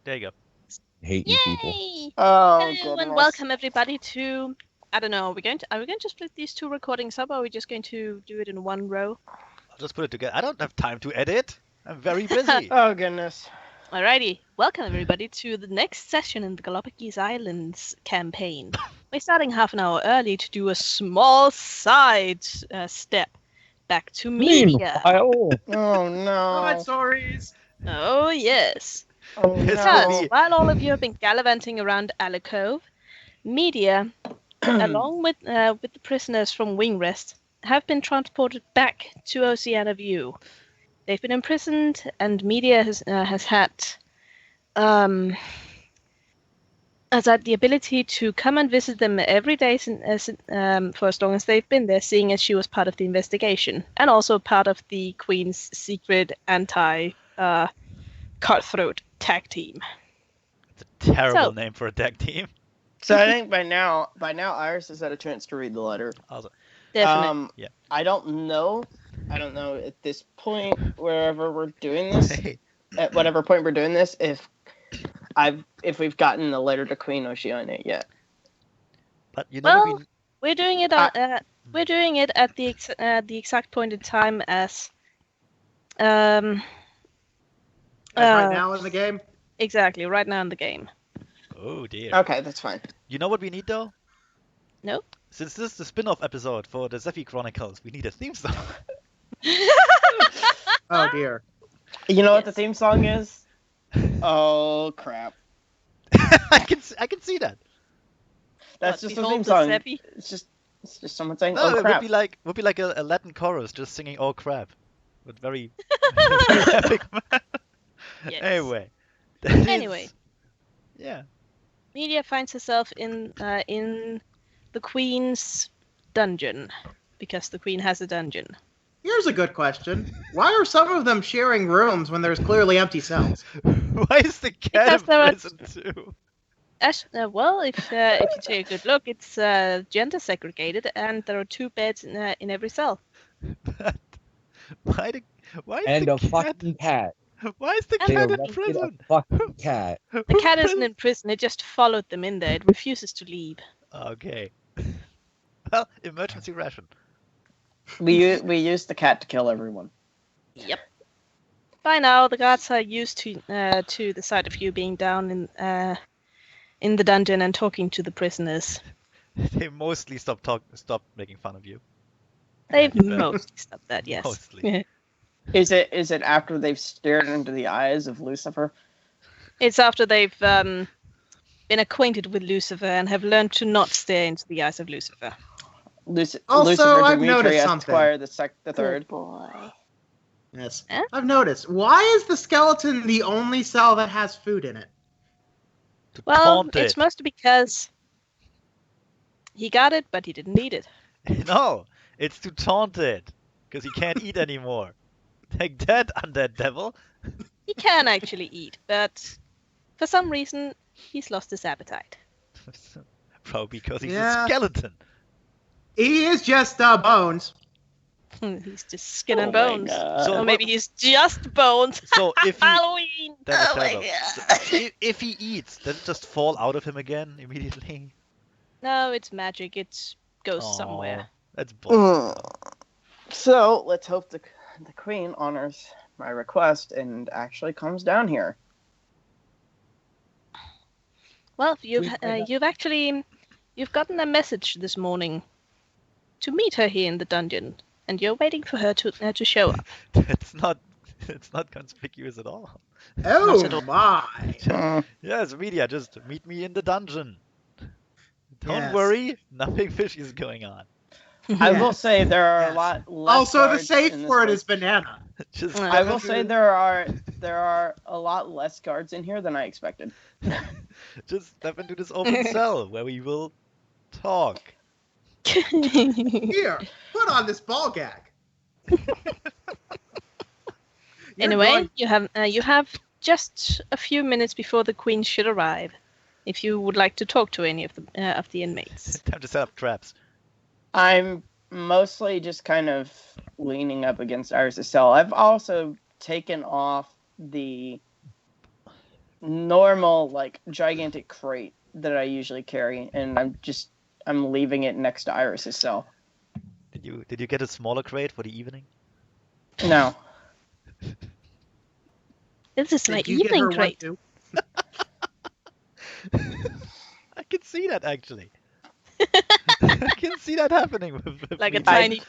There you go. Hate you people. Yay! Oh, Hello goodness. and welcome everybody to. I don't know. Are we going to split these two recordings up, or are we just going to do it in one row? I'll just put it together. I don't have time to edit. I'm very busy. Oh, goodness. Alrighty. Welcome everybody to the next session in the Galapagos Islands campaign. We're starting half an hour early to do a small side step back to media. Meanwhile, Oh, no. Side stories. Oh yes. Oh, It's no. gonna Because be- while all of you have been gallivanting around Alcove, media, along with the prisoners from Wingrest, have been transported back to Oceania View. They've been imprisoned, and media has had the ability to come and visit them every day for as long as they've been there, seeing as she was part of the investigation and also part of the Queen's secret anti-cutthroat tag team. It's a terrible So- name for a tag team. So I think by now Iris has had a chance to read the letter. Also, Definitely. Yeah. I don't know at this point, wherever we're doing this, at whatever point we're doing this, if we've gotten the letter to Queen Oceania yet. but you know what Well, we're doing it. We're doing it at the exact point in time as. Right now in the game. Exactly, right now in the game. Oh dear. Okay, that's fine. You know what we need though? No? Since this is the spin-off episode for the Zephyr Chronicles, we need a theme song. Oh dear. You know what the Yes. theme song is? Oh crap! I can see that. That's What, just the behold theme the song. Seppi? It's just someone saying, No, "Oh it crap." would be like a Latin chorus just singing "Oh crap," with very, very epic. Yes. Anyway. that is- Anyway. Yeah. Media finds herself in the Queen's dungeon because the Queen has a dungeon. Here's a good question. Why are some of them sharing rooms when there's clearly empty cells? Why is the cat Because in there are- prison too? Well, if you take a good look, it's gender segregated, and there are 2 beds in every cell. But why is and the a cat? fucking cat. Why is the And They cat in arrested a prison? fucking cat. The cat isn't in prison; it just followed them in there. It refuses to leave. Okay. Well, emergency ration. We used the cat to kill everyone. Yep. By now, the guards are used to the sight of you being down in the dungeon and talking to the prisoners. They mostly stopped making fun of you. They've But mostly stopped that, yes. Mostly. Is it after they've stared into the eyes of Lucifer? It's after they've been acquainted with Lucifer and have learned to not stare into the eyes of Lucifer. Also, Also, Lucifer I've Dimitri noticed something. Esquire the third. boy. Yes. Huh? I've noticed. Why is the skeleton the only cell that has food in it? To Well, taunt it's it. mostly because he got it, but he didn't need it. No, it's to taunt it. Because he can't eat anymore. Take that, undead devil. He can actually eat, but for some reason, he's lost his appetite. Probably because he's Yeah. a skeleton. He is just bones. He's just skin Oh and my bones. God. So Or what- maybe he's just bones. So if he Halloween! that Oh was my terrible. god. So if he eats, does it just fall out of him again immediately? No, it's magic. It goes Aw, somewhere. That's bullshit. So let's hope the Queen honors my request and actually comes down here. Well, you've We might you've gotten a message this morning to meet her here in the dungeon, and you're waiting for her to show up. It's not conspicuous at all. Oh at all. my. Yes, media, just meet me in the dungeon. Don't Yes. worry, nothing fishy is going on. I will Yes. say there are Yes. a lot less. Also, the guards safe in this word place. is banana. Just I I step will into say the- there are a lot less guards in here than I expected. just step into this open cell where we will talk. Here, put on this ball gag. You're Anyway, going- you have just a few minutes before the Queen should arrive, if you would like to talk to any of the inmates. Time to set up traps. I'm mostly just kind of leaning up against Iris' cell. I've also taken off the normal, like, gigantic crate that I usually carry, and I'm leaving it next to Iris's cell. Did you get a smaller crate for the evening? No. This is my Did you get evening her one crate. too? I can see that actually. I can see that happening with Like a me.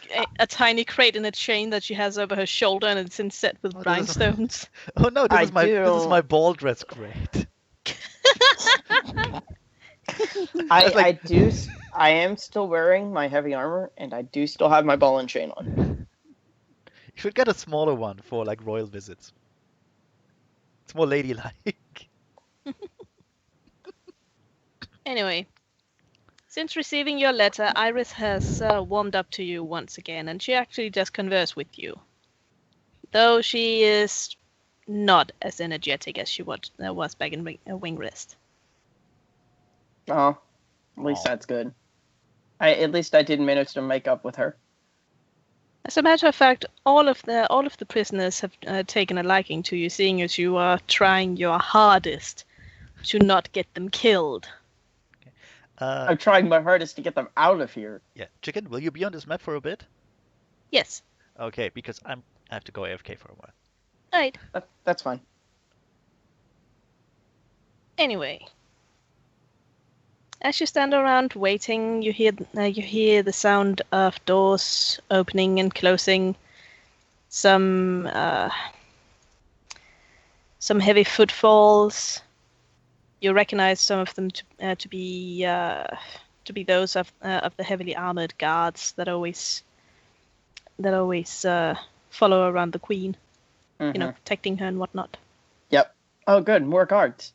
tiny crate in a chain that she has over her shoulder, and it's inset with Oh, this is- rhinestones. Oh no, this I is my do. ball dress crate. I am still wearing my heavy armor, and I do still have my ball and chain on. You should get a smaller one for like royal visits. It's more ladylike. Anyway, since receiving your letter, Iris has warmed up to you once again, and she actually does converse with you. Though she is not as energetic as she was back in Wing Rest. Oh, at least Aw. that's good. At least I did manage to make up with her. As a matter of fact, all of the prisoners have taken a liking to you, seeing as you are trying your hardest to not get them killed. I'm trying my hardest to get them out of here. Yeah, Chicken, will you be on this map for a bit? Yes. Okay, because I have to go AFK for a while. Right. That's fine. Anyway, as you stand around waiting, you hear the sound of doors opening and closing. Some heavy footfalls. You recognize some of them to be those of the heavily armored guards that always follow around the queen, Mm-hmm. protecting her and whatnot. Yep. Oh, good. More guards.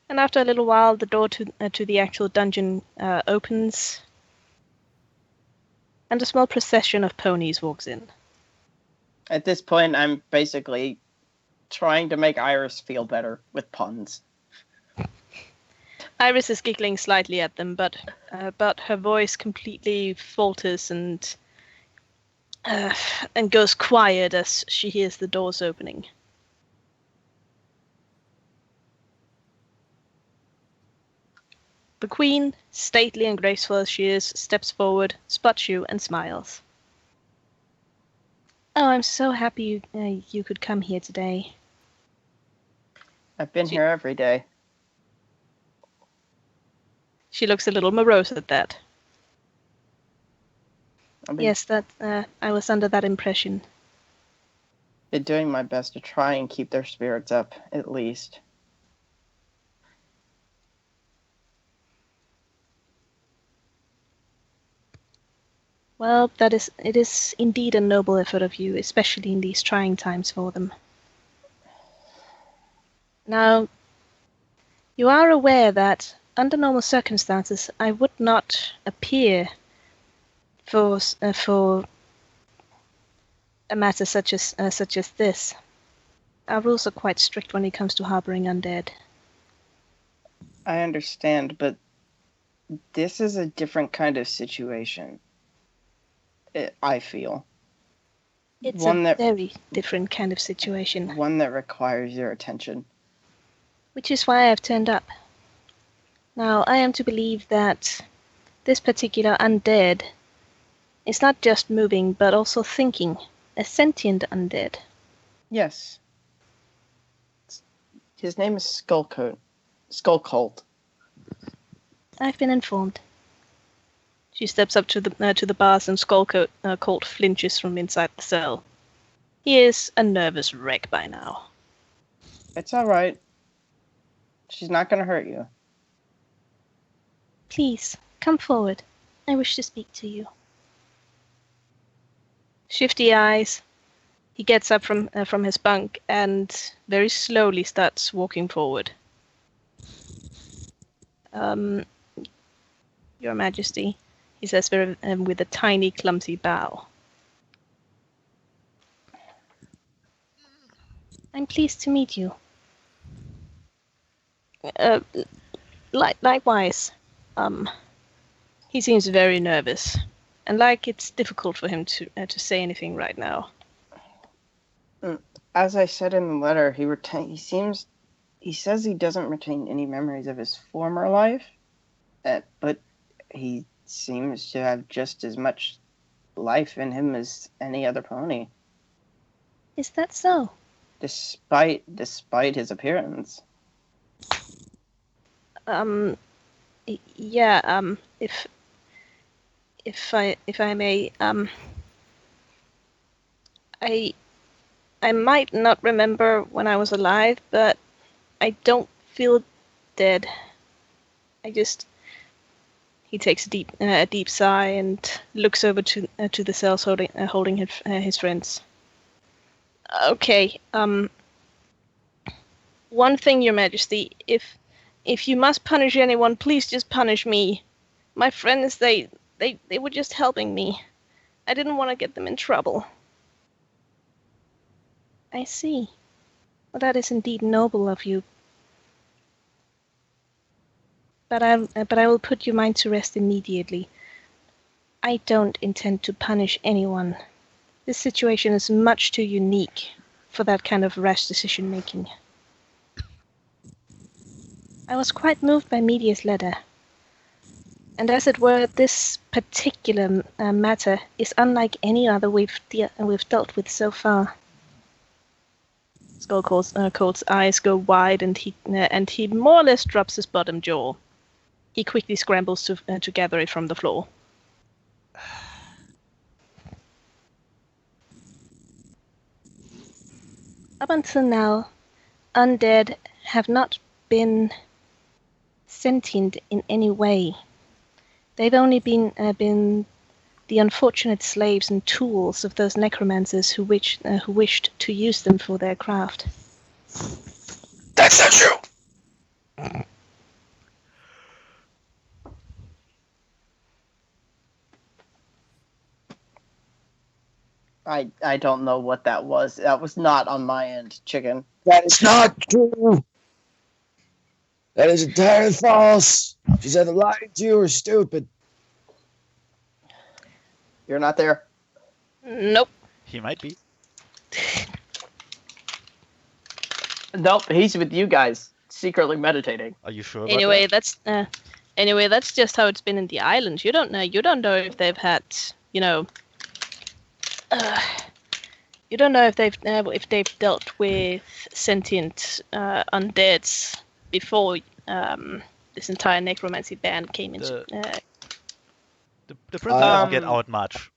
And after a little while, the door to the actual dungeon opens, and a small procession of ponies walks in. At this point, I'm basically trying to make Iris feel better with puns. Iris is giggling slightly at them, but her voice completely falters and goes quiet as she hears the doors opening. The queen, stately and graceful as she is, steps forward, spots you, and smiles. Oh, I'm so happy you could come here today. I've been here every day. She looks a little morose at that. I've Yes, that I was under that impression. been doing my best to try and keep their spirits up, at least. Well, it is indeed a noble effort of you, especially in these trying times for them. Now, you are aware that under normal circumstances, I would not appear for a matter such as this. Our rules are quite strict when it comes to harboring undead. I understand, but this is a different kind of situation. I feel. It's One a that- very different kind of situation, One that requires your attention. which is why I've turned up. Now, I am to believe that this particular undead is not just moving, but also thinking. A sentient undead. Yes. His name is Skullcult. I've been informed. She steps up to the bars, and Colt flinches from inside the cell. He is a nervous wreck by now. It's alright. She's not gonna hurt you. Please, come forward. I wish to speak to you. Shifty eyes. He gets up from his bunk and very slowly starts walking forward. Your Majesty, he says with a tiny, clumsy bow. I'm pleased to meet you. Likewise. He seems very nervous. and like it's difficult for him to say anything right now. As I said in the letter, he says he doesn't retain any memories of his former life, but he seems to have just as much life in him as any other pony, Is that so? despite his appearance. Yeah. If I may, I might not remember when I was alive, but I don't feel dead. He takes a deep sigh and looks over to the cells holding his friends. Okay. One thing, Your Majesty, if you must punish anyone, please just punish me. My friends, they were just helping me. I didn't want to get them in trouble. I see. Well, that is indeed noble of you. But I will put your mind to rest immediately. I don't intend to punish anyone. This situation is much too unique for that kind of rash decision-making. I was quite moved by Media's letter. And as it were, this particular matter is unlike any other we've dealt with so far. Skullcold's eyes go wide, and he more or less drops his bottom jaw. He quickly scrambles to gather it from the floor. Up until now, undead have not been sentient in any way. They've only been the unfortunate slaves and tools of those necromancers who wished to use them for their craft. That's not true. I don't know what that was. That was not on my end, chicken. That is not true. That is entirely false. She's either lying to you or stupid. You're not there? Nope. He might be. Nope, he's with you guys, secretly meditating. Are you sure about Anyway, that? that's just how it's been in the islands. You don't know if they've had, you don't know if they've dealt with sentient undeads before this entire necromancy ban came into. The prince doesn't get out much.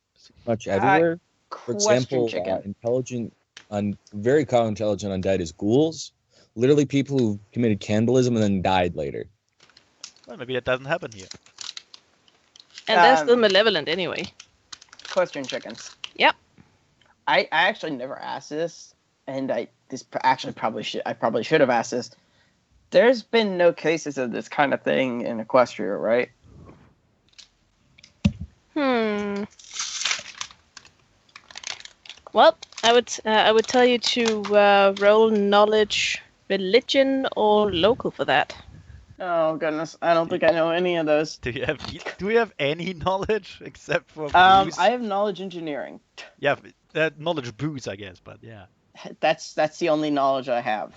Much everywhere. For Question, example, chicken. very common intelligent undead is ghouls. Literally people who committed cannibalism and then died later. Well, maybe that doesn't happen here. And they're still malevolent anyway. Question, chickens. Yep. I actually never asked this, and I probably should have asked this. There's been no cases of this kind of thing in Equestria, right? Well, I would tell you to roll knowledge, religion, or local for that. Oh goodness, I don't think I know any of those. Do we have any knowledge except for booze? I have knowledge engineering. Yeah, knowledge booze, I guess, but yeah. That's the only knowledge I have.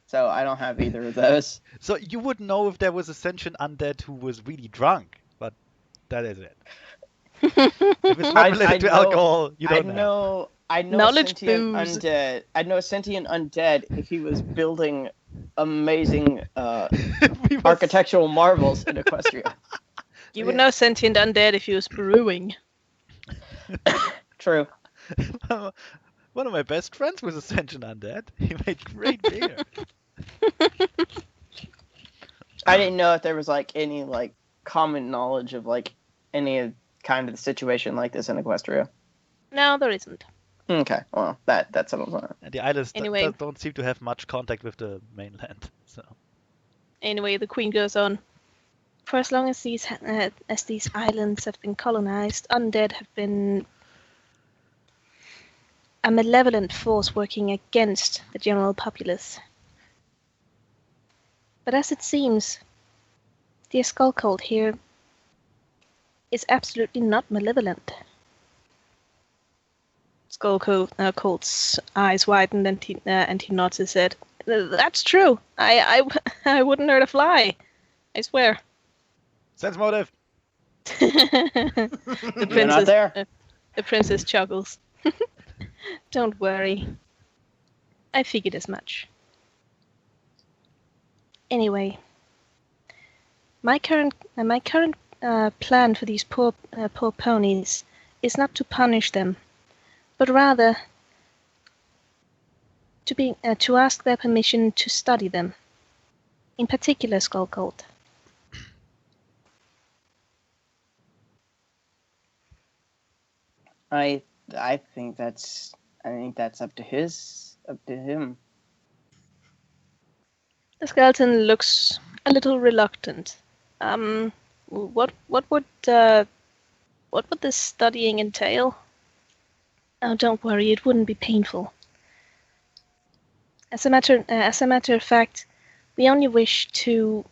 So I don't have either of those. So you would know if there was a sentient undead who was really drunk, but that is it. If it's not related to alcohol, you don't know. I know Knowledge sentient booze. undead. I know a sentient undead if he was building amazing architectural marvels in Equestria. You would know sentient undead if he was brewing. True. One of my best friends was a sentient undead. He made great beer. I didn't know if there was any common knowledge of any kind of situation like this in Equestria. No, there isn't. Okay, well that settles on it. And the islands Anyway. don't seem to have much contact with the mainland. So Anyway, the queen goes on. For as long as these islands have been colonized, undead have been a malevolent force working against the general populace. But as it seems, dear Skullcold here is absolutely not malevolent. Skullcold's eyes widened and he nods his head. That's true. I wouldn't hurt a fly. I swear. Sense motive. The You're not there. The princess chuckles. Don't worry. I figured as much. Anyway, my current plan for these poor ponies is not to punish them, but rather to ask their permission to study them. In particular, Skullcold. I think that's up to him. The skeleton looks a little reluctant. What would this studying entail? Oh, don't worry, it wouldn't be painful. As a matter of fact, we only wish to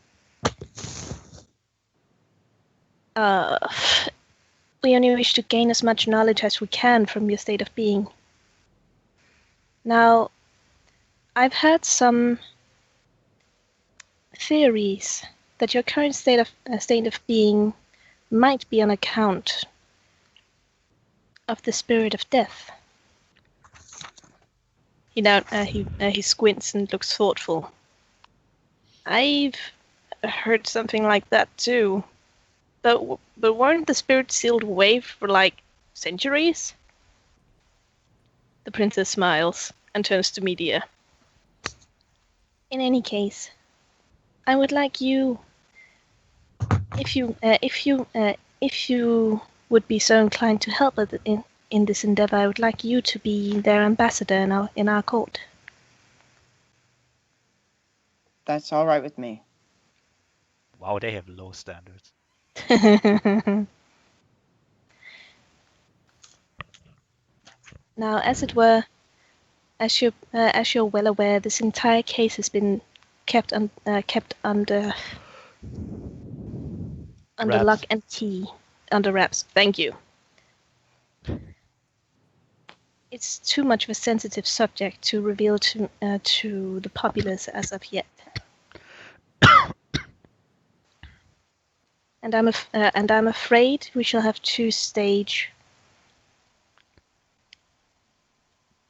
gain as much knowledge as we can from your state of being. Now, I've heard some theories that your current state of being might be on account of the spirit of death. He squints and looks thoughtful. I've heard something like that too, but weren't the spirits sealed away for like centuries? The princess smiles and turns to Medea. In any case, I would like you, if you would be so inclined to help in this endeavor, I would like you to be their ambassador in our court. That's all right with me. Wow, they have low standards. Now, as it were, as you're well aware, this entire case has been kept under Wraps. lock and key, under wraps. Thank you. It's too much of a sensitive subject to reveal to the populace as of yet. And I'm afraid we shall have to stage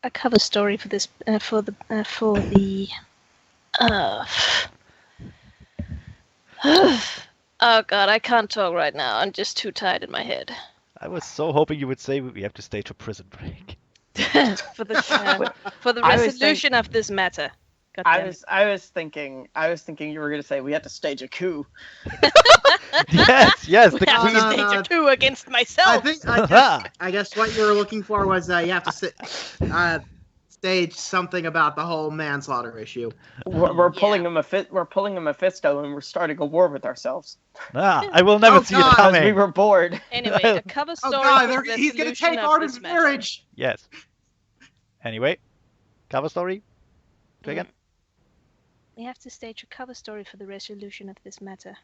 a cover story for this for the oh god, I can't talk right now. I'm just too tired in my head. I was so hoping you would say we have to stage a prison break. for the resolution of this matter. God damn it. I was thinking you were going to say we had to stage a coup. Yes, the We have queen. to stage a coup against myself. I guess what you were looking for was you have to stage something about the whole manslaughter issue. We're pulling a Mephisto and we're starting a war with ourselves. I will never see it God. coming. We were bored. Anyway, a cover story Oh god, for the he's gonna resolution take of Arden's this matter. marriage! Yes. Anyway, cover story. Say again. We have to stage a cover story for the resolution of this matter.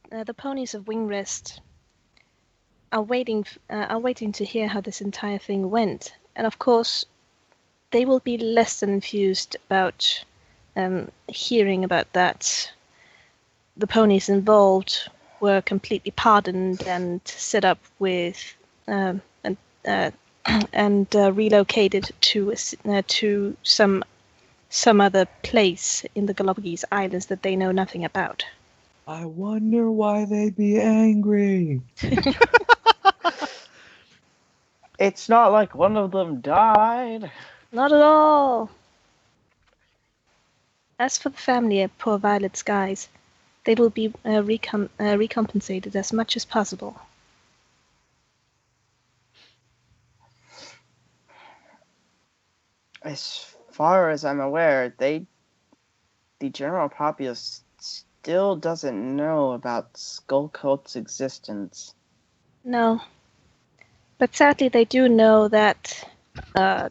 The ponies of Wingrest are waiting to hear how this entire thing went, and of course, they will be less than enthused about hearing about that. The ponies involved were completely pardoned and set up with and relocated to some other place in the Galapagos Islands that they know nothing about. I wonder why they'd be angry. It's not like one of them died. Not at all. As for the family of poor Violet Skies, they will be recompensated as much as possible. As far as I'm aware, the general populace still doesn't know about Skullcoat's existence. No. But sadly they do know that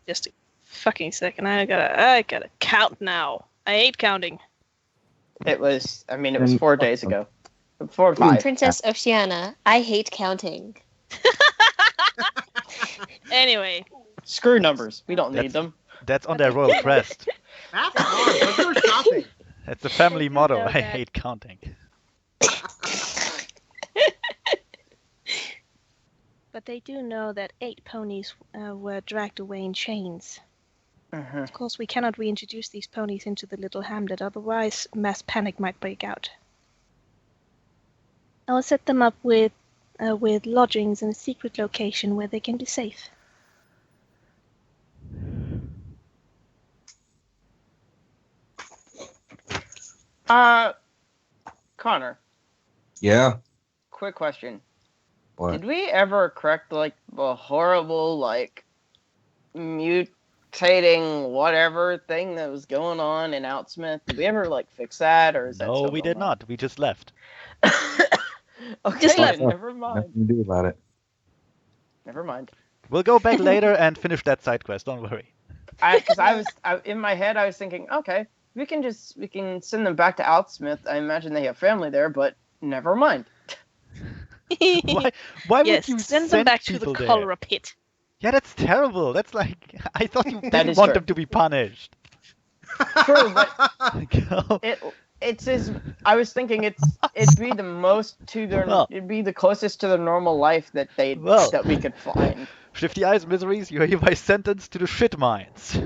just a fucking second, I gotta count now. I hate counting. It was 4 days ago. 4 and 5. Princess Oceana, I hate counting. Anyway, Screw numbers. We don't need them. That's on their royal crest. That's hard. Let's go shopping. That's the family do motto. know I that. hate counting. but they do know that 8 ponies were dragged away in chains. Mhm. Of course, we cannot reintroduce these ponies into the little hamlet, otherwise mass panic might break out. I will set them up with lodgings in a secret location where they can be safe. Connor, Yeah. quick question. What? Did we ever correct, like, the horrible, like, mutating whatever thing that was going on in Outsmith? Did we ever, like, fix that, or is that No, still we did going on? not. We just left. Okay, Just left. never Nothing mind. to do about it. Never mind. We'll go back later and finish that side quest. Don't worry. Because in my head, I was thinking, okay, we can send them back to Outsmith. I imagine they have family there, but never mind. Why yes, would you send them back to the people there? cholera pit. Yeah, that's terrible. That's like I thought you That didn't is want true. them to be punished. True, but Go. it's as I was thinking it'd be the most to their Well. it'd be the closest to their normal life that Well. that we could find. Shifty Eyes Miseries, you are hereby sentenced to the shit mines.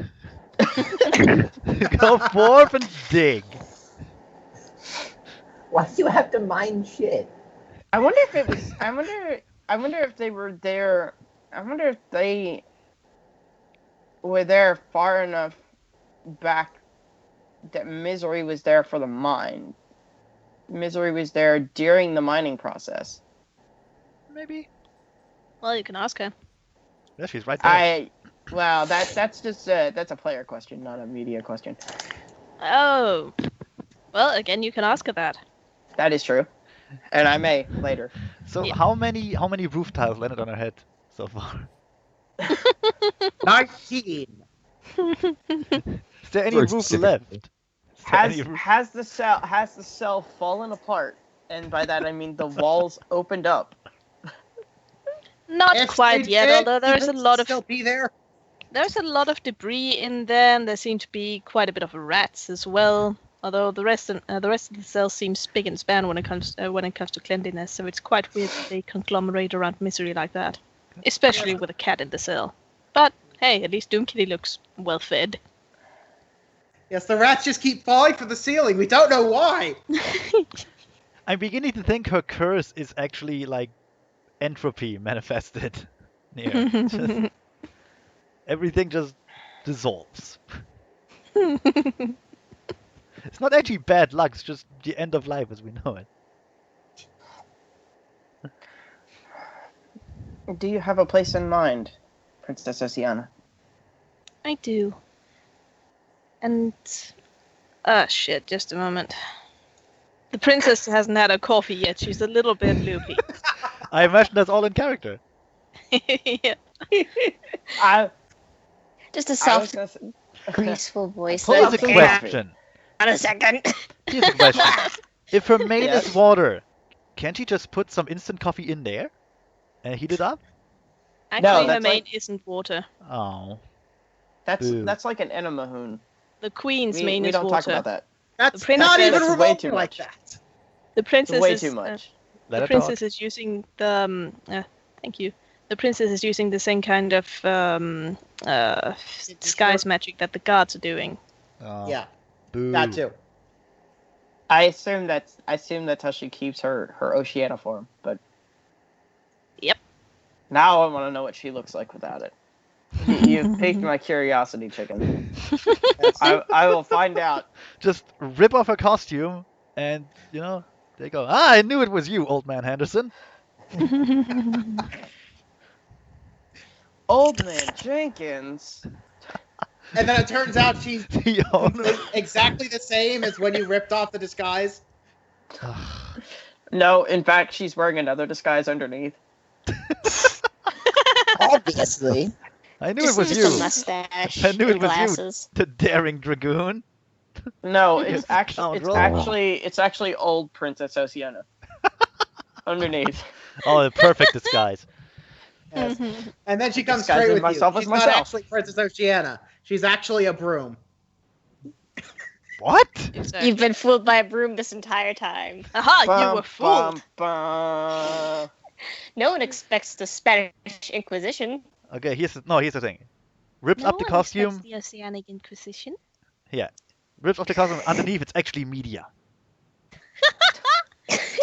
Go forth and dig. Why do you have to mine shit? I wonder if it was. I wonder if they were there. I wonder if they were there far enough back that Misery was there for the mine. Misery was there during the mining process. Maybe. Well, you can ask her. Yeah, she's right there. Well, that's just that's a player question, not a media question. Oh. Well, again, you can ask her that. That is true, and I may later. So Yeah. how many roof tiles landed on her head so far? 19. Is there any Very roof specific. left? Is there any roof- Has the cell fallen apart? And by that I mean the walls opened up. Not If quite they yet, did, although there's a you'd lot of still be there. there's a lot of debris in there, and there seem to be quite a bit of rats as well. Although the rest of the cell seems spick and span when it comes to cleanliness, so it's quite weird that they conglomerate around Misery like that, especially with a cat in the cell. But hey, at least Doom Kitty looks well fed. Yes, the rats just keep falling from the ceiling. We don't know why. I'm beginning to think her curse is actually like entropy manifested. Near. Just- everything just dissolves. It's not actually bad luck, it's just the end of life as we know it. Do you have a place in mind, Princess Oceana? I do. And shit, just a moment. The princess hasn't had her coffee yet. She's a little bit loopy. I imagine that's all in character. Yeah. Just a I was soft, gonna say- graceful voice. Here's a That's okay. question. On a second. Here's a question. If her main Yes. is water, can't she just put some instant coffee in there and heat it up? Actually, her that's main like- isn't water. Oh. That's Boo. like an enema hoon. The queen's We, main we is don't water. talk about that. That's princess- not even That's way remotely too like much. that. The princess Way is too much. Let the her princess talk. is using the thank you. The princess is using the same kind of disguise magic that the guards are doing. Oh, Yeah, boo. that too. I assume that's how she keeps her Oceana form, but Yep. now I want to know what she looks like without it. You've piqued my curiosity, chicken. I will find out. Just rip off her costume and, you know, they go, ah, I knew it was you, old man Henderson. Old man Jenkins. And then it turns out she's The owner. exactly the same as when you ripped off the disguise. No, in fact, she's wearing another disguise underneath. Obviously. I knew Just, it was just you. a mustache I knew it and was glasses. you, the daring dragoon. No, Yes, it's actually scoundrel. it's actually old Princess Oceana. underneath. Oh, the perfect disguise. Yes. Mhm. And then she comes Disguising straight with myself you. as She's not myself. actually Princess Oceana. She's actually a broom. What? Exactly. You've been fooled by a broom this entire time. Aha, you Bum, were fooled. bum. No one expects the Spanish Inquisition. Okay, here's the thing. Rips No up the one expects costume. the Oceanic Inquisition. Yeah. Rips off the costume. Underneath, it's actually media.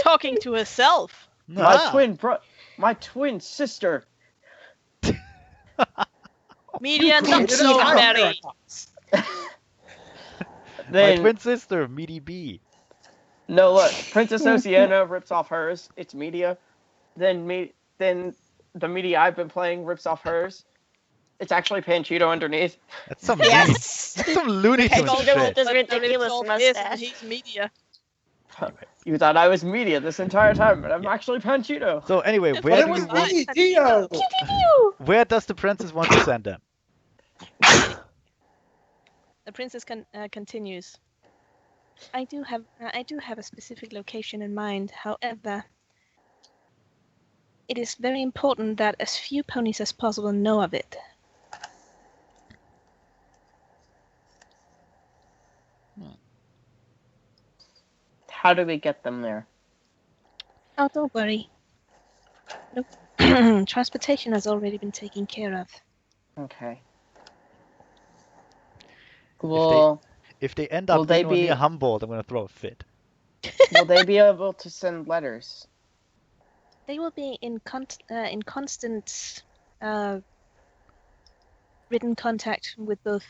Talking to herself. My twin sister. Media You not created so a merry. paradox. My Then twin sister, Meaty B. no, look, Princess Oceana rips off hers. It's media. Then the media I've been playing rips off hers. It's actually Panchito underneath. That's some Yes. That's some Looney Tunes Panchito with shit. this But ridiculous the result is that mustache. he's media. You thought I was media this entire time, but I'm actually Panchito. So anyway, But where But do it you was want? me, Dio. Where does the princess want to send them? The princess continues. I do have a specific location in mind. However, it is very important that as few ponies as possible know of it. How do we get them there? Oh, don't worry. Look, transportation has already been taken care of. Okay. Well, If they end Will up they anywhere be- near Humboldt, I'm gonna throw a fit. will they be able to send letters? They will be in constant written contact with both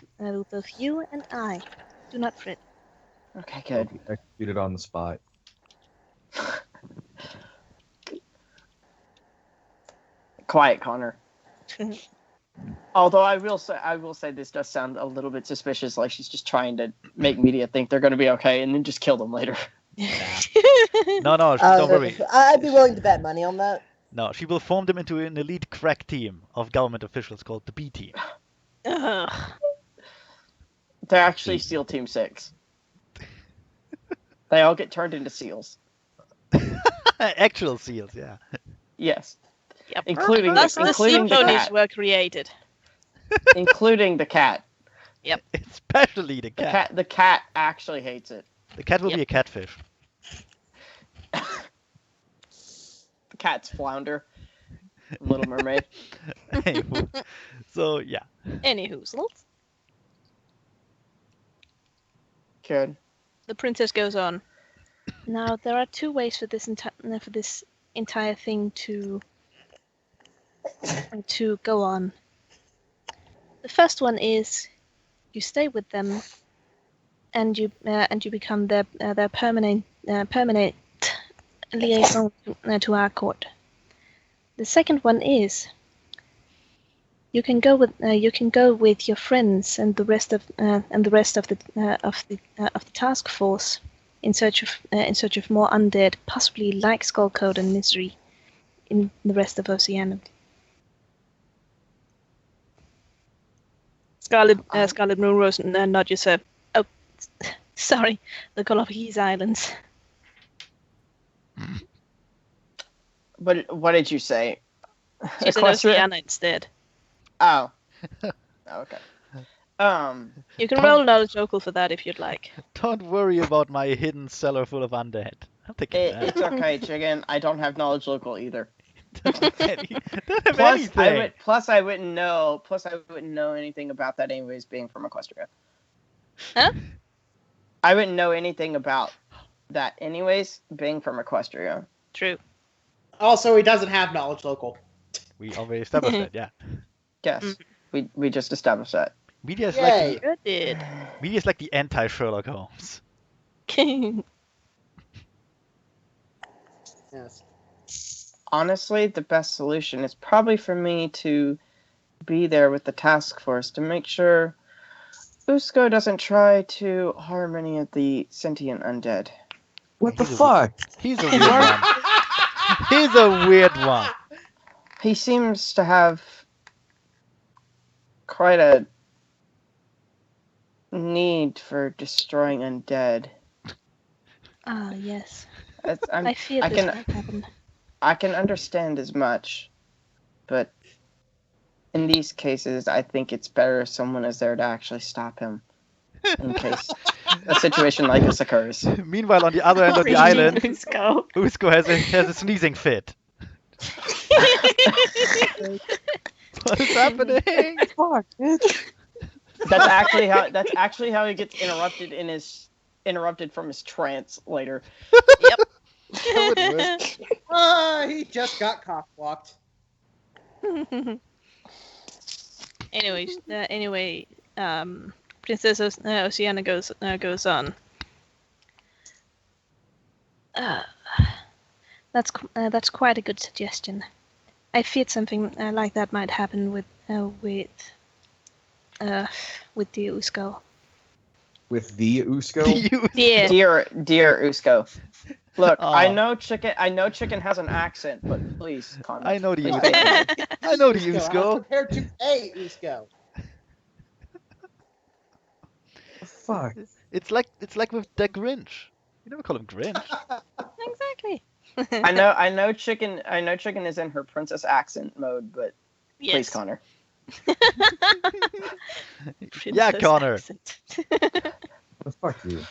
you and I. Do not fret. Okay, They'll good. be executed on the spot. Quiet, Connor. Although I will say this does sound a little bit suspicious, like she's just trying to make media think they're going to be okay, and then just kill them later. No, don't worry. I'd be willing to bet money on that. No, she will form them into an elite crack team of government officials called the B team. Ugh. They're actually SEAL Team 6. They all get turned into SEAls. Actual seals, yeah. Yes, Yep. including Thus the sea the ponies cat, were created. including the cat. Especially the cat. The cat actually hates it. The cat will Yep. be a catfish. The cat's Flounder, Little Mermaid. Anywho, so yeah. Anywho, Good. the princess goes on. Now there are two ways for this entire thing to go on. The first one is you stay with them, and you become their permanent liaison to our court. The second one is you can go with your friends and the rest of the task force in search of more undead, possibly like Skullcoat and Misery, in the rest of Oceania. Scarlet Moonrose nudges her. Oh, sorry, the Galapagos Islands. But what did you say? She's in Equestria? Oceania instead. Oh. Okay. You can roll knowledge local for that if you'd like. Don't worry about my hidden cellar full of undead. I'm taking that. It's okay, Chicken. I don't have knowledge local either. Don't have Plus, anything. I wouldn't know. Plus, I wouldn't know anything about that, anyways. Being from Equestria. Huh? I wouldn't know anything about that, anyways. Being from Equestria. True. Also, he doesn't have knowledge local. We already established that, yeah. Yes, we just established that. Media is Yay. like Good did. media is like the anti-Sherlock Holmes. Yes. Honestly, the best solution is probably for me to be there with the task force to make sure Usko doesn't try to harm any of the sentient undead. What the He's a- fuck? He's a weird one. He's a weird one. He seems to have quite a need for destroying undead. Ah, yes. It's, I fear I this can might happen. I can understand as much, but in these cases, I think it's better if someone is there to actually stop him in case a situation like this occurs. Meanwhile, on the other end of the Freezing island, Usko. Usko has a sneezing fit. What is happening? Fuck, bitch. That's actually how he gets interrupted from his trance later. That would work. He just got cock-blocked. Anyway, Princess Oceana goes on. That's quite a good suggestion. I feared something like that might happen with the Usko. With the Usko? Yeah. Dear Usko. Look, Aw. I know chicken has an accent, but please, Connor. I know the please Usko. pay attention. I know the As Usko. compared to a Usko. Fuck. It's like with the Grinch. You never call him Grinch. Exactly. I know chicken is in her princess accent mode, but please, Yes. Connor. Yeah, Princess Connor. accent. Well, fuck you.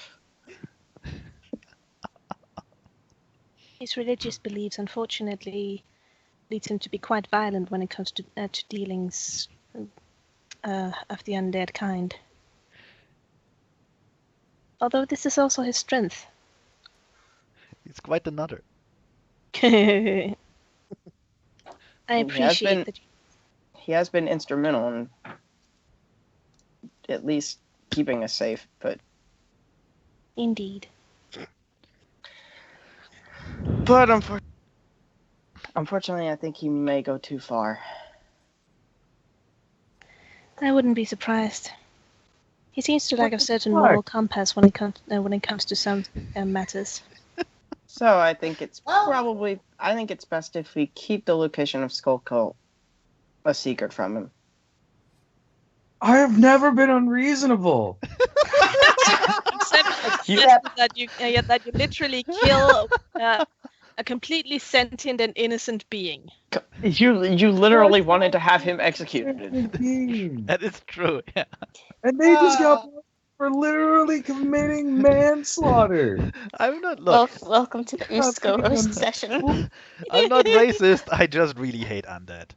His religious beliefs, unfortunately, leads him to be quite violent when it comes to dealings of the undead kind. Although this is also his strength. It's quite another. I He has appreciate been- that. He has been instrumental in at least keeping us safe, but Indeed. unfortunately, I think he may go too far. I wouldn't be surprised. He seems to lack a certain fuck? moral compass when it comes to some matters. So I think it's Well- I think it's best if we keep the location of Skull Cult a secret from him. I have never been unreasonable. Except that you literally kill a completely sentient and innocent being. You literally wanted to have him executed. And That is true. Yeah. they just got busted for literally committing manslaughter. I'm not. Look, Welcome to the Usko roast session. I'm not racist. I just really hate undead.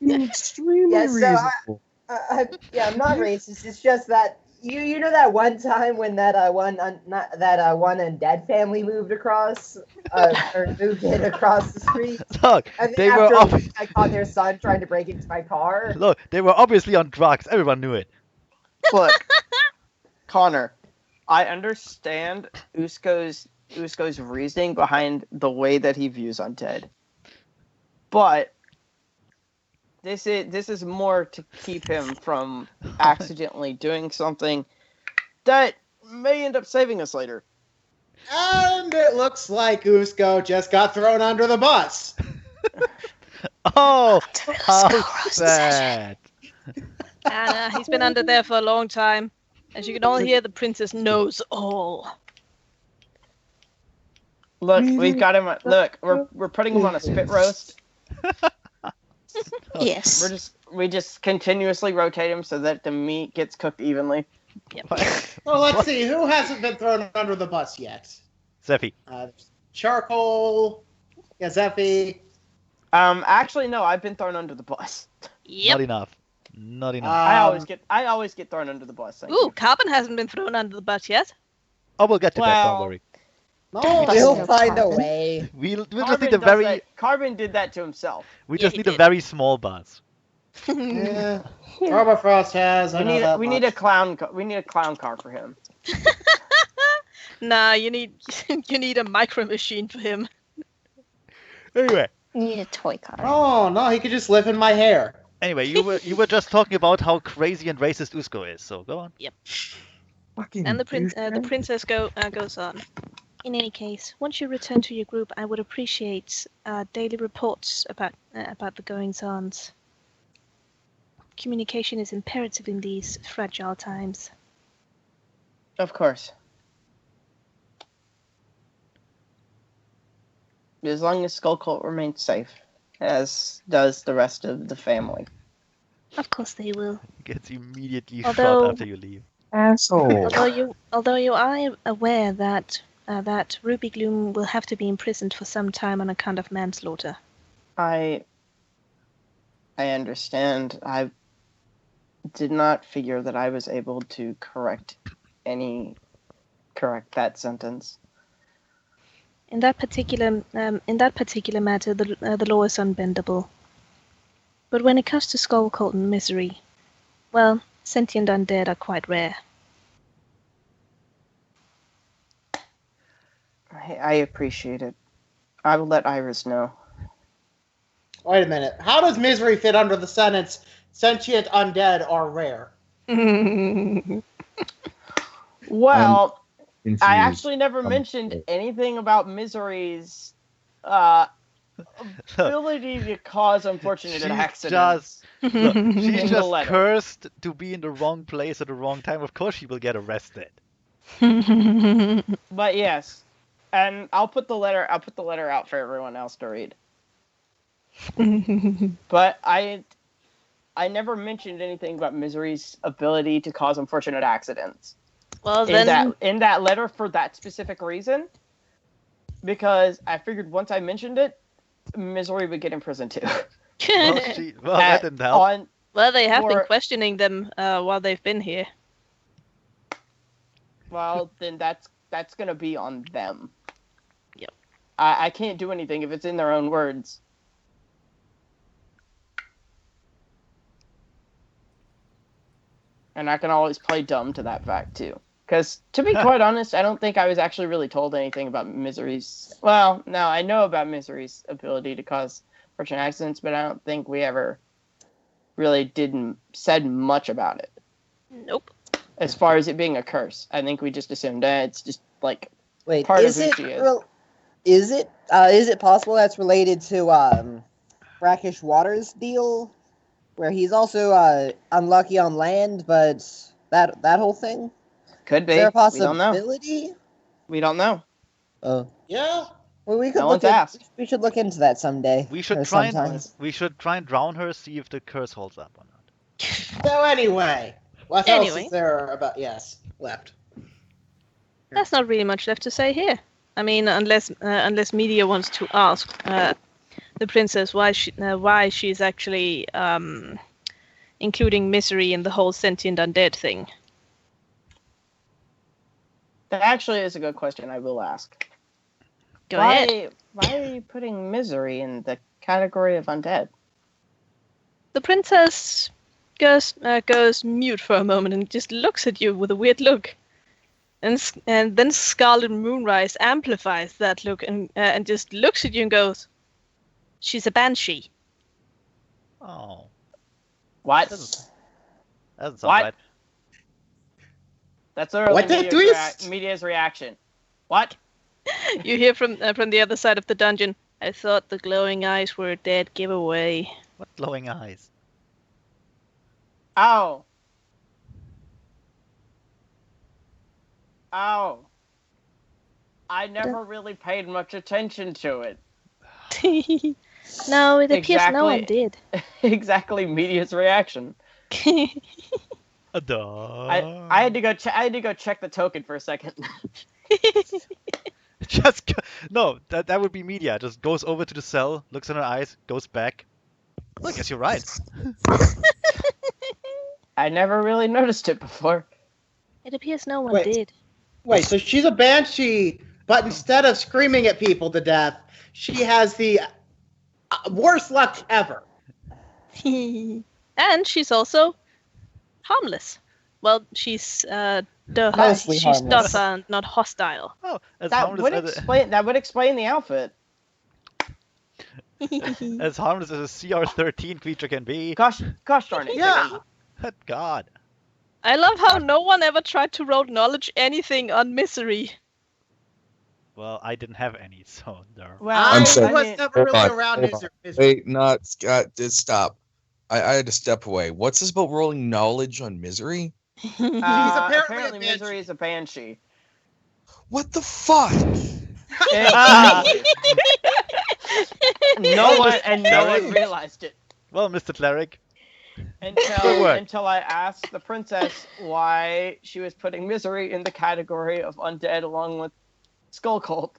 You're extremely Yeah, so reasonable. I'm not racist. It's just that you know that one time when that one undead family moved across or moved in across the street, Look, and then they were after ob- I caught their son trying to break into my car. look, they were obviously on drugs. Everyone knew it. Look, Connor, I understand Usko's reasoning behind the way that he views undead, but this is more to keep him from accidentally doing something that may end up saving us later. And it looks like Usko just got thrown under the bus. Oh, To the how Usko roast sad. And he's been under there for a long time. As you can all hear, the princess knows all. Look, we've got him. Look, we're putting him on a spit roast. Yes. We just continuously rotate him so that the meat gets cooked evenly. Well, let's see. Who hasn't been thrown under the bus yet? Zeffy. Charcoal. Yeah, Zeffy. Actually, no, I've been thrown under the bus. Yep. Not enough. Not enough. I always get thrown under the bus. Thank Ooh, you. Carbon hasn't been thrown under the bus yet. Oh, we'll get to that. Don't well, worry. No, We'll no find a carbon. way. We'll just Carbon need a does very. that- Carbon did that to himself. We Yeah, just he need a did. very small bus. Yeah. Permafrost has. I know that We need much. a clown. We need a clown car for him. Nah, you need a micro machine for him. Anyway, You need a toy car. Oh no, he could just live in my hair. you were just talking about how crazy and racist Usko is. So go on. Fucking And the douchebag. princess goes on. In any case, once you return to your group, I would appreciate daily reports about the goings-ons. Communication is imperative in these fragile times. Of course. As long as Skull Cult remains safe, as does the rest of the family. Of course they will. Gets immediately Although- shot after you leave. Asshole. Although you are aware that Ruby Gloom will have to be imprisoned for some time on account of manslaughter. I understand. I did not figure that I was able to correct that sentence. In that particular matter, the law is unbendable. But when it comes to Skull Cult and Misery, well, sentient undead are quite rare. I appreciate it. I will let Iris know. Wait a minute. How does misery fit under the sentence "sentient undead are rare"? Well, Confused. I actually never mentioned anything about Misery's ability to cause unfortunate accidents. Look, In she's the just letter. cursed to be in the wrong place at the wrong time. Of course she will get arrested. But yes, and I'll put the letter out for everyone else to read. But I never mentioned anything about Misery's ability to cause unfortunate accidents. Well, then, In that letter for that specific reason, because I figured once I mentioned it, Misery would get in prison too. Well, that didn't help. well, they have been for- questioning them while they've been here. Well, then that's gonna be on them. Yep. I can't do anything if it's in their own words. And I can always play dumb to that fact too. Because to be quite honest, I don't think I was actually really told anything about Misery's. Well, no, I know about Misery's ability to cause fortunate accidents, but I don't think we ever really said much about it. Nope. As far as it being a curse, I think we just assumed that it's just like Wait, part is of who it she is. is it possible that's related to Brackish Waters' deal, where he's also unlucky on land, but that whole thing? Could be. Is there a We don't know. possibility? We don't know. Oh, Yeah. well, we could No one's look asked. We should look into that someday. We should or try sometime. and drown her, see if the curse holds up or not. So anyway, what else is there about? Yes, left. There's not really much left to say here. I mean, unless Media wants to ask the princess why she's actually including Misery in the whole sentient undead thing. That actually is a good question. I will ask. Go ahead. Why are you putting Misery in the category of undead? The princess goes mute for a moment and just looks at you with a weird look. And then Scarlet Moonrise amplifies that look and just looks at you and goes, "She's a banshee." Oh, What? that doesn't sound What? right. That's early What the twist? Media's reaction. What? You hear from the other side of the dungeon, "I thought the glowing eyes were a dead giveaway." What glowing eyes? Ow. Ow. I never really paid much attention to it. No, it appears no one Exactly. did. Exactly Media's reaction. Duh. I had to go check the token for a second. No, that would be Media. Just goes over to the cell, looks in her eyes, goes back. Well, I guess you're right. I never really noticed it before. It appears no one Wait. did. Wait, so she's a banshee, but instead of screaming at people to death, she has the worst luck ever. And she's also harmless. Well, she's Mostly she's harmless. not hostile. Oh, as That harmless would explain the outfit. as harmless as a CR13 creature can be. Gosh darn it. Yeah. Good God. I love how no one ever tried to roll knowledge anything on Misery. Well, I didn't have any, so there. Well, I'm I sorry. was never really Hold on, around hold his. on. Wait, not Scott. Just stop. I had to step away. What's this about rolling knowledge on Misery? apparently a Misery is a banshee. What the fuck? Exactly. No one Cleric. realized it Well, Mr. Cleric. Good until work. until I asked the princess why she was putting misery in the category of undead along with Skull Cult.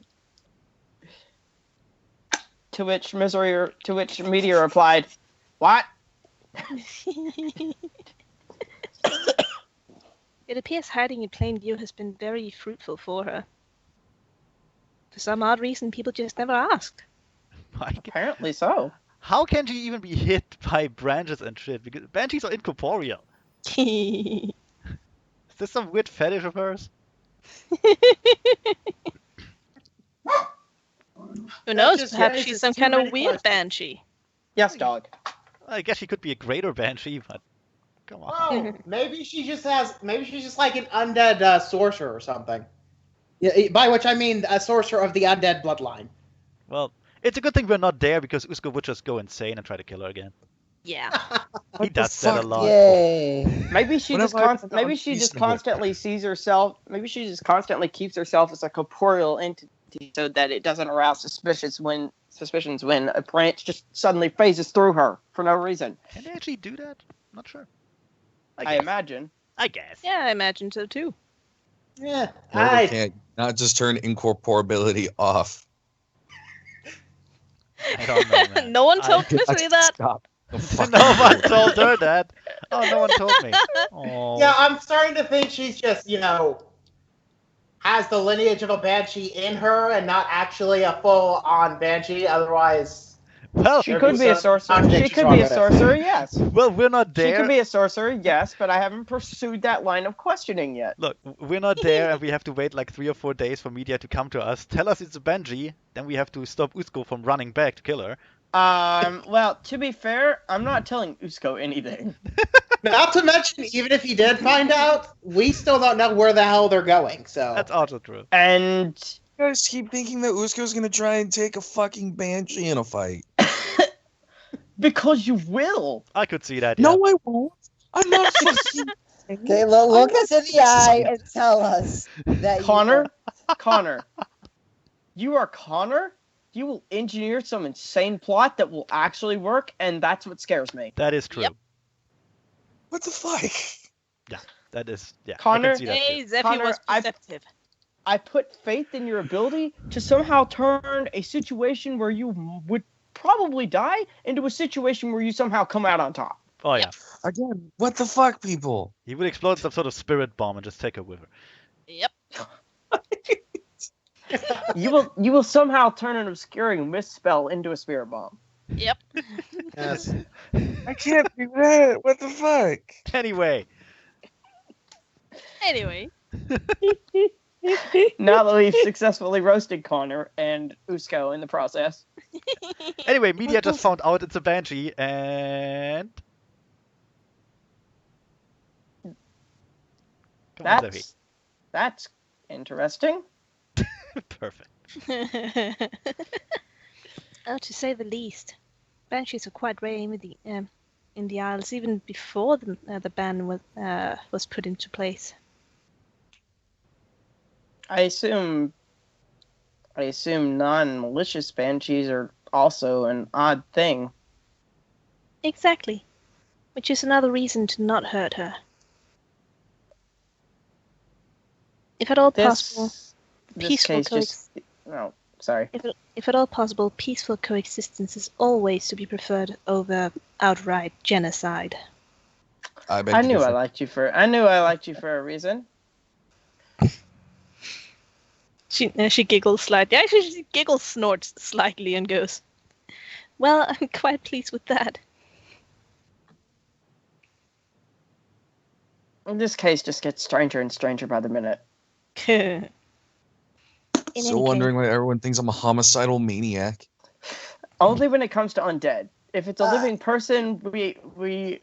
To which Meteor replied, "What?" It appears hiding in plain view has been very fruitful for her. For some odd reason, people just never asked. Apparently so. How can she even be hit by branches and shit? Because banshees are incorporeal. Who Is this some weird fetish of hers? knows? just Perhaps raises she's some too kind of many weird questions. banshee. Yes, dog. I guess she could be a greater banshee, but come on. Oh, maybe she's just like an undead sorcerer or something. Yeah, by which I mean a sorcerer of the undead bloodline. Well, it's a good thing we're not there because Usko would just go insane and try to kill her again. Yeah. He does that a lot. Yay. Maybe she What just have I done maybe she just unreasonable? constantly sees herself. Maybe she just constantly keeps herself as a corporeal entity so that it doesn't arouse suspicions when a branch just suddenly phases through her for no reason. Can they actually do that? Not sure. I imagine. I guess. Yeah, I imagine so too. Yeah, No, they can't. Not just turn incorporeality off. I don't know, man. No one told Misery that. Stop. No one told her that. Oh, no one told me. Oh. Yeah, I'm starting to think she's just, has the lineage of a banshee in her and not actually a full-on banshee. Otherwise, Well, She could be a sorcerer. She contradictions could wrong be a with it. sorcerer, yes. well, we're not She there. could be a sorcerer, yes, but I haven't pursued that line of questioning yet. Look, we're not there, and we have to wait like 3 or 4 days for media to come to us. Tell us it's a banshee, then we have to stop Usko from running back to kill her. Well, to be fair, I'm not telling Usko anything. Not to mention, even if he did find out, we still don't know where the hell they're going. So That's also true. And You guys keep thinking that Usko's gonna try and take a fucking banshee in a fight. because you will. I could see that. Yeah. No, I won't. I'm not fucking. Okay, look us in the eye and tell us that Connor, Connor, you are Connor. You will engineer some insane plot that will actually work, and that's what scares me. That is true. Yep. What the fuck? That is. Yeah. I Connor, can see that. Hey, Too. Zephy Connor, was perceptive. I put faith in your ability to somehow turn a situation where you would probably die into a situation where you somehow come out on top. Oh yeah. Again, what the fuck, people? He would explode some sort of spirit bomb and just take her with her. Yep. You will somehow turn an obscuring mist spell into a spirit bomb. Yep. yes. I can't do that. What the fuck? Anyway. Anyway. Now that we've successfully roasted Connor and Usko in the process. Anyway, media just found out it's a banshee, and come on, Zephy. That's interesting. Perfect. Oh, to say the least. Banshees are quite rare in the Isles, even before the ban was put into place. I assume non-malicious banshees are also an odd thing. Exactly. Which is another reason to not hurt her. If at all possible, This peaceful case just no, sorry. if at all possible, peaceful coexistence is always to be preferred over outright genocide. I knew I liked you for a reason. She giggles slightly. Actually, she giggles, snorts slightly, and goes, "Well, I'm quite pleased with that." This case just gets stranger and stranger by the minute. In any Still wondering why everyone thinks I'm a homicidal maniac. Only when it comes to undead. If it's a living person, we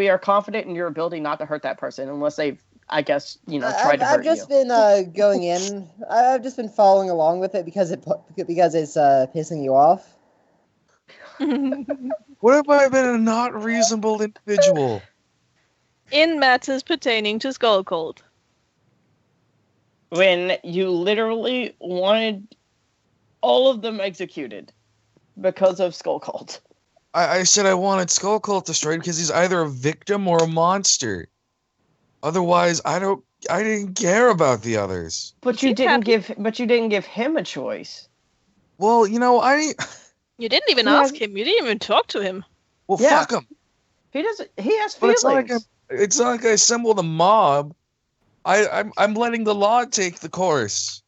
are confident in your ability not to hurt that person unless they've, I guess, tried to hurt I've just been going in. I've just been following along with it because it's pissing you off. What if I've been a not reasonable individual? In matters pertaining to Skull Cult. When you literally wanted all of them executed. because of Skull Cult. I said I wanted Skull Cult destroyed because he's either a victim or a monster. Otherwise, I didn't care about the others. But you He's didn't happy. give him a choice. Well, You didn't even He ask has- him. You didn't even talk to him. well, Yeah. fuck him. He doesn't. He has But feelings. it's not like I assembled a mob. I'm letting the law take the course.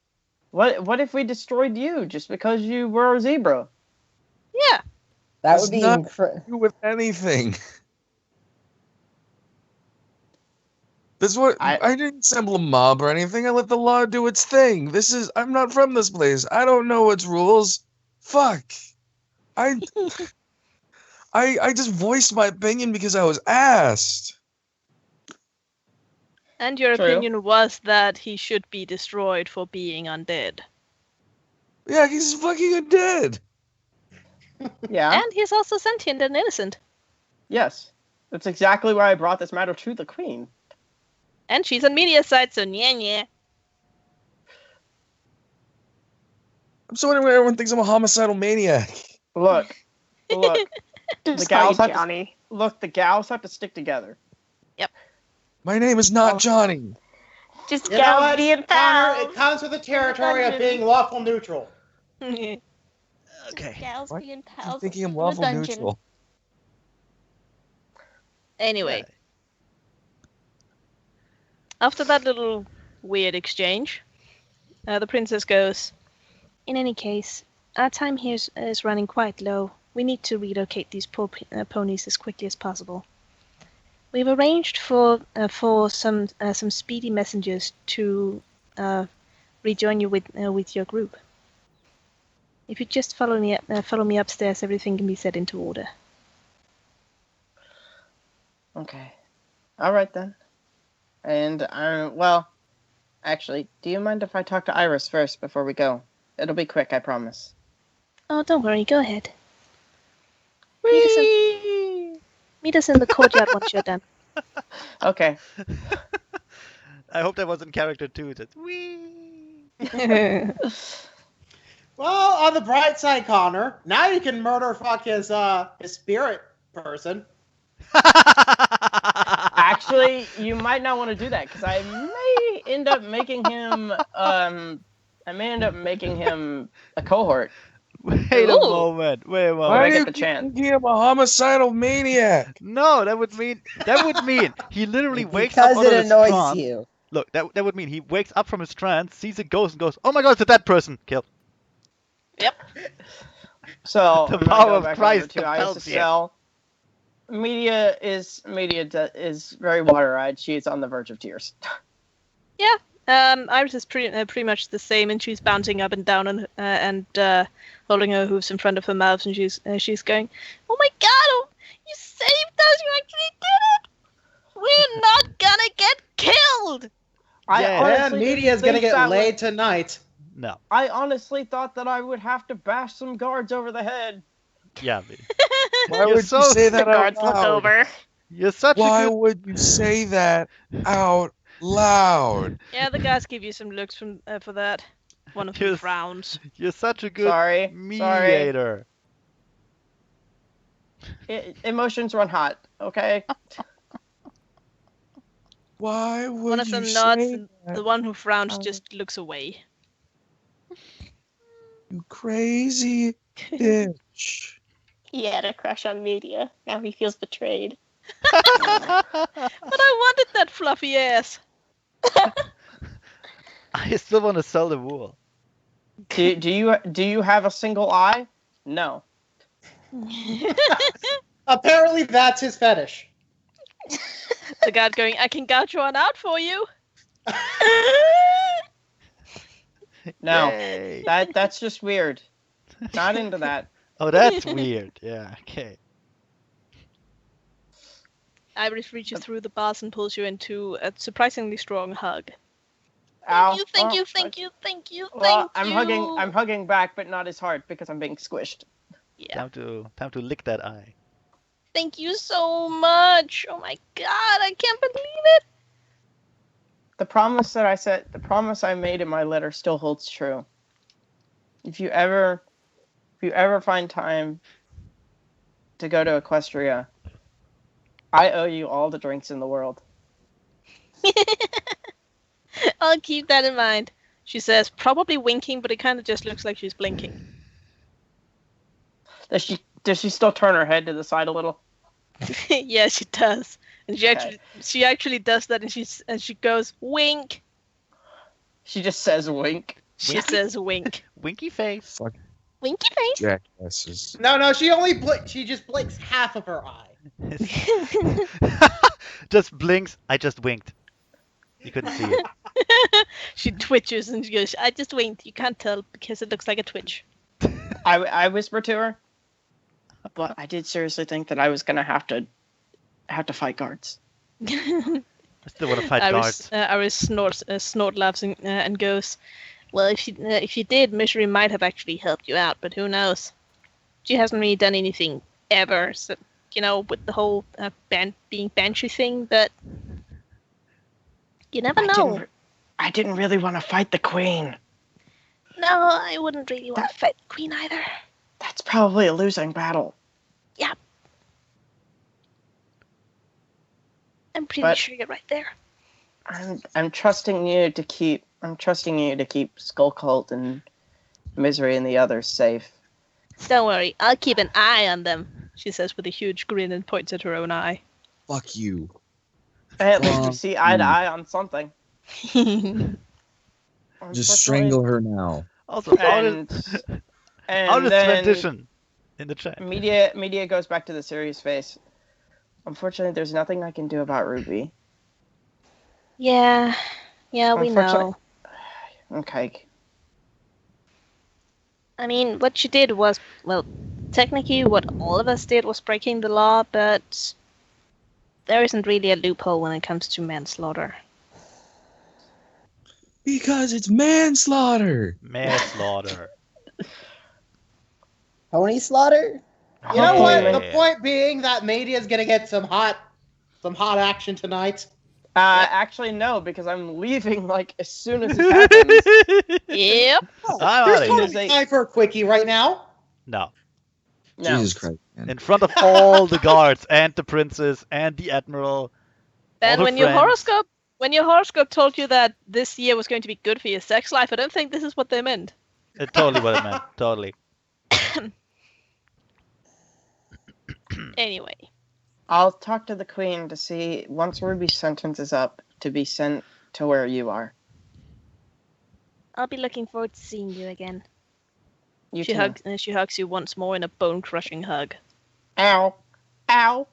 What if we destroyed you just because you were a zebra? Yeah. That It's would be not- incredible. Do with anything. That's what I didn't assemble a mob or anything. I let the law do its thing. I'm not from this place. I don't know its rules. Fuck. I just voiced my opinion because I was asked. And your True. opinion was that he should be destroyed for being undead. Yeah, he's fucking undead. Yeah. And he's also sentient and innocent. Yes. That's exactly why I brought this matter to the Queen. And she's on media side, so yeah. I'm so wondering why everyone thinks I'm a homicidal maniac. Look. The Just gals have to, Johnny. the gals have to stick together. My name is not Johnny. Just You know gals what, being Connor? pals. It comes with the territory of dungeon. being lawful neutral. Okay. Just gals What? being I'm pals. thinking I'm in the lawful dungeon. neutral. Anyway. After that little weird exchange, the princess goes, "In any case, our time here is running quite low. We need to relocate these poor ponies as quickly as possible. We've arranged for some speedy messengers to rejoin you with your group. If you just follow me upstairs, everything can be set into order." Okay. All right then. And well, actually, do you mind if I talk to Iris first before we go? It'll be quick, I promise. Oh, don't worry. Go ahead. Meet us in the courtyard once you're done. Okay. I hope that was in character too. Just wee. Well, on the bright side, Connor, now you can murder fuck his spirit person. Actually, you might not want to do that because I may end up making him. I may end up making him a cohort. Wait a Ooh. moment. Wait a When Why I moment. do get you the chance. think I'm a homicidal maniac? No, that would mean he literally wakes up Because out of it his annoys trance. you. Look, that would mean he wakes up from his trance, sees a ghost, and goes, "Oh my God, it's a dead person!" Kill. So The I'm gonna power go of back Christ over to compels Iris' you. cell. Media is very water-eyed. She's on the verge of tears. Iris is pretty much the same, and she's bouncing up and down and holding her hooves in front of her mouth, and she's going, "Oh my God! Oh, you saved us! You actually did it! We're not gonna get killed!" I Yeah. And honestly didn't media's gonna think get that laid tonight. No. I honestly thought that I would have to bash some guards over the head. Yeah. Why You're would so- you say The that out guards look loud? over. You're such Why a good. would you say that out loud? Yeah, the guys give you some looks for that. One of them Yes. frowns. You're such a good Sorry. mediator. Emotions run hot. Okay. Why would One of you them say nods, and that, the one who frowns Oh. just looks away. you crazy bitch? He had a crush on media. Now he feels betrayed. But I wanted that fluffy ass. I still want to sell the wool. Do you have a single eye? No. Apparently, that's his fetish. The guard going, "I can gouge one out for you." No. Yay. That's just weird. Not into that. Oh, that's weird. Yeah. Okay. Iris reaches through the bars and pulls you into a surprisingly strong hug. Ow. Thank Oh, you, thank you. Well, I'm hugging back, but not as hard because I'm being squished. Yeah. Time to lick that eye. Thank you so much. Oh my God, I can't believe it. The promise I made in my letter still holds true. If you ever if you ever find time to go to Equestria, I owe you all the drinks in the world. I'll keep that in mind. She says, probably winking, but it kind of just looks like she's blinking. Does she still turn her head to the side a little? Yeah, she does. And Okay. she actually does that, and she goes wink. She just says wink. She says wink. Winky face. Fuck Winky face. jackasses. No, she just blinks half of her eye. Just blinks. I just winked. You couldn't see it. She twitches and she goes, I just winked. You can't tell because it looks like a twitch. I whisper to her, but I did seriously think that I was gonna have to fight guards. I still want to fight guards. Iris snort laughs and goes, well, if you did, Misery might have actually helped you out, but who knows? She hasn't really done anything ever, so, with the whole being Banshee thing, but you never know. I didn't really want to fight the queen. No, I wouldn't really want to fight the queen either. That's probably a losing battle. Yeah. I'm pretty sure you're right there. I'm trusting you to keep Skull Cult and Misery and the others safe. Don't worry, I'll keep an eye on them, she says with a huge grin and points at her own eye. Fuck you. At least we see eye to eye on something. Just strangle her now. Also, how And does then transition in the chat? media goes back to the serious face. Unfortunately, there's nothing I can do about Ruby. Yeah, we know. Okay. I mean, what you did was, well, technically what all of us did was breaking the law, but there isn't really a loophole when it comes to manslaughter. Because it's manslaughter. Manslaughter. Pony slaughter? You know what? Yeah. The point being that media's gonna get some hot action tonight. Actually, no, because I'm leaving like as soon as it happens. Yep. I'm There's out of here. totally time for a quickie right now. No. No. Jesus Christ, man. In front of all the guards and the princess and the admiral. Ben, all her when your friends. horoscope told you that this year was going to be good for your sex life, I don't think this is what they meant. It's totally what it meant. Totally. Anyway. I'll talk to the queen to see, once Ruby's sentence is up, to be sent to where you are. I'll be looking forward to seeing you again. You She too. hugs you once more in a bone-crushing hug. Ow. Ow.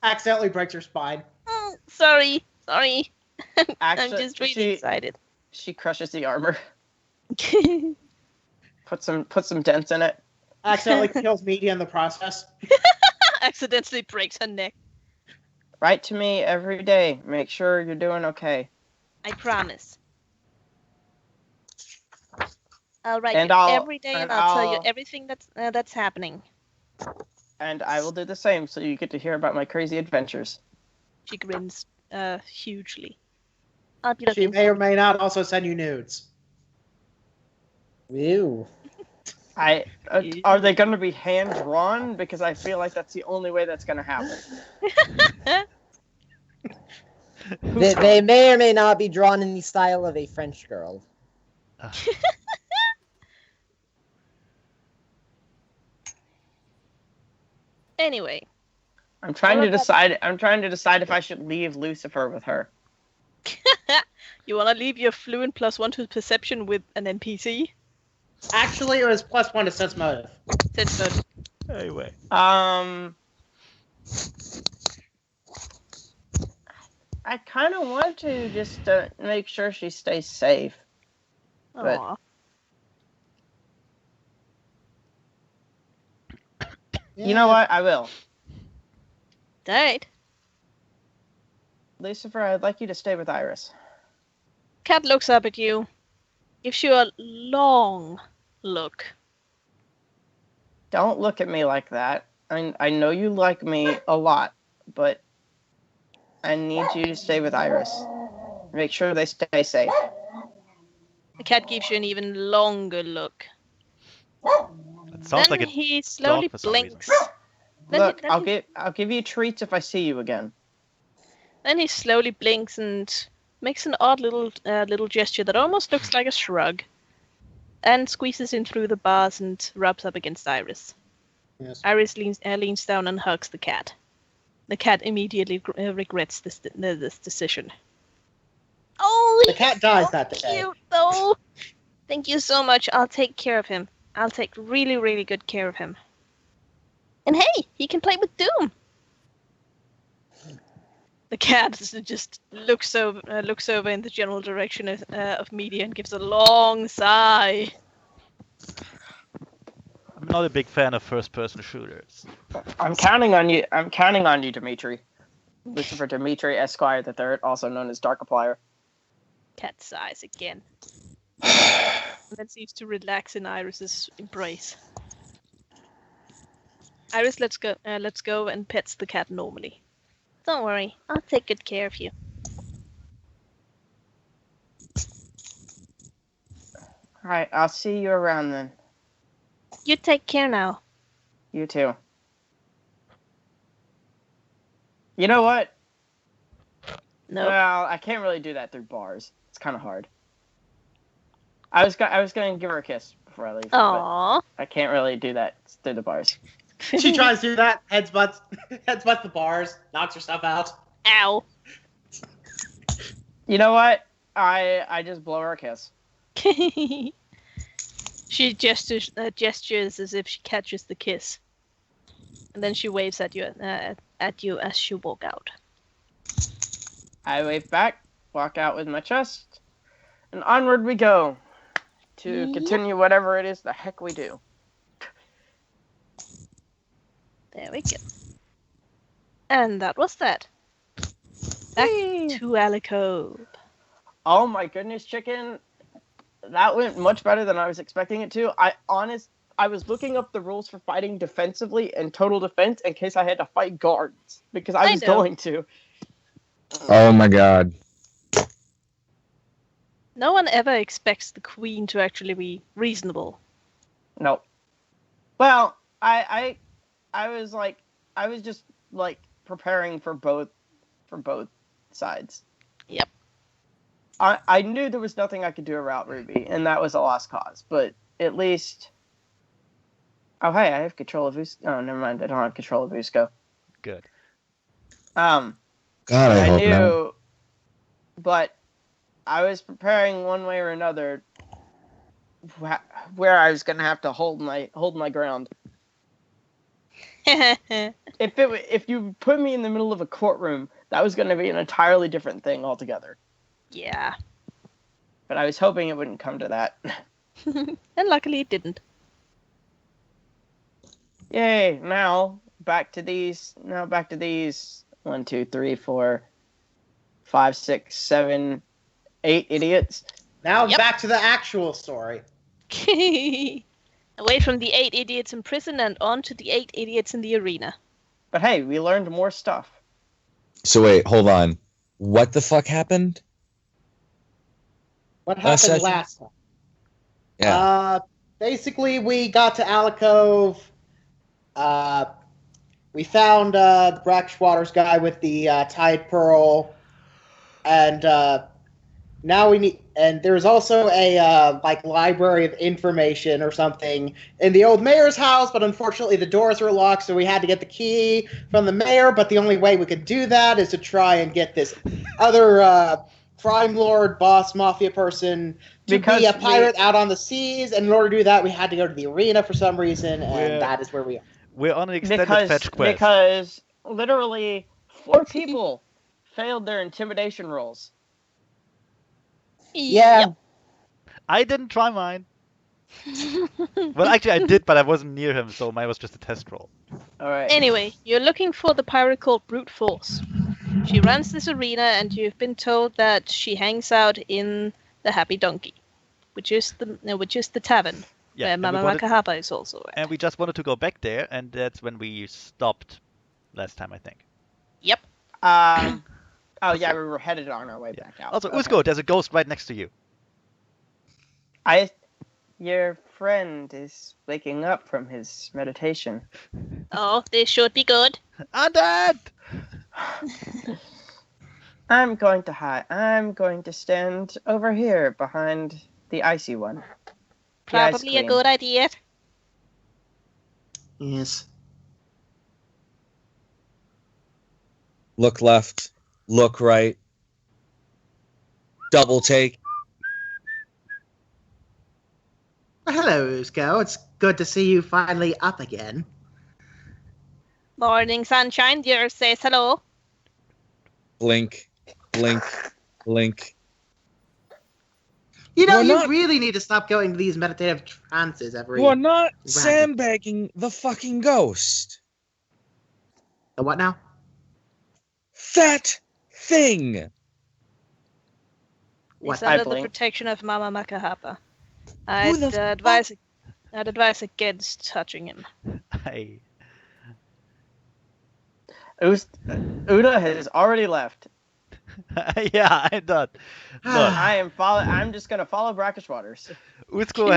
Accidentally breaks her spine. Oh, sorry. I'm Actually, just really excited. She crushes the armor. Put some dents in it. Accidentally kills media in the process. Accidentally breaks her neck. Write to me every day. Make sure you're doing okay. I promise. I'll write And you I'll- every day, and and I'll tell you I'll- everything that's happening. And I will do the same, so you get to hear about my crazy adventures. She grins hugely. I'll be She looking may or may not also send you nudes. Ew. Are they going to be hand drawn? Because I feel like that's the only way that's going to happen. They may or may not be drawn in the style of a French girl. Anyway, I'm trying to decide if I should leave Lucifer with her. you want to leave your fluent +1 to perception with an NPC? Actually, it was +1 to sense motive. Sense mode. Anyway. I kind of want to just make sure she stays safe. But- Aw. You know what? I will. Alright. Lucifer, I'd like you to stay with Iris. Cat looks up at you, gives you a long look. Don't look at me like that. I know you like me a lot, but I need you to stay with Iris. Make sure they stay safe. The cat gives you an even longer look. Sounds then like a he slowly dog for some reason. blinks. Look, I'll give you treats if I see you again. Then he slowly blinks and makes an odd little gesture that almost looks like a shrug, and squeezes in through the bars and rubs up against Iris. Yes. Iris leans down and hugs the cat. The cat immediately regrets this decision. Oh, The cat dies that day. cute though. Thank you so much. I'll take care of him. I'll take really, really good care of him. And hey, he can play with Doom. The cat just looks over in the general direction of media and gives a long sigh. I'm not a big fan of first-person shooters. I'm counting on you. I'm counting on you, Dimitri. Lucifer Dimitri Esquire III, also known as Darkiplier. Cat sighs again. And then seems to relax in Iris's embrace. Iris lets go and pets the cat normally. Don't worry, I'll take good care of you. Alright, I'll see you around then. You take care now. You too. You know what? No. Well, I can't really do that through bars. It's kind of hard. I was going to give her a kiss before I leave. Aww. But I can't really do that through the bars. She tries to do that, headsbutts the bars, knocks herself out. Ow. You know what? I just blow her a kiss. She gestures as if she catches the kiss, and then she waves at you as you walk out. I wave back, walk out with my chest, and onward we go to continue whatever it is the heck we do. There we go. And that was that. Back to Alico. Oh my goodness, chicken. That went much better than I was expecting it to. I was looking up the rules for fighting defensively and total defense in case I had to fight guards. Because I was going to. Oh my god. No one ever expects the queen to actually be reasonable. No. Well, I was just like preparing for both sides. Yep. I knew there was nothing I could do about Ruby, and that was a lost cause. But at least, oh hey, I have control of Usco. Oh, never mind, I don't have control of Usco. Good. God, I I hope knew, not. but I was preparing one way or another where I was gonna have to hold my ground. If you put me in the middle of a courtroom, that was gonna be an entirely different thing altogether. Yeah. But I was hoping it wouldn't come to that. And luckily it didn't. Yay! Now back to these. 1, 2, 3, 4, 5, 6, 7, 8 idiots. Now Yep. back to the actual story. Away from the 8 idiots in prison and on to the 8 idiots in the arena. But hey, we learned more stuff. So wait, hold on. What the fuck happened? What happened session? last time? Yeah. Basically, we got to Alcove. We found the Brackwaters guy with the Tide Pearl, and now we need. And there's also a library of information or something in the old mayor's house, but unfortunately the doors were locked, so we had to get the key from the mayor. But the only way we could do that is to try and get this other crime lord, boss, mafia person to be a pirate out on the seas. And in order to do that, we had to go to the arena for some reason, and that is where we are. We're on an extended fetch quest. Because literally 4 people failed their intimidation rolls. Yeah. Yep. I didn't try mine. Well, actually, I did, but I wasn't near him, so mine was just a test roll. All right. Anyway, you're looking for the pirate called Brute Force. She runs this arena, and you've been told that she hangs out in the Happy Donkey, which is the tavern where Mama Makahapa is also at. And we just wanted to go back there, and that's when we stopped last time, I think. Yep. Oh yeah, we were headed on our way back out. Also, Okay. Usko, there's a ghost right next to you. Your friend is waking up from his meditation. Oh, this should be good. Undead! I'm going to hide. I'm going to stand over here behind the icy one. The ice Probably a queen. good idea. Yes. Look left. Look right. Double take. Hello, Usko. It's good to see you finally up again. Morning, sunshine. Dear says hello. Blink. Blink. Blink. You know, We're you not- really need to stop going to these meditative trances every. We're not Right. sandbagging the fucking ghost. The what now? That thing. What? It's under the blink. protection of Mama Makahapa. Who the I'd advise against touching him. I... Uda has already left. yeah, I thought. Look, I'm just gonna follow Brackish Waters. Usko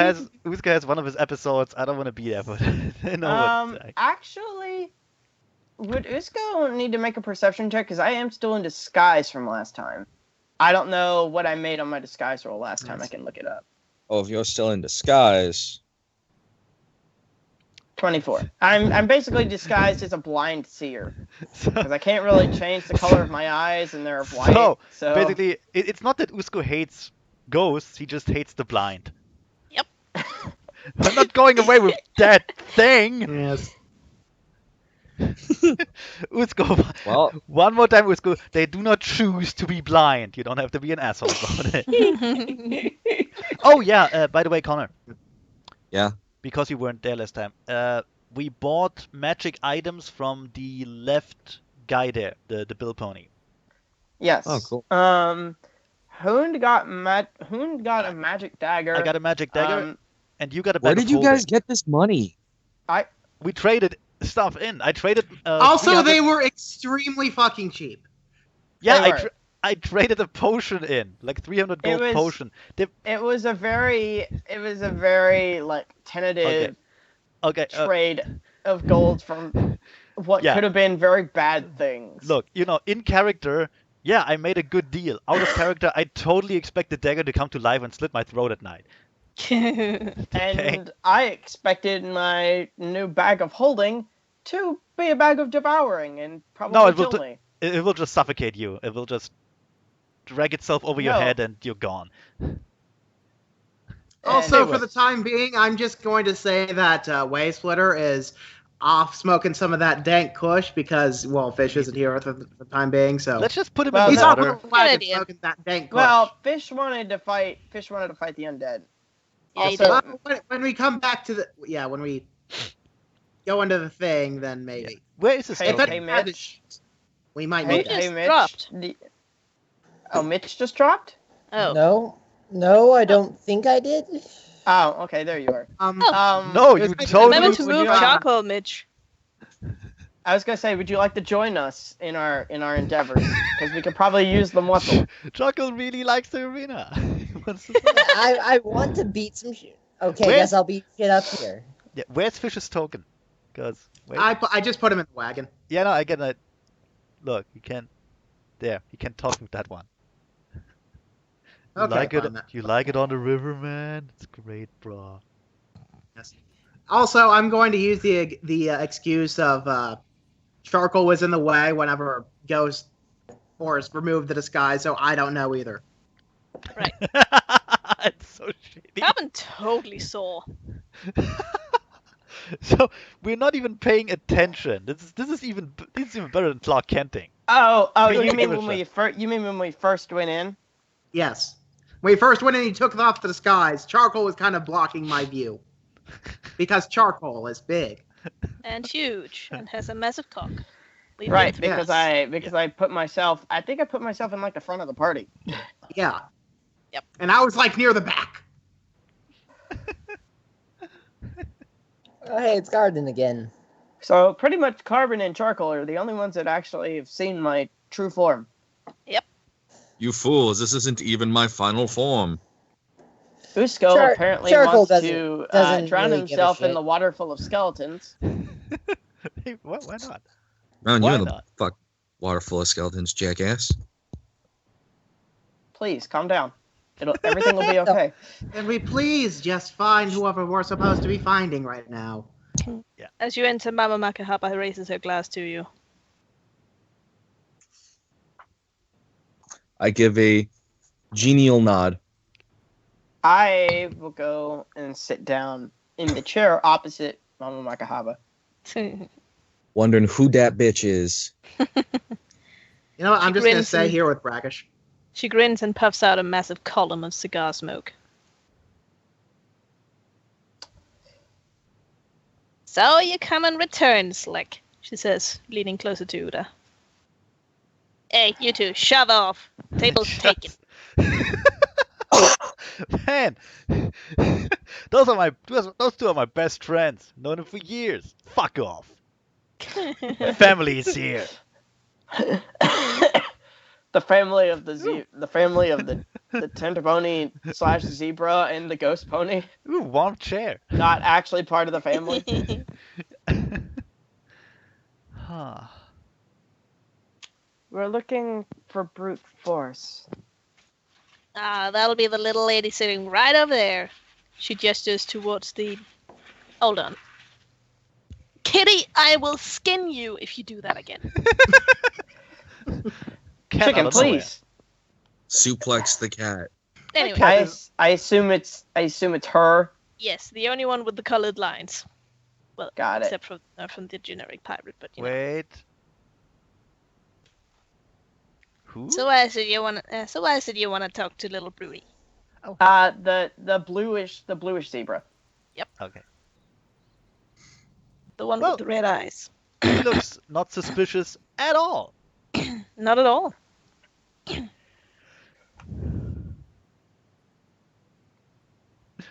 has one of his episodes. I don't want to be there, but I know what. Actually, would Usko need to make a perception check? Because I am still in disguise from last time. I don't know what I made on my disguise roll last time. I can look it up. Oh, if you're still in disguise. 24. I'm basically disguised as a blind seer So, because I can't really change the color of my eyes, and they're white. So basically, it's not that Usko hates ghosts. He just hates the blind. Yep. I'm not going away with that thing. Yes. Usko, Well, one more time, Usko. They do not choose to be blind. You don't have to be an asshole about it. Oh yeah. By the way, Connor. Yeah. Because you weren't there last time. We bought magic items from the left guy there, the Bill Pony. yes. Oh, cool. Hoond got a magic dagger. I got a magic dagger, and you got a bag Where of did you holding. guys get this money? We traded stuff in. I traded. Also, 300 they were extremely fucking cheap. Yeah, They were. I traded a potion in, like 300 gold was- potion. It was a very like tentative Okay. trade of gold from what Yeah. could have been very bad things. Look, in character, yeah, I made a good deal. Out of character, I totally expect the dagger to come to life and slit my throat at night. Okay. And I expected my new bag of holding to be a bag of devouring and probably No, it will kill me. It will just suffocate you. It will just drag itself over your No. head and you're gone. Also, Anyway. for the time being, I'm just going to say that Way Splitter is off smoking some of that dank kush because, well, Fish isn't here for the time being, so Let's just put him Well, in he's the off water. on the wagon idea. smoking that dank kush. Well, Fish wanted to fight the undead. Yeah, he Also, when we come back to when we go into the thing, then maybe. Where is this Hey, token? hey, Mitch. We might Hey, need just hey, Mitch. dropped. Oh, Mitch just dropped? Oh. No, I don't think I did. Oh, okay, there you are. Um, Oh. No, There's you like- totally. Remember to Would move you like- charcoal, Mitch. I was gonna say, would you like to join us in our endeavors? Because we could probably use the muscle. Chuckle really likes the arena. He wants to play. I want to beat some shit. Okay, Where- guess I'll beat shit up here. Yeah, where's Fish's token? Cause wait. I just put him in the wagon. Yeah, no, I get it. Look, you can't. There, you can talk with that one. You Okay, like it? fine, that- You like it on the river, man? It's great, bro. Also, I'm going to use the excuse of charcoal was in the way whenever Ghost Force removed the disguise, so I don't know either. It's so shitty. Calvin totally saw. So we're not even paying attention. This is even better than Clark Kenting. Oh, You you don't mean give a when we first went in? Yes. When he first went in, he took off the disguise. Charcoal was kind of blocking my view. Because charcoal is big. And huge. And has a massive cock. Leave Right, it. because Yes. I put myself. I think I put myself in like the front of the party. Yeah. Yep. And I was like near the back. Oh, hey, it's Garden again. So pretty much Carbon and Charcoal are the only ones that actually have seen my true form. You fools, this isn't even my final form. Usko apparently Charcoal wants to doesn't drown really give a himself in shit. the water full of skeletons. Hey, why not? Man, Why you're in the not? fuck water full of skeletons, jackass. Please, calm down. Everything will be okay. Can we please just find whoever we're supposed to be finding right now? As you enter, Mama Makahapa raises her glass to you. I give a genial nod. I will go and sit down in the chair opposite Mama Makahaba. Wondering who that bitch is. You know what? I'm She just going to grins stay and- here with Brackish. She grins and puffs out a massive column of cigar smoke. So you come and return, Slick, she says, leaning closer to Uda. Hey, you two, shove off. Table's taken. Man, those two are my best friends. Known them for years. Fuck off. Family is here. The family of the tender pony / zebra and the ghost pony. Ooh, warm chair. Not actually part of the family. Huh. We're looking for brute force. That'll be the little lady sitting right over there. She gestures towards the... Hold on. Kitty, I will skin you if you do that again. Cat Chicken, out of nowhere. please. Suplex the cat. Anyway, I assume it's her. yes, the only one with the colored lines. Well, Got it. except from the generic pirate, but you know. Wait. Who? So why is it you wanna talk to little Broody? Oh, The bluish zebra. okay. The one Well- with the red eyes. He looks not suspicious at all. Not at all.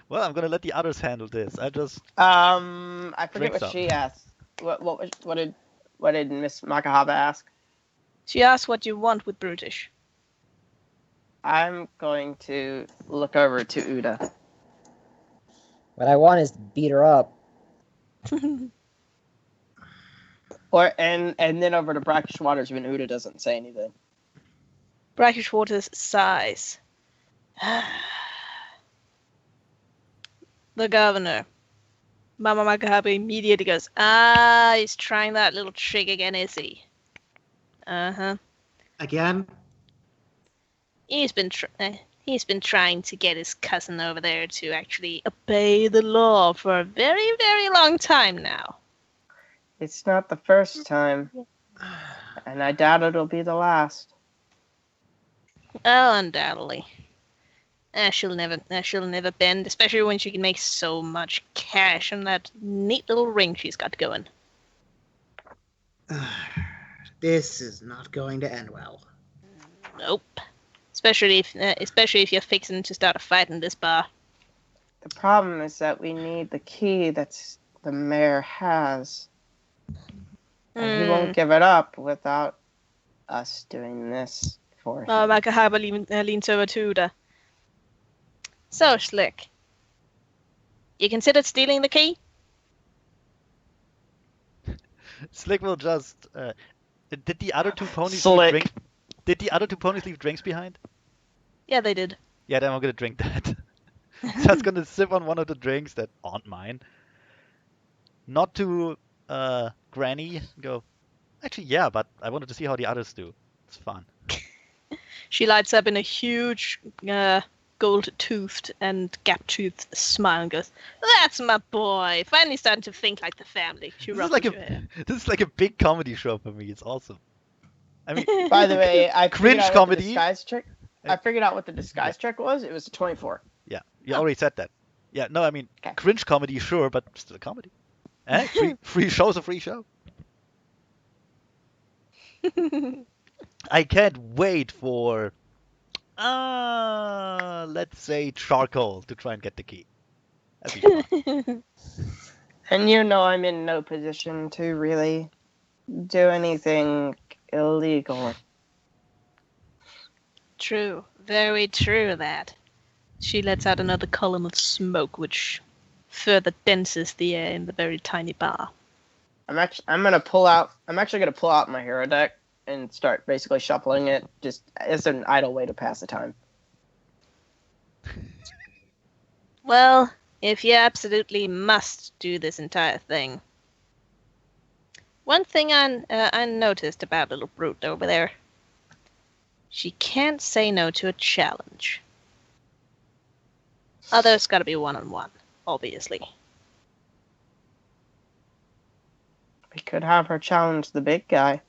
Well, I'm gonna let the others handle this. I just I forget Drink what some. she asked. What did Miss Makahaba ask? She asks what you want with Brutish. I'm going to look over to Uda. What I want is to beat her up. And then over to Brackish Waters when Uda doesn't say anything. Brackish Waters sighs. The governor. Mama Makahaba immediately goes, he's trying that little trick again, is he? Uh-huh. Again? He's been trying to get his cousin over there to actually obey the law for a very, very long time now. It's not the first time, and I doubt it'll be the last. Oh, undoubtedly. She'll never bend, especially when she can make so much cash on that neat little ring she's got going. This is not going to end well. Nope. Especially if you're fixing to start a fight in this bar. The problem is that we need the key that the mayor has. And he won't give it up without us doing this for him. Makahaba leans over to Uda. So, Slick. You considered stealing the key? Slick will just. Did the other two ponies Slick. leave drink? Did the other two ponies leave drinks behind? Yeah, they did. Yeah, then I'm gonna drink that. Just gonna sip on one of the drinks that aren't mine. Not to Granny. Go. Actually, yeah, but I wanted to see how the others do. It's fun. She lights up in a huge gold-toothed and gap-toothed smile and goes, "That's my boy! Finally starting to think like the family." She This is ruffles like her hair. this is like a big comedy show for me. It's awesome. I mean, By the way, I Cringe figured out what comedy. the disguise trick. I figured out what the disguise trick was. It was a 24. yeah, you already said that. Yeah, no, I mean, Okay. cringe comedy, sure, but still a comedy. Eh? Free show's a free show. I can't wait for, let's say charcoal to try and get the key. That'd be fun. And you know I'm in no position to really do anything illegal. True. Very true, that. She lets out another column of smoke, which further denses the air in the very tiny bar. I'm actually gonna pull out my hero deck and start basically shuffling it just as an idle way to pass the time. Well, if you absolutely must do this entire thing. One thing I noticed about little brute over there. She can't say no to a challenge. Others gotta be one-on-one, obviously. We could have her challenge the big guy.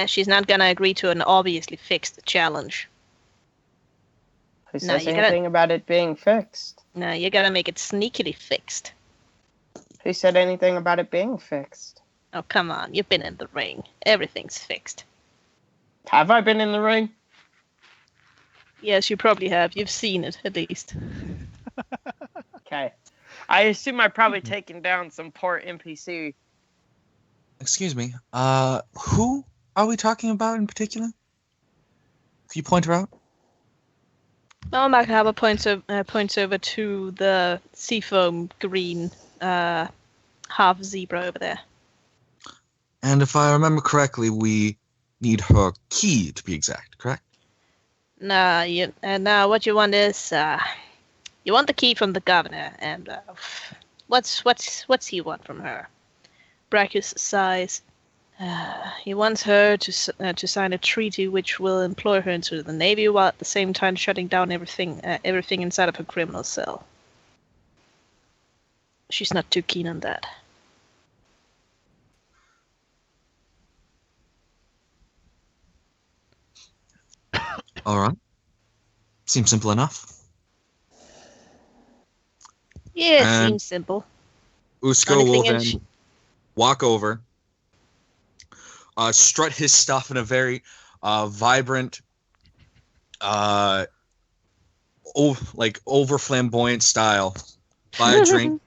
She's not gonna agree to an obviously fixed challenge. Who No, says you anything about it being fixed? No, you gotta make it sneakily fixed. Who said anything about it being fixed? Oh, come on, you've been in the ring. Everything's fixed. Have I been in the ring? Yes, you probably have. You've seen it, at least. Okay. I assume I've probably taken down some poor NPC. Excuse me. Who are we talking about in particular? Can you point her out? Makahaba points over to the seafoam green half zebra over there. And if I remember correctly, we need her key to be exact, correct? Nah, what you want is you want the key from the governor, and what's he want from her? Brachus sighs. He wants her to sign a treaty which will employ her into the navy, while at the same time shutting down everything inside of her criminal cell. She's not too keen on that. All right. Seems simple enough. Yeah, it And seems simple. Usko Only will thing then is walk over, strut his stuff in a very vibrant, over flamboyant style, buy a drink,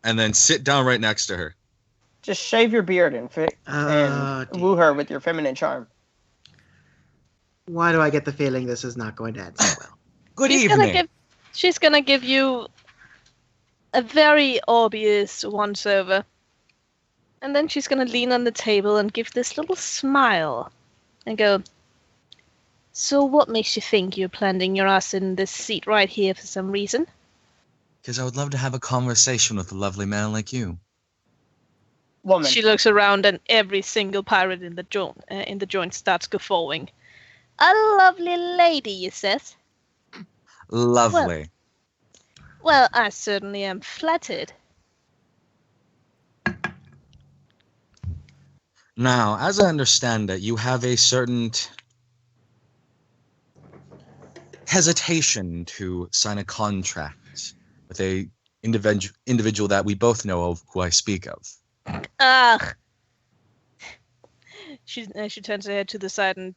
and then sit down right next to her. Just shave your beard and woo her with your feminine charm. Why do I get the feeling this is not going to end so well? Good evening. She's gonna give you a very obvious once-over. And then she's gonna lean on the table and give this little smile. And go, so what makes you think you're planting your ass in this seat right here for some reason? Because I would love to have a conversation with a lovely man like you. Woman. She looks around and every single pirate in the joint starts guffawing. A lovely lady, you says? Lovely. Well, I certainly am flattered. Now, as I understand it, you have a certain hesitation to sign a contract with a individual that we both know of, who I speak of. Ugh. She turns her head to the side and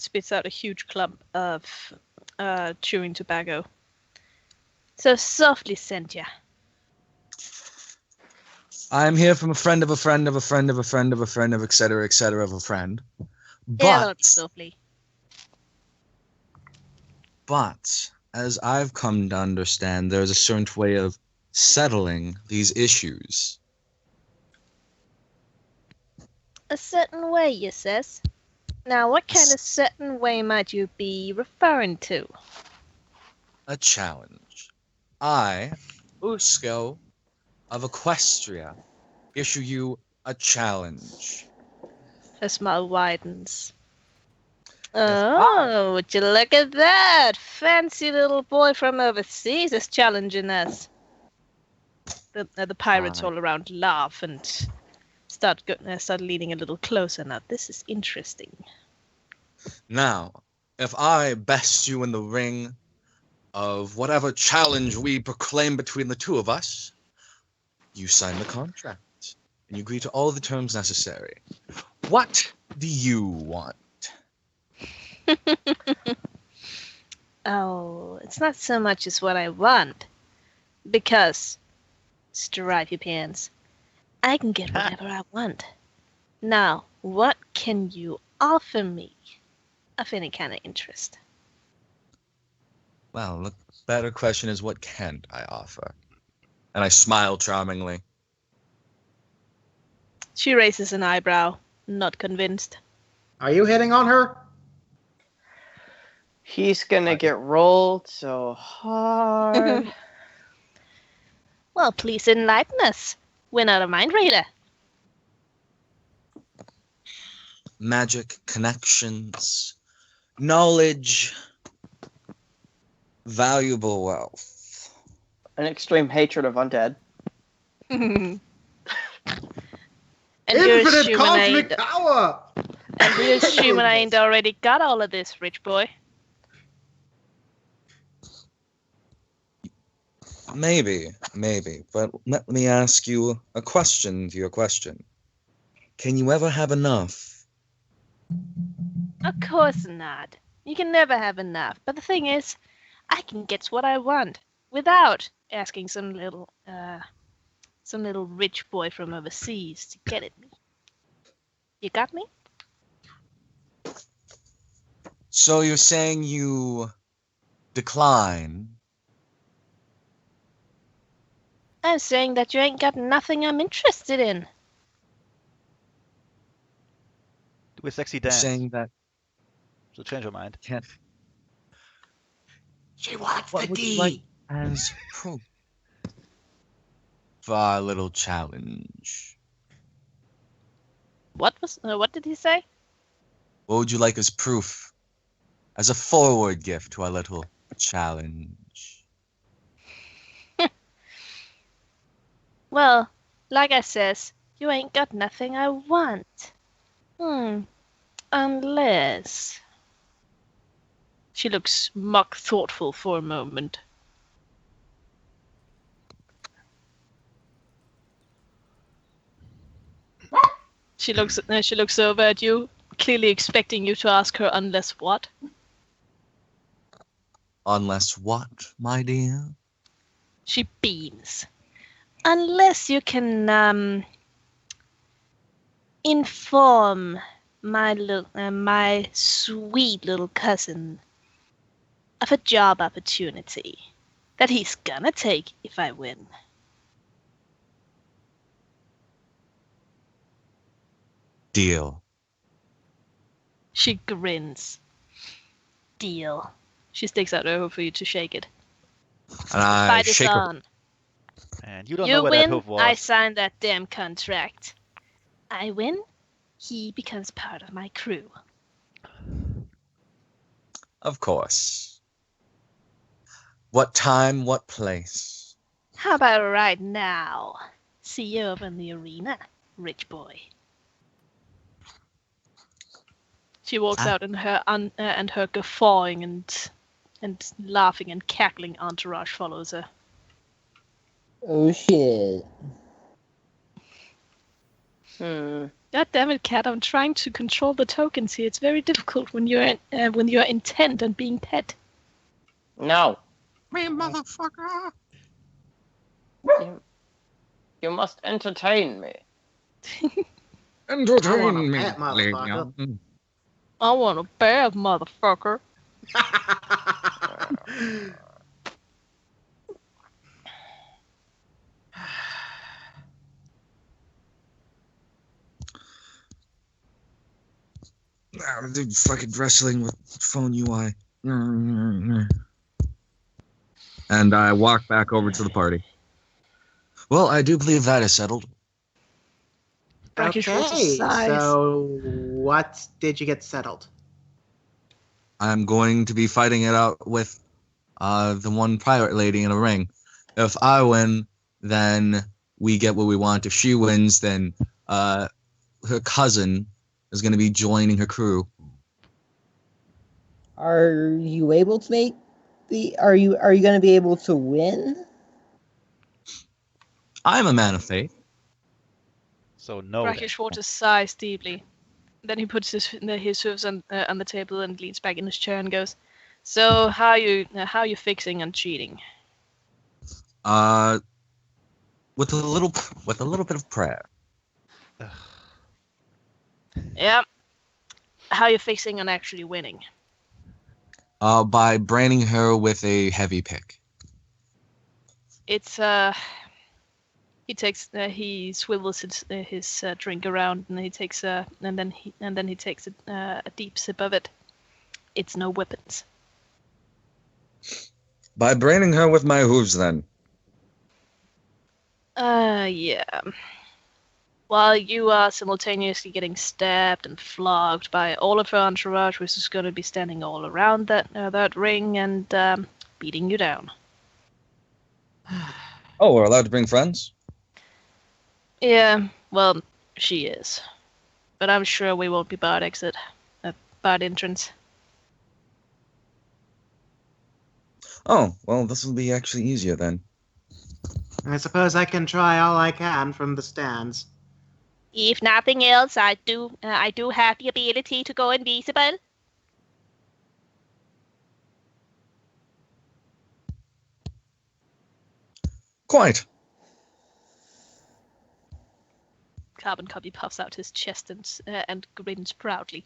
spits out a huge clump of chewing tobacco. So softly, Cynthia. I'm here from a friend of a friend of a friend of a friend of a friend of etc. of a friend. Yeah, that'll be But softly. But as I've come to understand, there's a certain way of settling these issues. A certain way, you says? Now, what kind of certain way might you be referring to? A challenge. I, Usko of Equestria, issue you a challenge. Her smile widens. Oh, would you look at that? Fancy little boy from overseas is challenging us. The pirates all around laugh and start leaning a little closer. Now, this is interesting. Now, if I best you in the ring of whatever challenge we proclaim between the two of us, you sign the contract and you agree to all the terms necessary. What do you want? Oh, it's not so much as what I want. Because, stripy pants, I can get whatever I want. Now, what can you offer me of any kind of interest? Well, better question is, what can't I offer? And I smile charmingly. She raises an eyebrow, not convinced. Are you hitting on her? He's gonna get rolled so hard. Well, please enlighten us. We're not a mind reader. Magic, connections, knowledge, valuable wealth. An extreme hatred of undead. And you're Infinite assuming cosmic power! and you're assuming I ain't already got all of this, rich boy. Maybe, but let me ask you a question to your question. Can you ever have enough? Of course not. You can never have enough. But the thing is, I can get what I want without asking some little rich boy from overseas to get at me. You got me? So you're saying you decline? I'm saying that you ain't got nothing I'm interested in. Do a sexy You're dance. saying that So change your mind. can't. She wants What the would you D. like as proof for our little challenge? What did he say? What would you like as proof, as a forward gift to our little challenge? Well, like I says, you ain't got nothing I want. Unless... She looks mock thoughtful for a moment. She looks over at you, clearly expecting you to ask her unless what? Unless what, my dear? She beams. Unless you can inform my sweet little cousin of a job opportunity that he's gonna take if I win. Deal. She grins. Deal. She sticks out her hoof for you to shake it. And I Fight is shake her. on. And you don't know You where that win, hoof was. I sign that damn contract. I win, he becomes part of my crew. Of course. What time, what place? How about right now? See you over in the arena, rich boy. She walks out, and her guffawing and laughing and cackling entourage follows her. Oh shit. God damn it, Cat! I'm trying to control the tokens here. It's very difficult when you're intent on being pet. No. Me, motherfucker! You must entertain me. Entertain me, pet, motherfucker. Leon. I want a bad motherfucker. Dude, fucking wrestling with phone UI. And I walk back over to the party. Well, I do believe that is settled. Brackish rolls a Okay, size. so what did you get settled? I'm going to be fighting it out with the one pirate lady in a ring. If I win, then we get what we want. If she wins, then her cousin is going to be joining her crew. Are you able to make the? Are you going to be able to win? I'm a man of faith. So no. Brackish waters sighs deeply. Then he puts his hooves on the table and leans back in his chair and goes, "So how you fixing on cheating?" With a little bit of prayer. Yeah. How you fixing on actually winning? By branding her with a heavy pick. It's he swivels his drink around and he takes and then he takes a deep sip of it. It's no weapons. By branding her with my hooves, then. Yeah. While you are simultaneously getting stabbed and flogged by all of her entourage, which is going to be standing all around that ring and beating you down. Oh, we're allowed to bring friends? Yeah, well, she is. But I'm sure we won't be barred entrance. Oh, well, this will be actually easier then. I suppose I can try all I can from the stands. If nothing else, I do have the ability to go invisible. Quite. Carbon Copy puffs out his chest and grins proudly.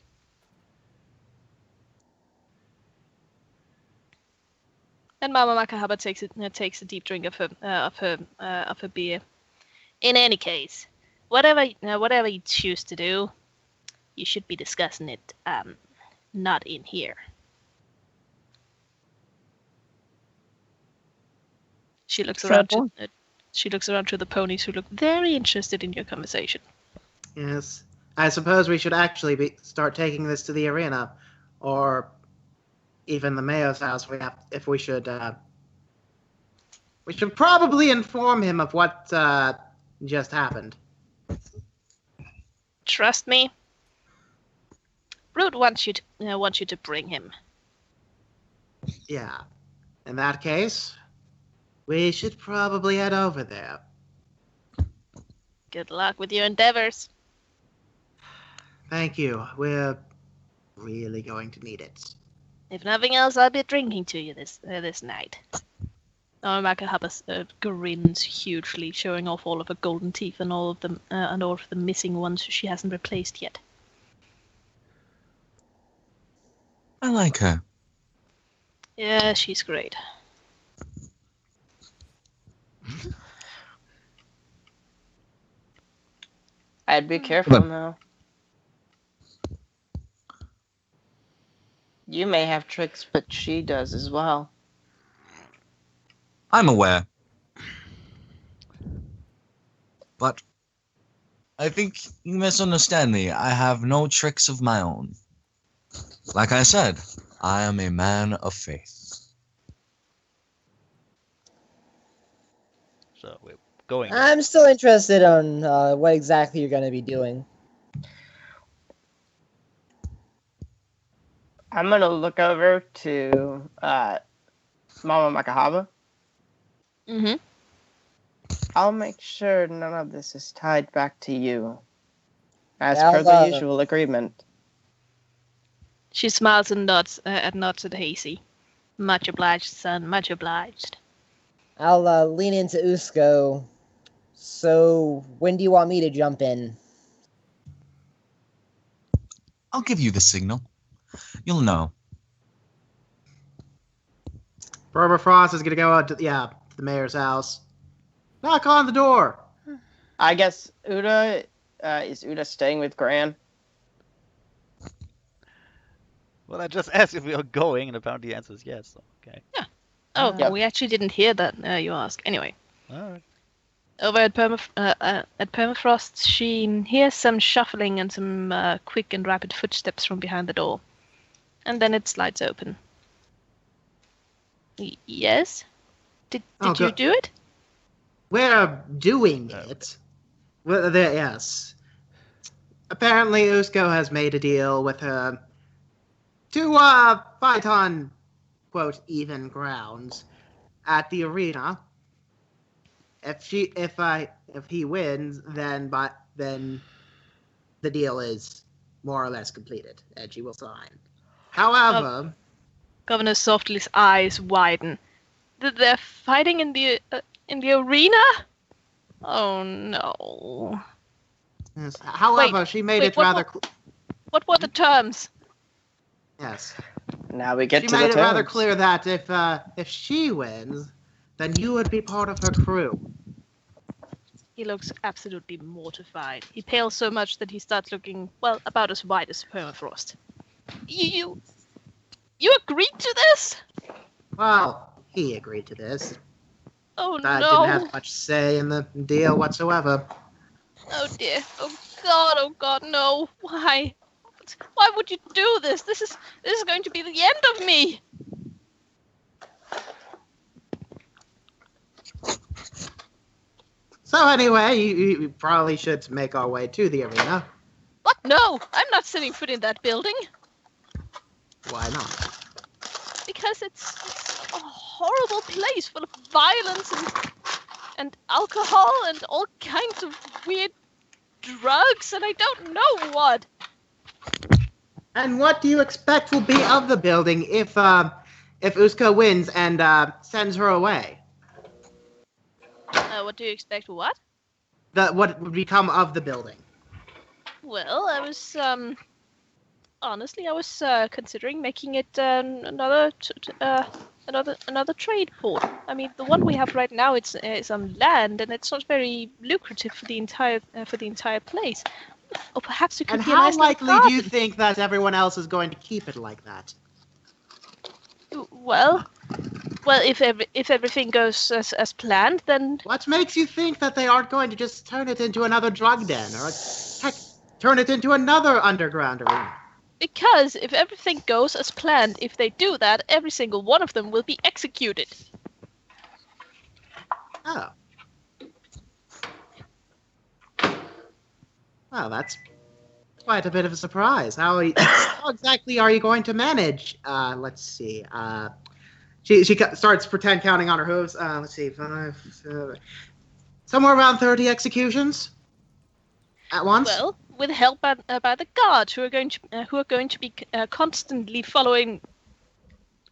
And Mama Makahaba takes a deep drink of her beer. In any case, whatever you choose to do, you should be discussing it not in here. She looks around to the ponies who look very interested in your conversation. Yes. I suppose we should actually start taking this to the arena, or even the mayor's house. We should probably inform him of what just happened. Trust me. Root wants you to bring him. Yeah. In that case, we should probably head over there. Good luck with your endeavors. Thank you. We're really going to need it. If nothing else, I'll be drinking to you this night. Makahaba grins hugely, showing off all of her golden teeth and all of the missing ones she hasn't replaced yet. I like her. Yeah, she's great. I'd be careful now. You may have tricks, but she does as well. I'm aware. But I think you misunderstand me. I have no tricks of my own. Like I said, I am a man of faith. So we're going. I'm still interested on what exactly you're going to be doing. I'm gonna look over to Mama Makahaba. Mm-hmm. I'll make sure none of this is tied back to you, as Yeah, per the usual agreement. She smiles and nods at Hasty. Much obliged, son. Much obliged. I'll lean into Usko. So, when do you want me to jump in? I'll give you the signal. You'll know. Frost is gonna go out to the mayor's house. Knock on the door. I guess Uda is Uda staying with Gran? Well, I just asked if we are going, and apparently the answer is yes. So, okay. Yeah. Oh, Yeah. we actually didn't hear that. You ask. Anyway, All right. over at Permafrost, she hears some shuffling and some quick and rapid footsteps from behind the door, and then it slides open. Yes. Did you do it? We're doing it. Well, yes. Apparently, Usko has made a deal with her to fight on, quote, even grounds at the arena. If he wins, then the deal is more or less completed, and she will sign. However, Governor Softly's eyes widen. They're fighting in the arena? Oh no. yes, however, she made it rather. What were the terms? Yes. Now we get She to the made it rather terms. clear that if she wins, then you would be part of her crew. He looks absolutely mortified. He pales so much that he starts looking, well, about as white as permafrost. You agreed to this? Well, he agreed to this. Oh I no! didn't have much say in the deal whatsoever. Oh dear! Oh God! No! Why? Why would you do this? This is going to be the end of me. So anyway, you probably should make our way to the arena. What? No! I'm not setting foot in that building. Why not? Because it's a horrible place full of violence and alcohol and all kinds of weird drugs and I don't know what. And what do you expect will be of the building if Usko wins and sends her away? What do you expect? What? What would become of the building? Well, I was honestly, I was considering making it another trade port. I mean, the one we have right now, it's on land, and it's not very lucrative for the entire place. Or perhaps it could And be a how nice little likely do you garden. think that everyone else is going to keep it like that? Well, if everything goes as planned, then What makes you think that they aren't going to just turn it into another drug den, or heck, turn it into another underground arena? because if everything goes as planned, if they do that, every single one of them will be executed. Oh. Well, that's quite a bit of a surprise. How exactly are you going to manage? Let's see. She starts pretend counting on her hooves. Let's see, 5, somewhere around 30 executions at once. Well, with help by the guards who are going to be constantly following.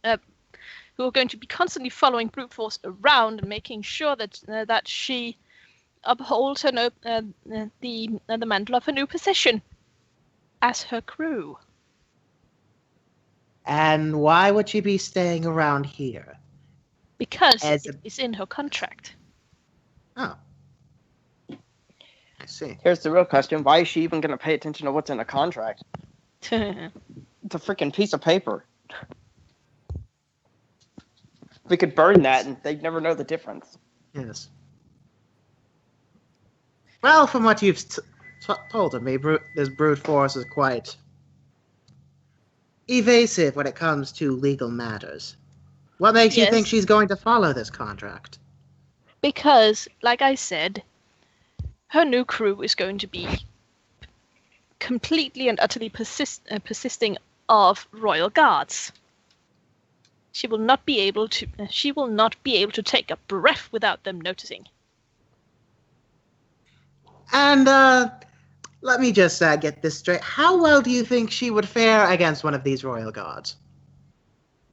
Who are going to be constantly following brute force around and making sure that she upholds her the mantle of her new position as her crew. And why would she be staying around here? Because As it is in her contract. Oh, I see. Here's the real question. Why is she even going to pay attention to what's in the contract? It's a freaking piece of paper. We could burn that and they'd never know the difference. Yes. Well, from what you've told of me, this brute force is quite evasive when it comes to legal matters. What makes you think she's going to follow this contract? Because, like I said, her new crew is going to be completely and utterly persisting of royal guards. She will not be able to take a breath without them noticing. And let me just get this straight. How well do you think she would fare against one of these royal guards?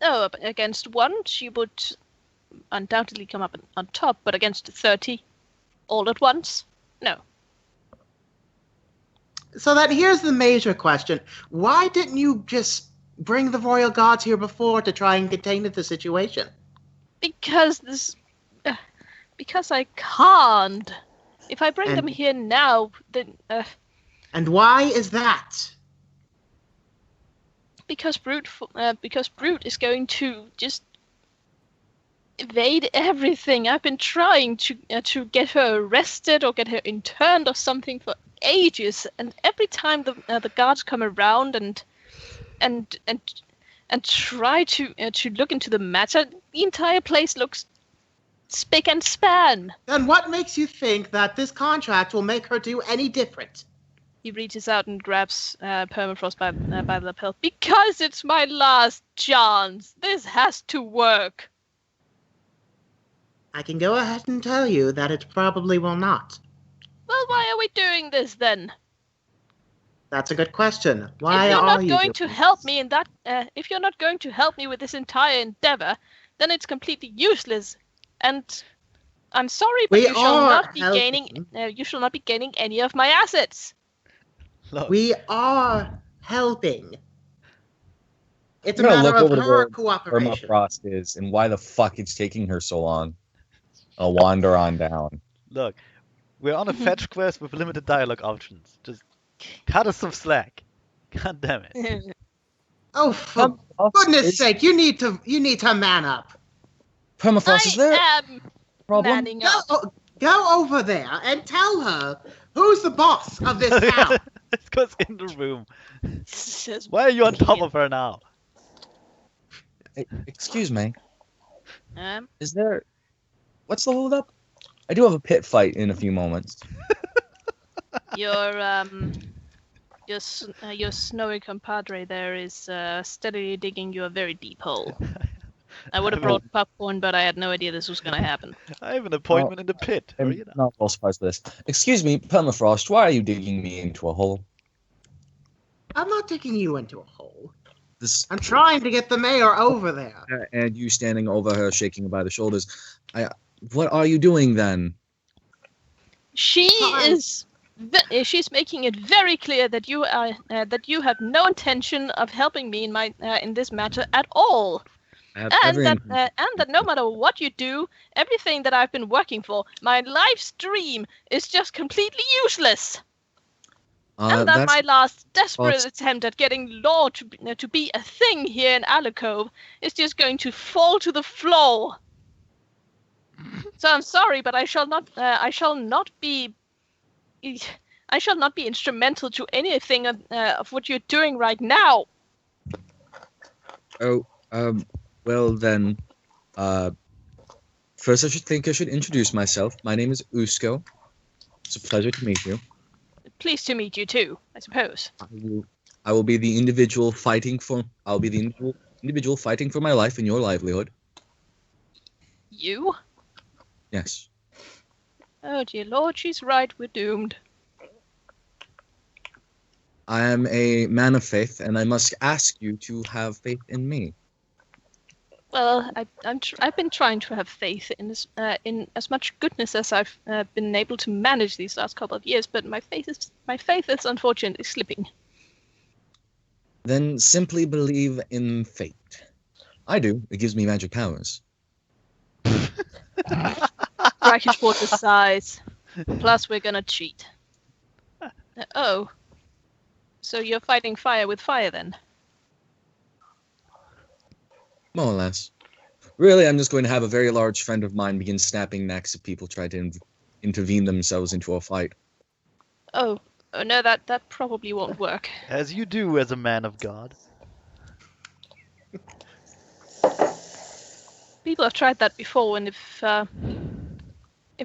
Oh, against one, she would undoubtedly come up on top, but against 30 all at once, no. So then here's the major question. Why didn't you just bring the royal guards here before to try and contain the situation? Because I can't. If I bring them here now, then... And why is that? Because Brute is going to just evade everything. I've been trying to get her arrested or get her interned or something for ages, and every time the guards come around and try to look into the matter, the entire place looks spick and span. Then what makes you think that this contract will make her do any different? He reaches out and grabs Permafrost by the lapel. Because it's my last chance. This has to work. I can go ahead and tell you that it probably will not. Well, why are we doing this then? That's a good question. Why if you're are not you going doing to this? help me in that, if you're not going to help me with this entire endeavor, then it's completely useless. And I'm sorry, but We you shall are not be helping. gaining. You shall not be gaining any of my assets. Look, We are helping. It's a I'm gonna matter look of over to her where cooperation. Permafrost is and why the fuck it's taking her so long. I'll wander on down. Look, we're on a fetch quest with limited dialogue options. Just cut us some slack. God damn it. Oh, for goodness sake, you need to man up. Permafrost, is there I a am problem? manning up. Go over there and tell her who's the boss of this town. This goes in the room. Says Why are you on top Kean. of her now? Excuse me. Um, Is there... What's the holdup? I do have a pit fight in a few moments. your snowy compadre there is steadily digging you a very deep hole. I would have brought popcorn, but I had no idea this was going to happen. I have an appointment in the pit. Hurry I'm it up. not well surprised for this. Excuse me, Permafrost, why are you digging me into a hole? I'm not digging you into a hole. This I'm trying to get the mayor over there. and you standing over her, shaking her by the shoulders. What are you doing then? She's making it very clear that you have no intention of helping me in this matter at all. And that no matter what you do, everything that I've been working for, my live stream, is just completely useless. And that my last desperate attempt at getting law to be a thing here in Alacove is just going to fall to the floor. So I'm sorry, but I shall not be instrumental to anything of what you're doing right now. Oh, well then, first I should introduce myself. My name is Usko. It's a pleasure to meet you. Pleased to meet you too, I suppose. I will be the individual fighting for. I'll be the individual fighting for my life and your livelihood. You? Yes. Oh dear Lord, she's right. We're doomed. I am a man of faith, and I must ask you to have faith in me. Well, I've been trying to have faith in as much goodness as I've been able to manage these last couple of years, but my faith is unfortunately slipping. Then simply believe in fate. I do. It gives me magic powers. Brackish water size. Plus, we're gonna cheat. Oh, so you're fighting fire with fire then? More or less. Really, I'm just going to have a very large friend of mine begin snapping necks if people try to intervene themselves into a fight. Oh no, that probably won't work. As you do as a man of God. People have tried that before, and if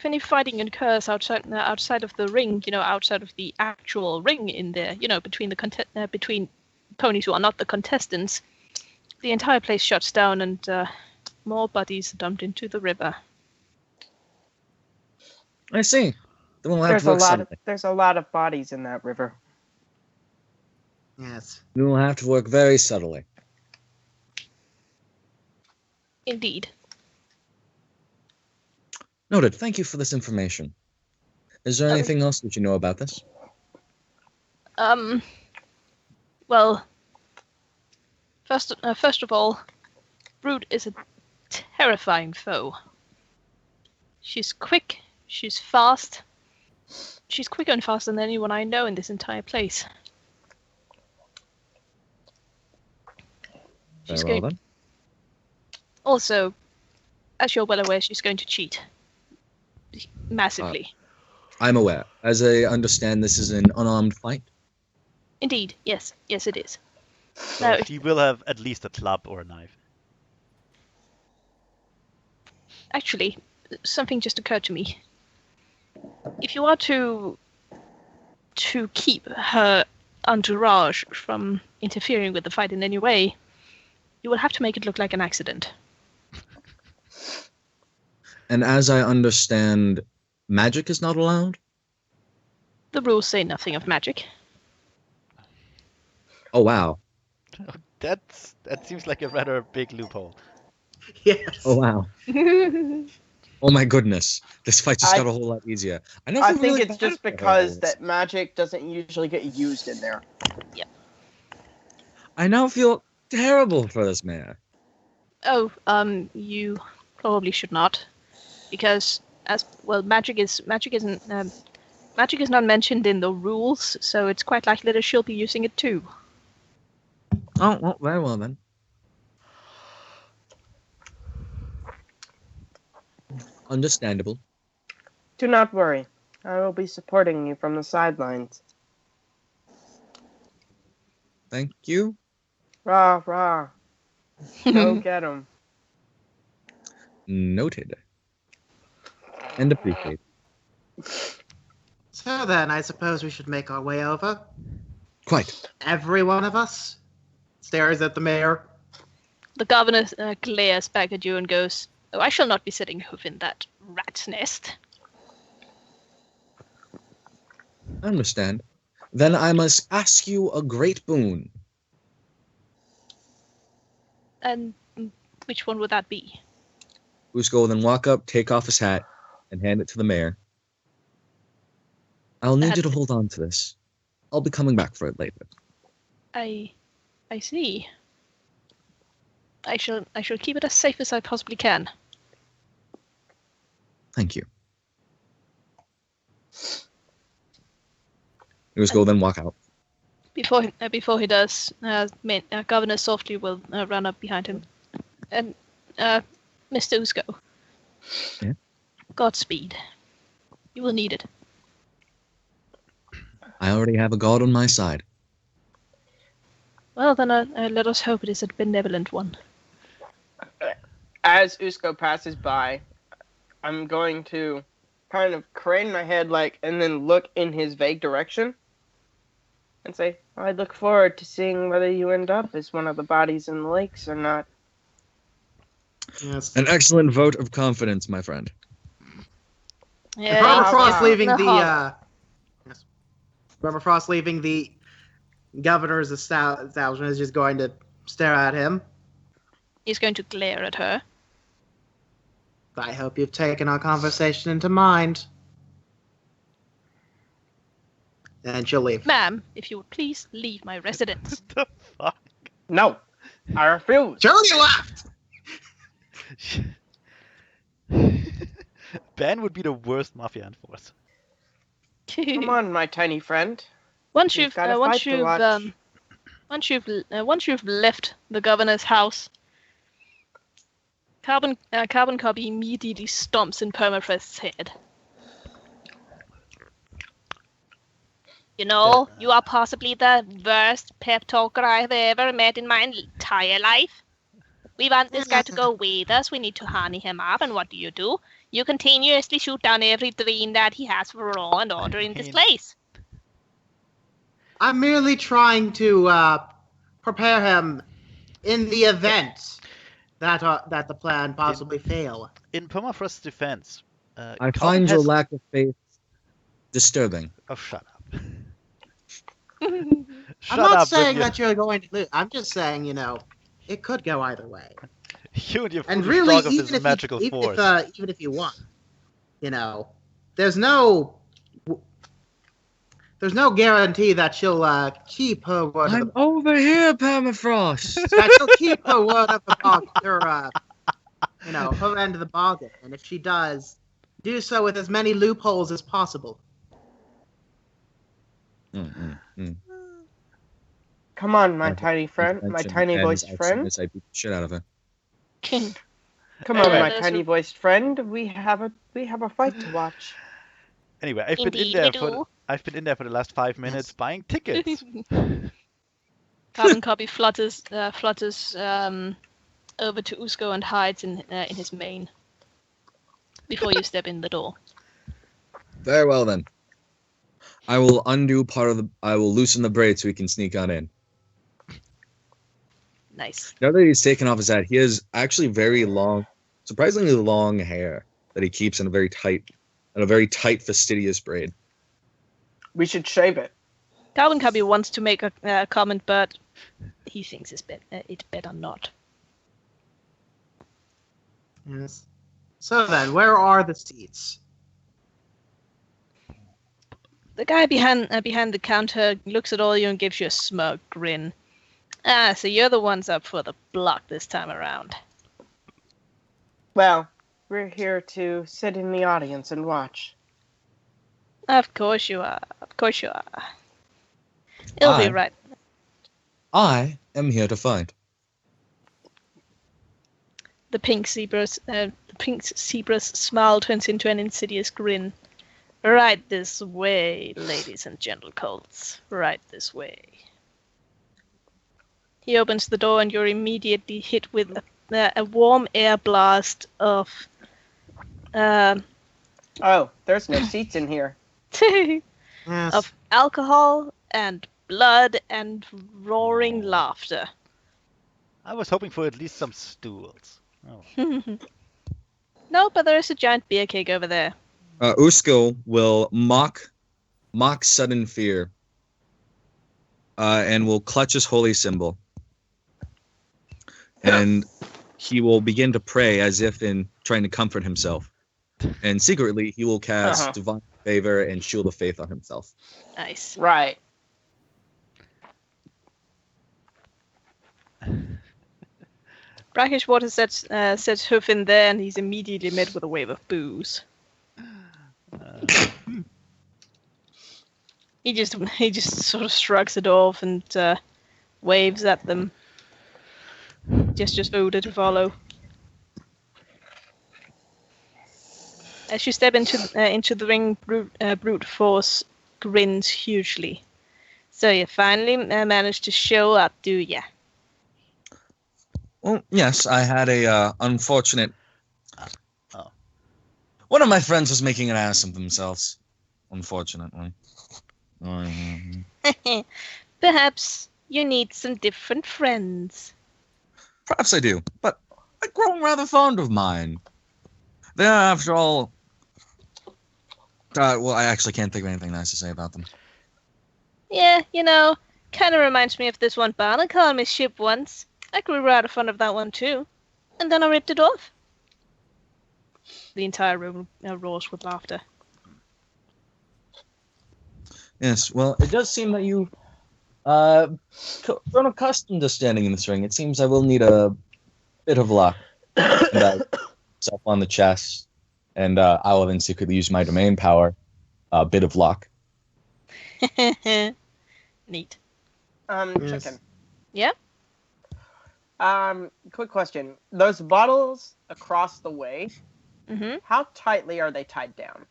any fighting occurs outside of the ring, outside of the actual ring in there, between between ponies who are not the contestants, the entire place shuts down and more bodies are dumped into the river. I see. Then we'll have to work subtly. There's a lot of bodies in that river. Yes. We will have to work very subtly. Indeed. Noted. Thank you for this information. Is there anything else that you know about this? Well, first of all, Brood is a terrifying foe. She's quick, she's fast. She's quicker and faster than anyone I know in this entire place. She's Very well, then. Also, as you're well aware, she's going to cheat. Massively. I'm aware. As I understand, this is an unarmed fight. Indeed, yes. Yes, it is. So she will have at least a club or a knife. Actually, something just occurred to me. If you are to keep her entourage from interfering with the fight in any way, you will have to make it look like an accident. And as I understand, magic is not allowed? The rules say nothing of magic. Oh, wow. That seems like a rather big loophole. Yes. Oh, wow. Oh, my goodness. This fight just got a whole lot easier. I think it's just because that magic doesn't usually get used in there. Yep. I now feel terrible for this mayor. Oh, you probably should not, because magic is not mentioned in the rules, so it's quite likely that she'll be using it too. Oh, well, very well then. Understandable. Do not worry. I will be supporting you from the sidelines. Thank you. Rah, rah. Go get him. Noted. And appreciated. So then, I suppose we should make our way over. Quite. Every one of us stares at the mayor. The governor glares back at you and goes, "Oh, I shall not be setting hoof in that rat's nest." I understand. Then I must ask you a great boon. And which one would that be? Usko will then walk up, take off his hat, and hand it to the mayor. I'll need you to hold on to this. I'll be coming back for it later. I see. I shall keep it as safe as I possibly can. Thank you. Usko will then walk out. Before he does, Governor softly will run up behind him. And, Mr. Usko. Yeah? Godspeed. You will need it. I already have a god on my side. Well, then let us hope it is a benevolent one. As Usko passes by, I'm going to kind of crane my head and then look in his vague direction and say, I look forward to seeing whether you end up as one of the bodies in the lakes or not. Yes. An excellent vote of confidence, my friend. Yeah, Permafrost leaving no the harm. Permafrost leaving the governor's establishment is just going to stare at him. He's going to glare at her. I hope you've taken our conversation into mind. And she'll leave. Ma'am, if you would please leave my residence. The fuck? No, I refuse. Jody left! Ben would be the worst mafia enforcer. Come on, my tiny friend. Once We've you've got a fight to watch. once you've left the governor's house, Carbon Copy immediately stomps in Permafrost's head. You know, you are possibly the worst pep talker I've ever met in my entire life. We want this guy to go with us. We need to honey him up. And what do? You continuously shoot down every dream that he has for law and order in this place. I'm merely trying to prepare him in the event that the plan possibly fail. In Permafrost's defense, I find your lack of faith disturbing. Oh, shut up. I'm not saying that you're going to lose. I'm just saying, it could go either way. You and your And foolish really, dog of this magical force. even if you won, there's no guarantee that she'll keep her word. I'm over here, Permafrost. That she'll keep her word of the bargain, her end of the bargain. And if she does, do so with as many loopholes as possible. Come on, my tiny friend, my tiny voiced friend. I beat the shit out of her. Come on, Anyway. my tiny voiced friend. We have a fight to watch. Anyway, I've been in there for the last 5 minutes buying tickets. Carbon Copy flutters over to Usko and hides in his mane before you step in the door. Very well then. I will undo I will loosen the braid so he can sneak on in. Nice. Now that he's taken off his hat, he has actually very long, surprisingly long hair that he keeps in a very tight, fastidious braid. We should shave it. Carbon Copy wants to make a comment, but he thinks it's better not. Yes. So then, where are the seats? The guy behind the counter looks at all you and gives you a smug grin. Ah, so you're the ones up for the block this time around. Well, we're here to sit in the audience and watch. Of course you are. Of course you are. It'll be right. I am here to fight. The pink zebra's smile turns into an insidious grin. Right this way, ladies and gentle colts. Right this way. He opens the door and you're immediately hit with a warm air blast of... Oh, there's no seats in here. Yes. of alcohol and blood and roaring laughter. I was hoping for at least some stools. Oh. No, but there is a giant beer keg over there. Usko will mock sudden fear, and will clutch his holy symbol, and he will begin to pray as if in trying to comfort himself, and secretly he will cast divine favor and shield of faith on himself. Nice. Right. Brackish Water sets hoof in there, and he's immediately met with a wave of boos. He just sort of shrugs it off and waves at them. Gestures Oda to follow. As you step into the ring, brute force grins hugely. So you finally managed to show up, do ya? Well, yes, I had a unfortunate. One of my friends was making an ass of themselves, unfortunately. Perhaps you need some different friends. Perhaps I do, but I've grown rather fond of mine. They're, after all... well, I actually can't think of anything nice to say about them. Yeah, kind of reminds me of this one barnacle on my ship once. I grew rather fond of that one too. And then I ripped it off. The entire room roars with laughter. Yes, well, it does seem that you've grown accustomed to standing in this ring. It seems I will need a bit of luck. And myself on the chest, and I will then secretly use my domain power. A bit of luck. Neat. Yes. Chicken. Yeah? Quick question. Those bottles across the way, Mm-hmm. how tightly are they tied down?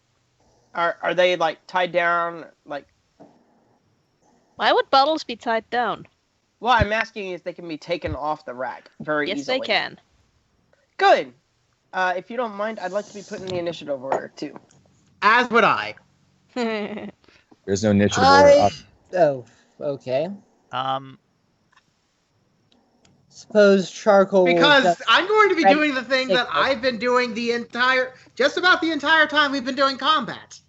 Are they, like, tied down, like... Why would bottles be tied down? Well, I'm asking if they can be taken off the rack very Yes, easily. they can. Good. If you don't mind, I'd like to be put in the initiative order, too. As would I. There's no initiative order. Oh, okay. Um, Suppose charcoal. Because I'm going to be Right. doing the thing that I've been doing just about the entire time we've been doing combat.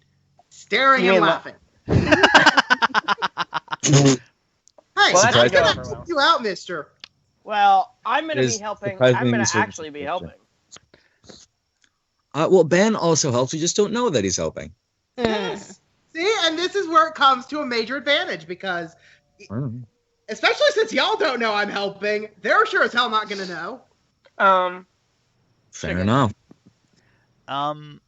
Staring You and mean laughing. Hey, Well, I'm that's gonna good. help you out, mister. Well, I'm going to It be is helping. I'm surprisingly going to useful actually be helping. Well, Ben also helps. We just don't know that he's helping. Yes. See, and this is where it comes to a major advantage because, especially since y'all don't know I'm helping, they're sure as hell not gonna know. Fair enough. I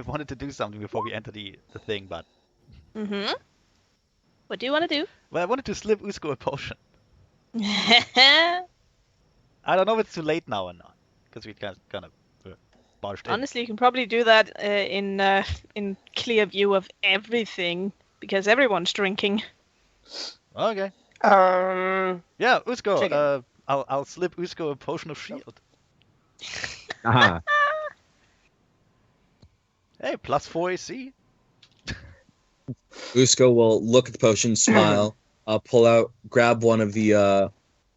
wanted to do something before we enter the thing, but Mm-hmm. What do you want to do? well, I wanted to slip Usko a potion. I don't know if it's too late now or not, because we kind of barged in. Honestly, you can probably do that in clear view of everything, because everyone's drinking. Okay. Yeah, Usko. Chicken. I'll slip Usko a potion of shield. Aha. Hey, +4 AC. Usko will look at the potion, smile, grab one of the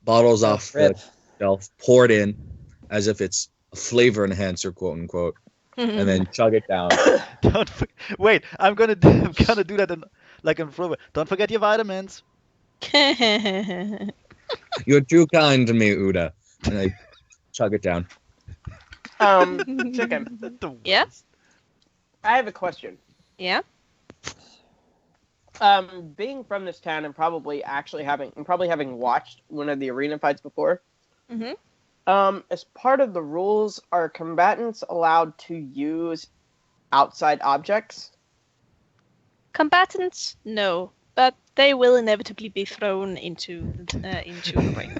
bottles off the Rip. shelf, pour it in, as if it's a flavor enhancer, quote unquote, and then chug it down. Wait, I'm gonna do that in Frobe. Don't forget your vitamins. You're too kind to me, Uda. And I chug it down. Chicken. The Yeah? worst. I have a question. Yeah? Being from this town and probably having watched one of the arena fights before. As part of the rules, are combatants allowed to use outside objects? Combatants, no, but they will inevitably be thrown into the ring.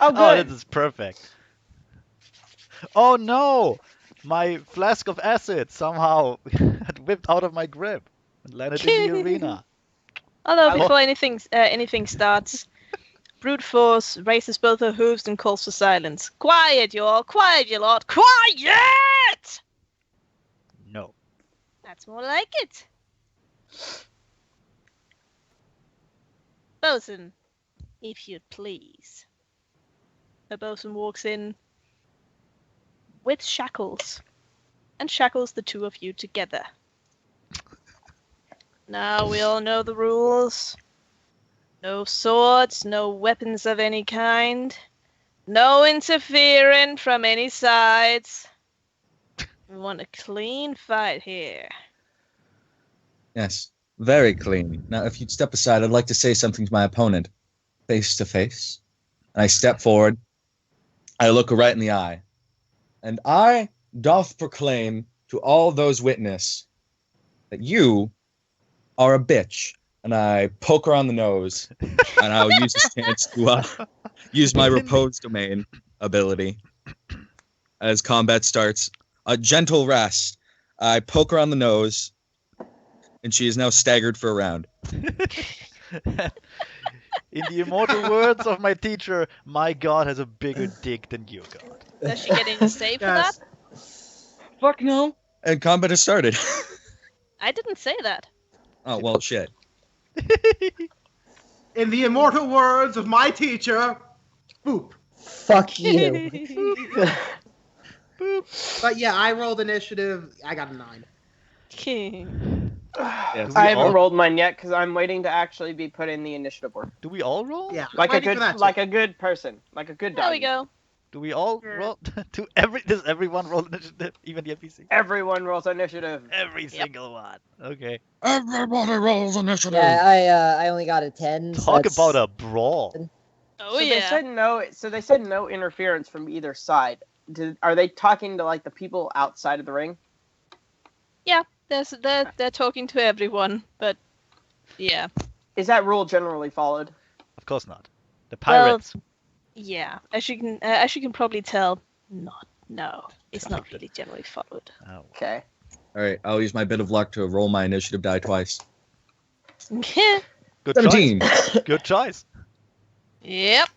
Oh, good. This is perfect. Oh no! My flask of acid somehow had whipped out of my grip and landed in the arena. Although before anything starts, brute force raises both her hooves and calls for silence. Quiet, you all! Quiet, you lot! Quiet! No. That's more like it. Bosun, if you'd please. The bosun walks in with shackles, and shackles the two of you together. Now we all know the rules. No swords, no weapons of any kind. No interfering from any sides. We want a clean fight here. Yes, very clean. Now, if you'd step aside, I'd like to say something to my opponent, face to face. And I step forward. I look her right in the eye. And I doth proclaim to all those witness that you are a bitch. And I poke her on the nose. And I'll use this chance to use my repose domain ability. As combat starts, a gentle rest. I poke her on the nose. And she is now staggered for a round. In the immortal words of my teacher, my god has a bigger dick than your god. Does she get any save for that? Fuck no. And combat has started. I didn't say that. Oh, well, shit. In the immortal words of my teacher, boop. Fuck you. Boop. But yeah, I rolled initiative. I got a 9. Yes. I haven't rolled mine yet because I'm waiting to actually be put in the initiative order. Do we all roll? Yeah, Like waiting for that a good person, like a good dog. There we go. Do we all roll? Does everyone roll initiative? Even the NPC? Everyone rolls initiative. Every single one. Okay. Everybody rolls initiative. Yeah, I only got a 10. so Talk that's- about a brawl. Oh so yeah. they said no interference from either side. Are they talking to like the people outside of the ring? Yeah, they're talking to everyone, but yeah. Is that rule generally followed? Of course not. The pirates. Yeah, as you can probably tell, it's not really generally followed. Oh. Okay. All right, I'll use my bit of luck to roll my initiative die twice. Good 17. choice. Good choice. Yep.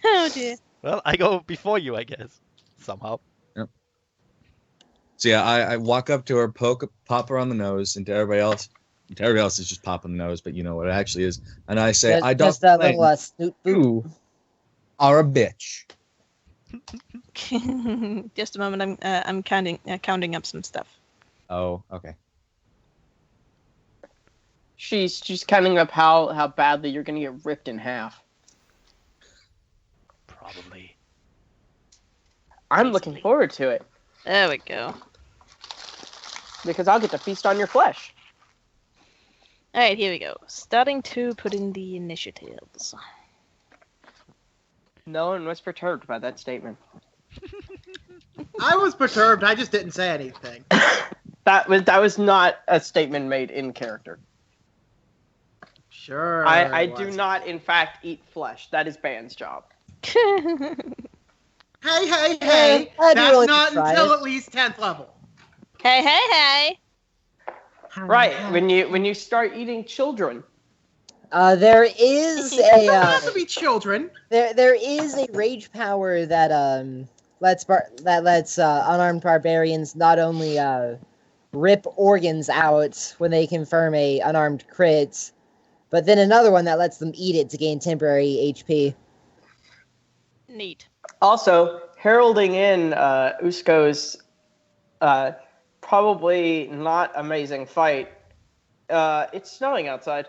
Oh dear. Well, I go before you, I guess. Somehow. So yeah, I walk up to her, pop her on the nose, and to everybody else is just popping the nose, but you know what it actually is. And I say, I don't Just that claim little snoot boop. you are a bitch. Just a moment. I'm counting up some stuff. Oh, okay. She's counting up how badly you're gonna get ripped in half. Probably. I'm looking forward to it There we go. because I'll get to feast on your flesh. All right, here we go. Starting to put in the initiatives. No one was perturbed by that statement. I was perturbed. I just didn't say anything. That was not a statement made in character. Sure. I it do was. not, in fact, eat flesh. That is Ban's job. Hey! I'd be That's willing to not try until it. at least 10th level. Hey! Right, when you start eating children. There is It don't a have to be children. there is a rage power that lets unarmed barbarians not only rip organs out when they confirm a unarmed crit, but then another one that lets them eat it to gain temporary HP. Neat. Also, heralding in Usko's probably not amazing fight. It's snowing outside.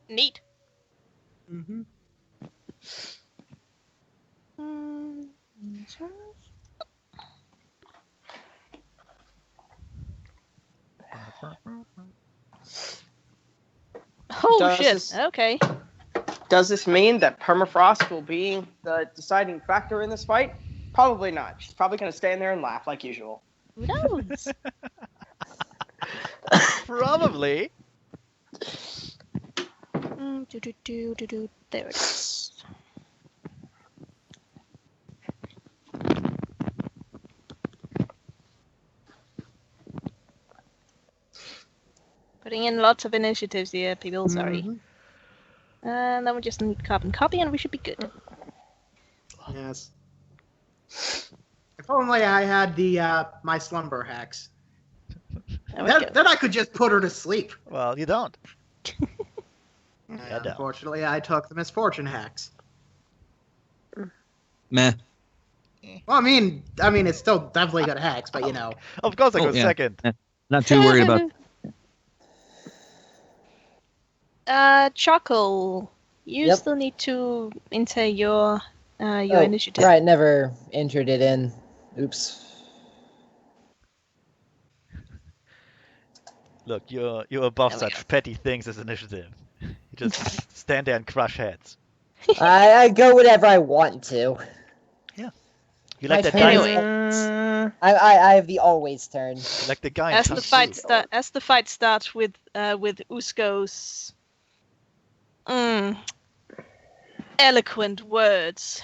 Neat. Mm-hmm. Oh Does shit. this- Okay. Does this mean that permafrost will be the deciding factor in this fight? Probably not. She's probably going to stand there and laugh like usual. Who knows? Probably. There it is. Putting in lots of initiatives here, people. Sorry. Mhm. And then we just need carbon copy, and we should be good. Yes. If only I had the my slumber hacks. There we go. Then I could just put her to sleep. Well, you don't. And I don't. unfortunately, I took the misfortune hacks. Meh. Well, I mean, it's still definitely good hacks, but you know. Of course I go Oh, yeah. second. Not too worried about. Chuckle. You Yep. still need to enter your Oh, initiative. right, never entered it in. Oops. Look, you're above There we such petty things as initiative. You just stand there and crush heads. I go whatever I want to. You like My that guy? turn. Anyway. I have the always turn. You like the guy in As the Kung fight Fu. as the fight starts with Usko's eloquent words,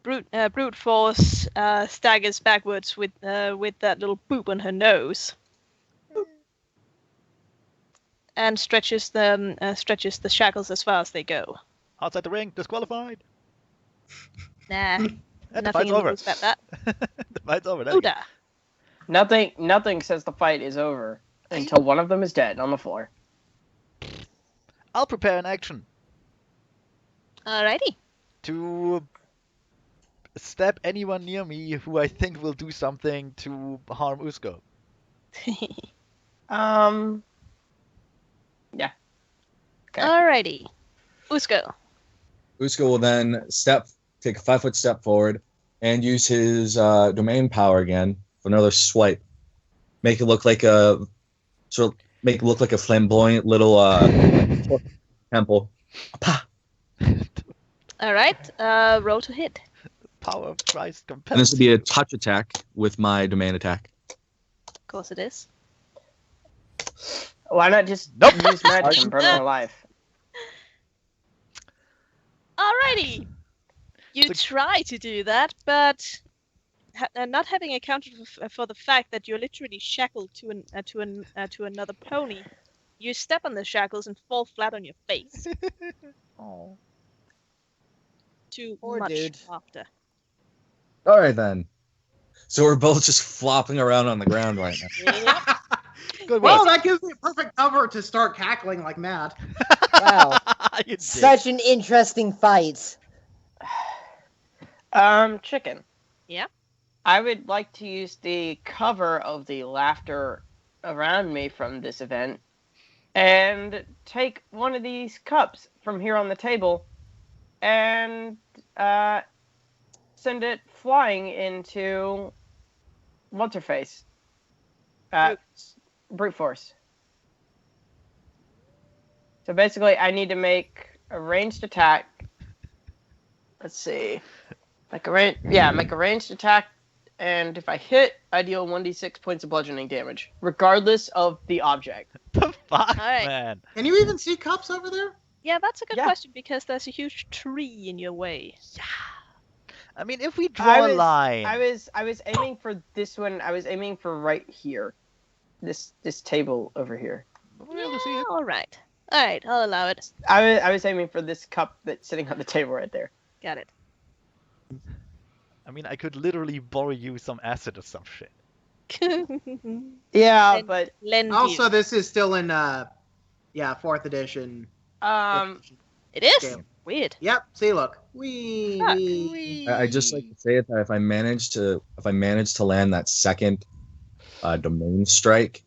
brute force staggers backwards with that little boop on her nose, and stretches the shackles as far as they go. Outside the ring, disqualified. Nah, And the nothing fight's in the over. rules about that. The fight's over. There you go. Uda. Nothing says the fight is over until one of them is dead on the floor. I'll prepare an action Alrighty. to stab anyone near me who I think will do something to harm Usko. Yeah. Okay. Alrighty. Usko. Usko will then take a 5-foot step forward and use his domain power again for another swipe. Make it look like a flamboyant little temple. Pa! Alright. Roll to hit. Power of Christ And compels. this will be a touch attack with my domain attack. Of course it is. Why not just Nope. use magic and burn her alive? Alrighty. You So- try to do that, but not having accounted for the fact that you're literally shackled to another pony, you step on the shackles and fall flat on your face. Oh. To Poor much dude. laughter. All right then. So we're both just flopping around on the ground right now. Good Well, work. that gives me a perfect cover to start cackling like mad. Wow. You did. Such an interesting fight. Chicken. Yeah? I would like to use the cover of the laughter around me from this event and take one of these cups from here on the table and send it flying into what's her face? Brute force. So basically, I need to make a ranged attack. Let's see. Make a ranged attack, and if I hit, I deal 1d6 points of bludgeoning damage, regardless of the object. The fuck, Alright. man. Can you even see cups over there? Yeah, that's a good Yeah. question because there's a huge tree in your way. I mean, if we draw a line. I was aiming for this one. I was aiming for right here, this table over here. We'll be able to see it. Alright. Alright, I'll allow it. I was aiming for this cup that's sitting on the table right there. Got it. I mean, I could literally borrow you some acid or some shit. Yeah, Lend- but Lend Also, you. this is still in 4th edition. It is? Scale. Weird. Yep. See, look. Wee. Fuck. wee. I just like to say that if I manage to land that second domain strike,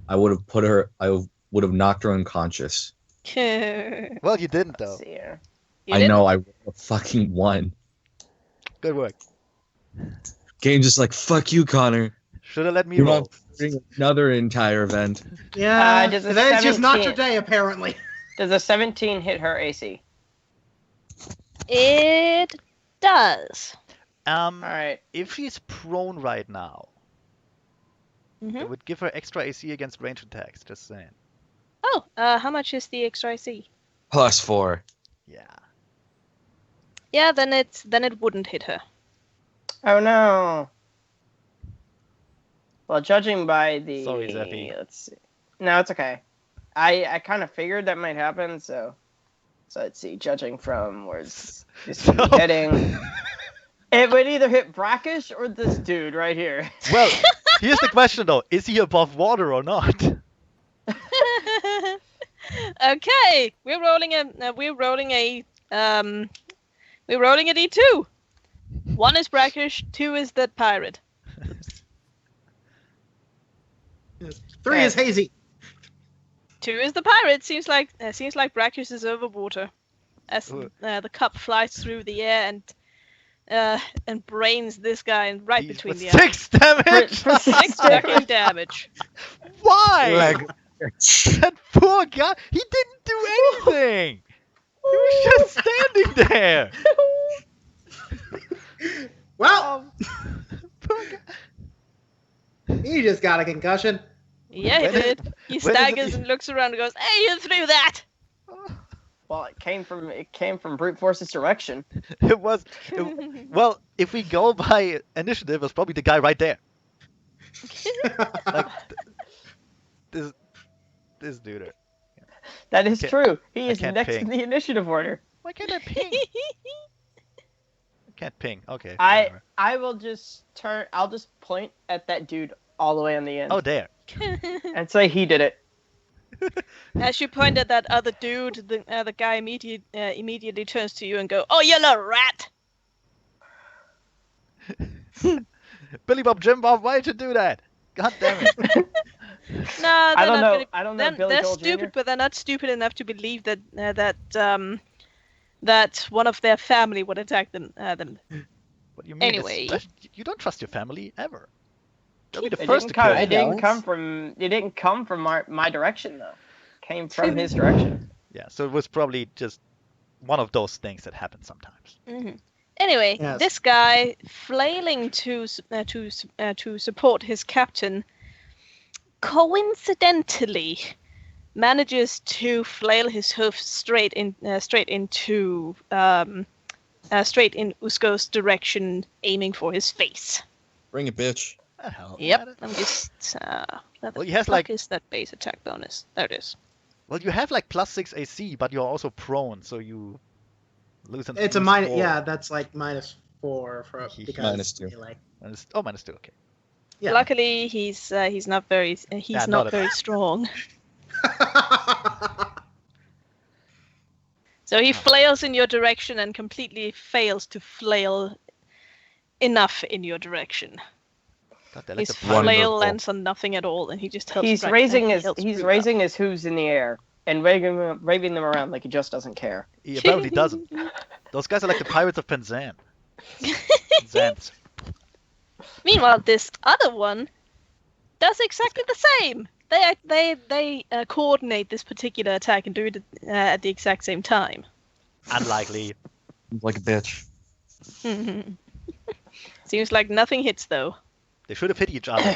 I would have knocked her unconscious. You Well, you didn't, though. let's see here. I didn't? know I would have fucking won. Good work. Game just like fuck you, Connor. Should have let me You're roll. not doing another entire event. Yeah. Just a That's just not your 17. day, apparently. Does a 17 hit her AC? It does. All right. If she's prone right now, Mm-hmm. it would give her extra AC against range attacks. Just saying. Oh, how much is the extra AC? +4. Yeah. Yeah, then it wouldn't hit her. Oh no. Well, judging by the Sorry, Zephy. let's see. No, it's okay. I kind of figured that might happen, so let's see. Judging from where's this would be heading, it would either hit Brackish or this dude right here. Well, here's the question though: is he above water or not? Okay, we're rolling a D2. 1 is Brackish, 2 is the pirate. 3 is hazy. 2 is the pirate. Seems like Brackish is over water, as the cup flies through the air and brains this guy right between the eyes. 6 damage. For 6 fucking damage. Why? Leg. That poor guy. He didn't do anything. He was just standing there. Well, Poor guy. he just got a concussion. Yeah, he When is- did. He when is it staggers the- and looks around and goes, "Hey, you threw that!" Well, it came from brute force's direction. It was. Well, if we go by initiative, it was probably the guy right there. Like this dude. That is Can't- true. He I is can't next ping. in the initiative order. Why can't I ping? I can't ping. Okay. I whatever. I will just turn. I'll just point at that dude all the way on the end Oh, there. and say he did it. As you point at that other dude, the guy immediately turns to you and go, "Oh, you little rat!" Billy Bob, Jim Bob, why'd you do that? God damn it. No, I don't know. I don't know. Billy They're Joel stupid, Jr. but they're not stupid enough to believe that that one of their family would attack them. What do you mean? Anyway. You don't trust your family ever. They'll be the It first didn't to come. kill It you. didn't don't. come from. It didn't come from my direction though. It came from his direction. Yeah, so it was probably just one of those things that happen sometimes. Mhm. Anyway, Yes. this guy flailing to support his captain, coincidentally manages to flail his hoof straight in Usko's direction, aiming for his face. Bring it, bitch. The hell? Yep. I'm just. Where the Well, he has, fuck like- is that base attack bonus? There it is. Well, you have like +6 AC, but you're also prone, so you lose an. It's a lose minus. 4. Yeah, that's like -4 for because -2. melee. -2. Okay. Yeah. Luckily, he's not very Yeah, not not at very all. strong. So he flails in your direction and completely fails to flail enough in your direction. God, they're like His the pirate. flail Wonderful. lands on nothing at all, and he just helps. He's Brad- raising he his. helps He's Brute raising his hooves in the air and waving them around like he just doesn't care. He apparently doesn't. Those guys are like the pirates of Penzance. Penzance. Meanwhile, this other one does exactly the same. They coordinate this particular attack and do it at the exact same time. Unlikely. Like a bitch. Seems like nothing hits though. They should have hit each other.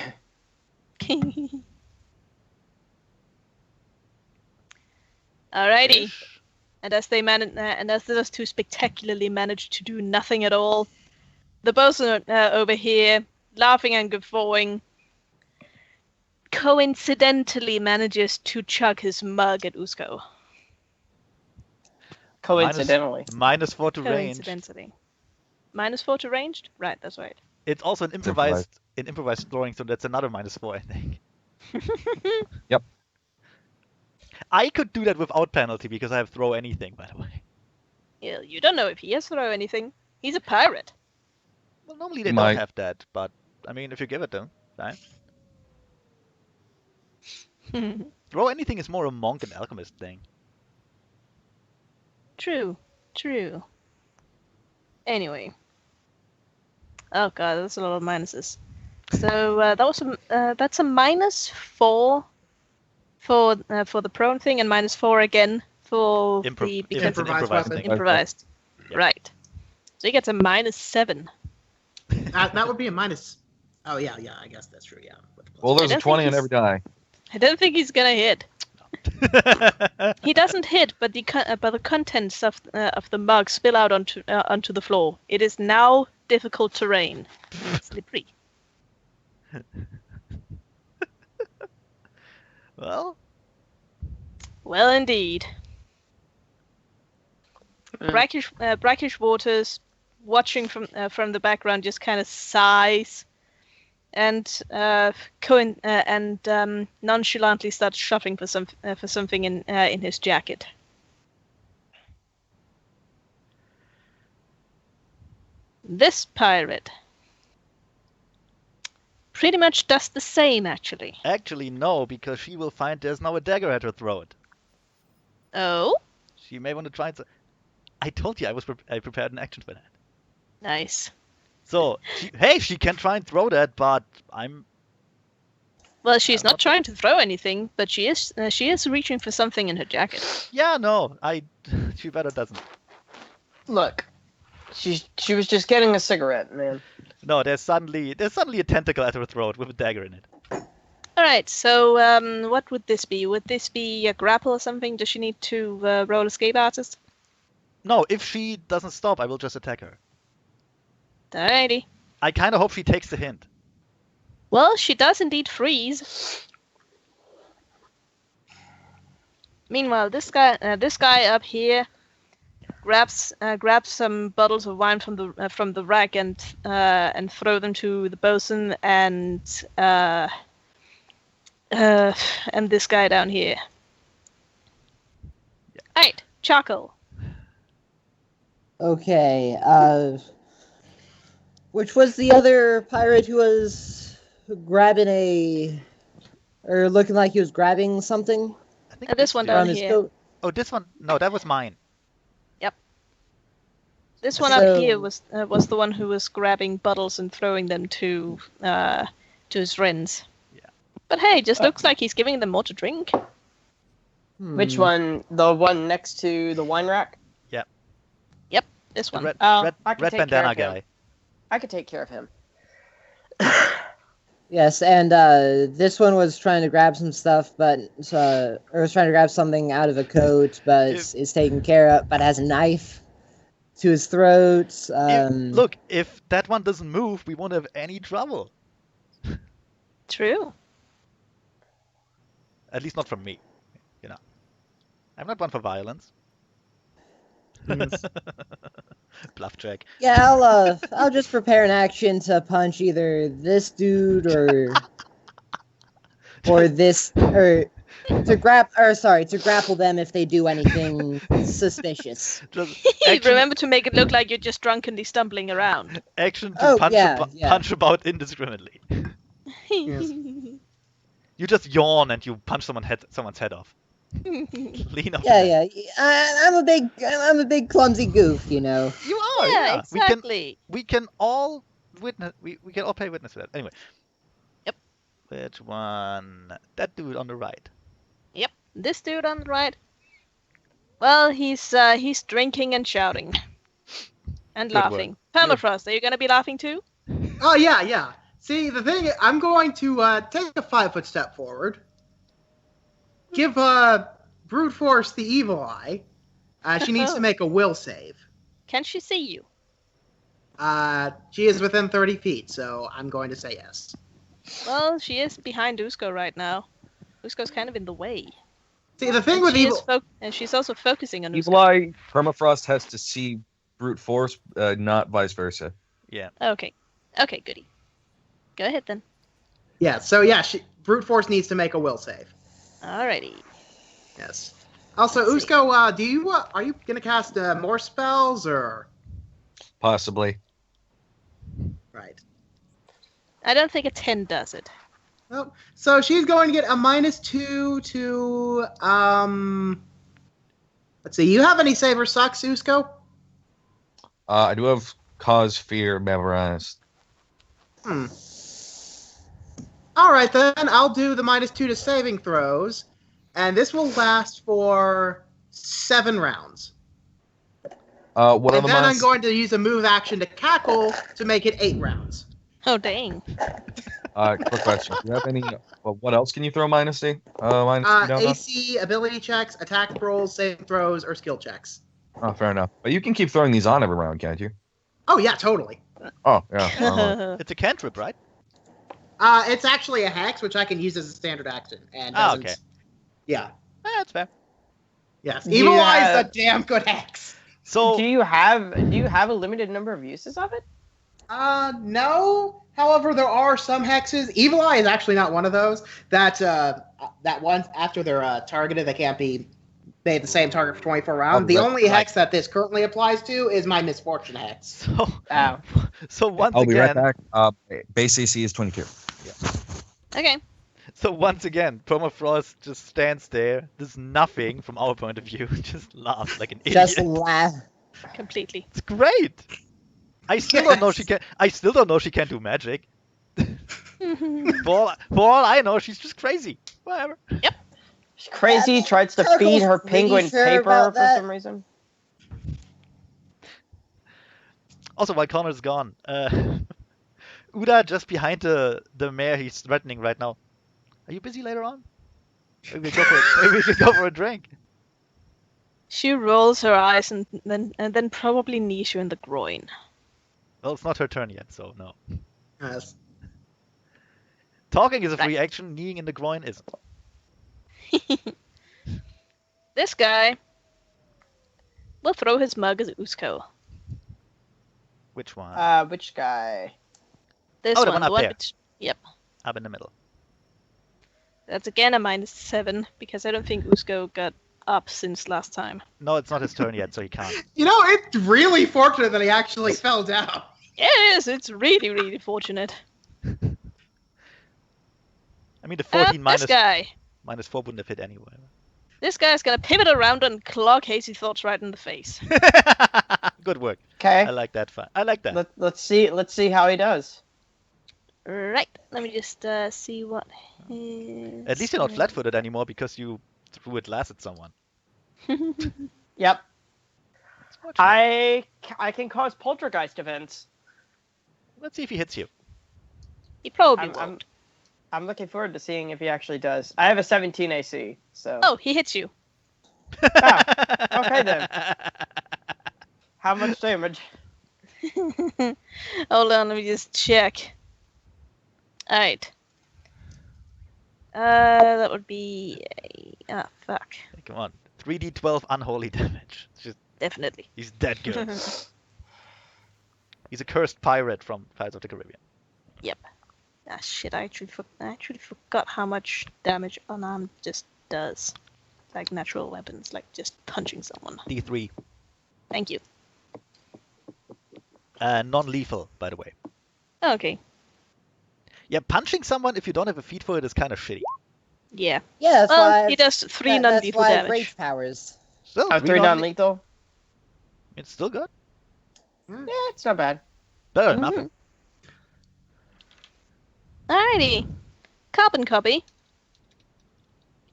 Alrighty. And as those two spectacularly manage to do nothing at all, the bosun over here, laughing and guffawing, coincidentally manages to chug his mug at Usko. Coincidentally. -4 to range. Coincidentally. -4 to ranged? Right, that's right. It's also an improvised throwing, so that's another -4, I think. Yep. I could do that without penalty because I have throw anything, by the way. Yeah, you don't know if he has throw anything. He's a pirate. Well, normally they Mike. don't have that, but I mean, if you give it to them, right? Throw anything is more a monk and alchemist thing. True. Anyway. Oh god, that's a lot of minuses. So that's a -4 for the prone thing, and -4 again for If the it's because an Improvised improvised weapon. thing. improvised. Yep. Right. So he gets a -7. That would be a minus. Oh yeah, I guess that's true. Yeah. With the plus Well, there's I a don't 20 think on every die. I don't think he's gonna hit. He doesn't hit, but the contents of the mug spill out onto the floor. It is now difficult terrain. Slippery. Well, Well, indeed. Brackish Waters, watching from the background, just kind of sighs, and nonchalantly starts shopping for something in his jacket. This pirate pretty much does the same, actually. actually, no, because she will find there's now a dagger at her throat. Oh, She may want to try. I told you I prepared an action for that. nice. So, she can try and throw that, but I'm. Well, she's I'm not trying to throw anything, but she is reaching for something in her jacket. Yeah, no, she better doesn't. Look, she was just getting a cigarette, man. No, there's suddenly a tentacle at her throat with a dagger in it. All right, so what would this be? Would this be a grapple or something? Does she need to roll escape artist? No, if she doesn't stop, I will just attack her. Alrighty. I kind of hope she takes the hint. Well, she does indeed freeze. Meanwhile, this guy up here grabs some bottles of wine from the rack and throw them to the bosun and this guy down here. Yeah. Right, Charcoal. Okay. Which was the other pirate who was grabbing or looking like he was grabbing something I think This one dude- down from his here. coat? Oh, this one. No, that was mine. This one So- up here was the one who was grabbing bottles and throwing them to his friends. Yeah. But hey, just looks like he's giving them more to drink. Which one? The one next to the wine rack? This The one. red, Oh, red, I can red take care bandana of him. guy. I could take care of him. Yes, and this one was trying to grab some stuff, or was trying to grab something out of a coat, but is taken care of, but has a knife to his throat. Look, if that one doesn't move, we won't have any trouble. true. At least not from me. You know, I'm not one for violence. Bluff check. Yeah, I'll just prepare an action to punch either this dude or this or to grapple them if they do anything suspicious. Just action, Remember to make it look like you're just drunkenly stumbling around. action to Oh, punch, yeah, yeah. punch about indiscriminately. You just yawn and you punch someone's head off. Lean over. Yeah. I'm a big clumsy goof, you know. You are. Yeah, Yeah. exactly. We can all witness. We can all pay witness to that. Anyway. Yep. Which one? That dude on the right. Yep, this dude on the right. Well, he's drinking and shouting and Good laughing. Permafrost, are you gonna be laughing too? Oh yeah. See, the thing, I'm going to take a 5-foot step forward. Give brute force the evil eye. She needs to make a will save. Can she see you? She is within 30 feet, so I'm going to say yes. Well, she is behind Usko right now. Usko's kind of in the way. See, the thing And with she evil, and she's also focusing on Evil Usko. Eye, Permafrost has to see brute force, not vice versa. Yeah. Okay, goody. Go ahead then. brute force needs to make a will save. Alrighty. Yes. Also, Let's see. Usko, are you gonna cast more spells or? Possibly. Right. I don't think a 10 does it. Well, so she's going to get a -2 to Let's see. You have any saver sucks, Usko? I do have cause fear memorized. All right, then I'll do the -2 to saving throws, and this will last for 7 rounds. What are And the then I'm minus? going to use a move action to cackle to make it 8 rounds. Oh, dang. Quick question. Do you have any? What else can you throw minus D? Minus D down on? AC, ability checks, attack rolls, saving throws, or skill checks. Oh, fair enough. But you can keep throwing these on every round, can't you? Oh yeah, totally. Oh, yeah. It's a cantrip, right? It's actually a hex, which I can use as a standard action, and Ah, doesn't. okay. Yeah. That's fair. Yes. Do you Evil Eye is have- a damn good hex. So Do you have a limited number of uses of it? No. However, there are some hexes. Evil Eye is actually not one of those. That once after they're targeted, they can't be made the same target for 24 rounds. The right, only hex that this currently applies to is my misfortune hex. Oh. so once I'll be right again, back. Base AC is 22. Okay. so once again, Permafrost just stands there, does nothing from our point of view, just laughs like an idiot. Just laugh. Completely. It's great. I still don't know she can. I still don't know she can do magic. for all I know, she's just crazy. Whatever. She's crazy, tries to Turtle's feed her pretty penguin sure paper about for that. some reason. Also, while Connor's gone, Uda just behind the mare he's threatening right now. Are you busy later on? Maybe we could go for a drink. She rolls her eyes and then probably knees you in the groin. Well, it's not her turn yet, so no. Yes. Talking is a free Right. action. Kneeing in the groin isn't. This guy will throw his mug at Usko. Which one? Which guy? This Oh, the one, one up there. which, yep. Up in the middle. That's again a -7 because I don't think Usko got up since last time. No, it's not his turn yet, so he can't. You know, it's really fortunate that he actually fell down. It is. It's really, really fortunate. I mean, the 14 This guy. minus 4 wouldn't have hit anyway. This guy's gonna pivot around and clog Hazy Thoughts right in the face. Good work. Okay. I like that. I like that. Let's see how he does. Right. Let me just see what. His... At least you're not flat-footed anymore because you threw a glass at someone. Yep. It's fortunate. I can cause poltergeist events. Let's see if he hits you. He probably I'm won't. I'm looking forward to seeing if he actually does. I have a 17 AC, so. Oh, he hits you. Okay then. How much damage? Hold on, let me just check. Alright. That would be. Fuck. Come on. 3d12 unholy damage. It's just, Definitely. he's dead good. He's a cursed pirate from Pirates of the Caribbean. Yep. Ah, shit, I actually forgot how much damage unarmed just does. Like natural weapons, like just punching someone. D3. Thank you. Non-lethal, by the way. Okay. Yeah, punching someone if you don't have a feat for it is kind of shitty. Yeah. Yeah, that's Well, why he does 3 that's non-lethal why I have damage. rage powers. Still, Oh, 3 non-lethal? It's still good. Yeah, it's not bad. Better than Mhm. nothing. Alrighty. Carbon Copy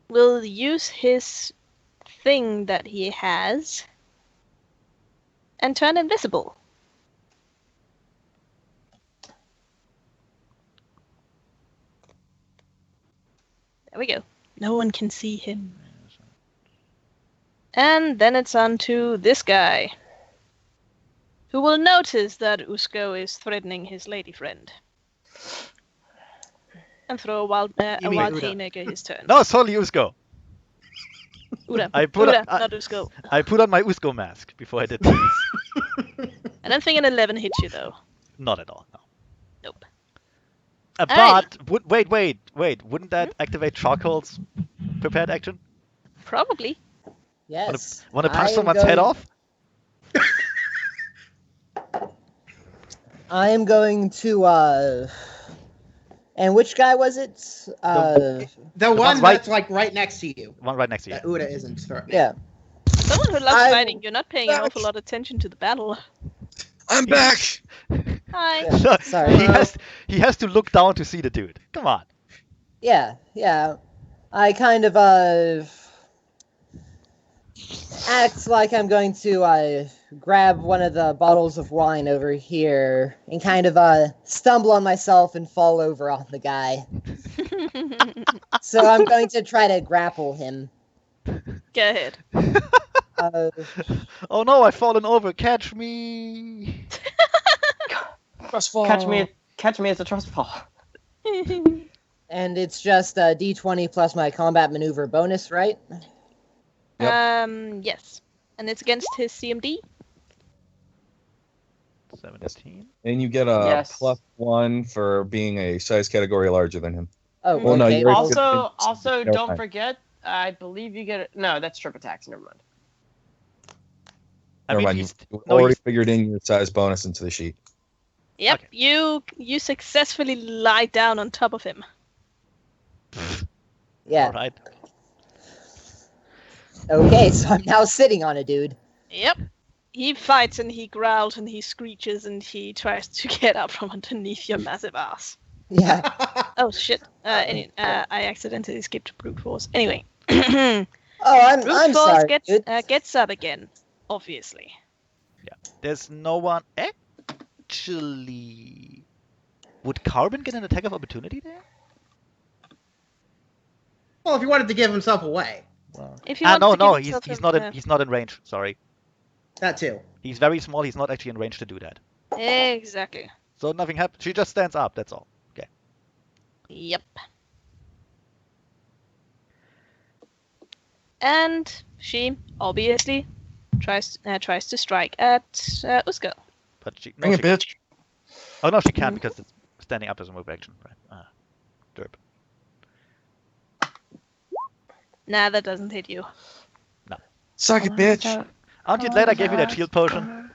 will use his thing that he has and turn invisible. There we go. No one can see him. And then it's on to this guy, who will notice that Usko is threatening his lady friend. And throw a wild You mean Uda. haymaker his turn. No, it's totally Usko. Uda. I put Uda, a- not Usko. I put on my Usko mask before I did this. I don't think an 11 hits you though. Not at all, no. Nope. But, wait. Wouldn't that activate Charcoal's prepared action? Probably. Yes. Want to punch I am someone's head going- off? I am going to and which guy was it? The one one's right- that's like right next to you. One right next to you. That Uda isn't threatening. Yeah. Someone who loves I'm fighting, you're not paying an back. awful lot of attention to the battle. I'm back. Hi. Yeah. No, Sorry. he has to look down to see the dude. Come on. Yeah. I kind of act like I'm going to grab one of the bottles of wine over here and kind of stumble on myself and fall over on the guy. So I'm going to try to grapple him. Go ahead. Oh no, I've fallen over. Catch me. Trust fall. Catch me as a trust fall. And it's just a d20 plus my combat maneuver bonus, right? Yes. And it's against his CMD? 17. And you get a Yes. +1 for being a size category larger than him. Oh, Well, no, okay. you're- Also, Never don't mind. forget, I believe you get no. That's trip attacks. Never mind. Never mind. he's- You no, already he's- figured in your size bonus into the sheet. Yep, Okay. you successfully lie down on top of him. Yeah. All right. Okay, so I'm now sitting on a dude. Yep. He fights and he growls and he screeches and he tries to get up from underneath your massive ass. Yeah. Oh shit. I accidentally skipped brute force. Anyway. Oh, I'm Brute force sorry, gets dude. gets up again, obviously. There's no one. Actually, would Carbon get an attack of opportunity there? Well, if he wanted to give himself away, Well, If you want to no, give he's yourself a- he's not in range. Sorry, that too. he's very small. He's not actually in range to do that. Exactly. So nothing happens. She just stands up. That's all. Okay. Yep. And she obviously tries to strike at Usko. But she. No, Bring it, she, bitch. Oh no, she can't because it's standing up as a move action. Right. Derp. Nah, that doesn't hit you. Suck it, bitch. Aren't you glad I gave you that shield potion?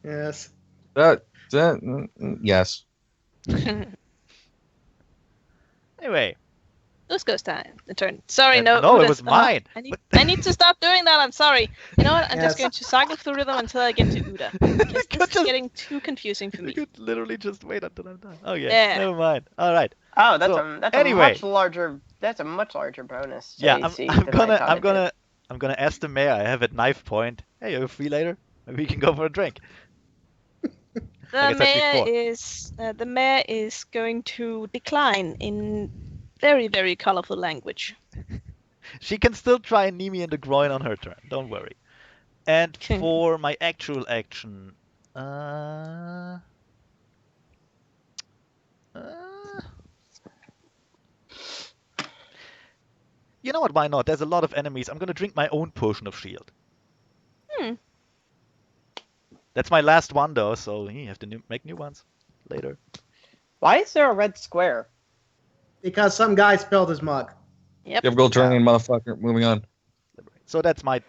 Yes. Yes. Anyway. Usko's turn. Sorry, No, no. it Udas. was mine. I need to stop doing that. I'm sorry. You know what? I'm just Yes. going to cycle through rhythm until I get to Uda. Because this is getting too confusing for You me. could literally just wait until I'm done. Okay, Yeah. never mind. All right. Oh, that's So, that's anyway. a much larger. That's a much larger bonus. to Yeah, AC I'm than I gonna thought I'm it gonna I'm gonna ask the mayor. I have at knife point. Hey, are you free later? Maybe we can go for a drink. Like I said The mayor is going to decline in very, very colorful language. She can still try and knee me in the groin on her turn. Don't worry. And for my actual action, you know what? Why not? There's a lot of enemies. I'm gonna drink my own potion of shield. That's my last one though, so you have to make new ones later. Why is there a red square? Because some guy spilled his mug. Yep. Difficult terrain, motherfucker. Moving on. So that's my.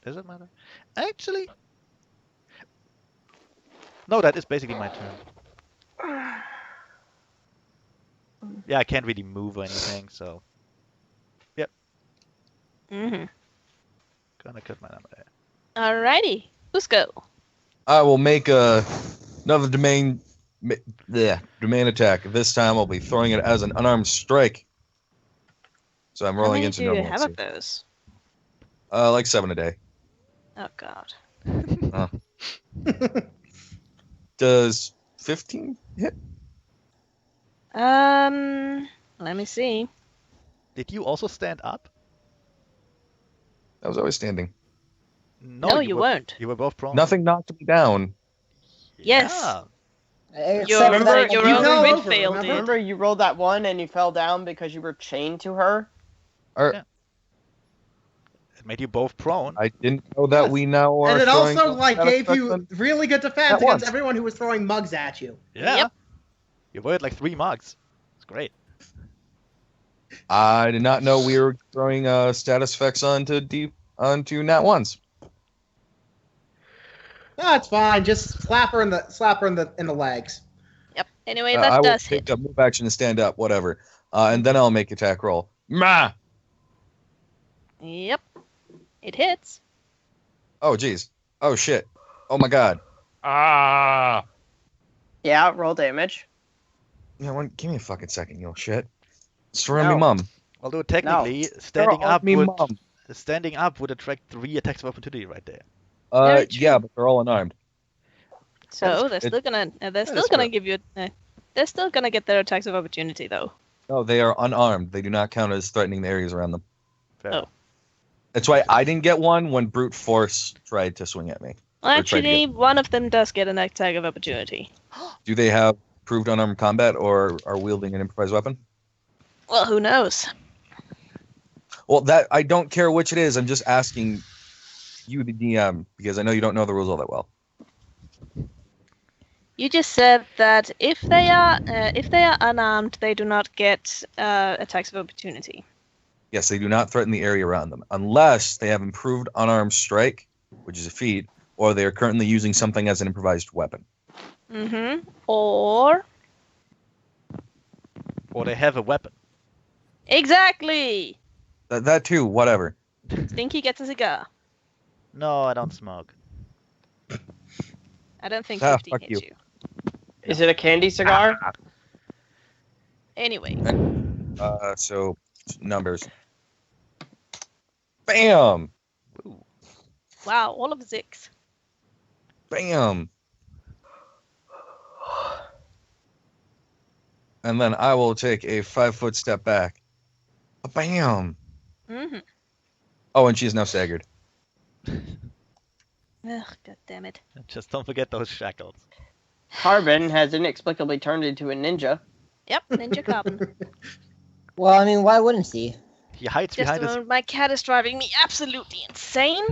Does it matter? Actually, no. That is basically my turn. Yeah, I can't really move or anything, so Mm-hmm. gonna cut my number there. Alrighty. Usko. I will make another domain attack. This time I'll be throwing it as an unarmed strike. So I'm How rolling many into do you normal. have AC. of those? Like 7 a day. Oh god. Does 15 hit? Let me see. Did you also stand up? I was always standing. No, you won't. You were both prone. Nothing knocked me down. Yes. Yeah. Except for that Your You own fell crit over, failed, remember? dude. Remember, you rolled that one and you fell down because you were chained to her. Or, Yeah. It made you both prone. I didn't know that Yes. we now are And it throwing also gave you weapon really good defense at against once. everyone who was throwing mugs at you. Yeah. Yep. You were at like 3 mugs. It's great. I did not know we were throwing status effects onto nat ones. That's fine. Just slap her in the legs. Yep. Anyway, I that will does take hit. a move action to stand up, whatever. And then I'll make attack roll. Mah! Yep. It hits. Oh, jeez. Oh, shit. Oh, my God. Ah! Yeah, roll damage. Yeah, give me a fucking second, you little shit. Surround me, No. mum. Although technically, standing Surround up me, would mum. standing up would attract 3 attacks of opportunity right there. Very true. Yeah, but they're all unarmed. So they're still gonna give you. They're still gonna get their attacks of opportunity though. No, they are unarmed. They do not count as threatening the areas around them. Fair. Oh. That's why I didn't get one when brute force tried to swing at me. Well, Or tried to actually, one of them does get an attack of opportunity. Do they have proved unarmed combat or are wielding an improvised weapon? Well, who knows? Well, that I don't care which it is. I'm just asking you, the DM, because I know you don't know the rules all that well. You just said that if they are unarmed, they do not get attacks of opportunity. Yes, they do not threaten the area around them unless they have improved unarmed strike, which is a feat, or they are currently using something as an improvised weapon. Mm-hmm. Or they have a weapon. exactly. That too, whatever. Stinky gets a cigar. No, I don't smoke. I don't think Ah, 15 fuck hits you. you. Is it a candy cigar? Anyway. So numbers. Bam! Wow, all of 6. Bam! And then I will take a 5-foot step back. Bam! Mm-hmm. Oh, and she is now staggered. Ugh, god damn it. Just don't forget those shackles. Carbon has inexplicably turned into a ninja. Yep, Ninja Carbon. Well, I mean, why wouldn't he? He hides Just a behind his... moment, my cat is driving me absolutely insane.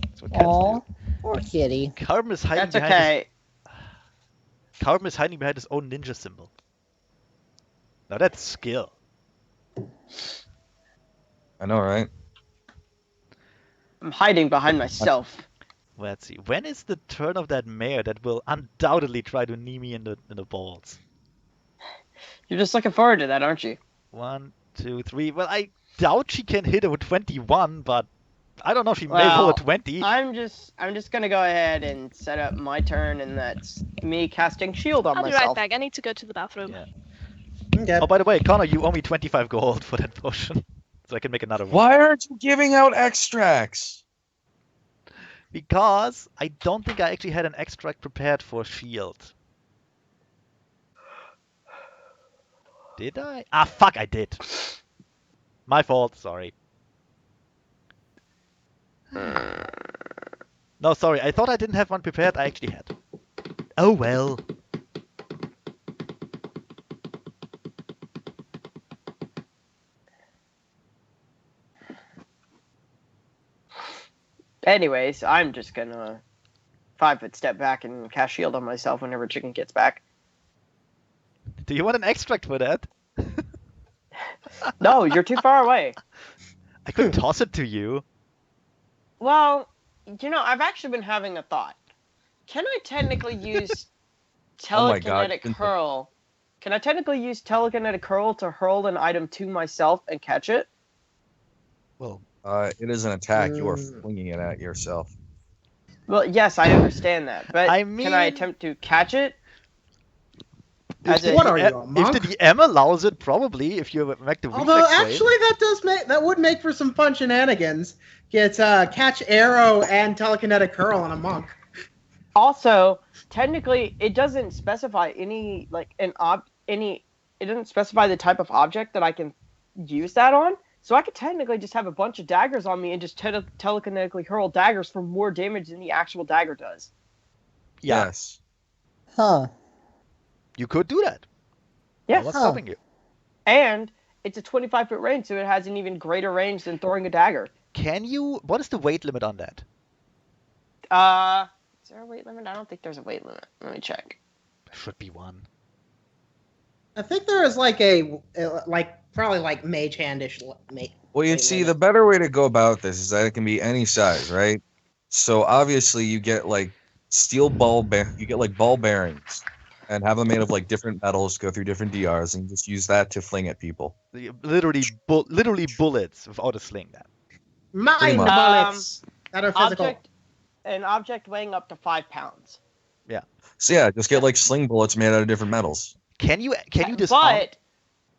That's what cats Aw, do. poor kitty. Carbon is hiding That's behind okay. Carbon is hiding behind his own ninja symbol. Now that's skill. I know, right? I'm hiding behind myself. Let's see. When is the turn of that mare that will undoubtedly try to knee me in the balls? You're just looking forward to that, aren't you? 1, 2, 3. Well, I doubt she can hit it with 21, but I don't know if she may roll a 20. I'm just gonna go ahead and set up my turn, and that's me casting shield on I'll be myself. right back. I need to go to the bathroom. Yeah. Okay. Oh, by the way, Connor, you owe me 25 gold for that potion. So I can make another one. Why aren't you giving out extracts? Because I don't think I actually had an extract prepared for shield. Did I? Ah, fuck, I did. My fault, sorry. No, sorry, I thought I didn't have one prepared. I actually had. Oh well. Anyways, I'm just gonna 5-foot step back and cast shield on myself whenever chicken gets back. Do you want an extract for that? No, you're too far away. I could toss it to you. Well, I've actually been having a thought. Can I technically use Oh my God. telekinetic hurl? Can I technically use telekinetic hurl to hurl an item to myself and catch it? Well, It is an attack. You are flinging it at yourself. Well, yes, I understand that, but I can I mean- attempt to catch it? if the, What are you, a if monk? the DM allows it, probably. If you make the Although reflex save. actually, that would make for some fun shenanigans. Get catch arrow and telekinetic curl on a monk. Also, technically, it doesn't specify any it doesn't specify the type of object that I can use that on. So I could technically just have a bunch of daggers on me and just telekinetically hurl daggers for more damage than the actual dagger does. Yeah, Yes. Huh. you could do that. Yeah. No one's Huh. stopping you. And it's a 25-foot range, so it has an even greater range than throwing a dagger. Can you? What is the weight limit on that? Is there a weight limit? I don't think there's a weight limit. Let me check. There should be one. I think there is probably like mage handish. Well, you see, the better way to go about this is that it can be any size, right? So obviously, you get like you get like ball bearings, and have them made of like different metals, go through different DRs, and just use that to fling at people. Literally bullets without a sling. That. Mind much. bullets that are physical. An object weighing up to 5 pounds. So yeah, just get like sling bullets made out of different metals. Can you disarm? But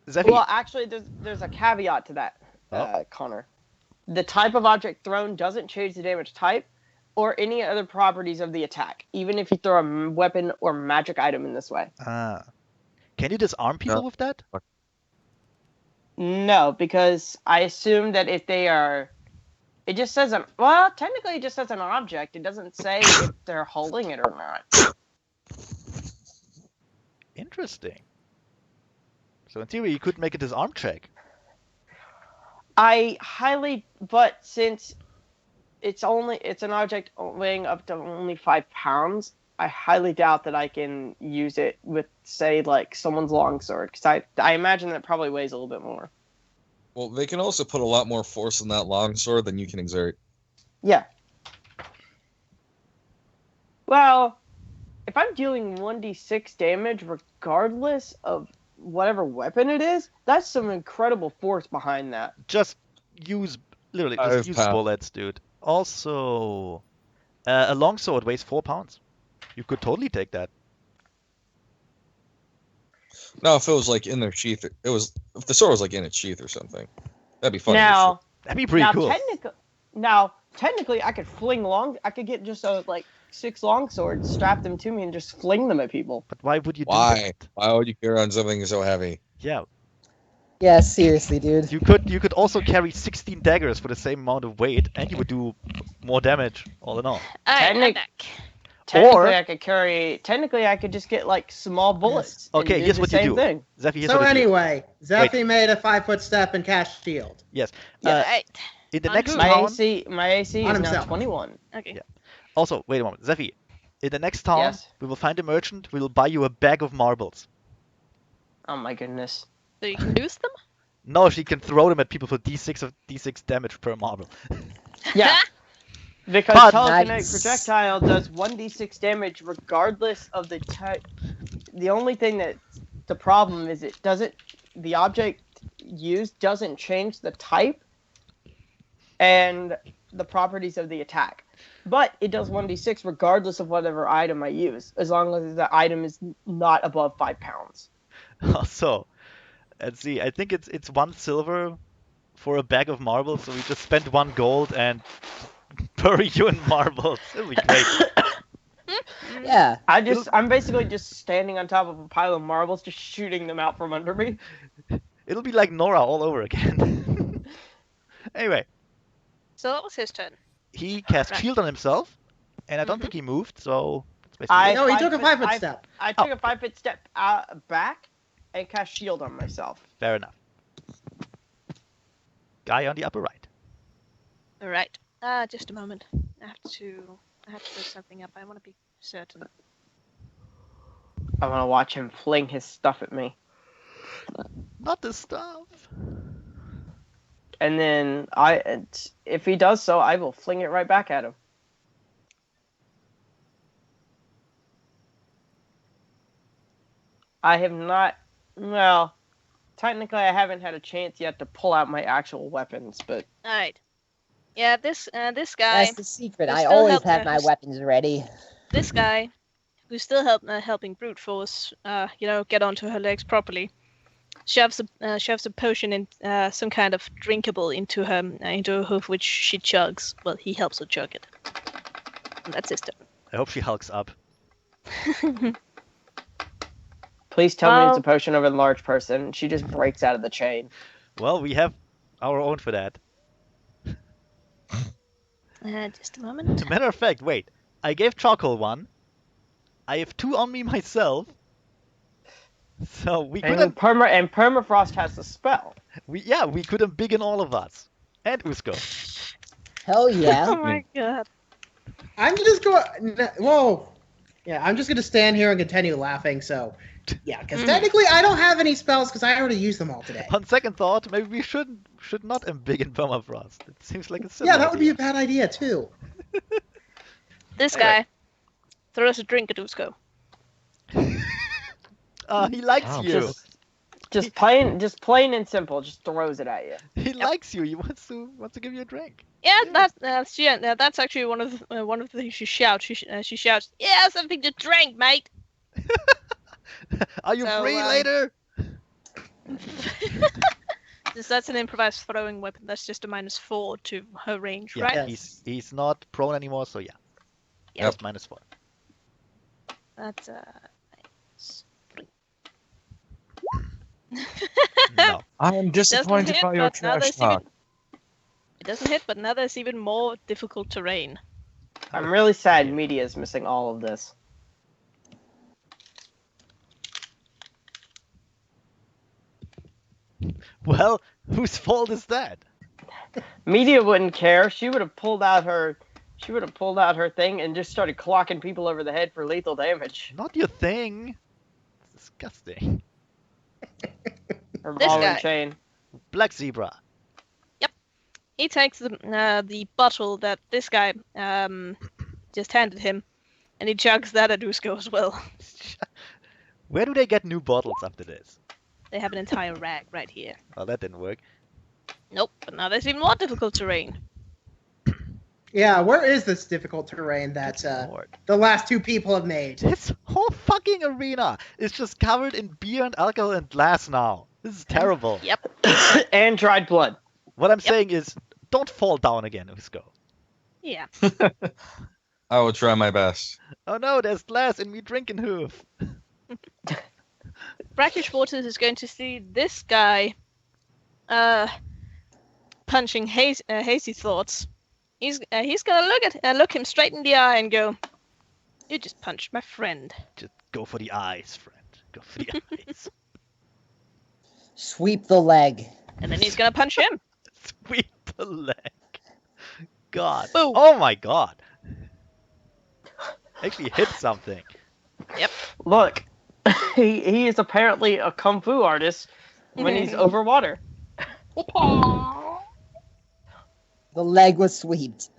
Is that well, actually, there's a caveat to that, Oh. Connor. the type of object thrown doesn't change the damage type or any other properties of the attack, even if you throw a weapon or magic item in this way. Ah. Can you disarm people with that? No, because I assume that if they are... It just says technically it just says an object. It doesn't say if they're holding it or not. Interesting. So in theory, you could make a disarm check. But since it's an object weighing up to only 5 pounds, I highly doubt that I can use it with, say, like someone's longsword, because I imagine that it probably weighs a little bit more. Well, they can also put a lot more force in that longsword than you can exert. Yeah. Well, if I'm dealing 1d6 damage regardless of whatever weapon it is, that's some incredible force behind that. Just use bullets, dude. Also, a longsword weighs 4 pounds. You could totally take that. No, if it was like in their sheath, if the sword was like in its sheath or something, that'd be funny. Now, that'd be pretty cool. Technically, I could I could get just 6 longswords, strap them to me, and just fling them at people. But why would you do that? Why? Why would you carry on something so heavy? Yeah. Yeah, seriously, dude. You could also carry 16 daggers for the same amount of weight, and you would do more damage, all in all. Technically, I could just get like small bullets. Okay, here's what you do. Zephy, so anyway, Zephy made a 5-foot step and cast shield. Yes. Right. In the next my town, AC is now 21. Okay. Yeah. Also, wait a moment, Zephy. In the next town, we will find a merchant. We will buy you a bag of marbles. Oh my goodness. So you can use them? No, she can throw them at people for d6 damage per marble. Yeah. Because telekinetic projectile does 1d6 damage regardless of the type. The only thing that the problem is the object used doesn't change the type and the properties of the attack. But it does 1d6 regardless of whatever item I use, as long as the item is not above 5 pounds. So, let's see. I think it's 1 silver for a bag of marbles, so we just spent 1 gold and bury you in marbles. It'll be great. Yeah. I'm basically just standing on top of a pile of marbles, just shooting them out from under me. It'll be like Nora all over again. Anyway. So that was his turn. He cast shield on himself, and I don't think he moved, so... he took a 5-foot step. I took a 5-foot step back and cast shield on myself. Fair enough. Guy on the upper right. All right. Just a moment. I have to look something up. I want to be certain. I want to watch him fling his stuff at me. Not the stuff. And then if he does so, I will fling it right back at him. I have not. Well, technically, I haven't had a chance yet to pull out my actual weapons, but. All right. Yeah, this guy. That's the secret. I always have my weapons ready. This guy, who's still helping brute force, get onto her legs properly, shoves a potion in some kind of drinkable into her hoof, which she chugs. Well, he helps her chug it. And that's his turn. I hope she hulks up. Please tell me it's a potion of a large person. She just breaks out of the chain. Well, we have our own for that. Just a moment. As a matter of fact, wait. I gave Charcoal 1. I have 2 on me myself. So we could have... And Permafrost has the spell. We could have big in all of us. And Usko. Hell yeah. Oh my god. I'm just going... Whoa. Yeah, I'm just going to stand here and continue laughing, so... Yeah, because technically I don't have any spells because I already used them all today. On second thought, maybe we should not embiggen Permafrost. It seems like a silly that would be a bad idea too. This guy throws a drink at Usko. He likes you. Just plain and simple. Just throws it at you. He likes you. He wants to give you a drink. Yeah, that's actually one of the things she shouts. She shouts, "Yeah, something to drink, mate." Are you free later? Since that's an improvised throwing weapon, that's just a -4 to her range, Yeah, right? Yes. he's not prone anymore, so yeah. Yep. Just -4. That's No. I am disappointed hit, by your but now trash there's talk. It doesn't hit, but now there's even more difficult terrain. I'm really sad Yeah. media is missing all of this. Well, whose fault is that? Media wouldn't care. She would have pulled out her thing and just started clocking people over the head for lethal damage. Not your thing. It's disgusting. Her This ball and guy. chain. Black zebra. He takes the bottle that this guy just handed him, and he chugs that at Usko as well. Where do they get new bottles after this? They have an entire rag right here. Well, that didn't work. Nope, but now there's even more difficult terrain. Yeah, where is this difficult terrain that Lord. the last two people have made? This whole fucking arena is just covered in beer and alcohol and glass now. This is terrible. Yep. And dried blood. What I'm saying is, don't fall down again, Usko. Yeah. I will try my best. Oh no, there's glass in me drinking hoof. Brackish Waters is going to see this guy punching Hazy Thoughts. He's gonna look him straight in the eye and go, "You just punched my friend." Just go for the eyes, friend. Go for the eyes. Sweep the leg. And then he's gonna punch him. Sweep the leg. God. Boom. Oh my god. Actually hit something. Look, he is apparently a kung fu artist when he's over water. The leg was swept.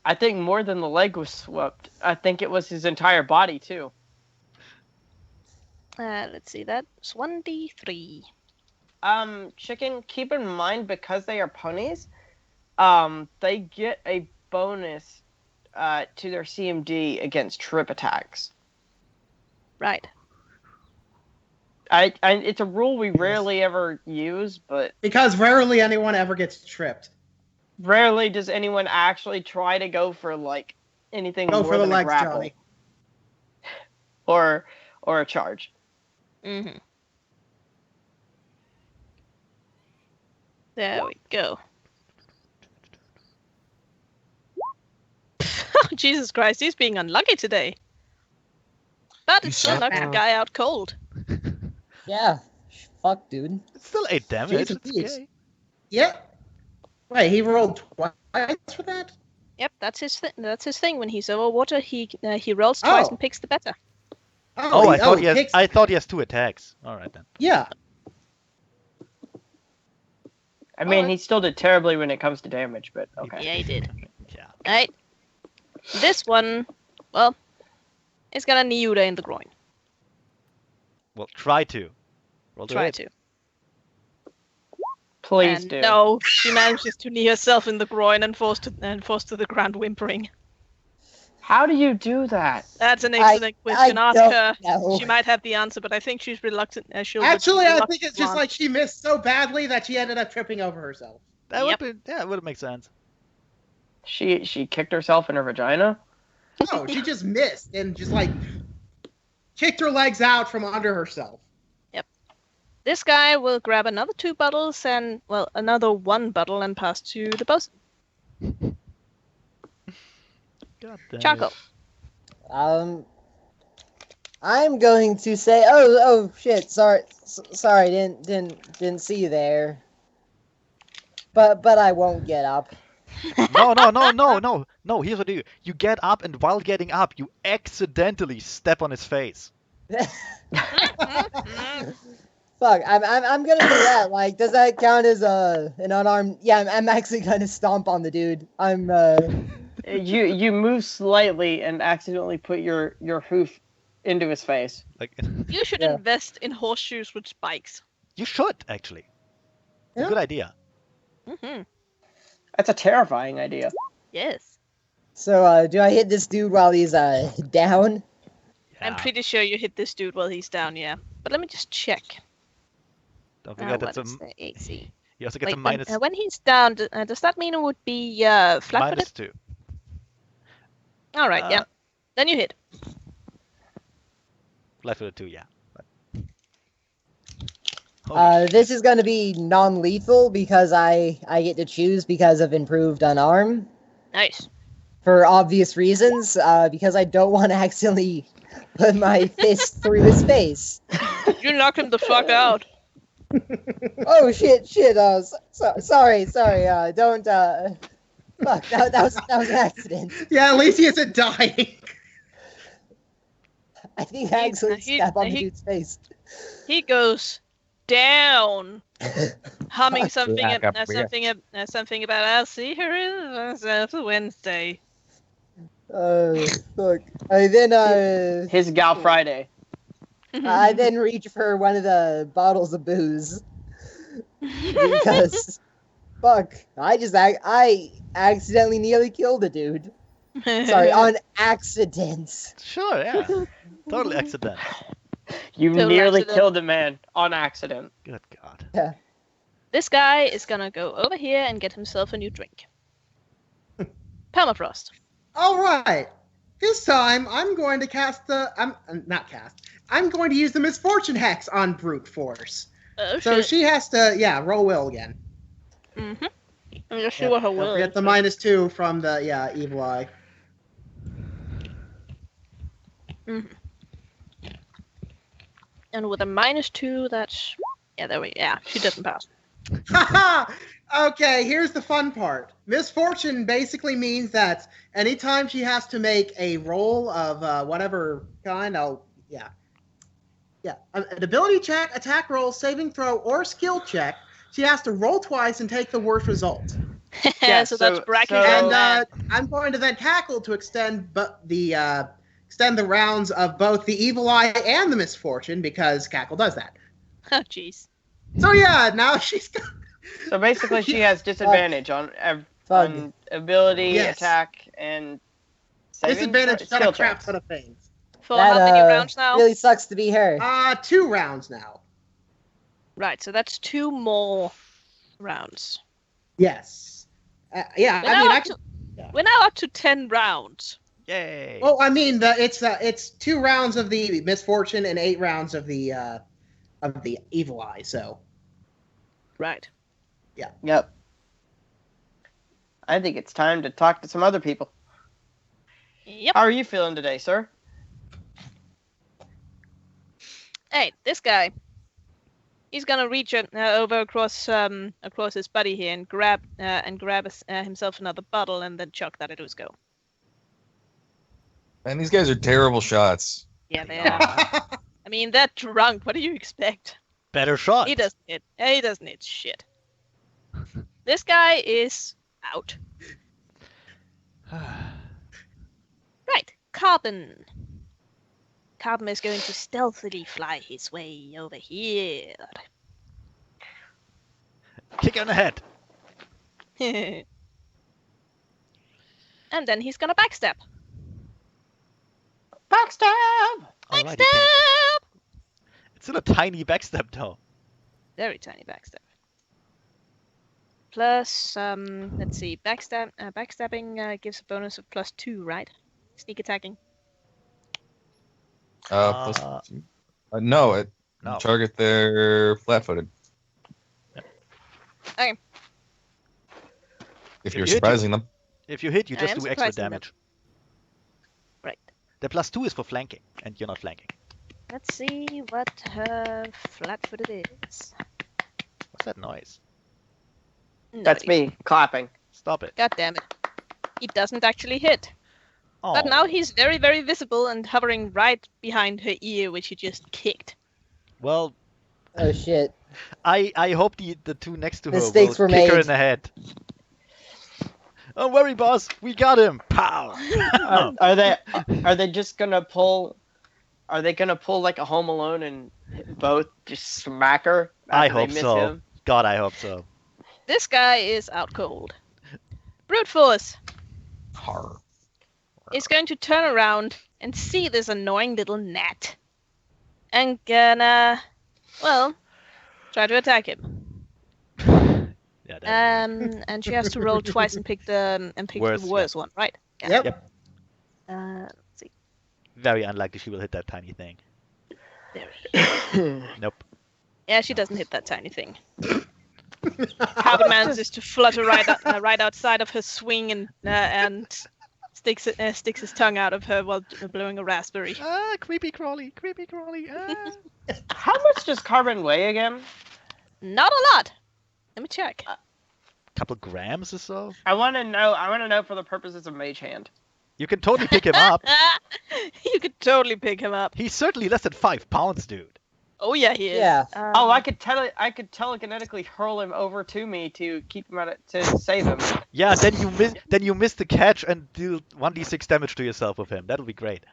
I think more than the leg was swept. I think it was his entire body too. Let's see, that's 1d3. Chicken, keep in mind because they are ponies, they get a bonus to their CMD against trip attacks. Right. It's a rule we rarely ever use, but Because rarely anyone ever gets tripped. rarely does anyone actually try to go for like anything Go more for the than a legs, grapple Johnny. or a charge. Mm-hmm. There we go. Jesus Christ, he's being unlucky today. But You it still suck. knocks the guy out cold. Yeah. Fuck, dude. It's still 8 damage. Jesus, It's please. okay. Yeah. Wait, he rolled twice for that? Yep, that's his thing. When he's over water, he rolls twice Oh. and picks the better. Oh, I thought picks- I thought he has 2 attacks. Alright then. Yeah. I mean, Alright. he still did terribly when it comes to damage, but okay. Yeah, he did. Yeah. Alright. This one, well, it's got a Niuda in the groin. Well, try to. Roll to Try hit. to. Please And do. no, she manages to knee herself in the groin and falls to the ground whimpering. How do you do that? That's an excellent question. Ask don't her. know. She might have the answer, but I think she's reluctant. Actually, I think it's just like she missed so badly that she ended up tripping over herself. That Yep. would be, yeah, it would make sense. She kicked herself in her vagina? No, she just missed and just like kicked her legs out from under herself. This guy will grab another 2 bottles and, well, another 1 bottle and pass to the bosun. God damn Charcoal. it. I'm going to say, oh shit, sorry, didn't see you there. But I won't get up. No, here's what you do. You get up, and while getting up, you accidentally step on his face. Fuck, I'm gonna do that. Like, does that count as an unarmed? Yeah, I'm actually gonna stomp on the dude. You move slightly and accidentally put your hoof into his face. Like, You should Yeah. invest in horseshoes with spikes. you should, actually. It's a Yeah. good idea. Mm-hmm. That's a terrifying idea. Yes. So, do I hit this dude while he's down? I'm Yeah. pretty sure you hit this dude while he's down, yeah. But let me just check. Don't forget what that's is the AC? he also gets Wait, a minus when he's down, does that mean it would be flat-footed? -2. All right, yeah. Then you hit. Flat-footed 2, yeah. But... Holy shit. This is going to be non-lethal because I get to choose because of improved unarm. Nice. For obvious reasons, because I don't want to accidentally put my fist through his face. You knocked him the fuck out. Oh shit! Sorry. Don't. Fuck. That was an accident. Yeah, at least he isn't dying. I think I accidentally stepped on the he- dude's face. He goes down, humming something something about I'll see her in Wednesday. Fuck. I then His Gal Friday. I then reach for one of the bottles of booze because fuck, I accidentally nearly killed a dude. Sorry, on accident. Sure, yeah. Totally accident. You Total nearly accident. killed a man on accident. Good God. This guy is gonna go over here and get himself a new drink. Permafrost. All right. This time, I'm going to cast the. I'm going to use the misfortune hex on brute force. Oh So shit. she has to, roll will again. Mm-hmm. I'm just see what her Don't will forget is. the -2 from the evil eye. Mhm. And with a -2, that's she doesn't pass. Haha! Okay, here's the fun part. Misfortune basically means that anytime she has to make a roll of whatever kind, an ability check, attack roll, saving throw, or skill check, she has to roll twice and take the worst result. Yeah, so that's so- bracket. so- And I'm going to then tackle to extend the rounds of both the evil eye and the misfortune because cackle does that. Oh jeez. So yeah, now she's got. So basically, she has disadvantage on ability, Yes. attack, and saving Disadvantage on skill a crap checks. ton of things. For how many rounds now? Really sucks to be her. 2 rounds now. Right, so that's 2 more rounds. Yes. Yeah, We're, I now mean, up to, we're now up to 10 rounds. Yay. Well, I mean, it's 2 rounds of the misfortune and 8 rounds of the evil eye. So. Right. Yep. I think it's time to talk to some other people. Yep. How are you feeling today, sir? Hey, this guy. He's gonna reach over across his buddy here and grab himself another bottle and then chuck that at Usko. And these guys are terrible shots. Yeah, they are. I mean, they're drunk. What do you expect? Better shot. He doesn't hit shit. This guy is out. Right, Carbon. Carbon is going to stealthily fly his way over here. Kick her in the head. And then he's gonna backstab. Backstab! Alrighty, Backstab! it's still a tiny backstab though. Very tiny backstab. Plus, let's see, backstabbing gives a bonus of +2, right? Sneak attacking. Plus, no, No. target they're flat-footed. Okay. If If you're you hit, surprising them. If you hit, you I just am do extra surprising them. damage. Right. The +2 is for flanking, and you're not flanking. Let's see what her flat-footed is. What's that noise? That's Nobody. me clapping. Stop it. God damn it. He doesn't actually hit. Oh. But now he's very, very visible and hovering right behind her ear, which he just kicked. Well, Oh shit. I hope the two next to her Mistakes will were kick her made. in the head. Don't worry, boss. We got him. Pow. Are they just gonna pull? Are they gonna pull like a Home Alone and both just smack her? I after they hope miss so. him? God, I hope so. This guy is out cold. Brute Force Har. is going to turn around and see this annoying little gnat. And gonna, well, Try to attack him. Yeah. That And she has to roll twice and pick the Worst, worst one, right? Yep. Yep. Let's see. very unlikely she will hit that tiny thing. Nope. Yeah, she doesn't hit that tiny thing. Harvey manages to flutter right outside of her swing and sticks his tongue out of her while blowing a raspberry. Ah, creepy crawly, creepy crawly. Ah. How much does carbon weigh again? Not a lot. Let me check. Couple grams or so. I want to know for the purposes of Mage Hand. You can totally pick him up. You could totally pick him up. He's certainly less than 5 pounds, dude. Oh yeah, he is. Yeah. I could telekinetically hurl him over to me to keep him to save him. Yeah, then you miss the catch and do 1d6 damage to yourself with him. That'll be great.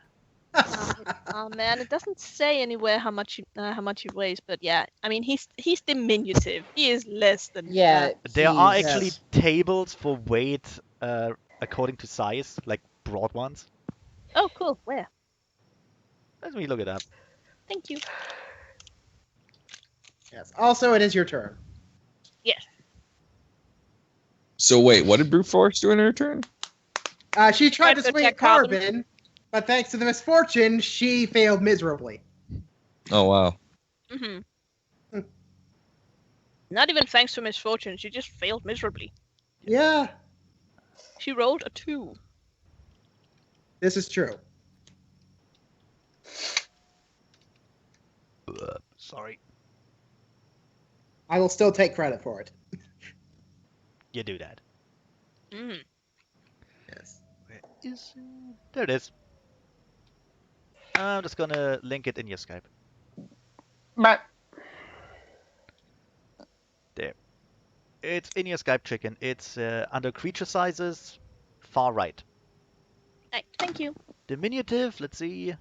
Oh man, it doesn't say anywhere how much he weighs, but yeah, I mean he's diminutive. He is less than. Yeah. There are he's- actually tables for weight according to size, like broad ones. Oh cool. Where? Let me look it up. Thank you. Yes. Also, it is your turn. Yes. So wait, what did Brute Force do in her turn? She tried Tried to to swing attack at Carbon, but thanks to the misfortune, she failed miserably. Oh wow. Mm-hmm. Not even thanks to misfortune. She just failed miserably. Yeah, She rolled a 2. this is true. Sorry. I will still take credit for it. You do that. Mm. Yes. Where is it? There it is. I'm just gonna link it in your Skype. But There. It's in your Skype, chicken. It's under creature sizes, far right. Right, thank you. Diminutive, let's see.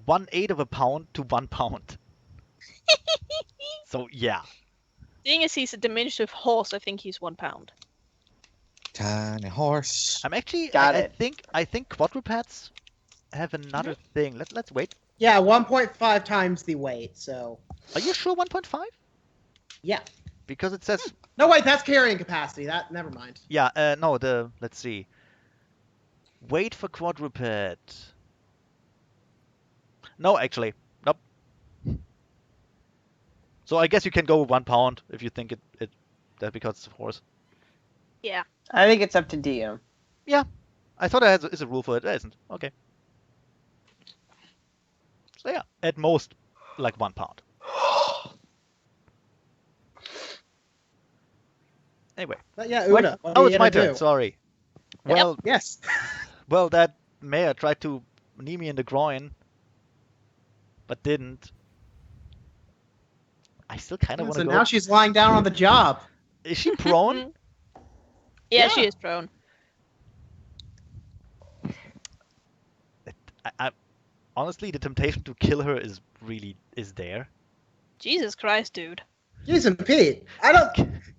1/8 of a pound to 1 pound. So yeah. Seeing as he's a diminutive horse, I think he's 1 pound. Tiny horse. I'm actually Got I it. think quadrupeds have another thing. Let's wait. Yeah, 1.5 times the weight, so... Are you sure 1.5? Yeah. Because it says No, wait, that's carrying capacity. Never mind. yeah, no, let's see. Weight for quadruped. No, actually. Nope. So I guess you can go 1 pound if you think that because it's a horse. Yeah. I think it's up to DM. I thought there is a rule for it. There isn't. Okay. So yeah, at most like 1 pound. Anyway. But yeah, Una, what Oh, are it's you my gonna turn. do? Sorry. Well, Yes. well, that mayor tried to knee me in the groin, but didn't. I still kind of want So to go. now she's lying down on the job. Is she prone? Yeah, she is prone. I honestly, the temptation to kill her is there. Jesus Christ, dude. Jason Pete.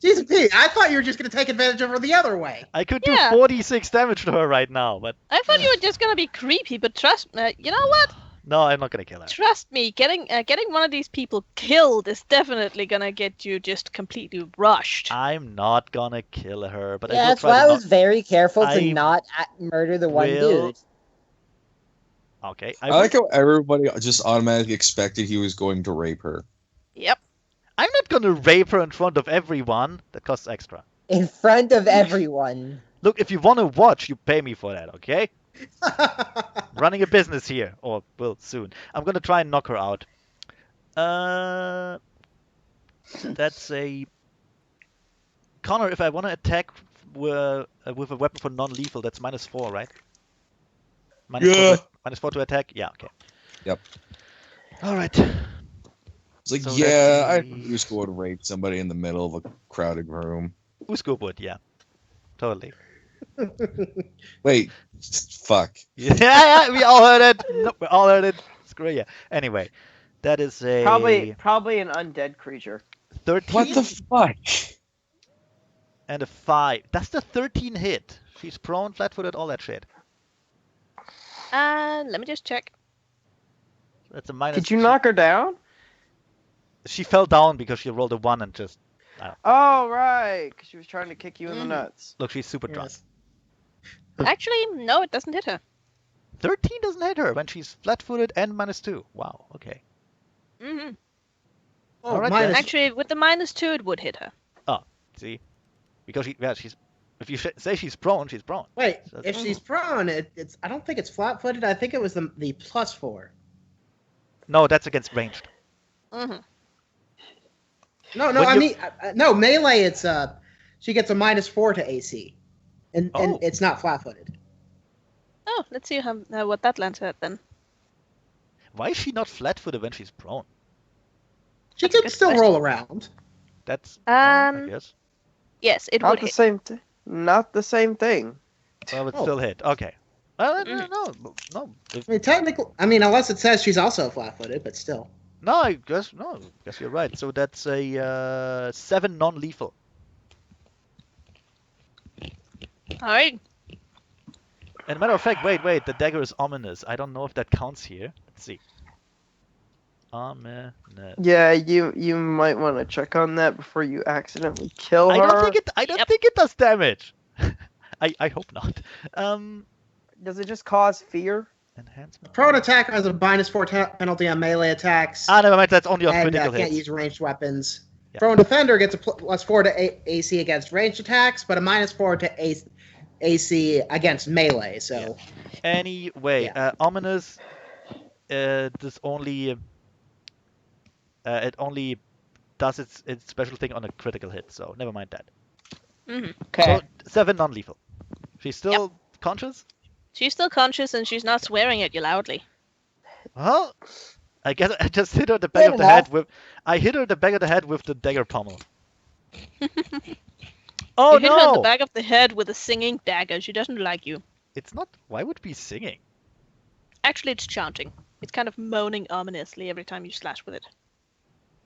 Jason Pete, I thought you were just gonna take advantage of her the other way. I could do Yeah. 46 damage to her right now, but I thought you were just gonna be creepy, but trust me, you know what? no, I'm not gonna kill her. Trust me, getting one of these people killed is definitely gonna get you just completely rushed. I'm not gonna kill her, but I Yeah, will that's try why I to was very careful I to not murder the one will- dude. Okay. I like how everybody just automatically expected he was going to rape her. Yep. I'm not gonna rape her in front of everyone. That costs extra. In front of everyone. Look, if you wanna watch, you pay me for that, okay? Running a business here, or will soon. I'm gonna try and knock her out. That's a Connor. If I wanna attack with a weapon for non-lethal, that's -4, right? Yeah. -4 to attack. Yeah. Okay. Yep. All right. It's like, So yeah, I that's knew just go to rape somebody in the middle of a crowded room. Usko would, yeah. Totally. Wait, fuck. Yeah, we all heard it. Nope, we all heard it. Screw yeah. Anyway, that is a Probably an undead creature. 13 What the fuck? and a 5. That's the 13 hit. She's prone, flat-footed, all that shit. Let me just check. That's a minus. Did you knock her down? She fell down because she rolled a 1 and just... Oh, right. Because she was trying to kick you in the nuts. Look, she's super drunk. Yes. Actually, no, it doesn't hit her. 13 doesn't hit her when she's flat-footed and -2. Wow, okay. Hmm Oh, All right, minus- then. Actually, with the -2, it would hit her. See? Because she's... If you say she's prone, she's prone. Wait, So- if she's prone, it's. I don't think it's flat-footed. I think it was the +4. No, that's against ranged. Hmm No, When I you- mean, no melee. It's she gets a -4 to AC, and Oh. it's not flat-footed. Oh, let's see what that lands at then. Why is she not flat-footed when she's prone? She That's a can good still question. roll around. That's... I Um, guess. yes, it Not would the hit. same thing. Not the same thing. Well, it Oh. still hit. Okay. Well, Mhm. no. If- I mean, technically, unless it says she's also flat-footed, but still. No, I guess you're right. So that's a 7 non-lethal. All right. And matter of fact, wait, the dagger is ominous. I don't know if that counts here. Let's see. Ominous. Yeah, you might want to check on that before you accidentally kill her. I don't Yep. think it does damage. I hope not. Does it just cause fear? Enhancement. Prone attacker has a -4 penalty on melee attacks, Ah, never mind. That's only on and critical can't hits. use ranged weapons. Yeah. Prone defender gets a +4 to AC against ranged attacks, but a -4 to AC against melee. So Anyway, Yeah. ominous. This only. It only does its special thing on a critical hit. So never mind that. Hmm Okay. So 7 non-lethal. She's still conscious. She's still conscious and she's not swearing at you loudly. Well, I guess I just hit her the back Good of the head enough. with. I hit her the back of the head with the dagger pommel. Oh You hit her in the no! back of the head with a singing dagger. She doesn't like you. It's not. Why would we be singing? Actually, it's chanting. It's kind of moaning ominously every time you slash with it.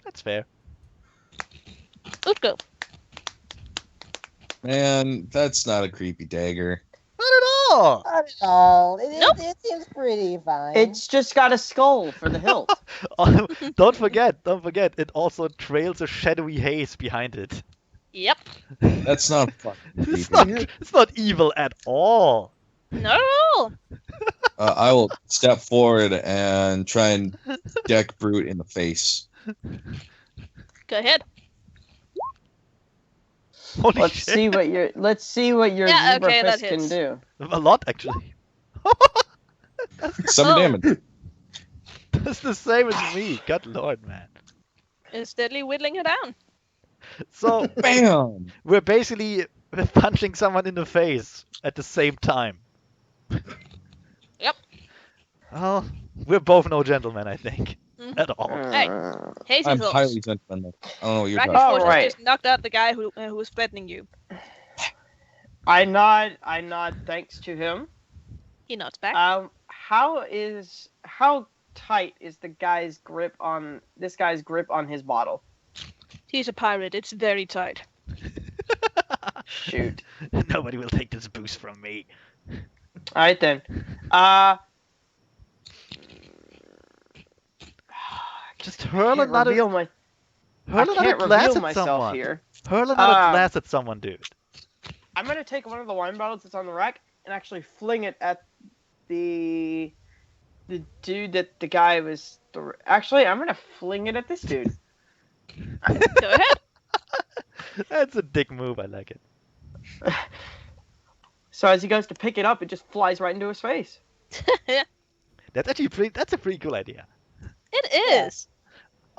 That's fair. Utko. Man, that's not a creepy dagger. Not at all. Not at all. Nope. It seems pretty fine. It's just got a skull for the hilt. Don't forget. It also trails a shadowy haze behind it. Yep. That's not fucking It's creepy. not. It's not evil at all. Not at all. I will step forward and try and deck Brute in the face. Go ahead. Holy Let's shit! see what your Yeah, zebra okay, that fist can hits. do. A lot actually. 7 Oh. damage. That's the same as me. God lord, man. It's steadily whittling her down. So Bam! we're basically punching someone in the face at the same time. Yep. Well, we're both no gentlemen, I think. Mhm. At all. Hey. Hazy I'm thoughts. highly sentimental. I don't know what you're Rakish talking All Force right. has just knocked out the guy who was threatening you. I nod thanks to him. He nods back. How tight is this guy's grip on his bottle? He's a pirate. It's very tight. Shoot. Nobody will take this boost from me. Alright then. Just hurl Can't another reveal my, I hurl another can't glass reveal at myself someone. here. Hurl another Um, glass at someone, dude. I'm gonna take one of the wine bottles that's on the rack and actually fling it at the dude that the guy was. Actually, I'm gonna fling it at this dude. Go ahead. That's a dick move. I like it. So as he goes to pick it up, it just flies right into his face. That's actually that's a pretty cool idea. It is.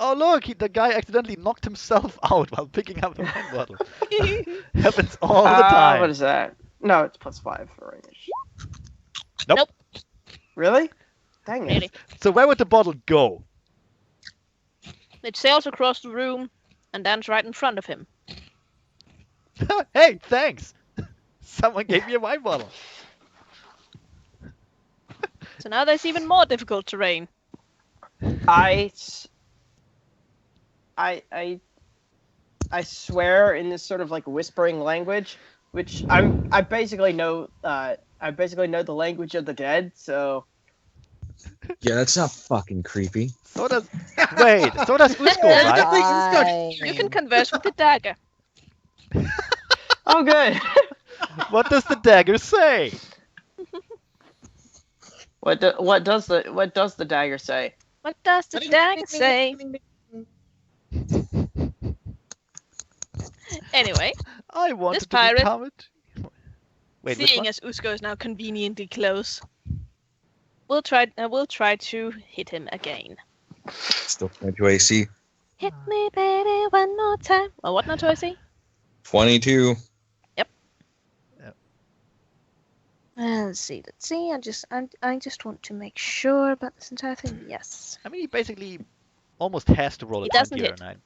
Oh look, the guy accidentally knocked himself out while picking up the wine bottle. Happens all the time. What is that? No, it's +5 for range. Nope. Really? Dang it. Really. So where would the bottle go? It sails across the room and lands right in front of him. Hey, thanks. Someone gave me a wine bottle. So now there's even more difficult terrain. I swear in this sort of like whispering language, which I basically know the language of the dead, so Yeah, that's not fucking creepy. So does Wait, so does Usko, Yeah, right? definitely Usko Fine. You can converse with the dagger. Oh, good. What does the dagger say? What does the dagger say? What does the dagger say? Anyway, I wanted to pirate- become it. Wait, which seeing one? as Usko is now conveniently close, we'll try to hit him again. Still 22 AC. Hit me, baby, one more time. Well, what not to I see? 22. Let's see. I just want to make sure about this entire thing. Yes. I mean, he basically almost has to roll a He 20 doesn't or a hit. 9.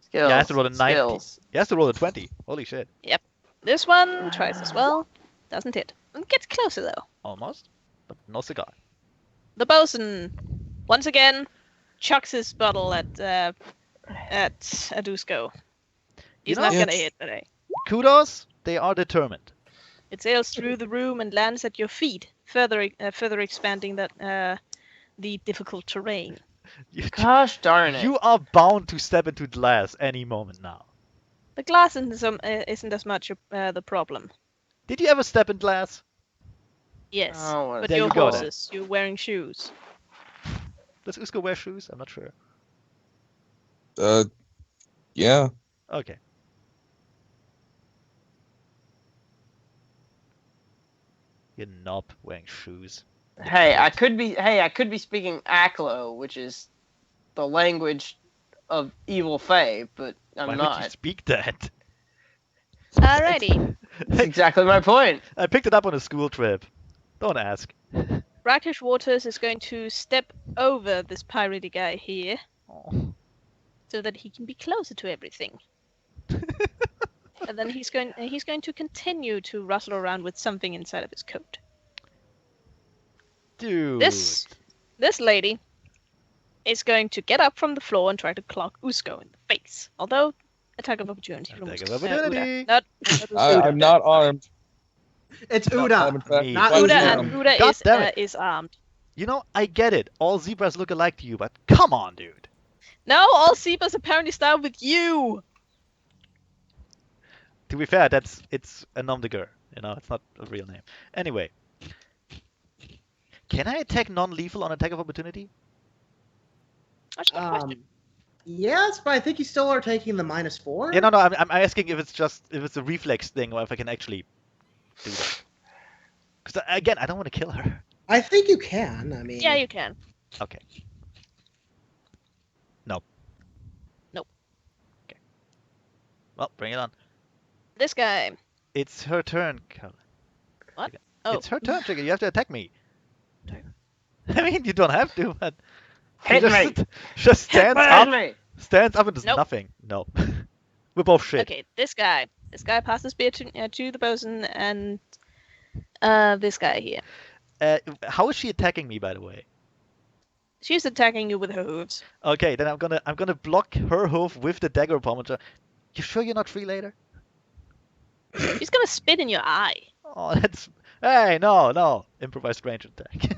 Skills. He has to roll a 90. Skills. He has to roll a 20. Holy shit. This one tries as well. Doesn't hit. And gets closer though. Almost. But no cigar. The bosun once again chucks his bottle at Usko. He's know- not gonna Yes. hit today. Kudos, they are determined. It sails through the room and lands at your feet, further expanding the difficult terrain. You, Gosh darn it. you are bound to step into glass any moment now. The glass isn't as much the problem. Did you ever step in glass? Yes, Oh, well, but there your you go then. horses, you're wearing shoes. Does Usko wear shoes? I'm not sure. Yeah. Okay. You're knob wearing shoes. Hey, I could be speaking Aklo, which is the language of evil fae, but I'm Why would you not. speak that? Alrighty, That's exactly my point. I picked it up on a school trip. Don't ask. Brackish Waters is going to step over this piratey guy here Oh. so that he can be closer to everything. And then he's going to continue to rustle around with something inside of his coat. Dude. This lady is going to get up from the floor and try to clock Usko in the face. Although, attack of opportunity from Attack Usko. of opportunity. Not I'm not armed. It's Not Uda. armed, in fact. Me. Not Uda, Uda. and Uda God damn it. is armed. You know, I get it. All zebras look alike to you, but come on, dude. No, all zebras apparently start with you. To be fair, it's a nom de guerre. You know, it's not a real name. Anyway. Can I attack non-lethal on attack of opportunity? That's a good question. Yes, but I think you still are taking the -4. Yeah, no, I'm asking if it's a reflex thing or if I can actually do that. Because again, I don't want to kill her. I think you can. I mean, Yeah, you can. Okay. Nope. Nope. Okay. Well, bring it on. This guy. It's her turn, Carol. What? Oh. It's her turn, Trigger. You have to attack me. I mean, you don't have to, but Hit she me. just stands up, me. stands up and does Nope. nothing. No, we're both shit. Okay, this guy. This guy passes spear to the bosun and this guy here. How is she attacking me, by the way? She's attacking you with her hooves. Okay, then I'm gonna block her hoof with the dagger pomocha. You sure you're not free later? She's gonna spit in your eye. Oh, that's hey, no, improvised range attack.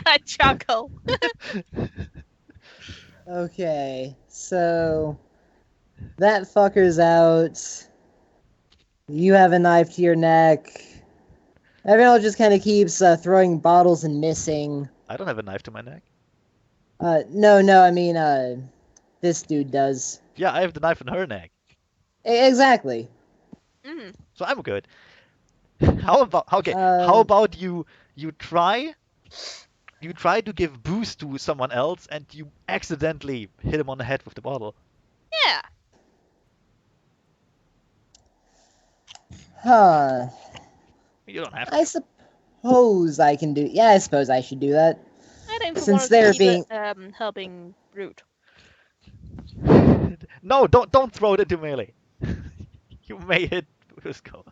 I chuckle. Okay, so that fucker's out. You have a knife to your neck. Everyone just kind of keeps throwing bottles and missing. I don't have a knife to my neck. No, I mean, this dude does. Yeah, I have the knife in her neck, Exactly. Mm. so I'm good. How about you try to give boost to someone else and you accidentally hit him on the head with the bottle. Yeah. Huh. You don't have to. I suppose I can do. Yeah, I suppose I should do that. I don't Since want to they're keep being- helping Root. No, don't throw it into melee. You may hit Usko.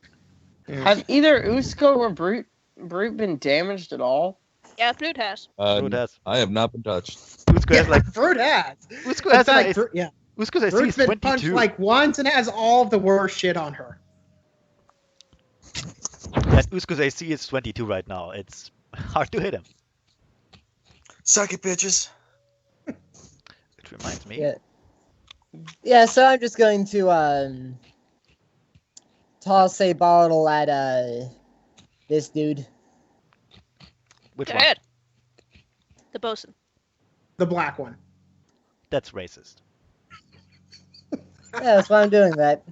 Have either Usko or Brute been damaged at all? Yeah, Root has. Brute has. I have not been touched. Usko has like Brute has. Usko has In an fact, AC. yeah. Usko's AC Brute's is been punched 22. like once and has all of the worst shit on her. And Usko's AC is 22 right now. It's hard to hit him. Suck it, bitches. which reminds me. Yeah. Yeah, so I'm just going to toss a bottle at this dude. Which Go one? ahead. The bosun. The black one. That's racist. Yeah, that's why I'm doing that.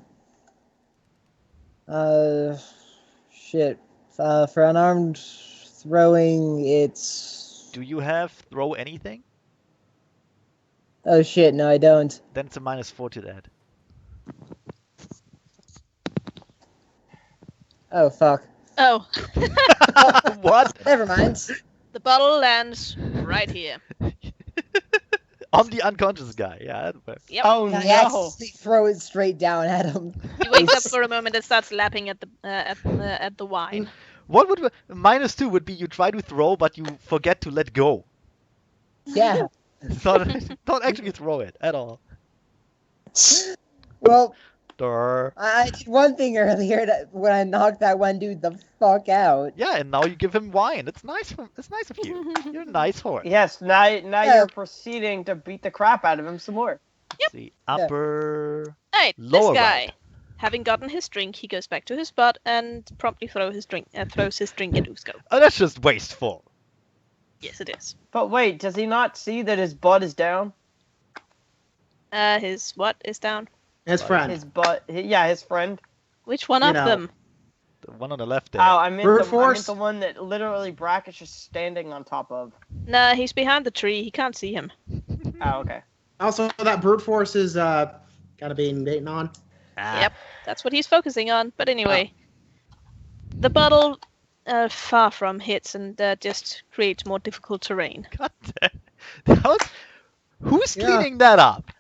Shit. For unarmed throwing, it's... Do you have throw anything? Oh shit, no I don't. Then it's a -4 to that. Oh fuck. Oh, What? Never mind. the bottle lands right here. On the unconscious guy. Yeah, that works. Yep. Oh I no! accidentally throw it straight down at him. He wakes up for a moment and starts lapping at the wine. What would -2 would be you try to throw but you forget to let go. Yeah. It's not actually throw it at all. Well, Durr. I did one thing earlier when I knocked that one dude the fuck out. Yeah, and now you give him wine. It's nice of you. You're a nice horse. Yes, now Yeah. you're proceeding to beat the crap out of him some more. Yep. See, upper Alright, this Lower guy, right. having gotten his drink, he goes back to his spot and promptly throws his drink at Usko. Oh, that's just wasteful. Yes, it is. But wait, does he not see that his butt is down? His what is down? His friend. His butt, his friend. Which one You of know. them? The one on the left there. Oh, I meant Brute I meant force? the one that literally Brack is just standing on top of. Nah, he's behind the tree. He can't see him. Oh, okay. Also, that brute force is gotta be baiting on. Ah, Yep, that's what he's focusing on. But anyway, the bottle far from hits and just creates more difficult terrain. God damn. Who's Yeah. cleaning that up?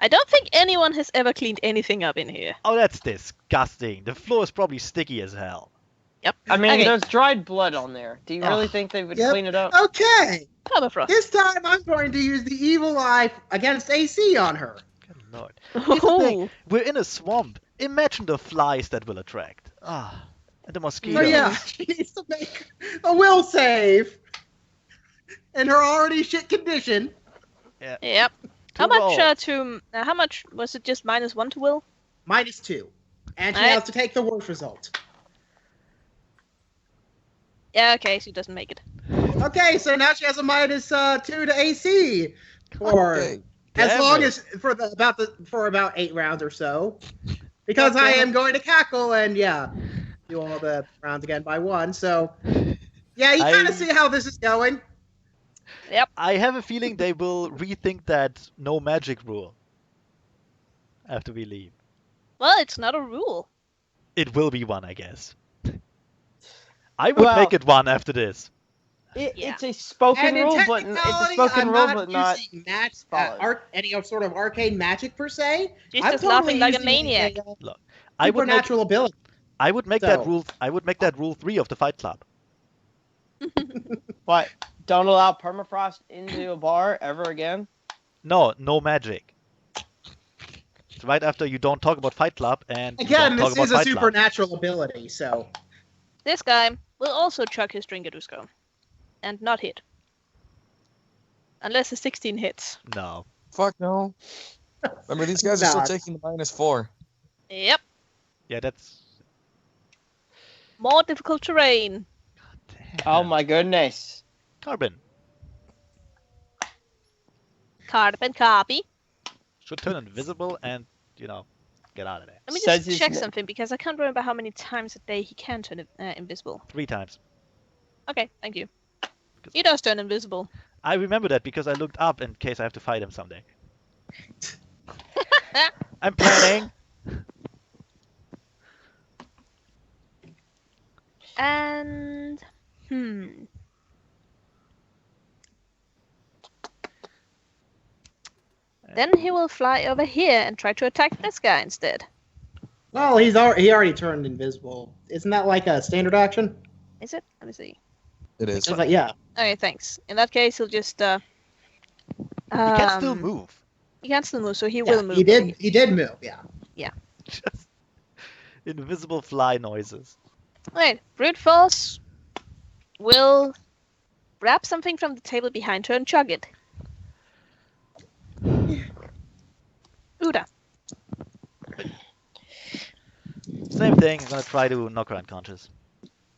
I don't think anyone has ever cleaned anything up in here. Oh, that's disgusting. The floor is probably sticky as hell. Yep. I mean, Okay. there's dried blood on there. Do you really Ugh. think they would Yep. clean it up? Okay, Permafrost. this time I'm going to use the evil eye against AC on her. Good lord. Here's the thing. Ooh. We're in a swamp. Imagine the flies that will attract. Ah, and the So mosquitoes. yeah, she needs to make a will save in her already shit condition. Yep. Two How much rolls. how much was it? Just -1 to will? -2, and she Alright. has to take the worst result. Yeah. Okay, she doesn't make it. Okay, so now she has a -2 to AC for Okay. as Damn long it. as for about 8 rounds or so, because I am going to cackle and do all the rounds again by 1. So yeah, you kind I- of see how this is going. I have a feeling they will rethink that no magic rule after we leave. Well, it's not a rule. It will be one, I guess. I would Well- make it one after this. Yeah. It's a spoken And in rule, but it's a technicality, spoken I'm rule, not but not. using followed. any sort of arcane magic per se. She's I'm just totally laughing like a using maniac. I would make supernatural ability. I would make that So- rule. I would make that rule 3 of the Fight Club. What? Don't allow permafrost into a bar ever again? No, no magic. It's right after you don't talk about Fight Club and you Again, don't talk this about is a Fight Club. supernatural ability, so This guy will also chuck his drink at Usko. And not hit. Unless a 16 hits. No. Fuck no. Remember, these guys are still Nah. taking the -4. Yep. Yeah, that's. More difficult terrain. Damn. Oh my goodness. Carbon Carbon copy. should turn invisible and get out of there. Let me Says just he's check mo- something because I can't remember how many times a day he can turn invisible. 3 times. Okay, thank you. He does turn invisible. I remember that because I looked up in case I have to fight him someday. I'm planning. And then he will fly over here and try to attack this guy instead. well, he already turned invisible. Isn't that like a standard action? Is it? Let me see. It is. It's like yeah. Okay, thanks. In that case, he'll just He can still move. He can still move, so he Yeah, will move. He did. He did move. Yeah. Just invisible fly noises. Wait, brute force will grab something from the table behind her and chug it. Uda. Same thing. I'm gonna try to knock her unconscious.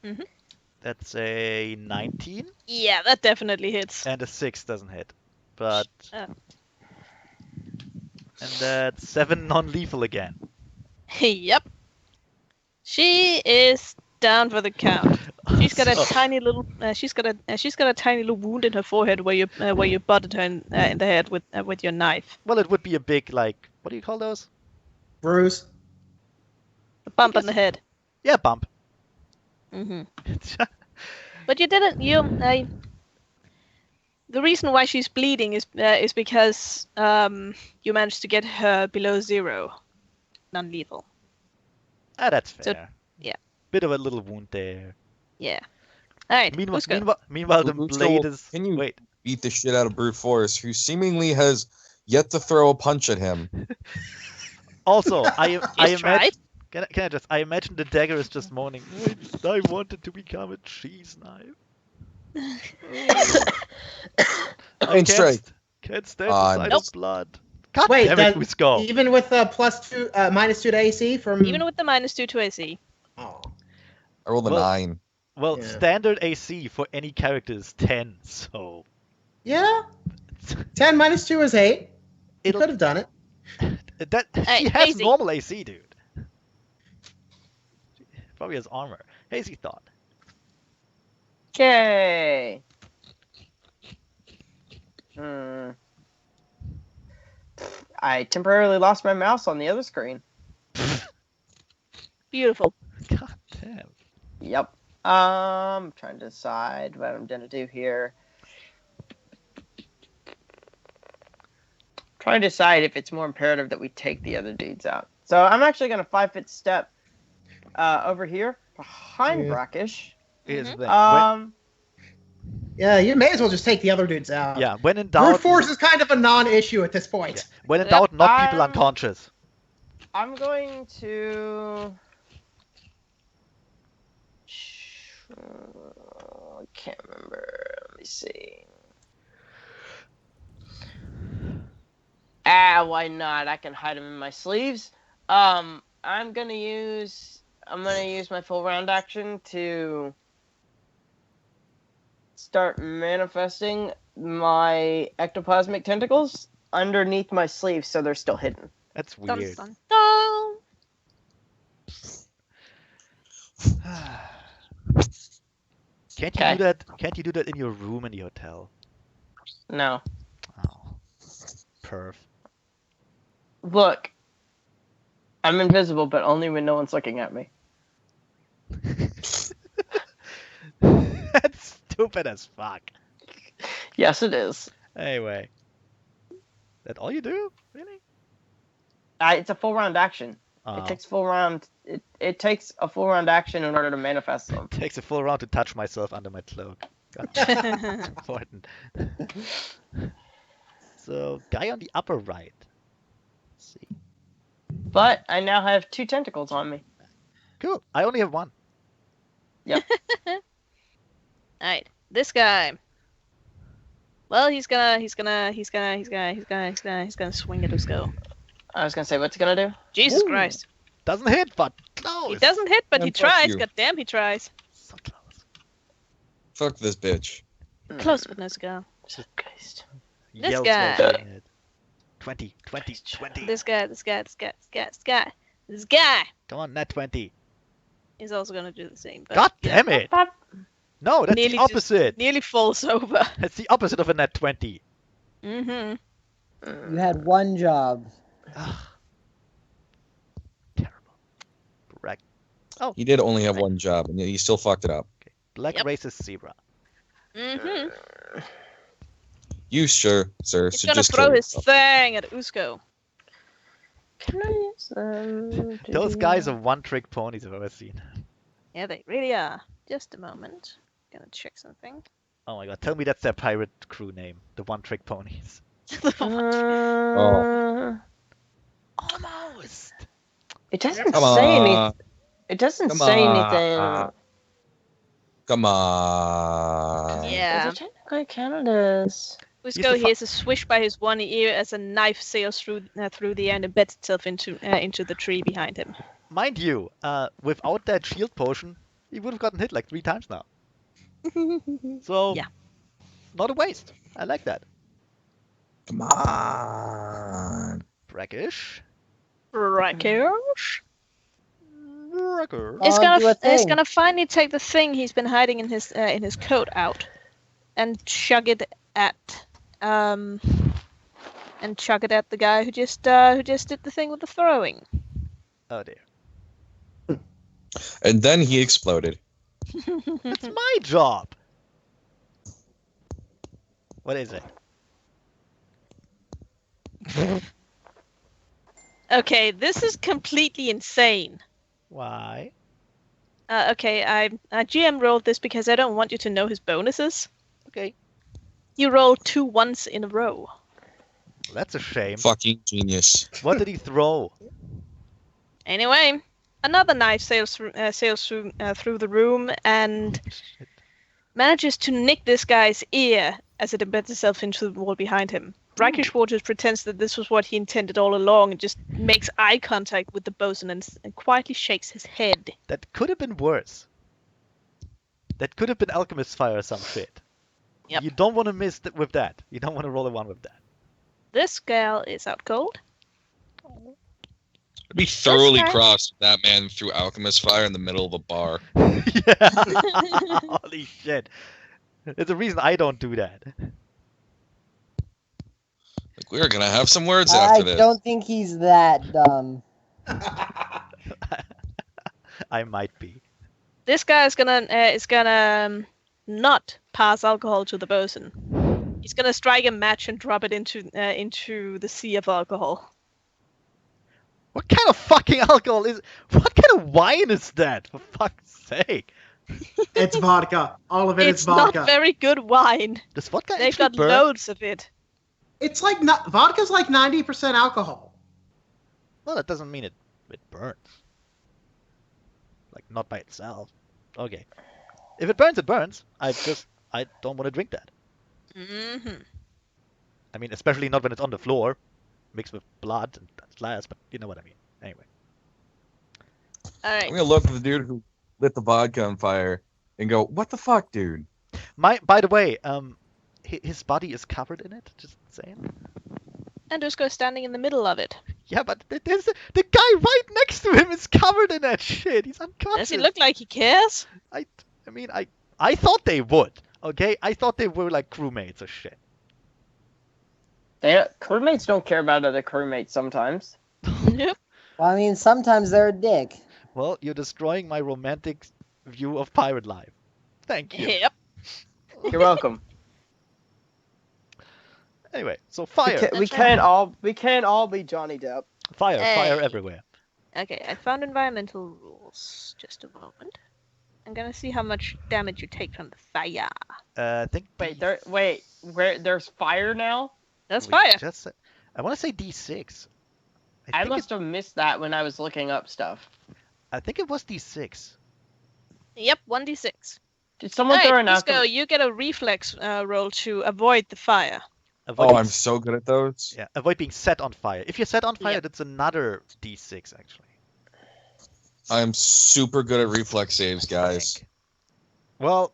Mhm. That's a 19, Yeah, that definitely hits. and a 6 doesn't hit. But Oh. and that's 7 non-lethal again. Yep. She is down for the count. She's got a So- tiny little. She's got a tiny little wound in her forehead where you butted her in the head with your knife. Well, it would be a big, like, what do you call those? Bruce. A bump on the head. Yeah, bump. Hmm But you didn't. The reason why she's bleeding is because you managed to get her below 0, non-lethal. That's So- fair. yeah. Bit of a little wound there. Yeah. All right. Meanwhile, the Who's blade still- is. can you- Wait. Beat the shit out of brute force, who seemingly has yet to throw a punch at him. Also, I Just try imagine. it. Can I just? I imagine the dagger is just moaning. I wanted to become a cheese knife. Fine strike. Can't stand the sight Nope. of blood. God Wait, damn it, that- Cusco. Even with +2, -2 to AC from. Even with the -2 to AC. Oh. I rolled a Well- 9. Well, Yeah. standard AC for any character is 10, so Yeah. 10 -2 is 8. You It'll- could have done it. that Hey, she has Hazy. normal AC, dude. Probably has armor. Hazy thought. Okay. I temporarily lost my mouse on the other screen. Beautiful. God damn. Yep. Trying to decide what I'm gonna do here. Trying to decide if it's more imperative that we take the other dudes out. So I'm actually gonna 5-foot step over here behind Yeah. Brackish. Here's the thing. Yeah, you may as well just take the other dudes out. Yeah, when in Brute doubt. force is kind of a non-issue at this point. Yeah. When in doubt, knock people I'm- unconscious. I'm going to. I can't remember. Let me see. Why not? I can hide them in my sleeves. I'm gonna use my full round action to start manifesting my ectoplasmic tentacles underneath my sleeves, so they're still hidden. That's Dun, weird. dun, dun. Can't you Okay. do that? Can't you do that in your room in the hotel? No, Oh, perf. look, I'm invisible, but only when no one's looking at me. That's stupid as fuck. Yes, it is. Anyway, that all you do? Really? It's a full round action. Oh. It takes full round. It takes a full round action in order to manifest them. Takes a full round to touch myself under my cloak. God, that's important. So, guy on the upper right. Let's see. But I now have 2 tentacles on me. Cool. I only have one. Alright, this guy. Well, he's gonna swing at Usko. I was gonna say, what's it gonna do? Jesus Ooh. Christ. Doesn't hit, but close. He doesn't hit, but he And fuck tries. you. God damn, he tries. So close. Fuck this bitch. Close but no cigar. Christ. This Yells guy. while doing it. 20. This guy Come on, net 20. is also gonna do the same. But God damn it. No, that's Nearly the just- opposite. Nearly falls over. That's the opposite of a net 20. Mm-hmm. You had one job. Ugh. Terrible. Correct. He did only have one job, and yet he still fucked it up. Black Yep. racist zebra. Mm-hmm. You, sir, He's should gonna just throw kill his yourself. thing at Usko. Can I use them? Those guys are one-trick ponies I've ever seen. Yeah, they really are. Just a moment. Gonna check something. Oh my god, tell me that's their pirate crew name. The one-trick ponies. Almost. It doesn't Come say anything. on. It doesn't Come say on. anything. Come on. Yeah. Is it technically counted as? Usko hears a swish by his one ear as a knife sails through the air and embeds itself into the tree behind him. Mind you, without that shield potion, he would have gotten hit like 3 times now. So, yeah, not a waste. I like that. Come on. Brackish. Brackish. Brackish. It's gonna finally take the thing he's been hiding in his coat out, and chug it at the guy who just did the thing with the throwing. Oh dear. And then he exploded. It's my job. What is it? Okay, this is completely insane. Why? Okay, I GM rolled this because I don't want you to know his bonuses. Okay. You rolled 2 1s in a row. Well, that's a shame. Fucking genius. What did he throw? Anyway, another knife sails through the room and manages to nick this guy's ear as it embeds itself into the wall behind him. Brackish Waters pretends that this was what he intended all along and just makes eye contact with the bosun and quietly shakes his head. That could have been worse. That could have been Alchemist's Fire or some shit. Yep. You don't want to miss with that. You don't want to roll a 1 with that. This gal is out cold. I'd be thoroughly cross if that man threw alchemist fire in the middle of a bar. Yeah. Holy shit. There's a reason I don't do that. Like, we're gonna have some words after this. I don't think he's that dumb. I might be. This guy is gonna not pass alcohol to the bosun. He's gonna strike a match and drop it into the sea of alcohol. What kind of fucking alcohol is... What kind of wine is that? For fuck's sake. It's vodka. All of it is vodka. It's not very good wine. Does vodka They've actually got burn? loads of it. It's like vodka's like 90% alcohol. Well, that doesn't mean it burns. Like, not by itself. Okay. If it burns, it burns. I don't want to drink that. Mm-hmm. I mean, especially not when it's on the floor, mixed with blood and glass, but you know what I mean. Anyway. Alright. I'm gonna look at the dude who lit the vodka on fire and go, "What the fuck, dude?" By the way, his body is covered in it. Just saying. And Usko standing in the middle of it. Yeah, but there's the guy right next to him is covered in that shit. He's unconscious. Does he look like he cares? I mean, I thought they would. Okay, I thought they were like crewmates or shit. Crewmates don't care about other crewmates sometimes. Nope. Well, I mean, sometimes they're a dick. Well, you're destroying my romantic view of pirate life. Thank you. Yep. You're welcome. Anyway, so fire. We can't all be Johnny Depp. Fire Hey. everywhere. Okay, I found environmental rules. Just a moment. I'm gonna see how much damage you take from the fire. I think. There's fire now? That's fire. I want to say D6. I must have missed that when I was looking up stuff. I think it was D6. Yep, 1d6. Did someone throw an Usko, you get a reflex roll to avoid the fire. Avoid I'm so good at those. Yeah, avoid being set on fire. If you're set on fire, Yep. that's another D6 actually. I'm super good at reflex saves, I guys. think. Well,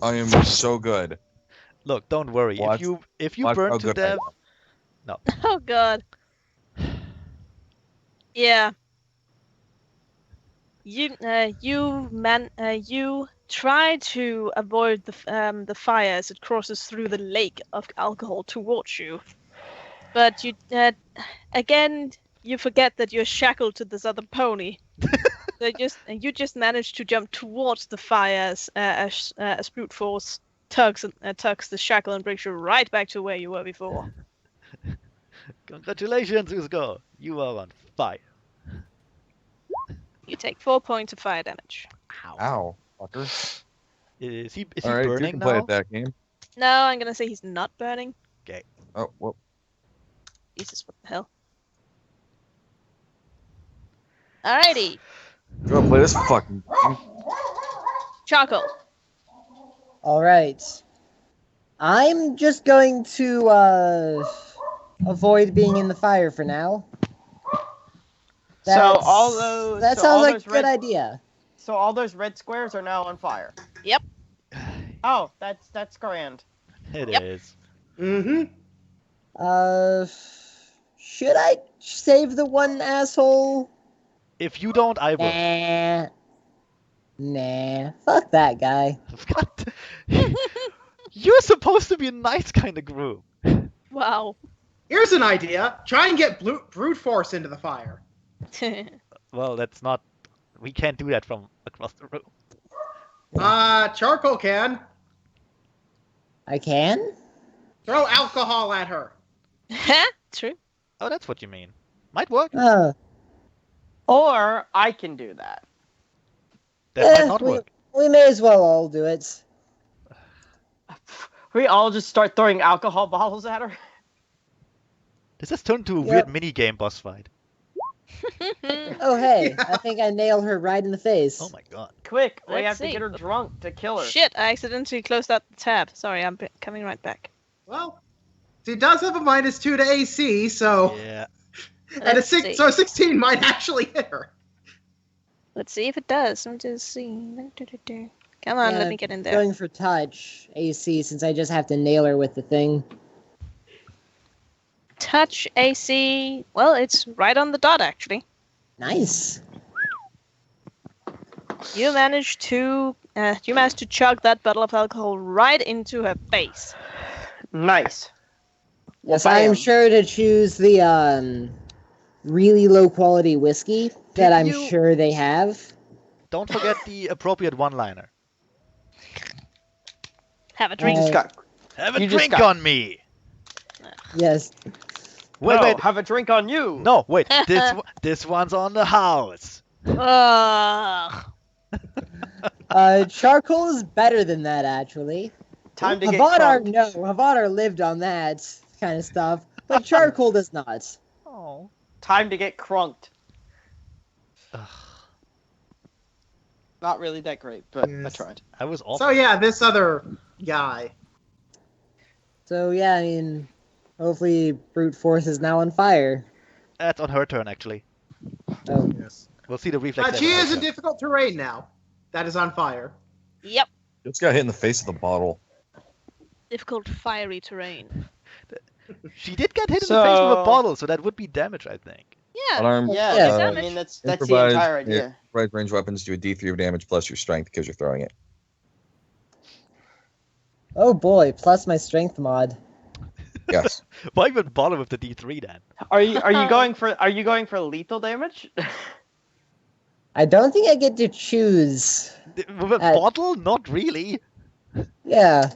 I am so good. look, don't worry. Watch- If you watch burn how to good I death, am. Oh god. Yeah. You try to avoid the fire as it crosses through the lake of alcohol towards you, but you again you forget that you're shackled to this other pony. So you just manage to jump towards the fire as brute force tugs the shackle and brings you right back to where you were before. congratulations, Usko. You are on fire. You take 4 points of fire damage. Ow. Ow, fucker. Is he All right, you burning can now? play at that game. No, I'm gonna say he's not burning. Oh, well. Jesus, what the hell? Alrighty, You wanna play this fucking game? charcoal. All right. I'm just going to avoid being in the fire for now. So all those. That so sounds all like those a good red, idea. So all those red squares are now on fire. Yep. Oh, that's grand. It Yep. is. Mm-hmm. Should I save the one asshole? If you don't, I will. Nah. Fuck that guy. You're supposed to be a nice kind of group. Wow. Here's an idea. Try and get brute force into the fire. Well, that's not. We can't do that from across the room. Charcoal can. I can? Throw alcohol at her. True. Oh, that's what you mean. Might work. Or I can do that. That might not work. We may as well all do it. We all just start throwing alcohol bottles at her. This has turned to a Yep. weird mini-game boss fight. Oh, hey. I think I nailed her right in the face. Oh my god. Quick, we Let's have see. to get her drunk to kill her. Shit, I accidentally closed out the tab. Sorry, I'm coming right back. Well, she does have a -2 to AC, so Yeah. and a Let's 6, see. so a 16 might actually hit her. Let's see if it does. Let me just see. Come on, Yeah, let me get in there. Going for touch AC since I just have to nail her with the thing. Touch AC. Well, it's right on the dot, actually. Nice. You managed to chug that bottle of alcohol right into her face. Nice. Yes, Well, I am bam. sure to choose the really low quality whiskey that Did I'm you- sure they have. Don't forget the appropriate one-liner. Have a drink. Uh, Got Have a You just drink got- on me. Yes. Wait, no, wait. have a drink on you. No, wait. This one's on the house. Ugh. Charcoal is better than that actually. Time to get Havadar, crunked. no, Havadar lived on that kind of stuff, but charcoal does not. Oh. Time to get crunked. Ugh, Not really that great, but I Yes. tried. I was awful. So yeah, this other guy. So yeah, I mean, hopefully brute force is now on fire. That's on her turn, actually. Oh, Yes. We'll see the reflex. She damage is in later. difficult terrain now. That is on fire. Yep. Just got hit in the face with a bottle. Difficult fiery terrain. She did get hit in the face with a So- bottle, so that would be damage, I think. Yeah. Unarmed. Yeah, Yeah. I Damage. mean that's the Improvised, entire idea. Improvised range weapons do a D3 of damage plus your strength because you're throwing it. oh boy, plus my strength mod. Yes. Why even bother with the D3 then? Are you going for lethal damage? I don't think I get to choose. With a bottle? Not really. Yeah.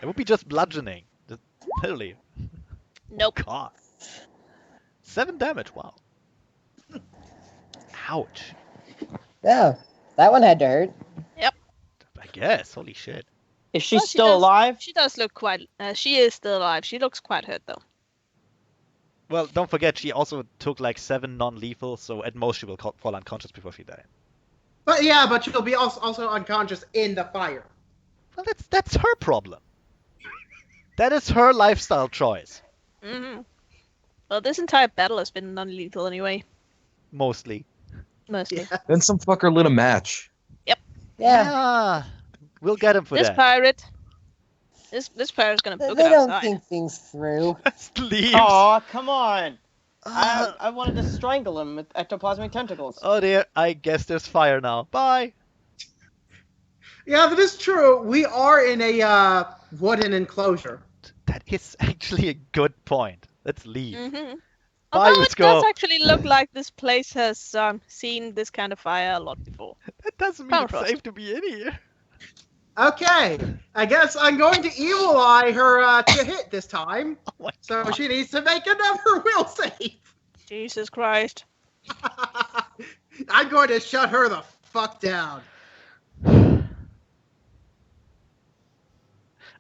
It would be just bludgeoning. Just, literally. Nope. God. 7 damage, wow. Ouch. Yeah, that one had to hurt. I guess, holy shit. Is she Well, she still does- alive? She does look quite. She is still alive. She looks quite hurt though. Well, don't forget, she also took like 7 non-lethal, so at most she will fall unconscious before she dies. But yeah, but she'll be also unconscious in the fire. Well, that's her problem. That is her lifestyle choice, Mm-hmm. Well, this entire battle has been non-lethal anyway. mostly. Mostly. Yeah. Then some fucker lit a match. Yeah, We'll get him for This that. pirate. This pirate's gonna they book it don't outside. think things through. Leaves. Oh, come on! Uh, I wanted to strangle him with ectoplasmic tentacles. oh dear, I guess there's fire now. Bye. Yeah, that is true. We are in a wooden enclosure. That is actually a good point. Let's leave. Mm-hmm. Bye, Although let's it does go. actually look like this place has seen this kind of fire a lot before. That doesn't mean it's Permafrost. safe to be in here. Okay, I guess I'm going to evil eye her to hit this time. Oh my So God. she needs to make another will save. Jesus Christ. I'm going to shut her the fuck down.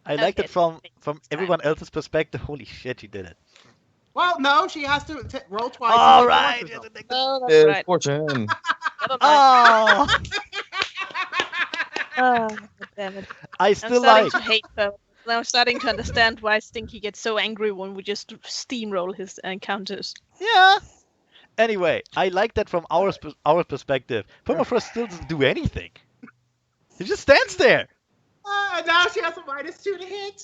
I liked Okay, it from fine. everyone else's perspective. Holy shit, she did it. Well, no, she has to roll twice. All and make the right. worst result. Oh, that's Is right. fortune. Never mind. Oh, Oh, damn it. I I'm still starting like. to hate Permafrost. I'm starting to understand why Stinky gets so angry when we just steamroll his encounters. Yeah. Anyway, I like that from our perspective. Permafrost still doesn't do anything. He just stands there. Now she has a -2 to hit.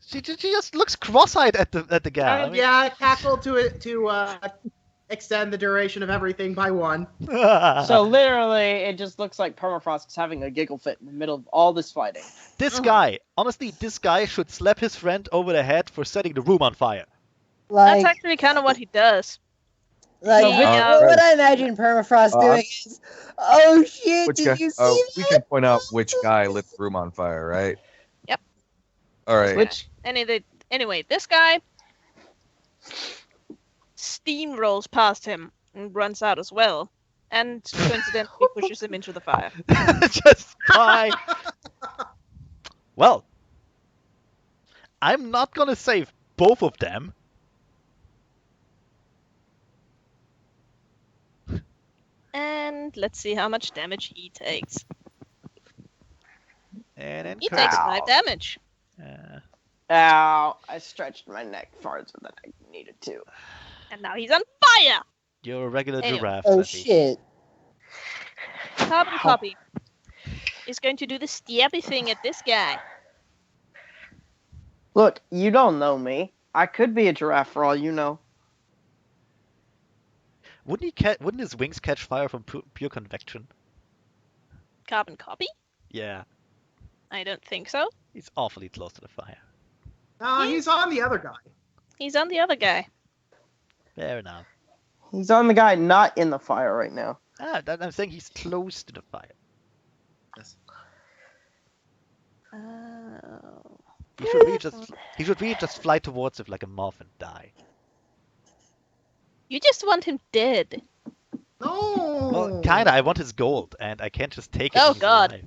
She just looks cross-eyed at the guy. And yeah, cackle to extend the duration of everything by 1. So literally, it just looks like Permafrost is having a giggle fit in the middle of all this fighting. This guy, honestly, this guy should slap his friend over the head for setting the room on fire. That's Like, actually kind of what he does. what I imagine Permafrost doing is, oh shit, Which did guy? you see We that? can point out which guy lit the room on fire, right? Yep. All right. Which Anyway, this guy steamrolls past him and runs out as well, and coincidentally pushes him into the fire. Just by. Well, I'm not gonna save both of them. And let's see how much damage he takes. And then He takes 5 damage. ow, I stretched my neck farther than I needed to. And now he's on fire! You're a regular Anyway. giraffe. Oh Seti. shit. Carbon Copy is going to do the stabby thing at this guy. Look, you don't know me. I could be a giraffe for all you know. Wouldn't his wings catch fire from pure convection? Carbon Copy? Yeah, I don't think so. he's awfully close to the fire. He's on the other guy. He's on the other guy. Fair enough. He's on the guy not in the fire right now. I'm saying he's close to the fire. Oh. He should really just fly towards it like a moth and die. You just want him dead. No. Well, kinda. I want his gold, and I can't just take it. Oh, when he's God. alive.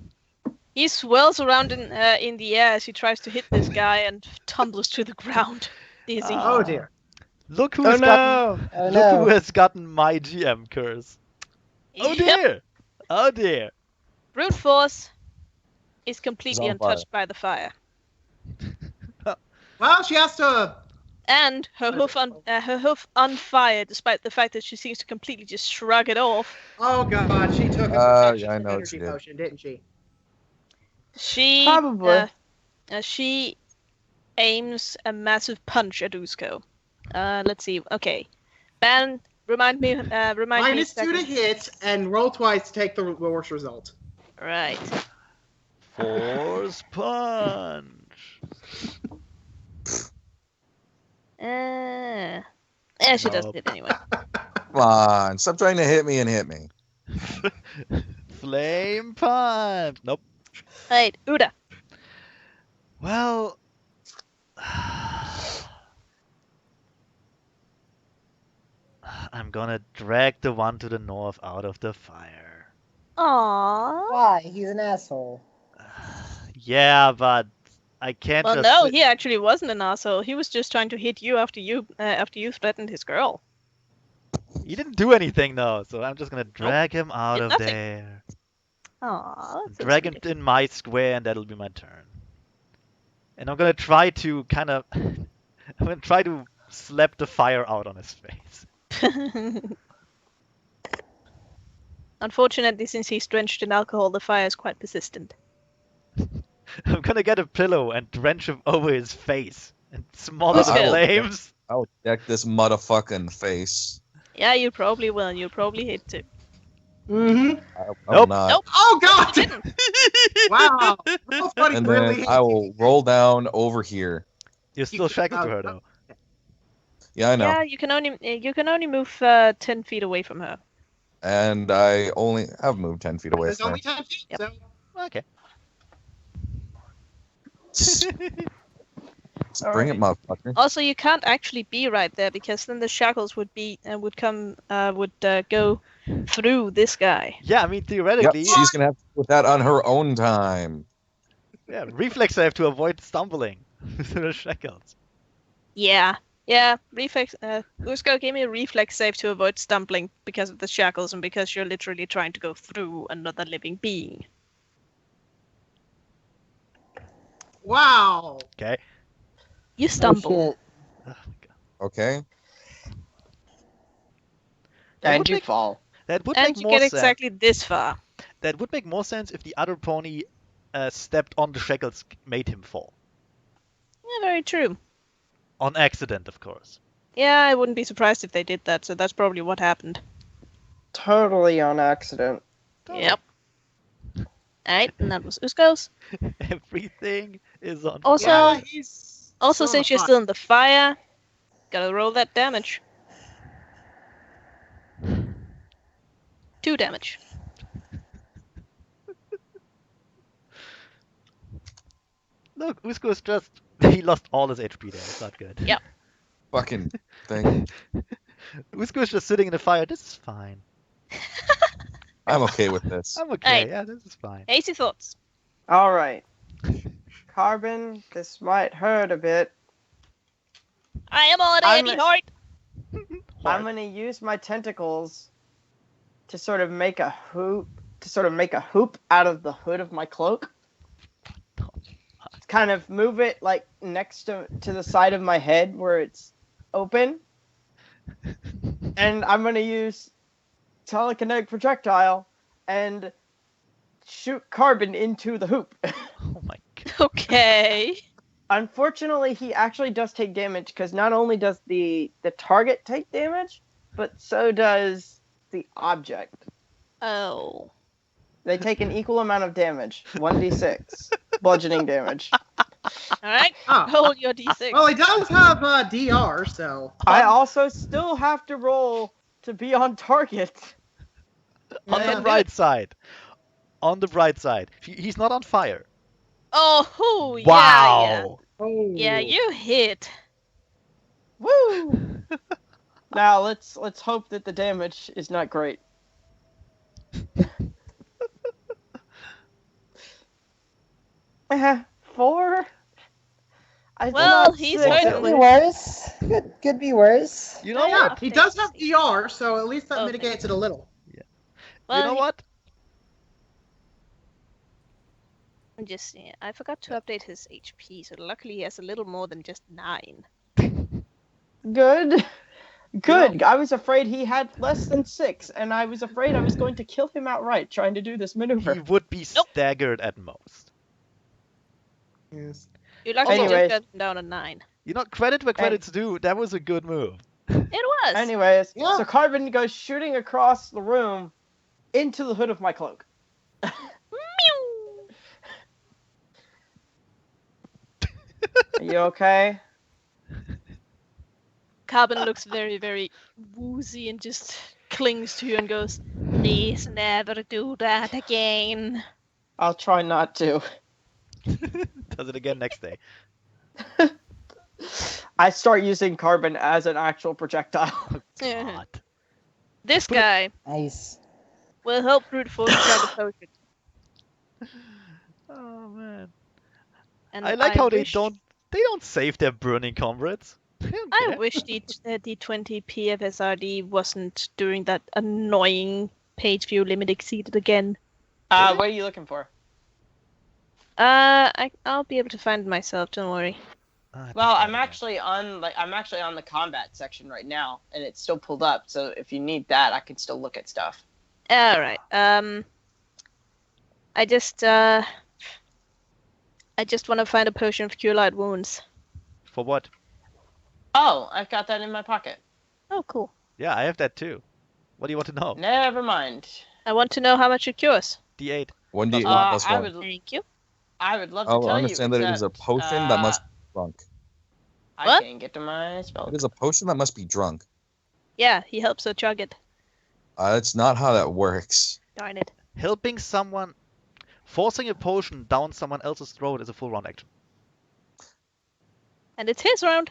He swirls around in the air as he tries to hit this guy and tumbles to the ground. Dizzy. Oh dear. Look who Oh has gotten. no! Oh Look who no. has gotten my GM curse. Oh Yep. dear. Oh dear. Brute Force is completely He's on fire. untouched by the fire. Well, she has to. And her hoof on fire, despite the fact that she seems to completely just shrug it off. Oh god, she took Yeah, I know energy she did. potion, didn't she? She Probably. She aims a massive punch at Usko. Let's see. Okay, Ben, remind me. Remind me. a -2 to second. hit and roll twice to take the worst result. Right. Force punch. Yeah, she does Nope. it anyway. Come on, stop trying to hit me and hit me. Flame punch. Nope. Right, Uda. Well. I'm gonna drag the one to the north out of the fire. Aww. Why? He's an asshole. Yeah, but I can't Well, just. no, sit- he actually wasn't an asshole. He was just trying to hit you after you threatened his girl. He didn't do anything though, so I'm just gonna drag him out Did of nothing. there. Aww. That's so Drag him sweet. in my square, and that'll be my turn. And I'm gonna try to kind of. I'm gonna try to slap the fire out on his face. Unfortunately, since he's drenched in alcohol, the fire is quite persistent. I'm gonna get a pillow and drench him over his face and smother Who's the good? flames. I'll deck this motherfucking face. Yeah, you probably will. You'll probably hit too. Mm-hmm. I will Nope. not. Nope. Oh god! You didn't. Wow. Nobody And really then I will roll down over here. You're still shackled to her though. Yeah, I know. Yeah, you can only move 10 feet away from her. And I only have moved 10 feet away There's from only her. 10 feet, Yep. so Okay. Bring it, motherfucker. Also, you can't actually be right there because then the shackles would go through this guy. Yeah, I mean Yep, theoretically, she's gonna have to put that on her own time. yeah, reflex save to avoid stumbling through the shackles. Yeah, Yeah, reflex. Usko gave me a reflex save to avoid stumbling because of the shackles and because you're literally trying to go through another living being. Wow. Okay. You Oh stumble. shit. Ugh, Okay. That And would you make fall. that would And make you more get sense. exactly this far. That would make more sense if the other pony stepped on the shackles, made him fall Yeah, very true. on accident, of course. Yeah, I wouldn't be surprised if they did that, so that's probably what happened. Totally on accident. Yep. Alright, and that was Usko's. Everything is on Also, Yeah, he's Also, still in since the you're pot. still in the fire, gotta roll that damage. 2 damage. Look, Usko's just he lost all his HP there. It's not good. Yep. Fucking thing. Usko's just sitting in the fire. This is fine. I'm okay with this. I'm okay. Hey. Yeah, this is fine. Hasty thoughts. All right. Carbon, this might hurt a bit. I am already I'm heavy a- heart. I'm going to use my tentacles to sort of make a hoop out of the hood of my cloak. Kind of move it like next to the side of my head where it's open. And I'm going to use telekinetic projectile and shoot Carbon into the hoop. Oh my god. Okay. Unfortunately, he actually does take damage because not only does the target take damage, but so does the object. Oh. They take an equal amount of damage, 1d6 bludgeoning damage. Alright, Oh. roll your d6. Well, he does have DR, so. I also still have to roll to be on target. On Yeah. the bright side. On the bright side. He's not on fire. Oh, yeah, Wow. Oh. yeah. Yeah, you hit. Woo! Now let's hope that the damage is not great. 4. Well, he's six, hurting. at Could be least. worse. Could be worse. You know Yeah, what? he does have DR, so at least that Okay. mitigates it a little. Well, You know what? Just I forgot to update his HP, so luckily he has a little more than just 9. Good. Good. I was afraid he had less than 6, and I was afraid I was going to kill him outright trying to do this He maneuver. would be Nope. staggered at most. Yes. You luckily Anyways. just got him down to 9. You know, credit where credit's due. That was a good move. It was. Anyways, Yeah. so Carbon goes shooting across the room into the hood of my cloak. Meow. Are you okay? Carbon looks very, very woozy and just clings to you and goes, "Please never do that again." I'll try not to. Does it again next day. I start using Carbon as an actual projectile. God. This Put it- guy Nice. will help brute force try the potion. Oh man. And I like how wish- they don't save their burning comrades. They don't I care. wish the D20 PFSRD wasn't doing that annoying page view limit exceeded again. What are you looking for? I'll be able to find it myself. Don't worry. Ah, Well, this I'm guy. actually on the combat section right now, and it's still pulled up. So if you need that, I can still look at stuff. All right. I just want to find a potion of cure light wounds. For what? Oh, I've got that in my pocket. Oh, cool. Yeah, I have that too. What do you want to know? Never mind. I want to know how much it cures. D8. 1d8 plus I 1. would Thank you. love to I'll tell you. understand that it is a except, potion that must be drunk. I What? can't get to my spell. It is a potion that must be drunk. Yeah, he helps her chug it. That's not how that works. Darn it. Helping someone, forcing a potion down someone else's throat is a full round action. And it's his round.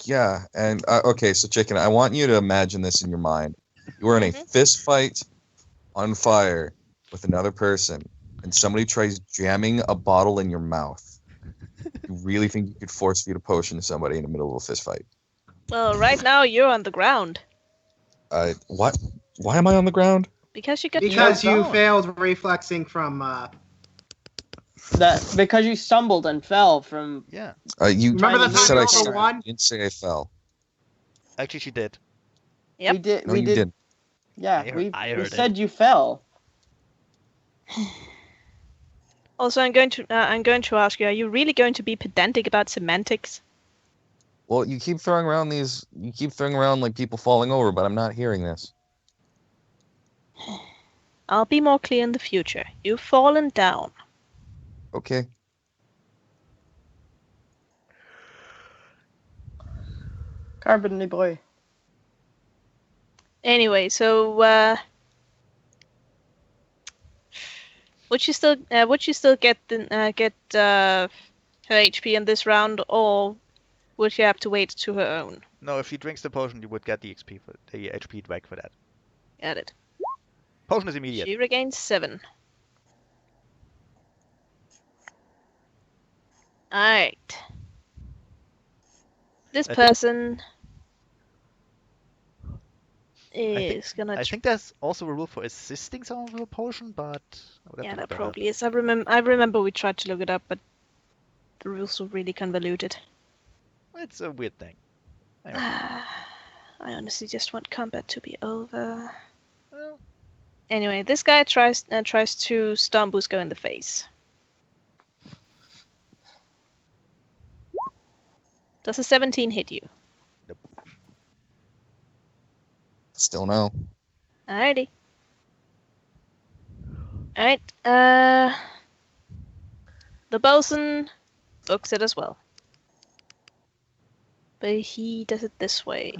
Yeah, and okay, so Chicken, I want you to imagine this in your mind. You are in a fist fight on fire with another person, and somebody tries jamming a bottle in your mouth. You really think you could force feed a potion to somebody in the middle of a fist fight? Well, right now you're on the ground. What? Why am I on the ground? Because you got Because choked you on. failed reflexing from. Because you stumbled and fell from. Yeah. You Remember the time said you I rolled a stumbled. 1? You didn't say I fell. Actually, she did. Yep. We did. No, we you did. didn't. Yeah, I we heard said you fell. Also, I'm going to ask you: are you really going to be pedantic about semantics? Well, you keep throwing around like people falling over, but I'm not hearing this. I'll be more clear in the future. You've fallen down. Okay. Carbon boy. Anyway, so would you still get her HP in this round, or would she have to wait to her own? No, if she drinks the potion, you would get the XP for the HP back for that. Got it. Potion is immediate. She regains 7. Alright. This person is gonna. I think there's also a rule for assisting someone with a potion, but Yeah, that probably is. I remember we tried to look it up, but the rules were really convoluted. It's a weird thing. Anyway. I honestly just want combat to be over. Well, Anyway, this guy tries to stomp Busco in the face. Does a 17 hit you? Still no. Alrighty. Alright, the bosun books it as well. But he does it this way.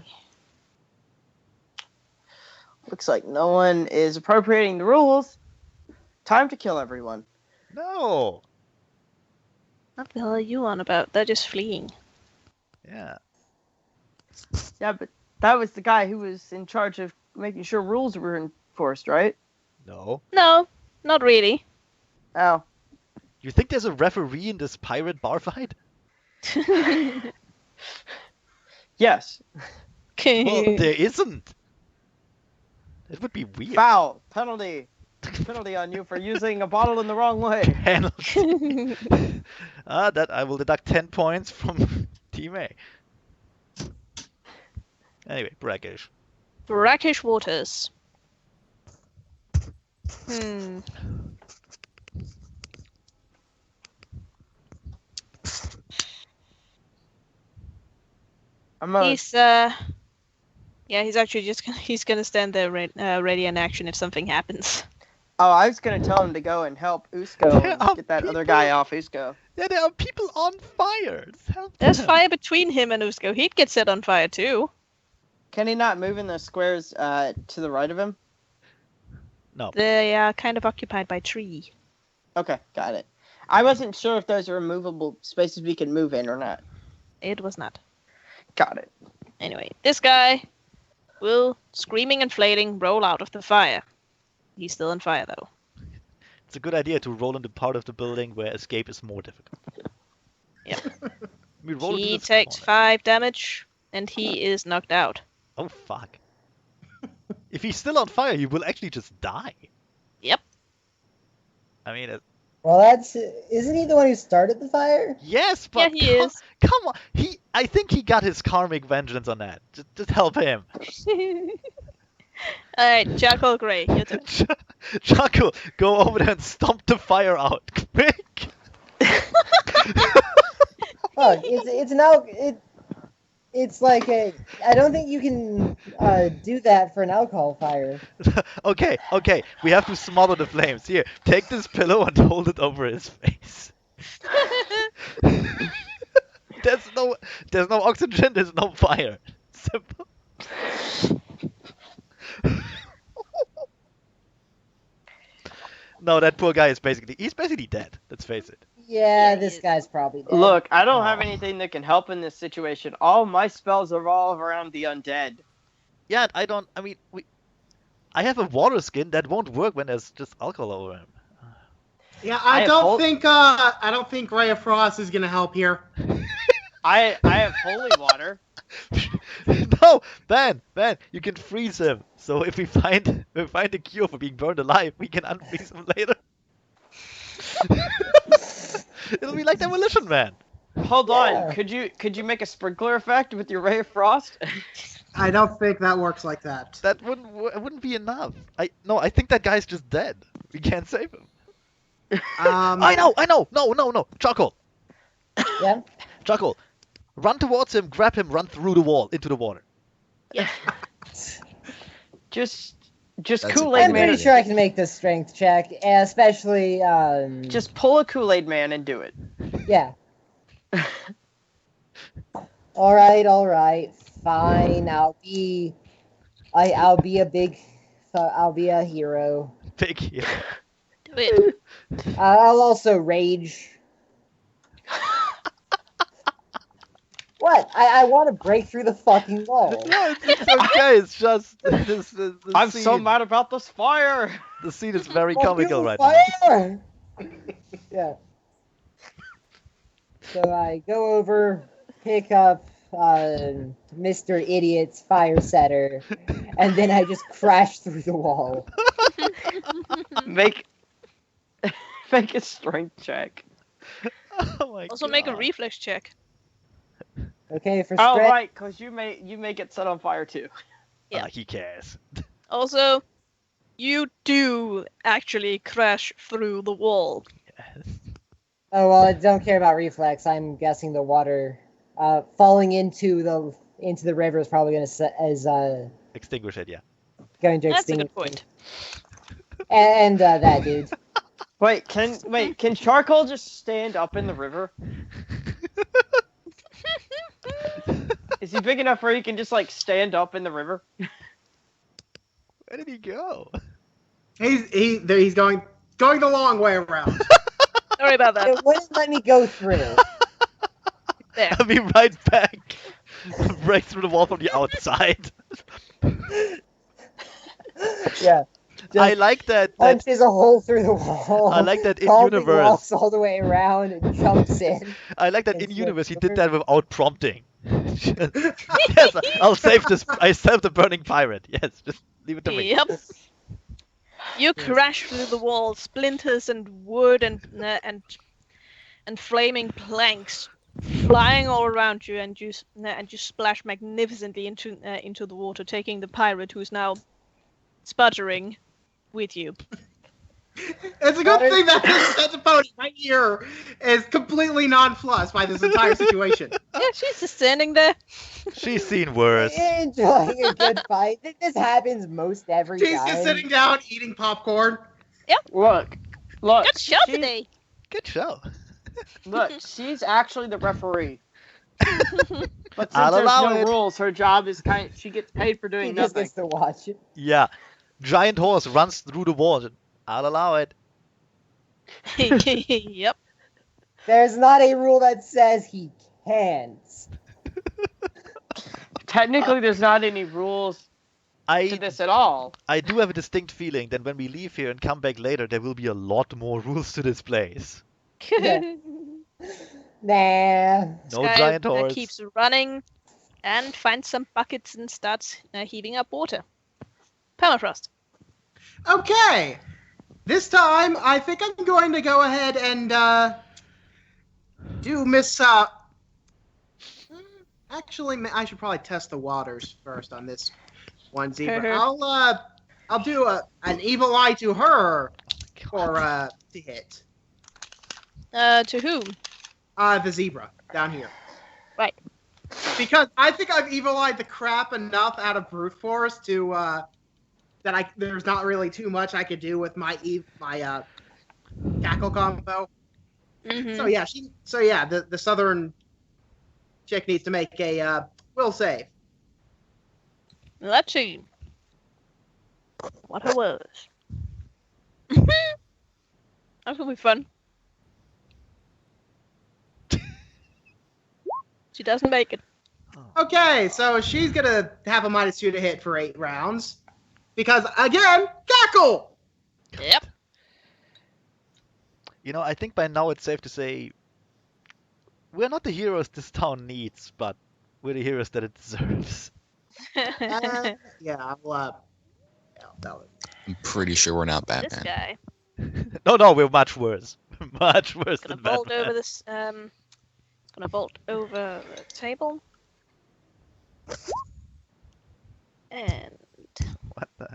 Looks like no one is appropriating the rules. Time to kill everyone. no. What the hell are you on about? They're just fleeing. Yeah. Yeah, but that was the guy who was in charge of making sure rules were enforced, right? No. No, not really. Oh. You think there's a referee in this pirate bar fight? Yes. Well, there isn't. It would be weird. Foul. Penalty. Penalty on you for using a bottle in the wrong way. Penalty. That I will deduct 10 points from Team A. Anyway, brackish. Brackish waters. He's he's actually just gonna stand there ready in action if something happens. Oh, I was gonna tell him to go and help Usko and get that other guy off Usko. Yeah, there are people on fire. Help There's them. fire between him and Usko. He'd get set on fire too. Can he not move in the squares to the right of him? No. They are kind of occupied by tree. Okay, got it. I wasn't sure if those are movable spaces we can move in or not. It was not. Got it. Anyway, this guy will, screaming and flailing, roll out of the fire. He's still on fire though. It's a good idea to roll into part of the building where escape is more difficult. Yep. We roll into He this takes corner. 5 damage, and he is knocked out. Oh, fuck. If he's still on fire, he will actually just die. Yep. I mean, Well, isn't he the one who started the fire? yes, but Yeah, he is. Come on. I think he got his karmic vengeance on that. Just help him. Alright, Jackal Grey, your turn. Chaco, go over there and stomp the fire out. Quick! Look, it's like I don't think you can do that for an alcohol fire. Okay, we have to smother the flames. Here, take this pillow and hold it over his face. There's no oxygen, there's no fire. Simple. No, that poor guy is he's basically dead. Let's face it. Yeah, Yeah, this he is. guy's probably dead. Look, I don't have Aw. anything that can help in this situation. All my spells revolve around the undead. Yeah, I have a water skin that won't work when there's just alcohol over him. Yeah, I I have don't think Ray of Frost is gonna help here. I have holy water. No, Ben, you can freeze him. So if we find a cure for being burned alive, we can unfreeze him later. It'll be like Demolition Man. Hold Yeah. on. Could you make a sprinkler effect with your ray of frost? I don't think that works like that. That wouldn't be enough. I think that guy's just dead. We can't save him. I know. No. Chuckle. Yeah. Chuckle. Run towards him, grab him, run through the wall into the water. Just That's a Kool-Aid I'm Man. pretty sure I can make this strength check, especially. Just pull a Kool-Aid Man and do it. Yeah. All right. Fine. I'll be a hero. Big hero. Do it. I'll also rage. What? I want to break through the fucking wall. No, it's okay. It's just the I'm scene. so mad about this fire. The scene is very Fucking comical right now. fire! Yeah. So I go over, pick up Mr. Idiot's fire setter, and then I just crash through the wall. Make a strength check. Oh my Also God. make a reflex check. Okay, for Oh strength. right, because you may get set on fire too. Yeah. He cares. Also, you do actually crash through the wall. Oh well, I don't care about reflex. I'm guessing the water falling into the river is probably going to Extinguish it, yeah. going to That's a extinguish. good point. And that dude. Wait, can charcoal just stand up in the river? Is he big enough where he can just like stand up in the river? Where did he go? He's going the long way around. Sorry about that. It wouldn't let me go through. There. I'll be right back. Break through the wall from the outside. Yeah. I like that. Punches a hole through the wall. I like that in calmly universe. walks all the way around and jumps in. I like that in It's universe he like- did that without prompting. Yes, I'll save this. I saved the burning pirate. Yes, just leave it to me. Yep. You crash through the wall, splinters and wood and flaming planks flying all around you, and you splash magnificently into the water, taking the pirate who's now sputtering with you. It's a good thing that that's a pony right here is completely nonplussed by this entire situation. Yeah, she's just standing there. She's seen worse. Enjoying a good fight. This happens most every She's time. just sitting down eating popcorn. Look. Good show she- today. Good show. Look, she's actually the referee. But since I'll there's allow no it. rules, her job is she gets paid for He doing just nothing. gets to watch it. Yeah. Giant horse runs through the wall. I'll allow it. Yep. There's not a rule that says he can't. Technically, there's not any rules to I this at all. do have a distinct feeling that when we leave here and come back later, there will be a lot more rules to this place. Yeah. Nah. No Sky giant horse. keeps running and finds some buckets and starts heaving up water. Permafrost. Okay. This time, I think I'm going to go ahead and do Miss. Actually, I should probably test the waters first on this one zebra. I'll do an evil eye to her for to hit. To whom? The zebra down here. Right. Because I think I've evil-eyed the crap enough out of brute force to that there's not really too much I could do with my tackle combo. Mm-hmm. So yeah, the southern chick needs to make a will save. Let's see what it was. That's gonna be fun. She doesn't make it. Okay, so she's gonna have a -2 to hit for 8 rounds. Because again, tackle! Yep. I think by now it's safe to say we're not the heroes this town needs, but we're the heroes that it deserves. Yeah, well, that was... I'm pretty sure we're not This Batman. guy No, we're much worse. Much worse gonna than vault Batman. over this. Gonna vault over the table. And What the?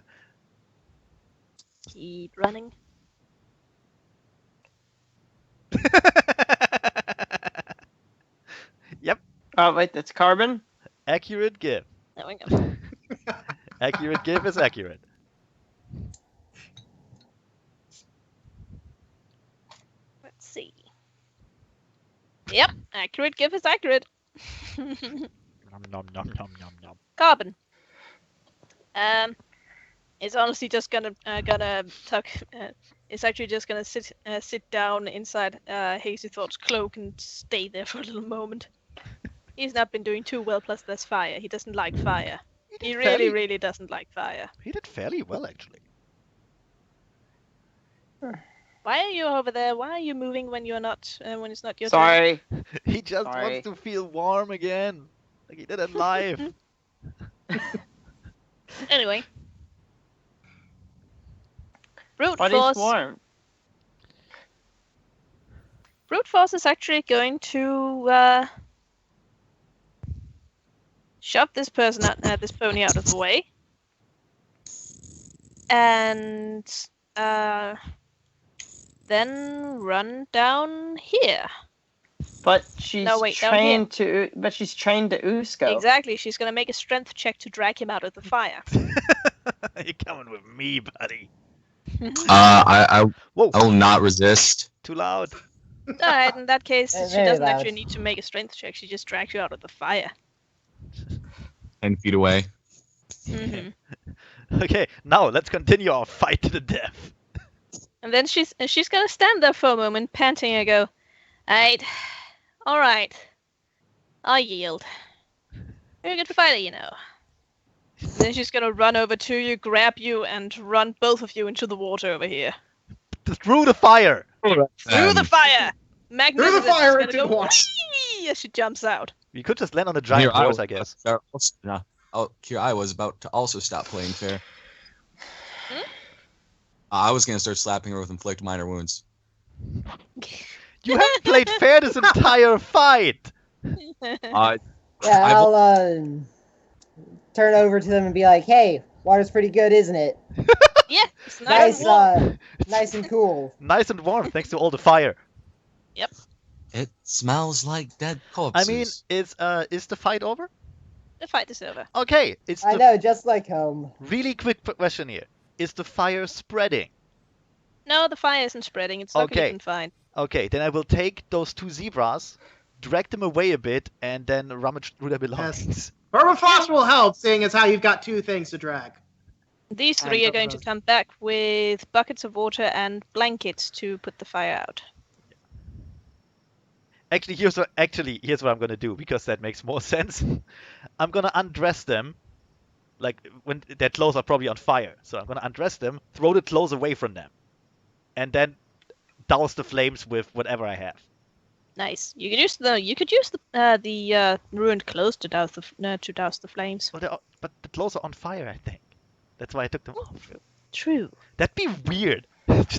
keep running. Yep, Oh wait, that's carbon. accurate give. There we go. Accurate give is accurate. Let's see. Yep, accurate give is accurate. Nom nom nom nom nom nom. Carbon. Is honestly just gonna tuck. It's actually just gonna sit down inside Hazy Thought's cloak and stay there for a little moment. He's not been doing too well. Plus, there's fire. He doesn't like fire. He really, really doesn't like fire. He did fairly well, actually. Why are you over there? Why are you moving when you're not? When it's not your turn? Sorry. He just Sorry. wants to feel warm again, like he did in life. Anyway, brute What is force. warm? Brute force is actually going to shove this person out, this pony out of the way, and then run down here. But she's No, wait, down trained to. But she's trained to Usko. Exactly. She's gonna make a strength check to drag him out of the fire. You're coming with me, buddy. I Whoa, will not resist. too loud. Alright, in that case, Very she doesn't loud. actually need to make a strength check. She just drags you out of the fire. 10 feet away. hmm Okay, now let's continue our fight to the death. And then she's gonna stand there for a moment, panting, and go, all right, I yield. You're a good fighter, you know. Then she's gonna run over to you, grab you, and run both of you into the water over here. Through the fire. Through the fire! Magnificent! fire She's into gonna the go water. whee as she jumps out. You could just land on the giant horse, I guess. Here I was about to also stop playing fair. Hmm? I was gonna start slapping her with inflict minor wounds. You haven't played fair this entire fight. Uh, Yeah, I've- I'll turn over to them and be like, "Hey, water's pretty good, isn't it? Yeah, it's nice. Nice, and warm. nice and cool." Nice and warm, thanks to all the fire. it smells like dead I corpses. mean, is the fight over? The fight is over. Okay, it's I the know, just like home. really quick question here. Is the fire spreading? No, the fire isn't spreading. It's luckily Okay. confined. Okay, then I will take those two zebras, drag them away a bit, and then rummage through their belongings. Permafrost will help, seeing as how you've got two things to drag. These And three are going to Permafrost. come back with buckets of water and blankets to put the fire out. Actually, here's what I'm gonna do because that makes more sense. I'm gonna undress them, like when their clothes are probably on fire. So I'm gonna undress them, throw the clothes away from them, and then douse the flames with whatever I have. Nice. You could use the ruined clothes to douse the flames. Well, but the clothes are on fire, I think. That's why I took them off. True. That'd be weird.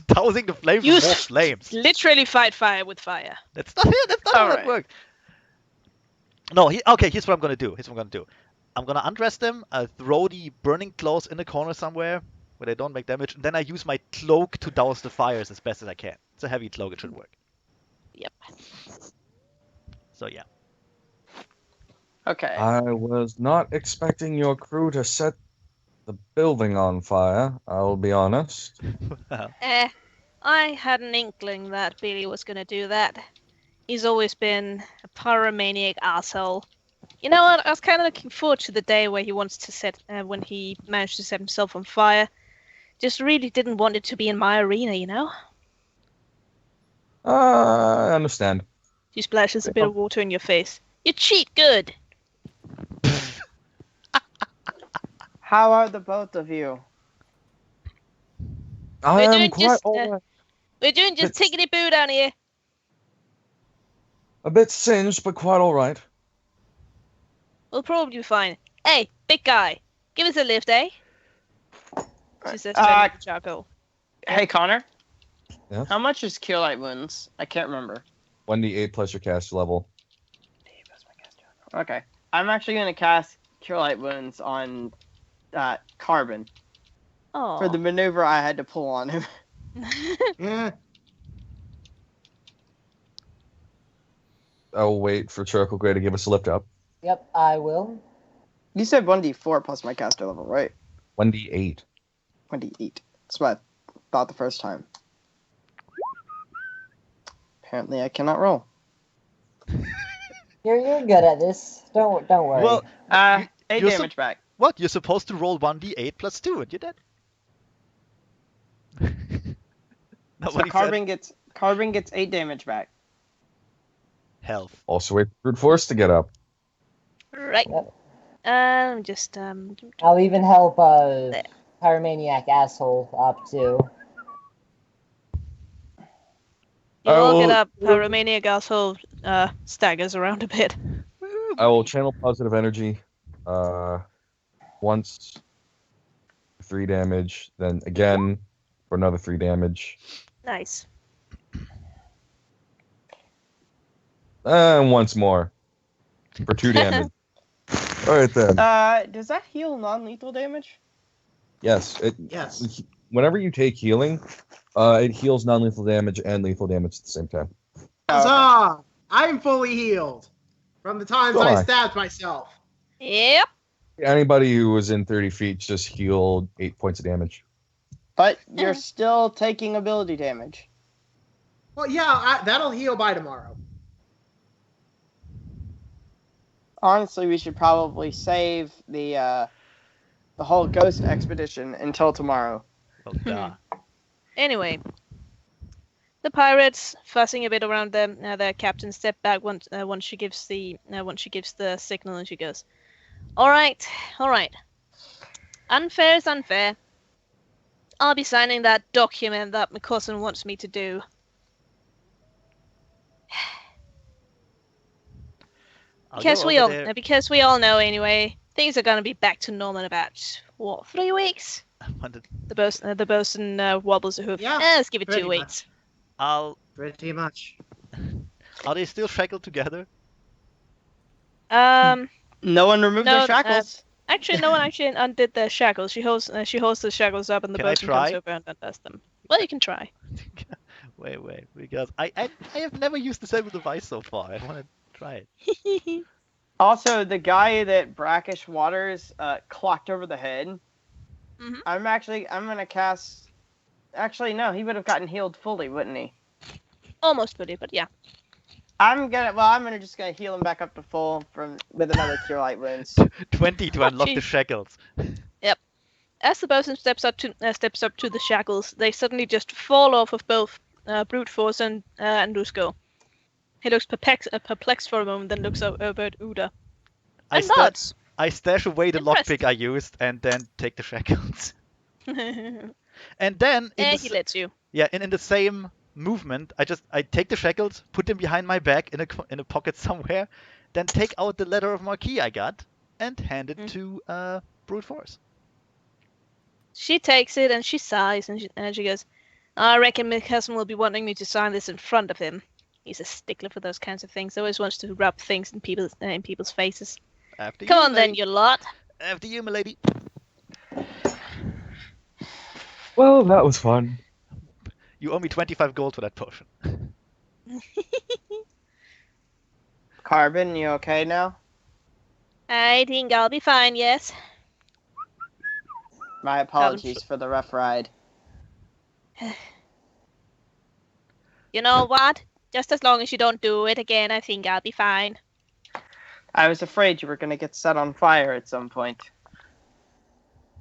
Dousing the flames You with more flames. Literally fight fire with fire. That's not it. That's not how that Alright. works. No, okay, here's what I'm gonna do. I'm gonna undress them, throw the burning clothes in the corner somewhere where they don't make damage, and then I use my cloak to douse the fires as best as I can. It's a heavy cloak, it should work. Yep. So yeah. Okay. I was not expecting your crew to set the building on fire, I'll be honest. I had an inkling that Billy was gonna do that. He's always been a pyromaniac asshole. You know what? I was kind of looking forward to the day where he wants to when he managed to set himself on fire. Just really didn't want it to be in my arena, you know? I understand. He splashes a bit of water in your face. You cheat good! How are the both of you? I We're am doing quite just, alright. We're doing just tickety boo down here. A bit singed, but quite all right. We'll probably be fine. Hey, big guy, give us a lift, eh? She says, turning to charcoal. Hey, Connor. Yeah? How much is Cure Light Wounds? I can't remember. 1d8 plus your cast level. Okay. I'm actually going to cast Cure Light Wounds on Carbon Oh. for the maneuver I had to pull on him. Yeah. I'll wait for Charcoal Gray to give us a lift up. Yep, I will. You said 1d4 plus my caster level, right? 1d8. 1d8. That's what I thought the first time. Apparently I cannot roll. You're good at this. Don't worry. Well, 8 you're damage back. what? You're supposed to roll 1d8 plus 2, and you did. So Nobody Carbon gets 8 damage back. health. Also wait for Brute Force to get up. Right. Yep. Just I'll even help Pyromaniac asshole up too. You all get will- up. Pyromaniac asshole staggers around a bit. I will channel positive energy. Once 3 damage, then again for another 3 damage. Nice. And once more for 2 damage. Alright then. Does that heal non-lethal damage? Yes. Yes. Whenever you take healing, it heals non-lethal damage and lethal damage at the same time. Huzzah! I'm fully healed from the times So am I I. stabbed myself. Yep. Anybody who was in 30 feet just healed 8 points of damage. But you're still taking ability damage. Well, yeah, that'll heal by tomorrow. Honestly, we should probably save the whole ghost expedition until tomorrow. Well, duh. Anyway, the pirates fussing a bit around them. Their captain step back once she gives the signal, and she goes, "All right. Unfair is unfair. I'll be signing that document that my cousin wants me to do." I'll Because go we over all there. because we all know anyway, things are gonna be back to normal in about 3 weeks. The bosun wobbles a hoof. Yeah, Let's give it 2 pretty weeks. Pretty much. Are they still shackled together? No one removed No, their shackles. Actually, no one actually undid their shackles. She holds the shackles up, and the Can I bosun try? comes over and undoes them. Well, you can try. Wait, because I have never used the same device so far. I want to try it. Also, the guy that Brackish Waters clocked over the head. Mhm. I'm gonna cast. Actually, no, he would have gotten healed fully, wouldn't he? Almost fully, but yeah. I'm gonna just heal him back up to full with another Cure Light Wounds. 20 to unlock the Jeez. shackles. As the bosun steps up to the shackles, they suddenly just fall off of both Brute Force and Dusko. He looks perplexed for a moment, then looks over at Uda. And nods. I stash away the Impressed. lockpick I used and then take the shackles. And then He lets you. in the same movement, I take the shackles, put them behind my back in a pocket somewhere, then take out the letter of marquee I got and hand it to Brute Force. She takes it and she sighs and she goes, "I reckon my cousin will be wanting me to sign this in front of him. He's a stickler for those kinds of things. Always wants to rub things in people's faces. After Come you, on then, lady. you lot." After you, my lady. Well, that was fun. You owe me 25 gold for that potion. Carbon, you okay now? I think I'll be fine. Yes. My apologies for the rough ride. You know what? Just as long as you don't do it again, I think I'll be fine. I was afraid you were gonna get set on fire at some point.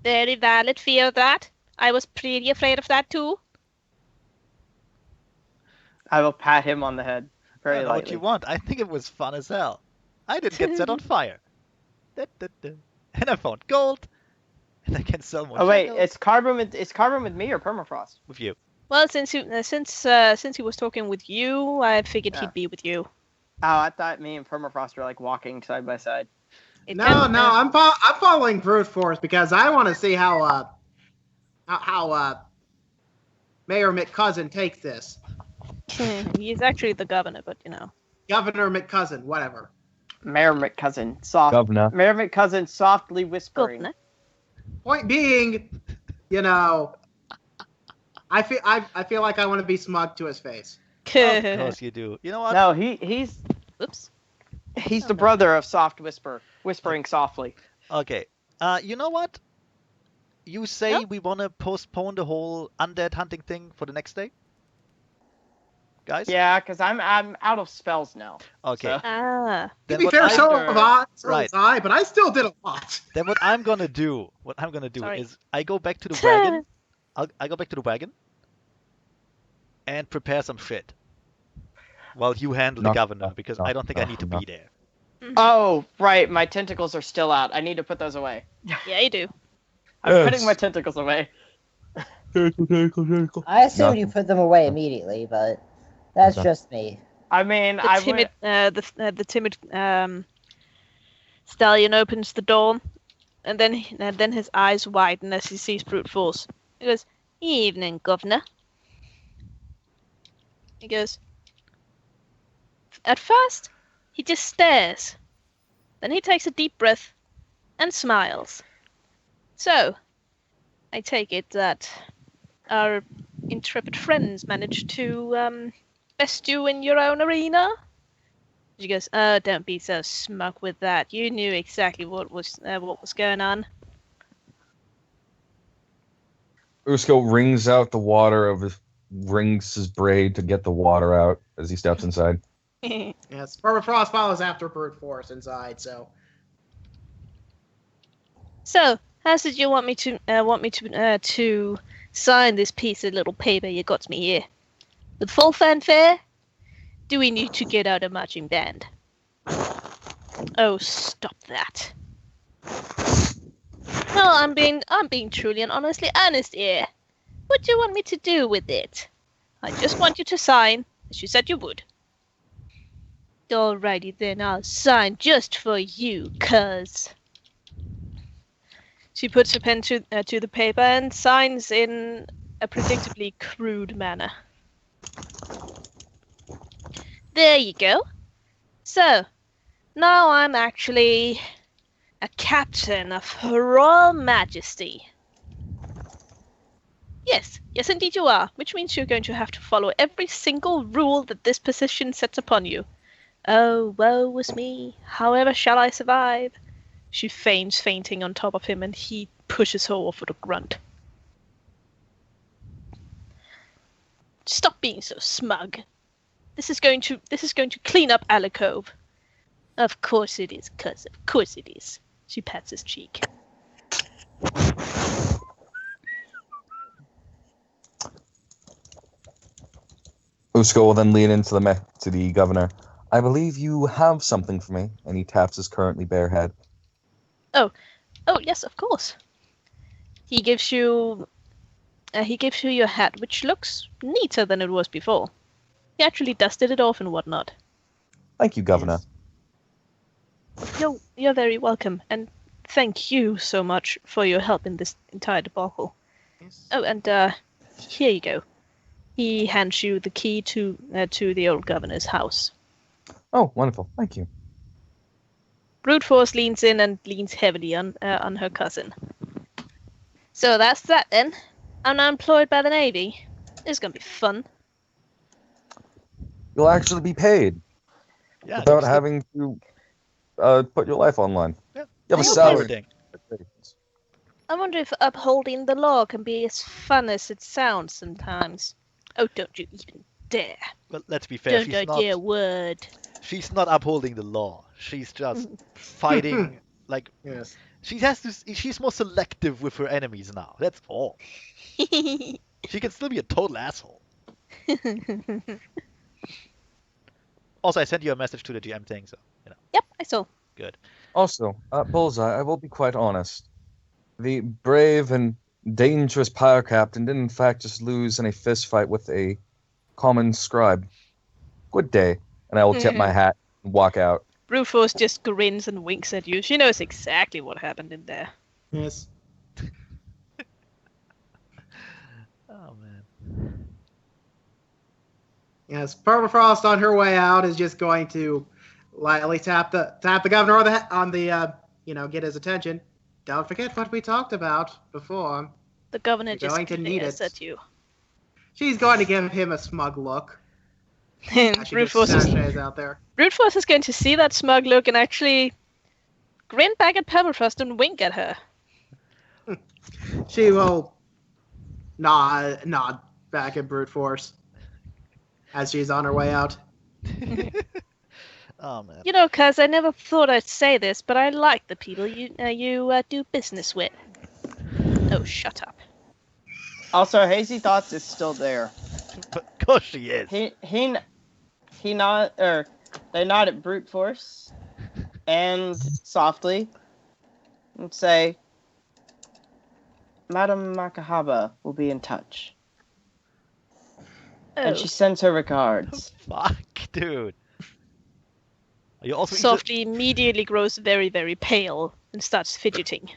Very valid fear of that. I was pretty afraid of that too. I will pat him on the head I very don't know what lightly. you want. I think it was fun as hell. I didn't get set on fire. And I found gold. And I can sell more Oh wait, shackles it's carbon with me or permafrost? with you. Well, since he was talking with you, I figured Yeah. he'd be with you. Oh, I thought me and Permafrost were like walking side by side. No, I'm following brute force because I want to see how Mayor McCousin takes this. He's actually the governor, but Governor McCousin, whatever. Mayor McCousin, Governor. Mayor McCousin softly whispering. Governor. Point being, I feel like I want to be smug to his face. Of course you do. You know what? No, he's Oops. he's the brother of soft whispering softly. Okay. You know what? You say we want to postpone the whole undead hunting thing for the next day? Guys? Yeah, because I'm out of spells now. Okay. So. To Then be what fair, I- so Right. was I, but I still did a lot. Then what I'm gonna do Sorry. is I go back to the wagon. I go back to the wagon and prepare some shit while you handle the No, governor no, because no, I don't think I no, need to no. be there. Oh, right, my tentacles are still out. I need to put those away. Yeah, you do. I'm Yes. putting my tentacles away. I assumed you put them away immediately, but that's Okay. just me. I mean, The timid, the timid stallion opens the door, and then his eyes widen as he sees brute force. He goes, "Evening, governor." He goes. At first, he just stares. Then he takes a deep breath and smiles. So, I take it that our intrepid friends managed to best you in your own arena? She goes, "Oh, don't be so smug with that. You knew exactly what was going on." Usko wrings out the water wrings his braid to get the water out as he steps inside. Yes, Permafrost follows after brute force inside, so. So, how did you want me to sign this piece of little paper you got me here? With full fanfare? Do we need to get out a marching band? Oh, stop that! No, I'm being truly and honestly honest here. What do you want me to do with it? I just want you to sign, as you said you would. Alrighty then, I'll sign just for you, cuz. She puts her pen to the paper and signs in a predictably crude manner. There you go. So, now I'm actually a captain of Her Royal Majesty. Yes, indeed you are, which means you're going to have to follow every single rule that this position sets upon you. Oh, woe is me. However shall I survive? She feigns fainting on top of him, and he pushes her off with a grunt. Stop being so smug. This is going to clean up Alcove. Of course it is, cuz. Of course it is. She pats his cheek. Usko will then lean into the governor. I believe you have something for me, and he taps his currently bare head. Oh, yes, of course. He gives you your hat, which looks neater than it was before. He actually dusted it off and whatnot. Thank you, Governor. You're very welcome, and thank you so much for your help in this entire debacle. Yes. Oh, and here you go. He hands you the key to the old governor's house. Oh, wonderful. Thank you. Brute Force leans in and leans heavily on her cousin. So that's that then. I'm now employed by the Navy. It's gonna be fun. You'll actually be paid Yeah, without just having to put your life on line. Yeah. You have a think of salary. everything. I wonder if upholding the law can be as fun as it sounds sometimes. Oh, don't you even dare. Well, let's be fair. Don't I dare word. She's not upholding the law. She's just fighting. Like Yes. she's more selective with her enemies now. That's all. She can still be a total asshole. Also, I sent you a message to the GM thing, so Yep, I saw. good. Also, Bullseye, I will be quite honest. The brave and dangerous pirate captain did in fact just lose in a fist fight with a common scribe. Good day. And I will tip my hat and walk out. Brute Force just grins and winks at you. She knows exactly what happened in there. Yes. Oh man. Yes, Permafrost on her way out is just going to lightly tap the governor on the get his attention. Don't forget what we talked about before. The governor You're just going to need glares it. at you. She's going to give him a smug look. And As she Brute just Force is sashays out there. Brute Force is going to see that smug look and actually grin back at Permafrost and wink at her. She will nod back at Brute Force as she's on her way out. Oh man. You know, cuz I never thought I'd say this, but I like the people you do business with. Oh, shut up. Also, Hazy Thoughts is still there. But of course she is. They nod at Brute Force and softly and say, Madam Makahaba will be in touch. Oh. And she sends her regards. Fuck, dude. Are you also Softly immediately grows very, very pale and starts fidgeting.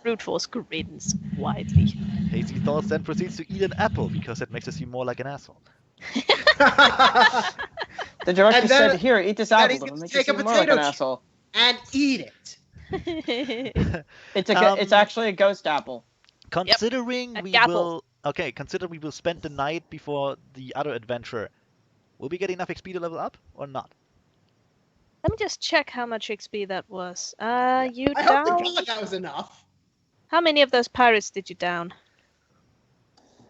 Brute Force grins widely. Hazy Thoughts then proceeds to eat an apple because that makes her seem more like an asshole. The director And then- said, "Here, eat this then apple. he's It'll gonna make you take a seem more like an potato chip. asshole." And eat it. It's actually a ghost apple. Considering A we gapple. we will spend the night before the other adventure, will we get enough XP to level up or not? Let me just check how much XP that was. You I hope down? to God that was enough. How many of those pirates did you down?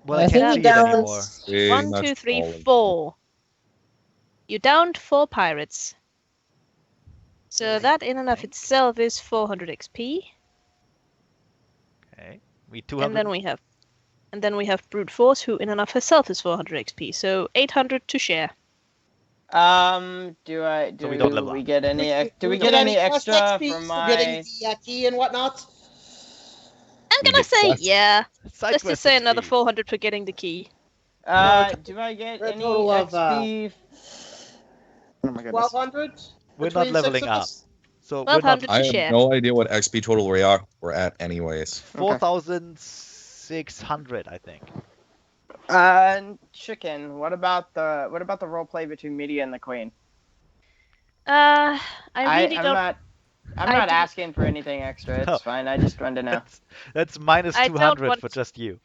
Well, I I think can't we see it downed- anymore. Pretty 1, much 2, 3, all of them. 4. You downed 4 pirates. So that in and of itself is 400 XP. Okay. We 200. And then we have Brute Force, who in and of herself is 400 XP. So 800 to share. Do we don't level we up. get any? Do we Get get any plus extra XP from for getting my? the key and whatnot? I'm We gonna get say quest- yeah. Side Just to quest say another XP. 400 for getting the key. Do I get a any total of, XP? Oh my goodness. 1,200? We're between not leveling six of up. us? So we're not 1,200 I to have share. no idea what XP total we're at anyways. 4,600, I think. Chicken. What about the role play between Media and the Queen? I really I'm don't. not. I'm I not do- asking for anything extra. It's No. fine. I just wanted to know. That's minus I don't 200 want for just you.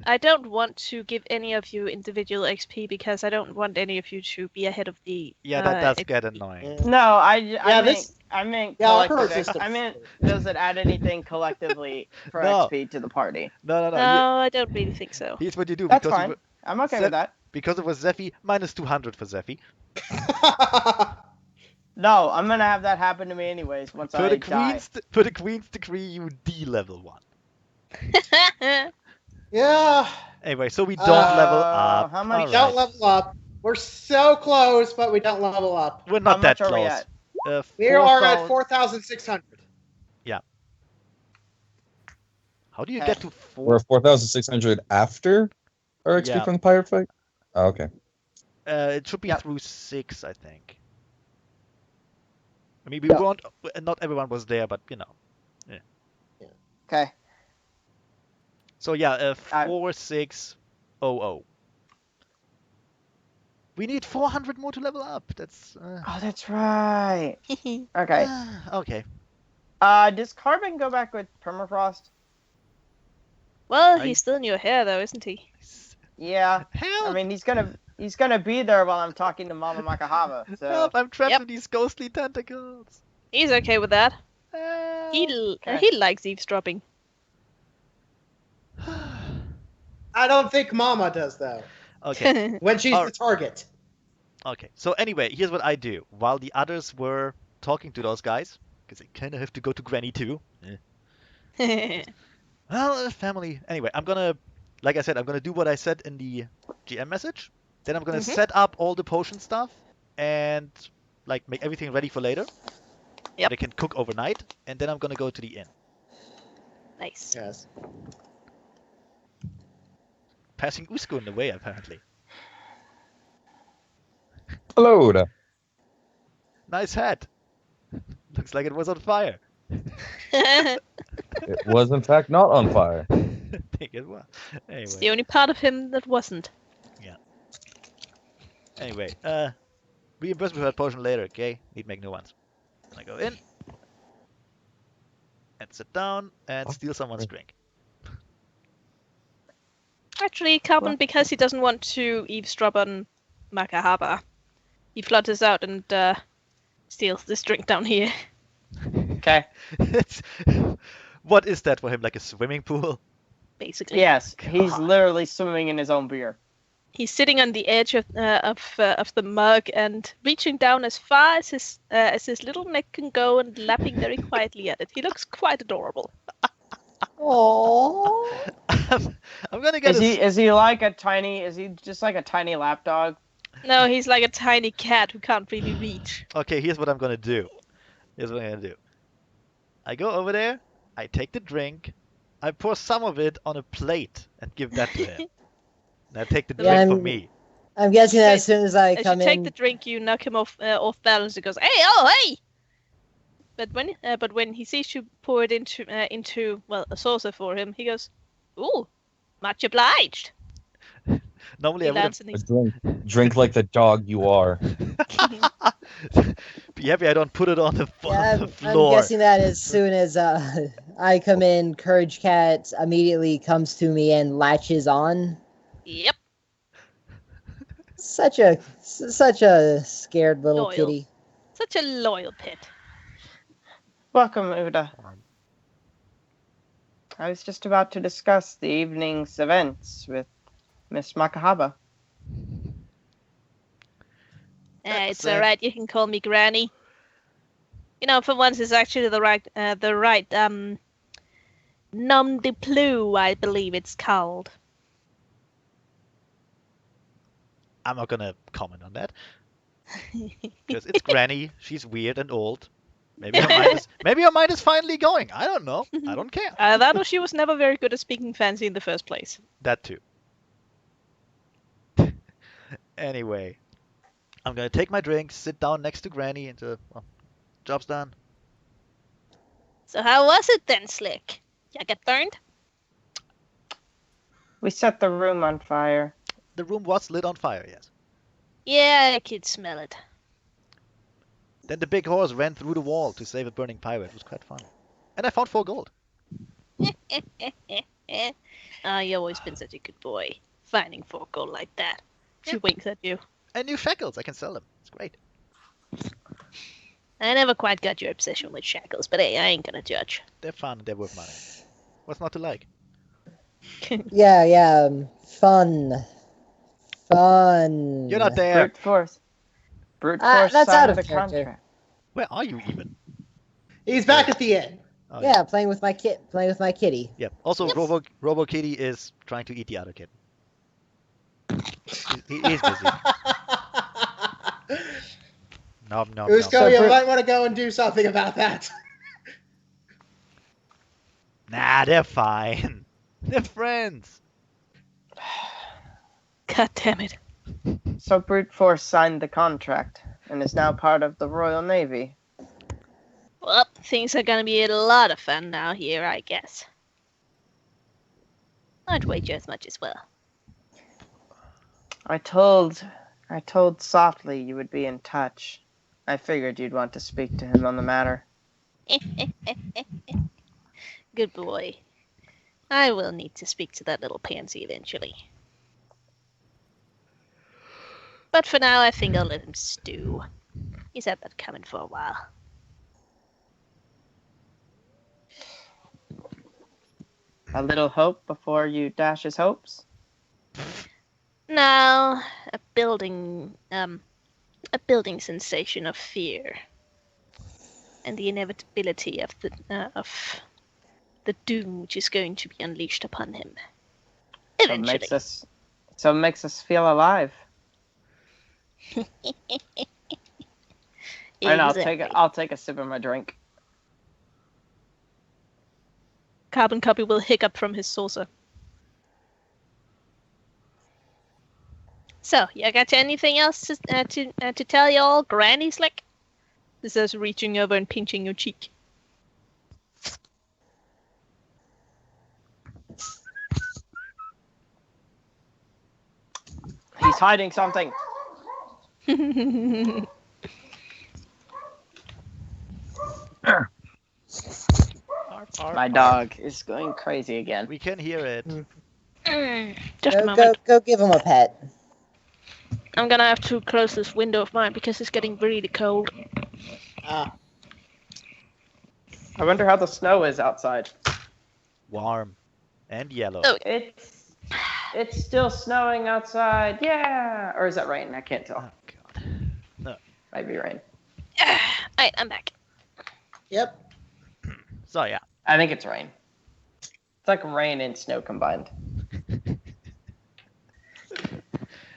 I don't want to give any of you individual XP because I don't want any of you to be ahead of the. Yeah, that does XP. get annoying. No, I this- meant our collective. system's I meant, does it add anything collectively for No. XP to the party? No. No, I don't really think so. Here's what you do. That's because fine. I'm okay Zep- with that. Because it was Zephy, minus 200 for Zephy. No, I'm gonna have that happen to me anyways once For I the die. Queen's decree, you D-level 1. Yeah, Anyway, so we don't level up. how much- All don't right. level up. We're so close, but we don't level up. We're not How that much are we close. at? We are at 4,000 4,600. How do you Okay. get to 4? We're 4,600 after our XP Yeah. from the pirate fight? Oh, okay. It should be Yep. through 6, I think. I mean, we Yeah. weren't. Not everyone was there, but you know. Okay. So yeah, I- 4600. We need 400 more to level up. That's Oh, that's right. Okay. okay. Does Carbon go back with permafrost? Well, I- he's still in your hair, though, isn't he? Yeah. Help! I mean, he's gonna be there while I'm talking to Mama Makahava. So Help! I'm trapped Yep. in these ghostly tentacles. He's okay with that. Help! Okay. He likes eavesdropping. I don't think Mama does, though. Okay. When she's All the target. Okay. So anyway, here's what I do. While the others were talking to those guys, because they kind of have to go to Granny too. Well, family. Anyway, like I said, I'm gonna do what I said in the GM message. Then I'm gonna Mhm. set up all the potion stuff and like make everything ready for later. Yep. They can cook overnight, and then I'm gonna go to the inn. Nice. Yes. Passing Uskun away, apparently. Hello. Nice hat. Looks like it was on fire. It was in fact not on fire. I think it was. It's Anyway. the only part of him that wasn't. Anyway, reimburse me for that potion later, okay? Need make new ones. And I go in. And sit down and steal someone's drink. Actually, Carbon, because he doesn't want to eavesdrop on Makahaba, he flutters out and steals this drink down here. Okay. What is that for him? Like a swimming pool? Basically. Yes, he's God. literally swimming in his own beer. He's sitting on the edge of the mug and reaching down as far as his little neck can go and lapping very quietly at it. He looks quite adorable. Oh. I'm gonna get Is he like a tiny? Is he just like a tiny lapdog? No, he's like a tiny cat who can't really reach. Okay, here's what I'm gonna do. I go over there, I take the drink, I pour some of it on a plate and give that to him. And I take the Yeah, drink for me. I'm guessing that as soon as I As come you take in, the drink, you knock him off balance. He goes, "Hey, oh, hey!" But when he sees you pour it into a saucer for him, he goes, "Ooh, much obliged." Normally He I would have lands and Drink like the dog you are. be happy I don't put it on the, yeah, on the I'm floor. guessing that as soon as I come in, Courage Cat immediately comes to me and latches on. Yep. Such a scared little Loyal. kitty. Such a loyal pet. Welcome, Uda. I was just about to discuss the evening's events with Miss Makahaba. It's alright. You can call me Granny. You know, for once, it's actually the right nom de plume, I believe it's called. I'm not gonna comment on that. Because it's Granny, she's weird and old. Maybe her mind is finally going. I don't know. I don't care. That or she was never very good at speaking fancy in the first place. That too. Anyway, I'm gonna take my drink, sit down next to Granny, and well, job's done. So how was it then, Slick? You get burned? We set the room on fire. The room was lit on fire, yes. Yeah, I could smell it. Then the big horse ran through the wall to save a burning pirate. It was quite fun. And I found 4 gold. You've always been such a good boy. Finding 4 gold like that. She winks at you. And new shackles. I can sell them. It's great. I never quite got your obsession with shackles, but hey, I ain't gonna judge. They're fun and they're worth money. What's not to like? Yeah, fun. You're not there. Brute force. Brute force that's signed out of the character. contract. Where are you even? He's back at the inn. Oh, Yeah, playing with my kitty. Yeah. Also, Robo Kitty is trying to eat the other kitten. He's busy. Nom, nom, Usko, nom. you might want to go and do something about that. Nah, they're fine. They're friends. God damn it. So brute force signed the contract and is now part of the Royal Navy. Well, things are gonna be a lot of fun now here, I guess. I'd wager as much as well. I told softly you would be in touch. I figured you'd want to speak to him on the matter. Good boy. I will need to speak to that little pansy eventually. But for now, I think I'll let him stew. He's had that coming for a while. A little hope before you dash his hopes? Now, a building sensation of fear, and the inevitability of the doom which is going to be unleashed upon him. Eventually. So it makes us feel alive. And I'll take a sip of my drink. Carbon Copy will hiccup from his saucer. So, you got anything else to tell y'all, Granny Slick? This is reaching over and pinching your cheek. He's hiding something. My dog is going crazy again. We can hear it. Just a moment. Go give him a pet. I'm gonna have to close this window of mine because it's getting really cold. I wonder how the snow is outside. Warm. And yellow. Oh. It's still snowing outside. Yeah. Or is that rain? I can't tell. Oh, God. No. Might be rain. Alright, I'm back. Yep. So, yeah. I think it's rain. It's like rain and snow combined.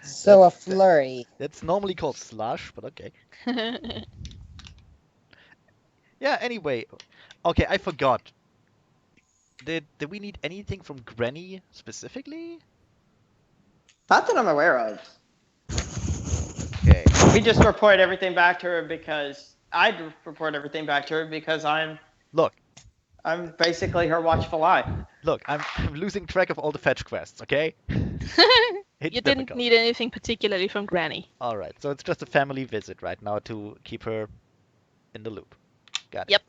So a flurry. It's normally called slush, but okay. Yeah, anyway. Okay, I forgot. Did we need anything from Granny specifically? Not that I'm aware of. Okay. We just report everything back to her because I'd report everything back to her because I'm basically her watchful eye. Look, I'm losing track of all the fetch quests, okay? You didn't need anything particularly from Granny. Alright, so it's just a family visit right now to keep her in the loop. Got it. Yep.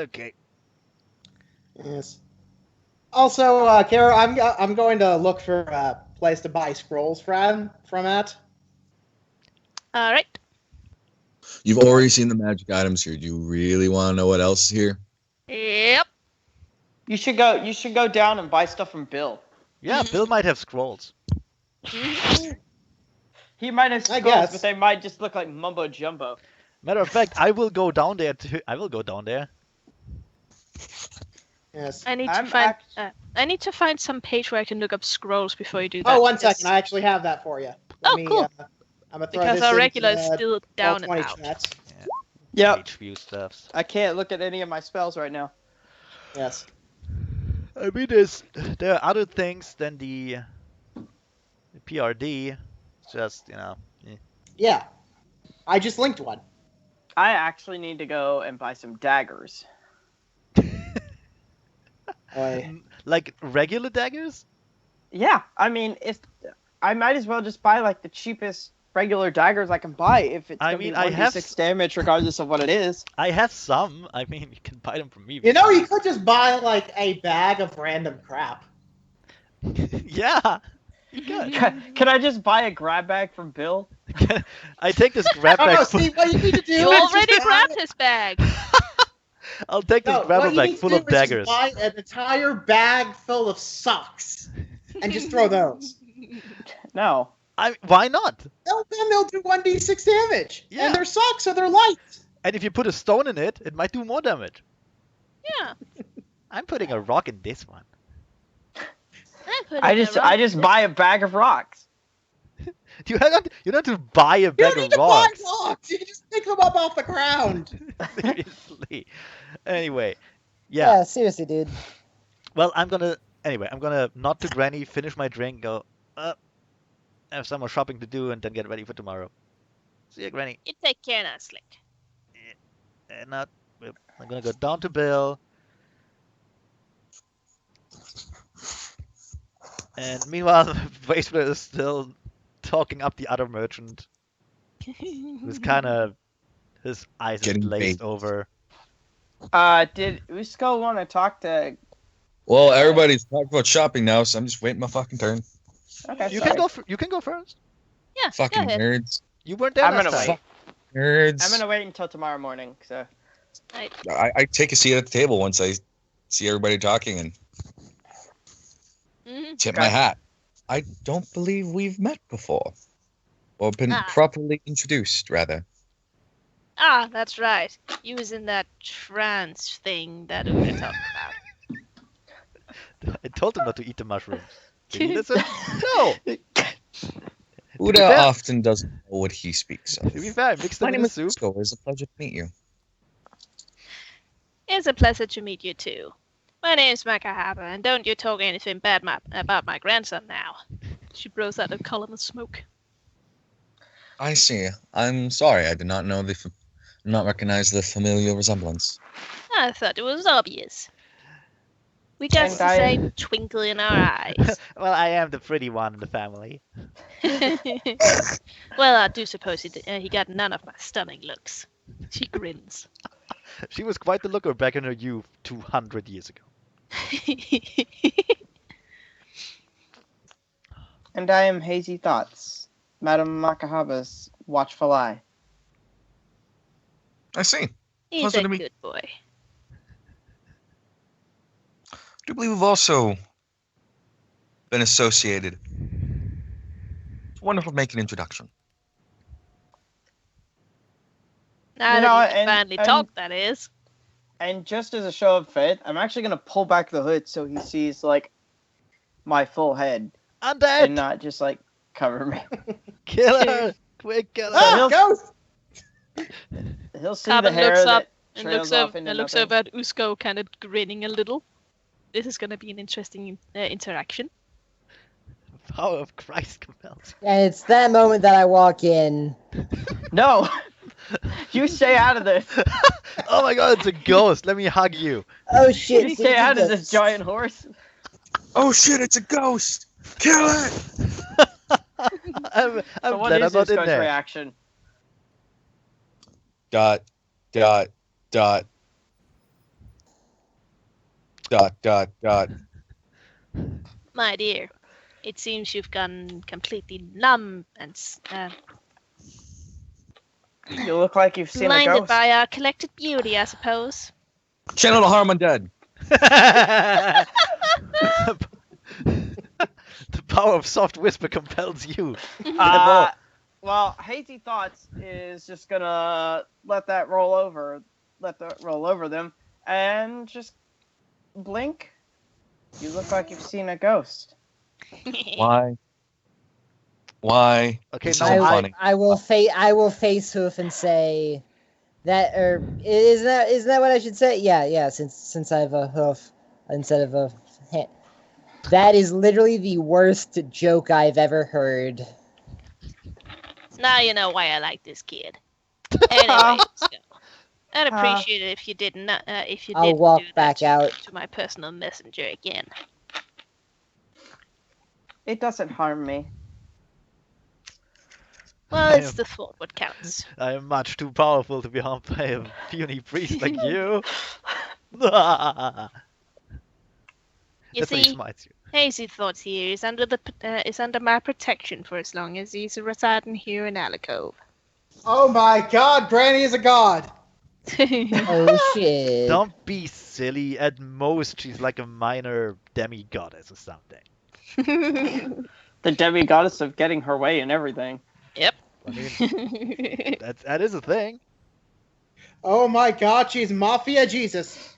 Okay. Yes. Also, Kara, I'm going to look for a place to buy scrolls from at. Alright. You've already seen the magic items here. Do you really want to know what else is here? Yep. You should go down and buy stuff from Bill. Yeah, Bill might have scrolls. He might have I scrolls, guess. but they might just look like mumbo jumbo. Matter of fact, I will go down there too. I will go down there. Yes. I need I'm to find. I need to find some page where I can look up scrolls before you do that. Oh, one because- second. I actually have that for you. Cool. I'm gonna throw Because this our into regular is still down and 20 out. chats. Yep. Page view stuffs. I can't look at any of my spells right now. Yes. I mean, there are other things than the PRD. It's just, Yeah. I just linked one. I actually need to go and buy some daggers. like regular daggers. Yeah, I mean, if I might as well just buy like the cheapest regular daggers I can buy if it's gonna be 1d6 damage regardless of what it is. I have some. I mean, you can buy them from me. You know, you could just buy like a bag of random crap. Yeah. You could. Can I just buy a grab bag from Bill? I take this grab bag. No, see, what you need to do You is already just grabbed his bag. I'll take this what grab you bag need to full do of is just daggers. buy an entire bag full of socks and just throw those. No. Why not? Then they'll do 1d6 damage. Yeah. And they're socks, so they're light. And if you put a stone in it, it might do more damage. Yeah. I'm putting a rock in this one. I just buy a bag of rocks. You don't have to buy a You bag don't need of to buy rocks. rocks. You can just pick them up off the ground. Seriously. Anyway, yeah. Yeah, seriously, dude. Well, I'm gonna nod to Granny, finish my drink, go, have some more shopping to do, and then get ready for tomorrow. See ya, Granny. You take care now, Slick. And I'm gonna go down to Bill. And meanwhile, Wasteland is still talking up the other merchant, who's kind of, his eyes are Getting glazed baked. over. Did Usko want to talk to? Well, everybody's talking about shopping now, so I'm just waiting my fucking turn. Okay, You sorry. can go. You can go first. Yeah, Fucking go ahead. nerds. You weren't there I'm last gonna time. wait. Nerds. I'm gonna wait until tomorrow morning. So. I take a seat at the table once I see everybody talking and tip my hat. I don't believe we've met before. Or been properly introduced, rather. Ah, that's right. You was in that trance thing that we were talking about. I told him not to eat the mushrooms. Did he listen? No. Uda fair- often doesn't know what he speaks of. To be fair, I mixed My them in name the is soup. Cisco. It's a pleasure to meet you. It's a pleasure to meet you too. My name's Makahaba, and don't you talk anything bad about my grandson now. She blows out a column of smoke. I see. I'm sorry. I did not not recognize the familial resemblance. I thought it was obvious. We got And the same twinkle in our eyes. Well, I am the pretty one in the family. Well, I do suppose he got none of my stunning looks. She grins. She was quite the looker back in her youth 200 years ago. And I am Hazy Thoughts, Madame Makahaba's watchful eye. I see. He's Pleasure a to meet- good boy. I do believe we've also been associated. It's wonderful to make an introduction. Now You that know, you can and- finally and- talk, that is. And just as a show of faith, I'm actually gonna pull back the hood so he sees like my full head Undead! and not just like cover me. Kill her! Quick, kill her! Ah! Ah, ghost! He'll see Carbon the hair looks up that and trails looks, off into looks nothing. over at Usko, kind of grinning a little. This is going to be an interesting interaction. Power of Christ compels you. And it's that moment that I walk in. No, you stay out of this. Oh my god, it's a ghost! Let me hug you. Oh shit! You it's stay a out of ghost. this giant horse. Oh shit! It's a ghost! Kill it! I'm So what glad is I'm not this in guy's there. reaction? Dot. Dot. Dot. Dot. Dot. Dot. My dear, it seems you've gone completely numb and You look like you've seen a blinded ghost. by our collected beauty, I suppose. Channel to harm undead. The power of soft whisper compels you. Well, Hazy Thoughts is just gonna let that roll over them, and just blink. You look like you've seen a ghost. Why? Why? Okay, This now isn't I- funny. I will face Hoof and say that, or isn't that what I should say? Yeah. Since I have a hoof instead of a hand. That is literally the worst joke I've ever heard. Now you know why I like this kid. Anyway, so, I'd appreciate it if you didn't. If you I'll didn't walk do that back out. to my personal messenger again. It doesn't harm me. Well, I it's am- the thought what counts. I am much too powerful to be harmed by a puny priest like you. You That's when he see, smites you. Hazy Thoughts here is under my protection for as long as he's residing here in Alicove. Oh my god, Granny is a god! Oh shit! Don't be silly. At most, she's like a minor demi-goddess or something. The demi-goddess of getting her way and everything. I mean, that is a thing. Oh my god, she's Mafia Jesus!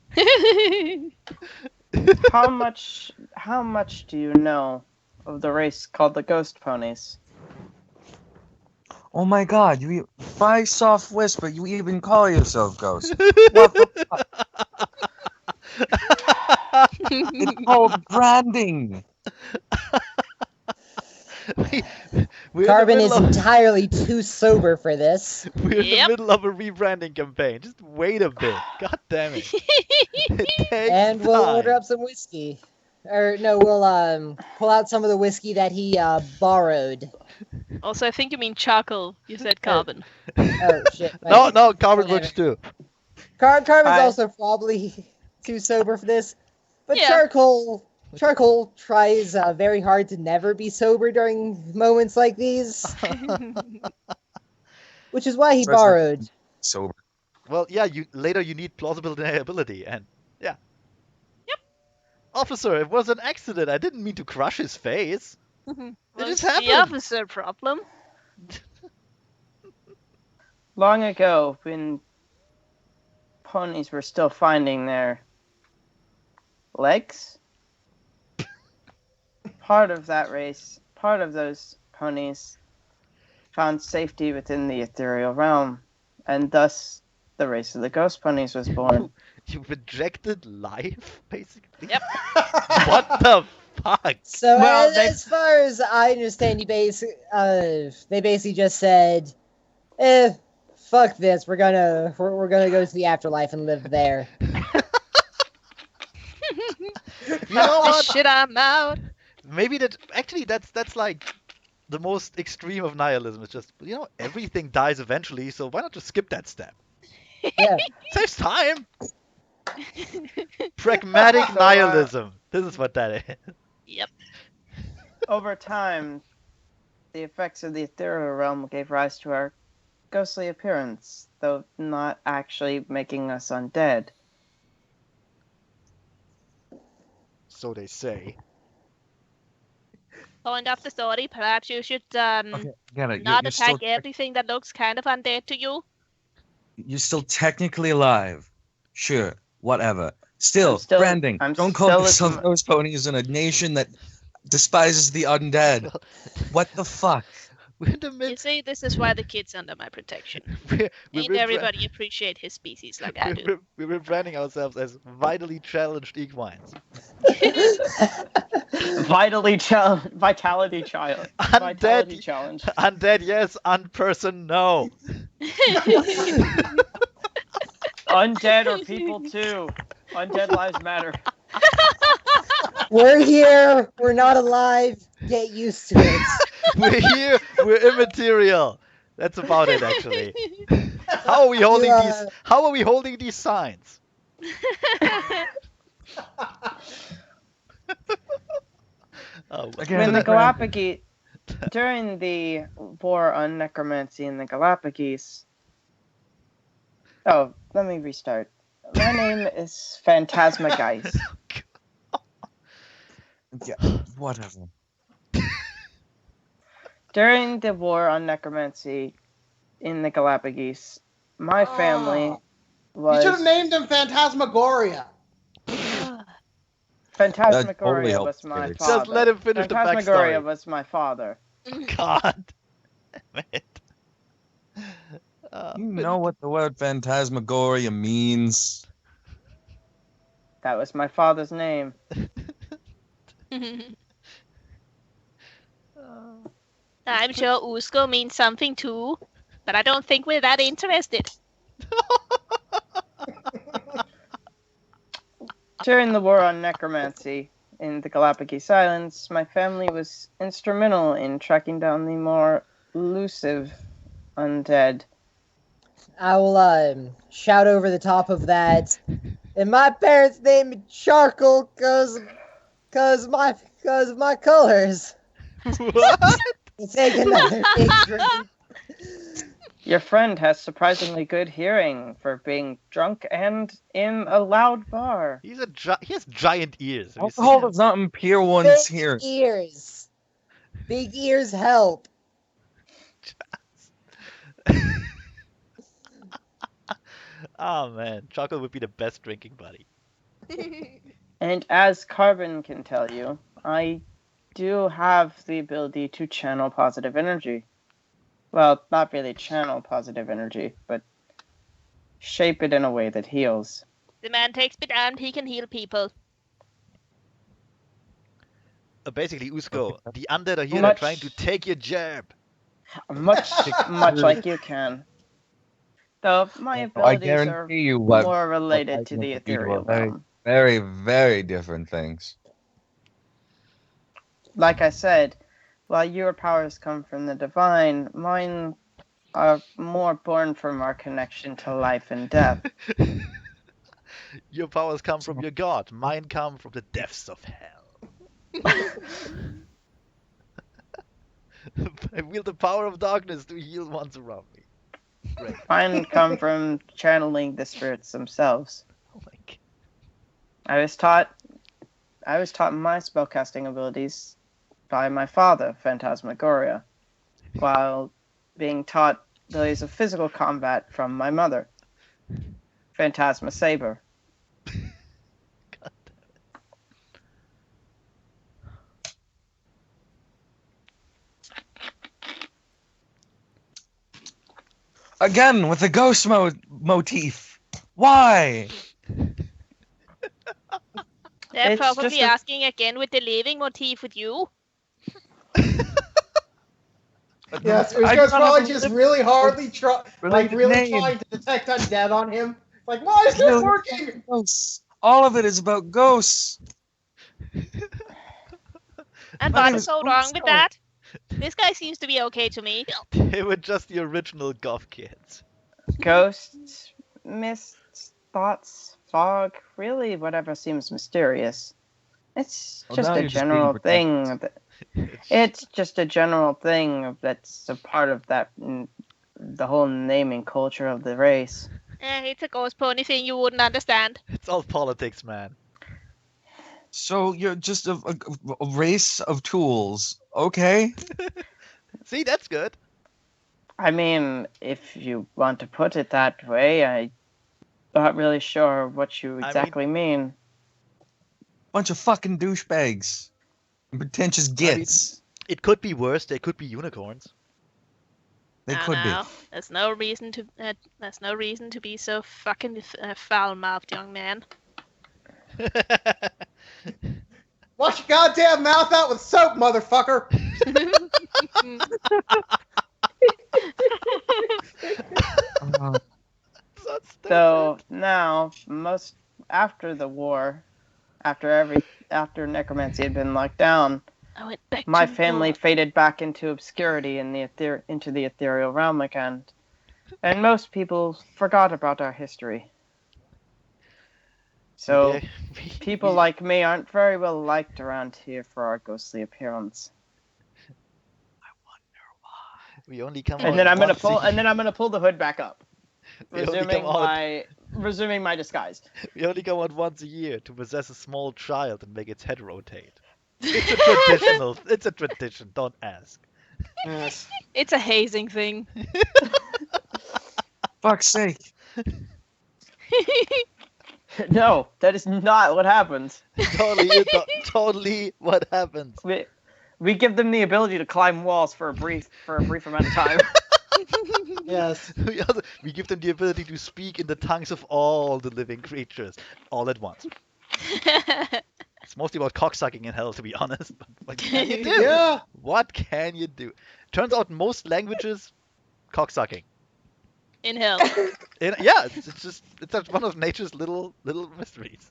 How much do you know of the race called the Ghost Ponies? Oh my god, by soft whisper, you even call yourself Ghost. What the fuck? It's called branding. We're Carbon in is the middle of, entirely too sober for this. we're in the Yep. middle of a rebranding campaign. Just wait a bit. God damn it. It takes And we'll time. order up some whiskey. Or no, we'll pull out some of the whiskey that he borrowed. Also, I think you mean charcoal. You said carbon. Oh shit! No, Carbon Whatever. works too. Carbon's I- also probably too sober for this, but Yeah. Charcoal tries very hard to never be sober during moments like these, which is why he So it's not- borrowed. Sober. Well, yeah, later you need plausible deniability, and yeah. Yep. Officer, it was an accident. I didn't mean to crush his face. What's just the happened. officer problem? Long ago, when ponies were still finding their legs, part of that race, part of those ponies found safety within the ethereal realm, and thus the race of the ghost ponies was born. You rejected life, basically? Yep. What the fuck? So Well, as far as I understand, they basically just said, fuck this. We're gonna go to the afterlife and live there. You know what? Shit, I'm out. Maybe that's like the most extreme of nihilism. It's just, everything dies eventually, so why not just skip that step? Yeah. Saves time. Pragmatic So, nihilism. This is what that is. Yep. Over time, the effects of the ethereal realm gave rise to our ghostly appearance, though not actually making us undead. So they say. Point of the story, perhaps you should Okay, get it. not You're attack still, everything that looks kind of undead to you. you're still technically alive. Sure, whatever. Still, I'm still- branding. I'm Don't call still- yourself ghost ponies in a nation that despises the undead. What the fuck? We're in the You midst. see, this is why the kid's under my protection. We're, Ain't we're, everybody appreciate his species like I do. we're branding ourselves as vitally challenged equines. Vitality challenge. Vitality Undead, challenge. undead, yes. Unperson, no. Undead are people too. Undead lives matter. We're here. We're not alive. Get used to it. We're here. We're immaterial. That's about it, actually. How are we holding these? How are we holding these signs? Oh, Again, When the that- Galapagos, during the war on necromancy in the Galapagos. Oh, let me restart. My name is Phantasmageist. Yeah, whatever. During the war on necromancy in the Galapagos, my family You was should have named him Phantasmagoria. Phantasmagoria totally helped was my Felix. father. Just let him finish the Phantasmagoria backstory. was my father. God damn it. You know what the word phantasmagoria means? That was my father's name. I'm sure Usko means something too, but I don't think we're that interested. During the war on necromancy in the Galapagos Islands, my family was instrumental in tracking down the more elusive undead. I will shout over the top of that. And my parents named me Charcoal cause of my colors. What? Take another big drink. Your friend has surprisingly good hearing for being drunk and in a loud bar. He has giant ears. Have you seen Alcohol him? does not impair one's Big hearing. ears. Big ears help. Oh man, chocolate would be the best drinking buddy. And as Carbon can tell you, I do have the ability to channel positive energy. Well, not really channel positive energy, but shape it in a way that heals. The man takes me down, he can heal people. Basically, Usko, the undead are here. They're Much- trying to take your jab. Much like you can. Though my I abilities are guarantee you what more I related to can the do ethereal are very, realm. very, very different things. Like I said, while your powers come from the divine, mine are more born from our connection to life and death. Your powers come from your god. Mine come from the depths of hell. I wield the power of darkness to heal ones around me. Great. Mine come from channeling the spirits themselves. Oh my god. I was taught my spellcasting abilities by my father, Phantasmagoria, while being taught the ways of physical combat from my mother, Phantasma Saber. God damn it. Again with the ghost motif. Why? They're It's probably just a- asking again with the living motif with you. Yes, I Usko's don't probably have a just really hardly related really name. trying to detect undead on him. Like, why is this Really? working? Ghosts. All of it is about ghosts. And My what name is is so wrong with Usko. that? This guy seems to be okay to me. They were just the original goth kids. Ghosts, mists, thoughts, fog, really whatever seems mysterious. It's Well, just now a you're just being general pretentious. thing. It's just a general thing that's a part of that, the whole naming culture of the race. It's a ghost pony thing you wouldn't understand. It's all politics, man. So you're just a race of tools, okay? See, that's good. I mean, if you want to put it that way, I'm not really sure what you exactly mean. Bunch of fucking douchebags. And pretentious gits. It could be worse. They could be unicorns. They No, could no. There's no reason to be so fucking foul-mouthed, young man. Wash your goddamn mouth out with soap, motherfucker! be. So now, after the war, after necromancy had been locked down, I went back my to family war. faded back into obscurity in into the ethereal realm again, and most people forgot about our history. So people like me aren't very well liked around here for our ghostly appearance. I wonder why. We only come And out then I'm gonna once a pull, and year. then I'm gonna pull the hood back up, We only come out. resuming my disguise. We only come out once a year to possess a small child and make its head rotate. It's a traditional. It's a tradition. Don't ask. Yes. It's a hazing thing. Fuck's sake. No, that is not what happens. Totally what happens. We give them the ability to climb walls for a brief amount of time. Yes. We give them the ability to speak in the tongues of all the living creatures all at once. It's mostly about cocksucking in hell, to be honest. But what can you do? Yeah. What can you do? Turns out most languages, cocksucking. In hell. Yeah, it's just one of nature's little mysteries.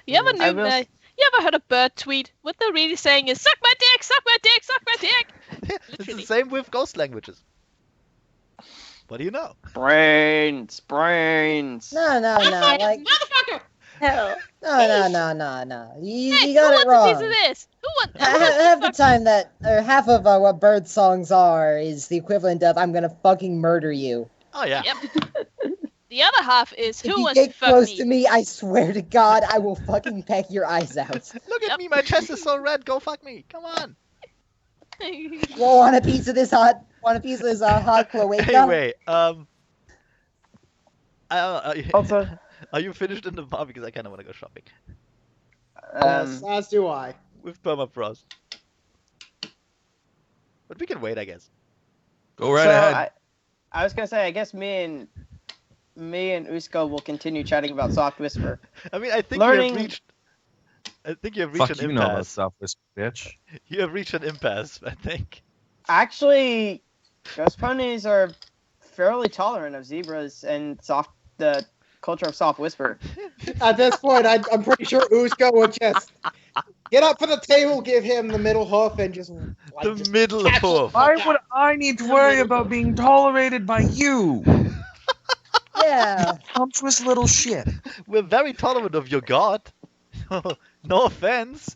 You ever I knew? will s- You ever heard a bird tweet? What they're really saying is "suck my dick, suck my dick, suck my dick." It's the Literally. same with ghost languages. What do you know? Brains. No, like Motherfucker! Hell. no. You Hey, got who it wants a wrong. piece of this? Who wants? Half the time half of what bird songs are is the equivalent of "I'm gonna fucking murder you." Oh yeah. Yep. The other half is If who you wants to get fuck close me? to me, I swear to God, I will fucking peck your eyes out. Look at Yep. me, my chest is so red. Go fuck me. Come on. Well, want a piece of this hot cloaca? Anyway, Also, are you finished in the bar? Because I kind of want to go shopping Yes, as do I. with permafrost. But we can wait, I guess. Go right ahead. I was gonna say, I guess me and Usko will continue chatting about Soft Whisper. I mean, I think Learning- you have reached Fuck an you know about impasse. Southwest, bitch. You have reached an impasse, I think. Actually, ghost ponies are fairly tolerant of zebras and the culture of Soft Whisper. At this point, I'm pretty sure Usko would just get up for the table, give him the middle hoof, and just The middle catch hoof. the Why fuck would out. I need to worry about being tolerated by you? Yeah. Pumptuous little shit. We're very tolerant of your god. No offense.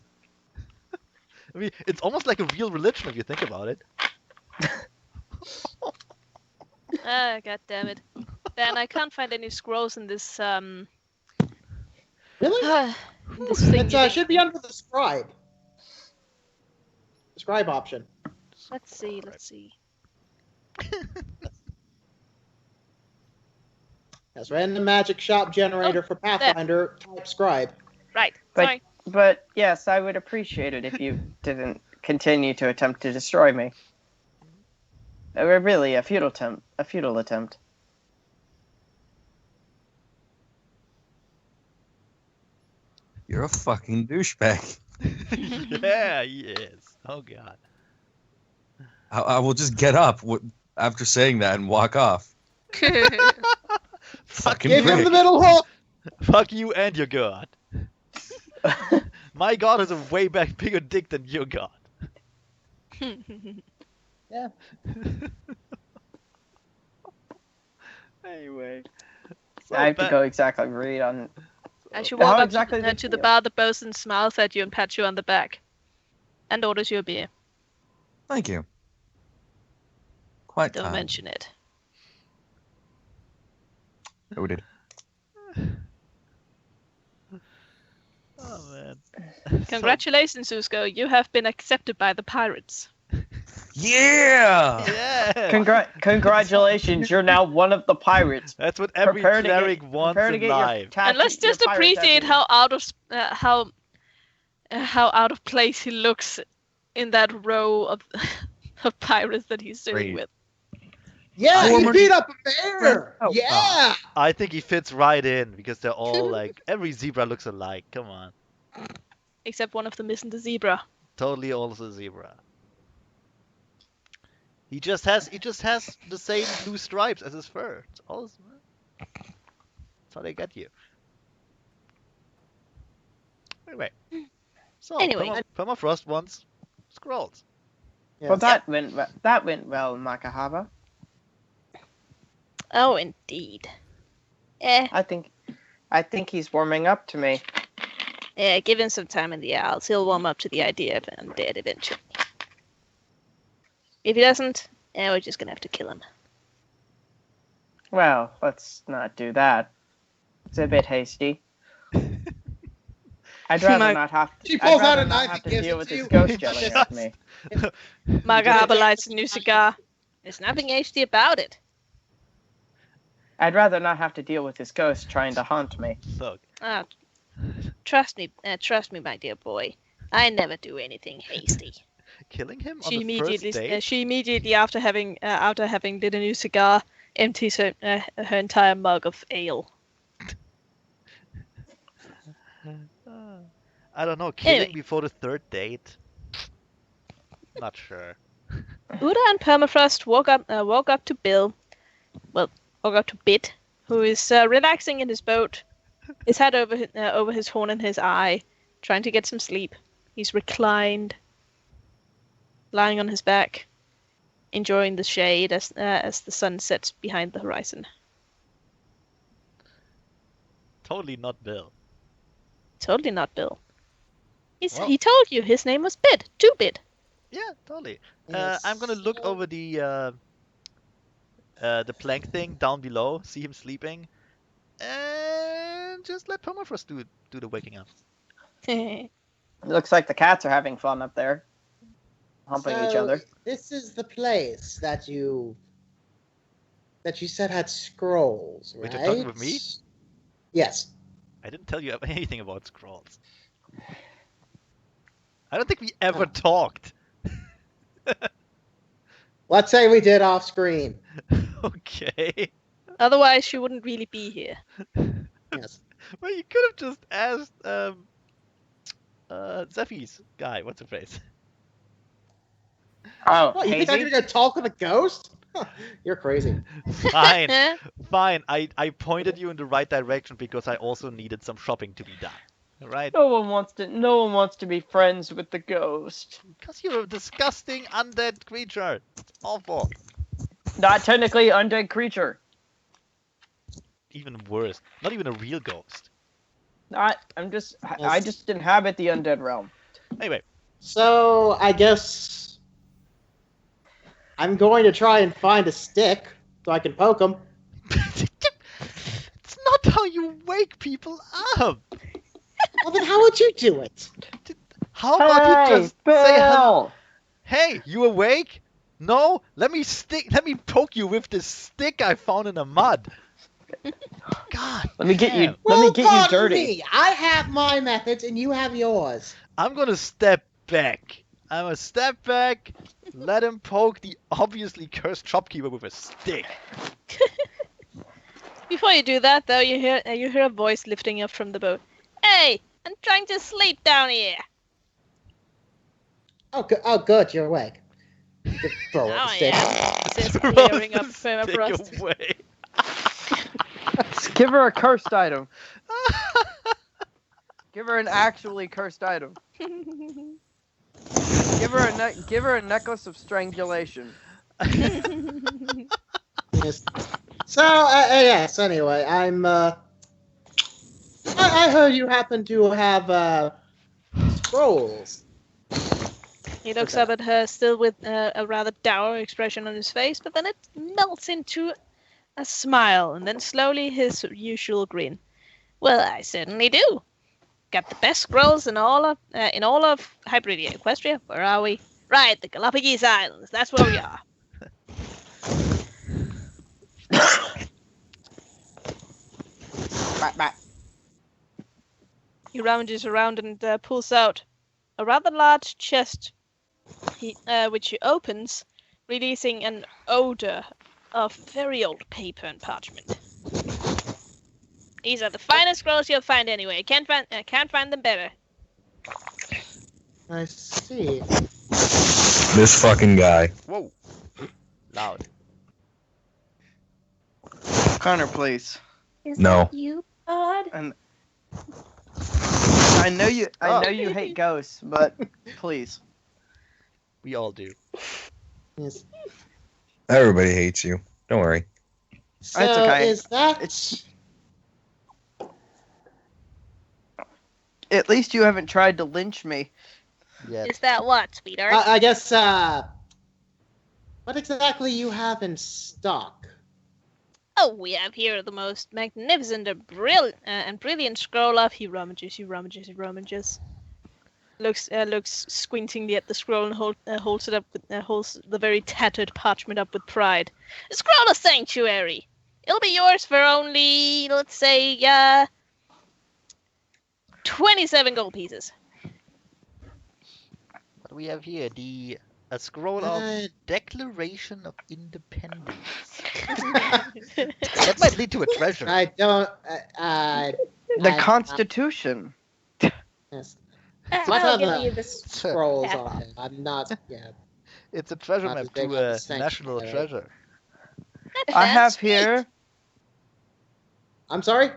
I mean, it's almost like a real religion if you think about it. Ah, god damn it. Dan, I can't find any scrolls in this Really? this thing. It should be under the scribe. The scribe option. Let's see. That's right in the magic shop generator for Pathfinder. Type scribe. Right. But- Sorry. But yes, I would appreciate it if you didn't continue to attempt to destroy me. Really, a futile attempt. You're a fucking douchebag. Yeah, he is. Oh god. I will just get up after saying that and walk off. Fucking Give him prick. the middle hook. Fuck you and your god. My god has a way bigger dick than your god. Yeah. Anyway. I have to go exactly read on. I should How walk up exactly to, did to you the feel? bar. The bosun smiles at you and pats you on the back, and orders you a beer. Thank you. Quite Don't kind. mention it. Noted. Oh man. Congratulations, Usko. You have been accepted by the pirates. Yeah! Yeah. Congratulations, you're now one of the pirates. That's what every Prepare to cleric get- wants prepare to in get your life. And let's your just pirate appreciate tattoo. how out of place he looks in that row of of pirates that he's sitting Great. with. Yeah, he Former- beat up a bear. Oh, Yeah. I think he fits right in because they're all like every zebra looks alike. Come on. Except one of them isn't a zebra. Totally also zebra. He just has the same blue stripes as his fur. It's all that's how they get you. Anyway. So Anyway. Permafrost wants scrolls. Well, that went well, Makahaba. Oh, indeed. I think he's warming up to me. Give him some time in the Isles. He'll warm up to the idea of undead eventually. If he doesn't, we're just gonna have to kill him. Well, let's not do that. It's a bit hasty. I'd rather not have to. She pulls I'd out rather a not knife have and to gives deal it with to this you. ghost yelling at me. Magahaba lights a new cigar. There's nothing hasty about it. I'd rather not have to deal with this ghost trying to haunt me. Look. Trust me, my dear boy. I never do anything hasty. Killing him on She the first immediately, date? after having lit a new cigar, empties her entire mug of ale. I don't know. Killing Anyway. before the third date? Not sure. Uda and Permafrost walk up to Bill. Well, walk up to Bit, who is relaxing in his boat, his head over his horn and his eye, trying to get some sleep. He's reclined, lying on his back, enjoying the shade as the sun sets behind the horizon. Totally not Bill. Totally not Bill. Well- He told you his name was Bit. 2-Bit. Yeah, totally. Yes. I'm gonna look over the plank thing down below, see him sleeping, and just let Permafrost do the waking up. It looks like the cats are having fun up there, humping each So, other. This is the place that you said had scrolls, Wait, right? you're talking with me? Yes. I didn't tell you anything about scrolls. I don't think we ever talked. Let's say we did off screen. Okay. Otherwise, she wouldn't really be here. Yes. Well, you could have just asked Zeffy's guy. What's her face? Oh, What, you think I'm Hazy? gonna talk with a ghost? Huh, you're crazy. Fine, fine. I pointed you in the right direction because I also needed some shopping to be done. All right? No one wants to be friends with the ghost. Because you're a disgusting undead creature. It's awful. Not technically undead creature. Even worse. Not even a real ghost. I just inhabit the undead realm. Anyway. So I guess I'm going to try and find a stick so I can poke them. It's not how you wake people up. Well, then how would you do it? How about you just say hello? Bill! Hey, you awake? No? Let me poke you with this stick I found in the mud. God. Let me get you. damn. Let me get you pardon dirty. me. I have my methods and you have yours. I'm gonna step back. I'm gonna step back. Let him poke the obviously cursed shopkeeper with a stick. Before you do that, though, you hear a voice lifting up from the boat. Hey, I'm trying to sleep down here. Oh, good, you're awake. You can throw Now the I stick. am. Says Throw clearing the up stick permafrost. away. Give her a cursed item. Give her an actually cursed item. Give her a necklace of strangulation. Yes. So, yes, anyway, I heard you happen to have, scrolls. He looks up at her, still with a rather dour expression on his face, but then it melts into a smile, and then slowly his usual grin. Well, I certainly do. Got the best scrolls in all of Hybridia. Equestria, where are we? Right, the Galapagos Islands. That's where we are. He rummages around and pulls out a rather large chest, which he opens, releasing an odor of very old paper and parchment. These are the finest scrolls you'll find anyway. Can't find them better. I see. This fucking guy. Whoa. Loud. Connor, please. Is No. that you, Pod? And I know you hate ghosts, but please. We all do. Yes. Everybody hates you. Don't worry. So, That's okay. is that... At least you haven't tried to lynch me. Yeah. Is that what, sweetheart? I guess, what exactly you have in stock? Oh, we have here the most magnificent and brilliant scroll of. He rummages. Looks squintingly at the scroll and holds it up. Holds the very tattered parchment up with pride. A scroll of sanctuary. It'll be yours for only, let's say, 27 gold pieces. What do we have here? A scroll of Declaration of Independence. That might lead to a treasure. I don't... The Constitution. Yes. What I'll other give you this. scrolls are there? I'm not... Yeah. It's a treasure Not map as big to on a the sanctuary. national treasure. I have here. I'm sorry?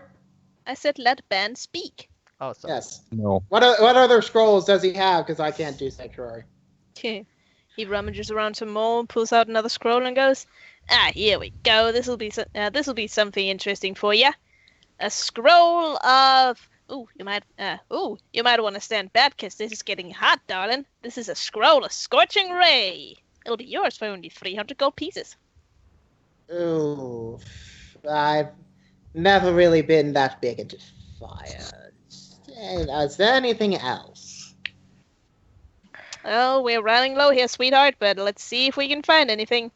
I said let Ben speak. Oh, sorry. Yes. No. What other scrolls does he have? Because I can't do sanctuary. He rummages around some more, pulls out another scroll, and goes, here we go. This'll be something interesting for you. A scroll of... you might want to stand back, because this is getting hot, darling. This is a scroll of Scorching Ray. It'll be yours for only 300 gold pieces. Ooh. I've never really been that big into fire. Is there anything else? Well, we're running low here, sweetheart, but let's see if we can find anything.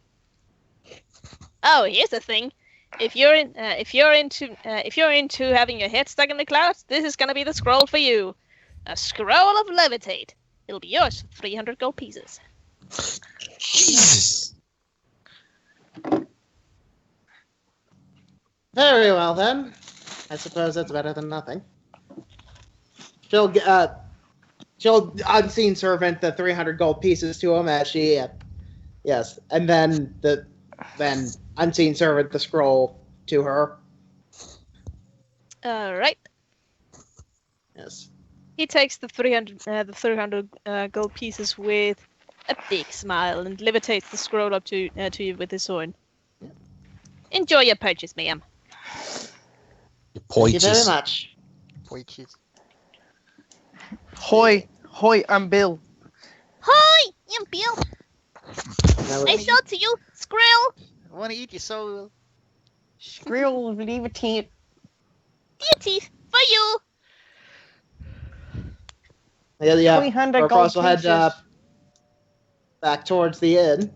Oh, here's the thing. If you're into having your head stuck in the clouds, this is gonna be the scroll for you. A scroll of levitate. It'll be yours for 300 gold pieces. Jesus. Very well, then. I suppose that's better than nothing. She'll unseen servant the 300 gold pieces to him as she, yes, and then unseen servant the scroll to her. All right. Yes. He takes the 300 gold pieces with a big smile and levitates the scroll up to you with his sword. Enjoy your purchase, ma'am. Thank you very much. Poiches. Hoy, I'm Bill. Hi, I'm Bill. Now, I sold to you, Skrill. I want to eat your soul. Skrill, levitate. Beauty for you. yeah, 300 our gold boss will head pieces. back towards the inn.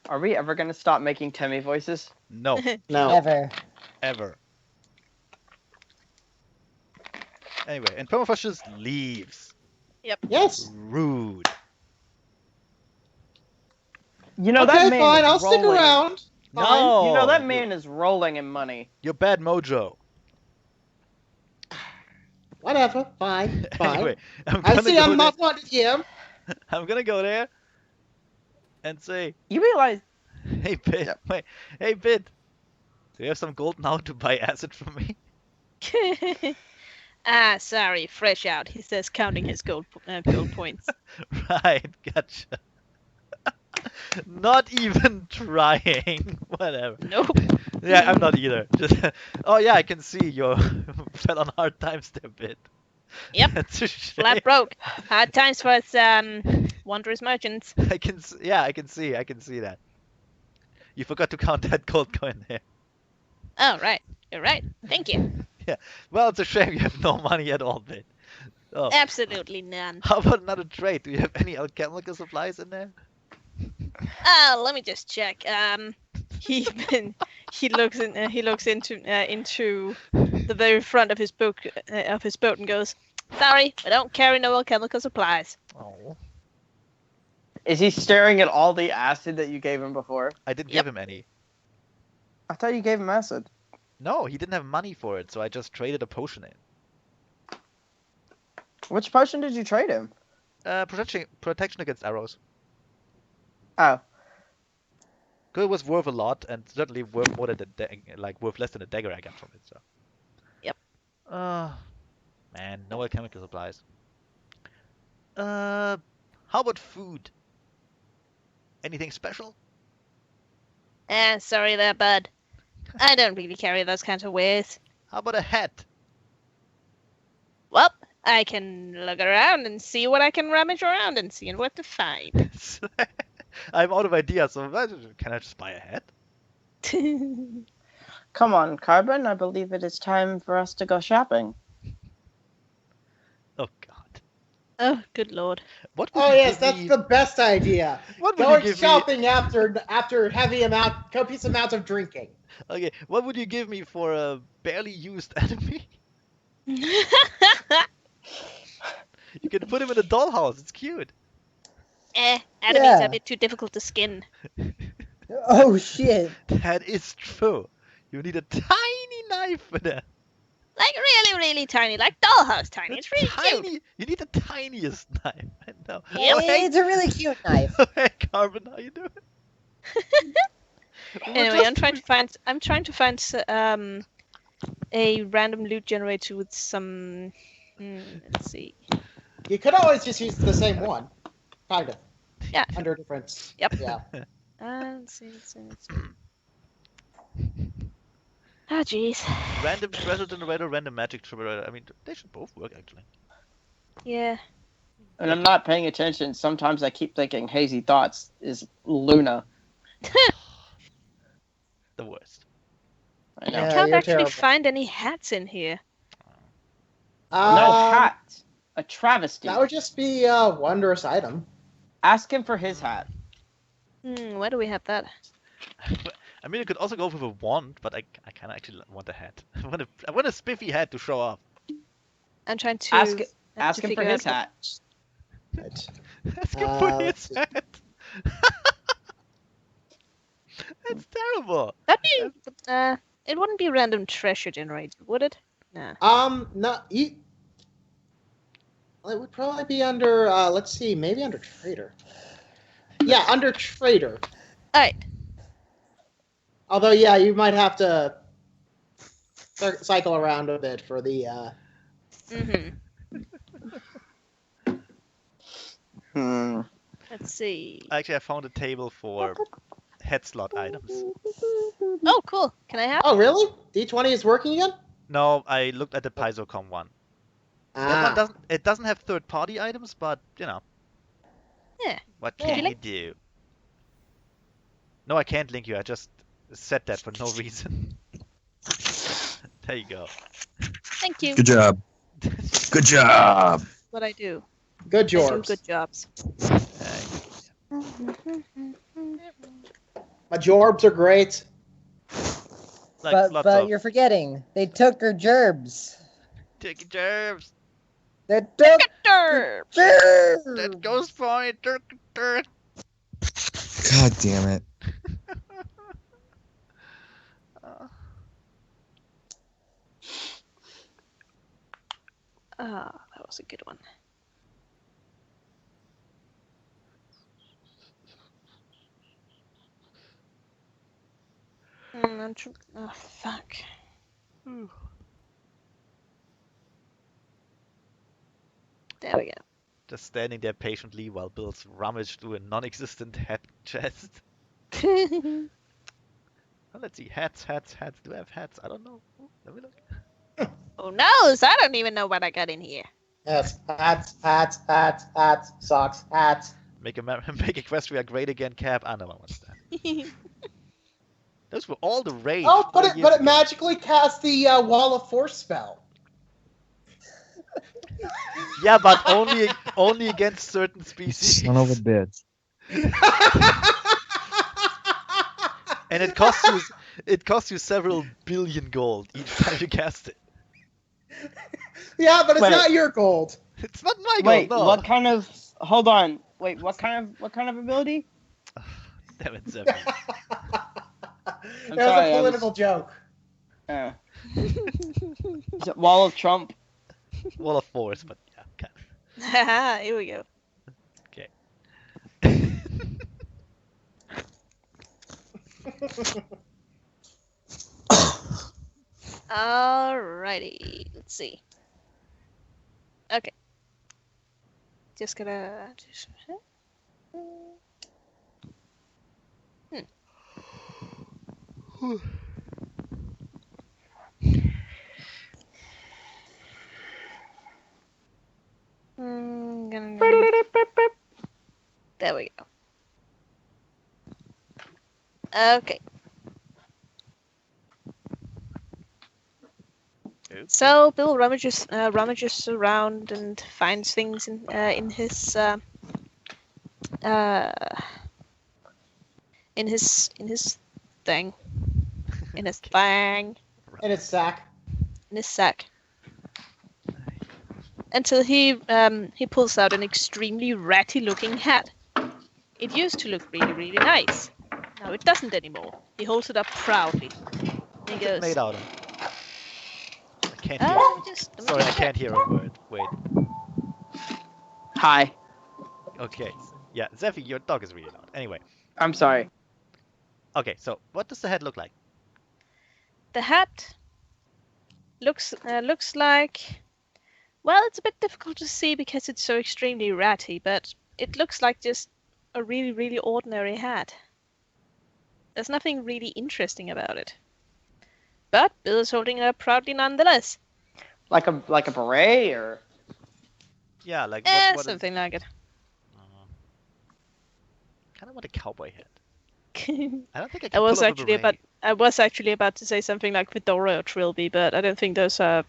Are we ever gonna stop making Temmie voices? No, No. Ever. Anyway, and Permafrost just leaves. Yes. Rude. You know Okay, that man fine. is I'll stick rolling. around. No. You know that man is rolling in money. You're bad mojo. Whatever. Fine. Fine. Anyway, I'm I gonna see go I'm there. not one of him. I'm gonna go there and say, You realize "Hey, Pit, Yep. wait, hey, Pit, do you have some gold now to buy acid from me?" Sorry, fresh out, he says, counting his gold points. Right, gotcha. Not even trying. Whatever. Nope. Yeah, I'm not either. Just, oh yeah, I can see you fell on hard times there, Pit. Yep. That's a shame. Flat broke. Hard times for us wondrous merchants. Yeah, I can see that. You forgot to count that gold coin there. Oh, right. You're right. Thank you. Yeah. Well, it's a shame you have no money at all, Pit. Oh. Absolutely none. How about another trade? Do you have any alchemical supplies in there? Let me just check. He looks into the very front of his boat and goes, "Sorry, I don't carry no alchemical supplies." Oh. is he staring at all the acid that you gave him before? I didn't Yep. give him any. I thought you gave him acid. No, he didn't have money for it, so I just traded a potion in. Which potion did you trade him? Protection against arrows. Oh, Because it was worth a lot, and certainly worth more than worth less than a dagger I got from it. So. Yep. Man, no alchemical supplies. How about food? Anything special? Sorry there, bud. I don't really carry those kinds of wares. How about a hat? Well, I can look around and see what I can rummage around and see what to find. I'm out of ideas, so can I just buy a hat? come on, Carbon. I believe it is time for us to go shopping. Oh God. Oh, good lord. What would Oh you yes, give that's me? the best idea. What would Going you give shopping after copious amounts of drinking. me? Okay, what would you give me for a barely used enemy? You can put him in a dollhouse. It's cute. Enemies Yeah. are a bit too difficult to skin. Oh shit. That is true. You need a tiny knife for that. Like really, really tiny, like dollhouse tiny. It's really cute. Tiny. You need the tiniest knife. I know. Yep. Oh, hey, It's a really cute knife. hey, Carbon, how you doing? Anyway, I'm trying to find a random loot generator with some. Let's see. You could always just use the same one, kind of. Yeah. Under difference. Yep. Yeah. Let's see. Oh, jeez. Random treasure generator, random magic generator. I mean, they should both work actually. Yeah. And I'm not paying attention. Sometimes I keep thinking Hazy Thoughts is Luna. The worst. I know. I Yeah, can't you're actually terrible. find any hats in here. No Um, hat. A travesty. That would just be a wondrous item. Ask him for his hat. Where do we have that? I mean, you could also go with a wand, but I kind of actually want a hat. I want a spiffy hat to show off. I'm trying to Ask him for figure his out hat. Right. That's good for let's his see. hat. That's terrible. That'd be. It wouldn't be a random treasure generator, would it? Nah. No, it would probably be under. Let's see, maybe under trader. Yeah, under trader. All right. Although, yeah, you might have to cycle around a bit for the. Let's see. Actually, I found a table for head slot items. Oh, cool. Can I have? Oh, really? D20 is working again? No, I looked at the Paizo.com one. That one doesn't have third-party items, but you know. Yeah. What Yeah. can you do? No, I can't link you. I just said that for no reason. There you go. Thank you. Good job. Good job. What I do. Good I do Jorbs. good jobs. My Jorbs are great. Like but lots but of you're forgetting. They took her gerbs. Ticky germs. They took Derp. gerbs. That goes for it. Dirk, dirk. God damn it. Ah, that was a good one. Oh, fuck. There we go. Just standing there patiently while Bill's rummaged through a non-existent hat chest. Well, let's see. Hats. Do I have hats? I don't know. Ooh, let me look. Who knows? I don't even know what I got in here. Yes, hats, socks, hats. Make Equestria great again, Cap. No one wants that. Those were all the rage. Oh, but 4 it years ago. magically cast the Wall of Force spell. Yeah, but only against certain species. Son of a bitch. And it costs you several billion gold each time you cast it. Yeah, but it's Wait. not your gold. It's not my gold. Wait, No. what kind of? Hold on. Wait, what kind of ability? Damn it, Zephyr. That was sorry, a political joke. Is it Wall of Trump? Wall of Force, but yeah, kind of. Haha, here we go. Okay. Alrighty, let's see. Okay. Just gonna. There we go. Okay. Oops. So Bill rummages around and finds things in his thing, in his thing, In its sack. in his sack. Until he pulls out an extremely ratty-looking hat. It used to look really, really nice. Now it doesn't anymore. He holds it up proudly. He What's it goes, made out of? I can't hear. just Sorry, I can't hear a word. Wait. Hi. Okay. Yeah, Zephy, your dog is really loud. Anyway. I'm sorry. Okay, so what does the head look like? The hat looks like, well, it's a bit difficult to see because it's so extremely ratty, but it looks like just a really, really ordinary hat. There's nothing really interesting about it. But Bill is holding it up proudly nonetheless. Like a beret or? Yeah, like what Something like it. Kind of want a cowboy hat. I don't think I can I was pull off a actually beret. about to say something like fedora or trilby, but I don't think those are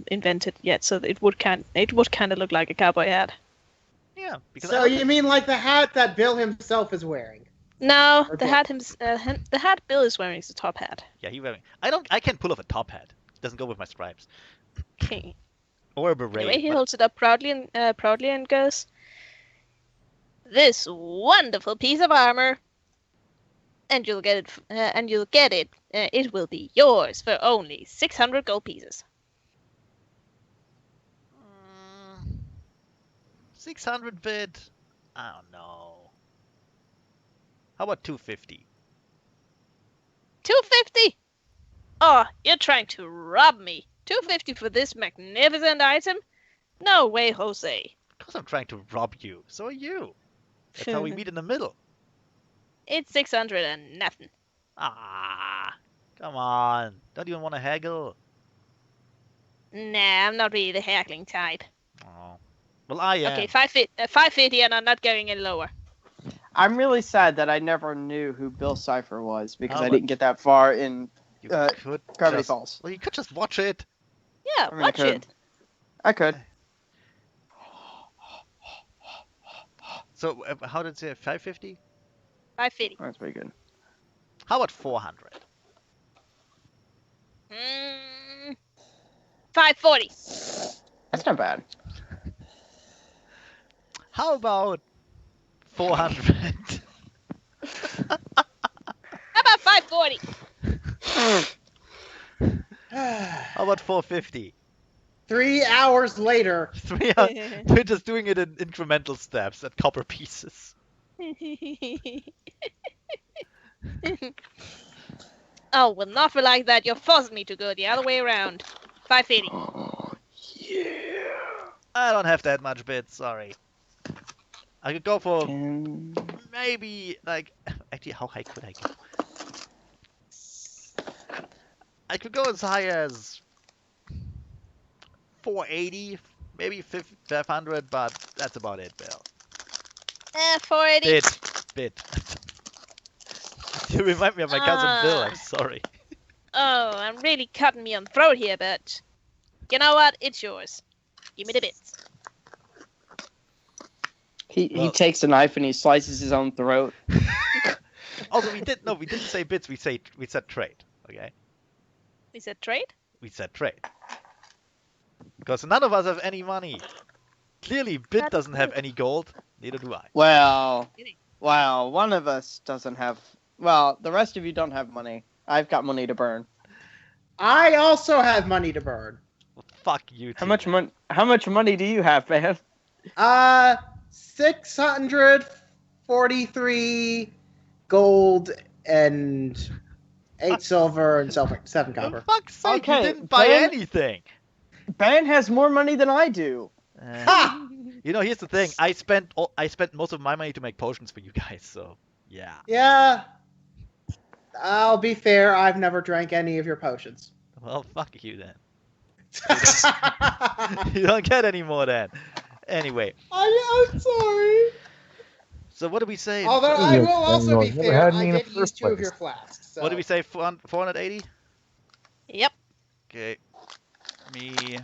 invented yet. So it would kind of look like a cowboy hat. Yeah, because So you mean like the hat that Bill himself is wearing? No, Or the Bill. hat Bill is wearing is a top hat. Yeah, he wearing. I can't pull off a top hat. It doesn't go with my stripes. Okay. Or a beret. Anyway, he but- holds it up proudly and goes, "This wonderful piece of armor, and you'll get it. It will be yours for only 600 gold pieces." 600 bid. I don't know. How about 250? 250? Oh, you're trying to rob me. 250 for this magnificent item? No way, Jose. Because I'm trying to rob you. So are you. That's how we meet in the middle. It's 600 and nothing. Ah, come on. Don't even want to haggle. Nah, I'm not really the haggling type. Oh. Well, I am. Okay, 550 and I'm not going any lower. I'm really sad that I never knew who Bill Cipher was because How I didn't get that far in You could Gravity just, Falls. Well, you could just watch it. Yeah, I mean, watch it. I could. So, how did it say? 550? 550. That's pretty good. How about 400? 540. That's not bad. How about 400? How about 540? How about 450? 3 hours later. We're just doing it in incremental steps at copper pieces. Oh, well, not for like that. You're forcing me to go the other way around. 580. Oh, yeah. I don't have that much bits, sorry. I could go for And maybe, like... Actually, how high could I go? I could go as high as 480, maybe 500, but that's about it, Bill. 480. Bit. You remind me of my cousin Bill, I'm sorry. Oh, I'm really cutting me on the throat here, but you know what? It's yours. Give me the bits. he takes a knife and he slices his own throat. Also, we didn't say bits, we said trade, okay? We said trade? We said trade. Because none of us have any money. Clearly, Bit That's doesn't have true. any gold, neither do I. Well, one of us doesn't have. Well, the rest of you don't have money. I've got money to burn. I also have money to burn. Well, fuck you two. How much money do you have, man? 643 gold and 8 silver and 7 copper. For fuck's sake, Okay, you didn't buy Ben- anything! Ben has more money than I do. Ha! You know, here's the thing. I spent most of my money to make potions for you guys, so yeah. Yeah. I'll be fair, I've never drank any of your potions. Well, fuck you then. You don't get any more then. Anyway, I'm sorry. so what did we say? Although I will also be Never fair, had I any in the did use first 2 of place. your flasks. So. What did we say? 480? Yep. Okay. Me.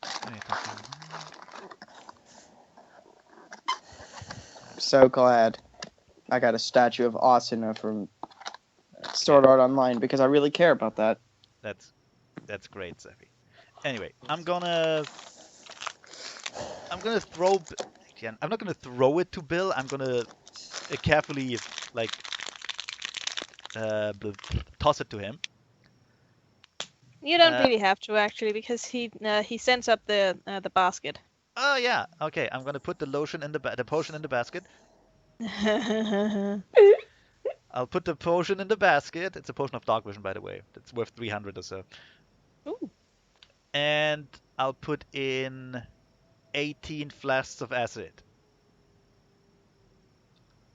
I'm so glad I got a statue of Asuna from Sword Art Online because I really care about that. That's great, Zephy. Anyway, I'm gonna throw. Again, I'm not gonna throw it to Bill. I'm gonna carefully like toss it to him. You don't really have to actually, because he sends up the basket. Oh yeah. Okay. I'm gonna put the lotion in the potion in the basket. I'll put the potion in the basket. It's a potion of dark vision, by the way. It's worth 300 or so. Ooh. And I'll put in 18 flasks of acid,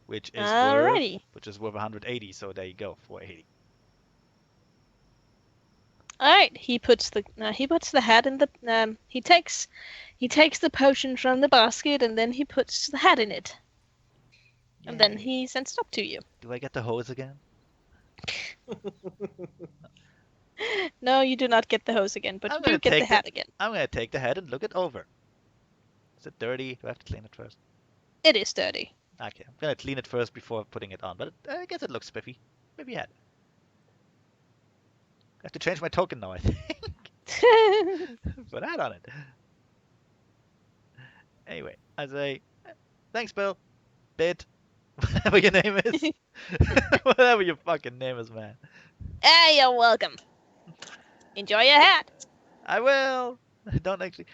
which is Alrighty. worth 180. So there you go, 480. All right. He puts the hat in the he takes the potion from the basket and then he puts the hat in it. And then Yay. he sends it up to you. Do I get the hose again? No, you do not get the hose again, but I'm you gonna do get the take hat again. I'm gonna take the hat and look it over. Is it dirty? Do I have to clean it first? It is dirty. Okay, I'm gonna clean it first before putting it on, but I guess it looks spiffy. Maybe hat. I have to change my token now, I think. Put a hat on it. Anyway, I say, thanks, Bill. Bit. Whatever your name is. Whatever your fucking name is, man. Hey, you're welcome. Enjoy your hat. I will. I don't actually.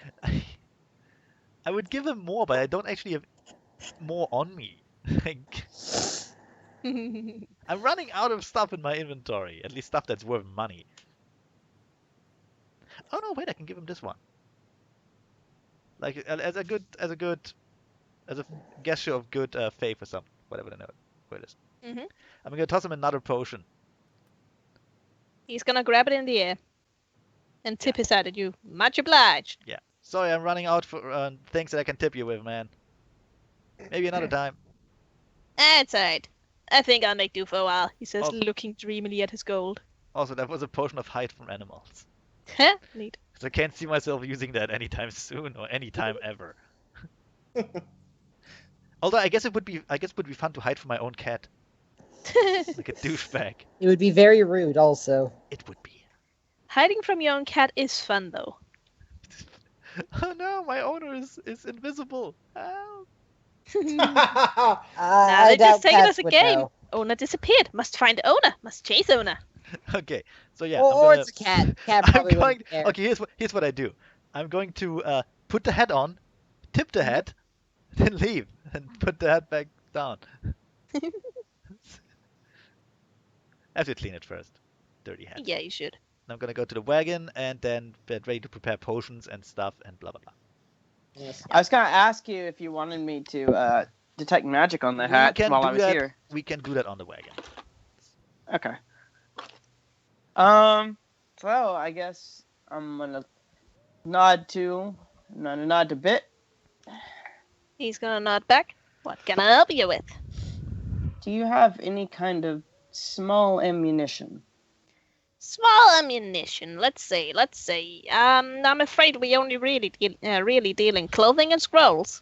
I would give him more, but I don't actually have more on me. Like, I'm running out of stuff in my inventory. At least stuff that's worth money. Oh no, wait! I can give him this one. Like as a gesture of good faith or something. Whatever the word is. Mhm. I'm gonna toss him another potion. He's gonna grab it in the air and tip his hat at you. Much obliged. Yeah. Sorry, I'm running out for things that I can tip you with, man. Maybe another time. That's alright. I think I'll make do for a while, he says, Oh. looking dreamily at his gold. Also, that was a potion of hide from animals. Huh? Neat. So I can't see myself using that anytime soon or anytime ever. Although I guess it would be fun to hide from my own cat, like a douchebag. It would be very rude, also. It would be. Hiding from your own cat is fun, though. Oh no, my owner is invisible. Help. Now I they just doubt take it cats as a would game. know. Owner disappeared. Must find owner. Must chase owner. Okay, so yeah. Or I'm it's a cat. Cat I'm probably going. wouldn't care. Okay, here's what I do. I'm going to put the hat on, tip the hat, then leave and put the hat back down. I have to clean it first. Dirty hat. Yeah, you should. I'm gonna go to the wagon and then get ready to prepare potions and stuff and blah blah blah. Yes. I was gonna ask you if you wanted me to detect magic on the hat while I was here. We can do that on the wagon. Okay. So I guess I'm gonna nod to Bit. He's gonna nod back. What can I help you with? Do you have any kind of small ammunition? Small ammunition. Let's see. I'm afraid we only really deal in clothing and scrolls.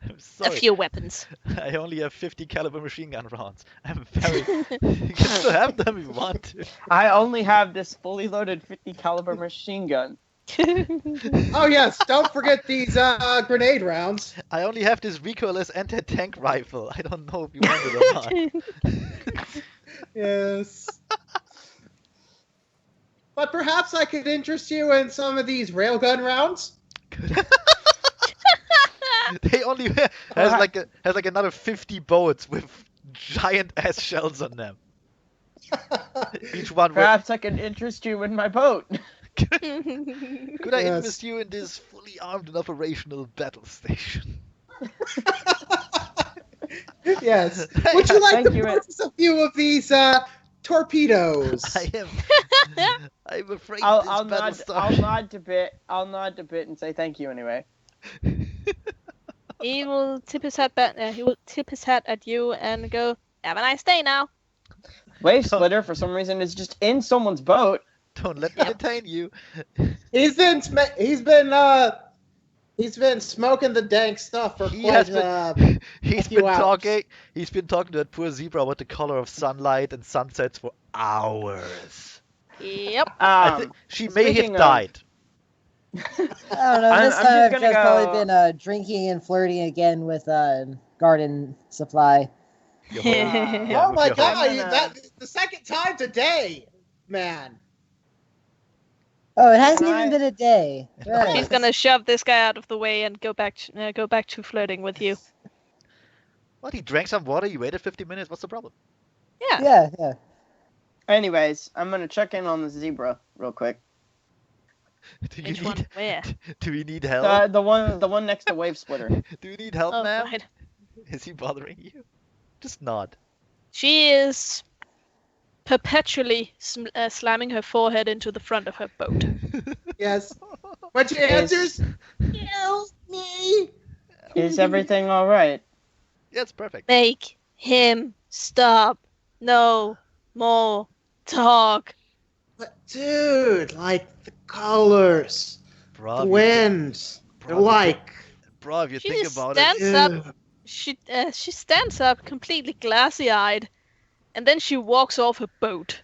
I'm A sorry. few weapons. I only have 50 caliber machine gun rounds. I'm very. You can still have them if you want to. I only have this fully loaded 50 caliber machine gun. Oh yes, don't forget these grenade rounds. I only have this recoilless anti-tank rifle. I don't know if you want it or not. Yes. But perhaps I could interest you in some of these railgun rounds. They only has like another 50 boats with giant ass shells on them. Each one with. Perhaps I can interest you in my boat. Could I Yes. interest you in this fully armed and operational battle station? Yes. Would you like Thank to you. purchase a few of these torpedoes? I am. I'm afraid I'll this battle nod. I'll started. nod to Bit. I'll nod to Bit and say thank you anyway. He will tip his hat back. He will tip his hat at you and go, "Have a nice day now." Wave Splitter, for some reason, is just in someone's boat. Don't let me detain you. He's been smoking the dank stuff for He quite has been. He's few been hours. talking. He's been talking to that poor zebra about the color of sunlight and sunsets for hours. Yep. I think she may have speaking of- died. I don't know. I'm This just time I've gonna just probably go- been drinking and flirting again with garden supply. Your whole- yeah, Oh with my your whole- god, I'm gonna- that's the second time today, man. Oh, it hasn't Right. even been a day. Right. She's gonna shove this guy out of the way and go back to flirting with you. What? He drank some water. You waited 50 minutes. What's the problem? Yeah. Yeah. Anyways, I'm gonna check in on the zebra real quick. Do you Which need? one? Where? Do we need help? The one next to Wave Splitter. Do you need help, Oh, ma'am? right. Is he bothering you? Just nod. She is perpetually slamming her forehead into the front of her boat. Yes. When she answers, help me. Is everything all right? Yeah, it's perfect. Make him stop. No more talk. But dude, like the colors, Bro, the if you wind, bro, the if you like. Bro, if you She think just about stands it. up. She stands up completely glassy-eyed, and then she walks off her boat.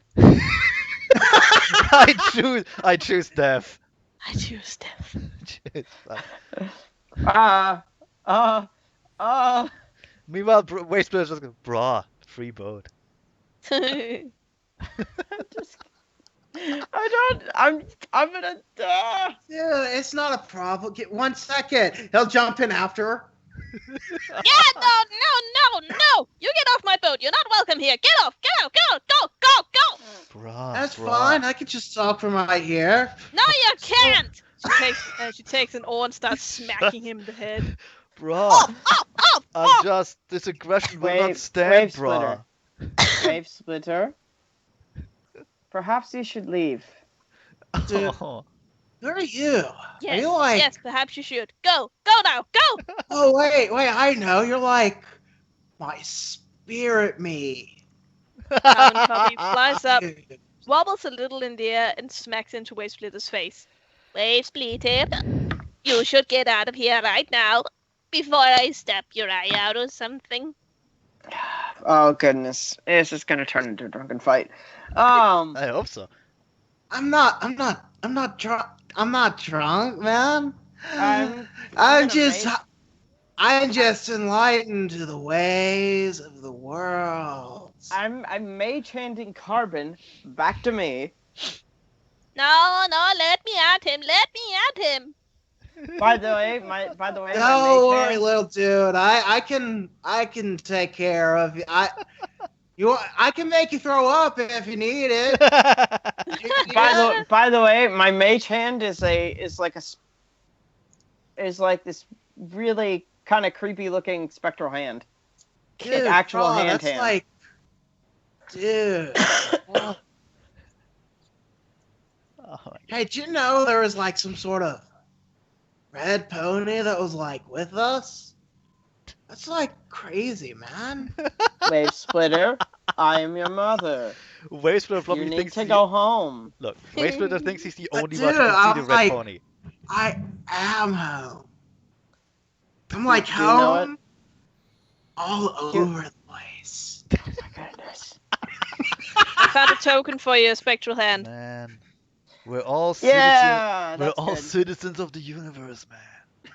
I choose death. I choose death. Choose death. Meanwhile, Wastebird just goes, brah, free boat. I'm gonna die. Yeah, it's not a problem. Get 1 second. He'll jump in after her. Yeah, no! You get off my boat. You're not welcome here. Get off! Go! Brah, That's brah. fine. I could just talk from right here. No, you can't. She takes an oar and starts smacking him in the head. Brah. This aggression will not Wave stand, brah. Wave Splitter. Perhaps you should leave. Dude. Oh. Who are you? Yes, Are you like? yes, perhaps you should. Go now, go! Oh wait, I know. You're like my spirit me. Carbon copy flies up, Dude. wobbles a little in the air, and smacks into Wave Splitter's face. Wave Splitter, you should get out of here right now, before I stab your eye out or something. Oh goodness, this is gonna turn into a drunken fight. I hope so. I'm not drunk. I'm not drunk, man. I'm I'm gonna just raise- I'm just enlightened to the ways of the world. I'm mage handing Carbon back to me. No, let me at him, By the way, my Don't mage worry, hand- little dude. I can take care of you. I can make you throw up if you need it. By the way, my mage hand is like this really kind of creepy looking spectral hand. Dude, Actual bro, hand that's hand. like, dude. Oh my Hey, did you know there was like some sort of red pony that was like with us? That's like crazy, man. Wave splitter, I am your mother. Wave Splitter You probably need thinks to go home. Look, Wave Splitter thinks he's the But only dude, one who can I see the was red like- pony. I am home. I'm like Do you know home all over the place. Oh my goodness. I found a token for your spectral hand. Man, we're all citizens. Yeah, We're that's all good. citizens of the universe, man.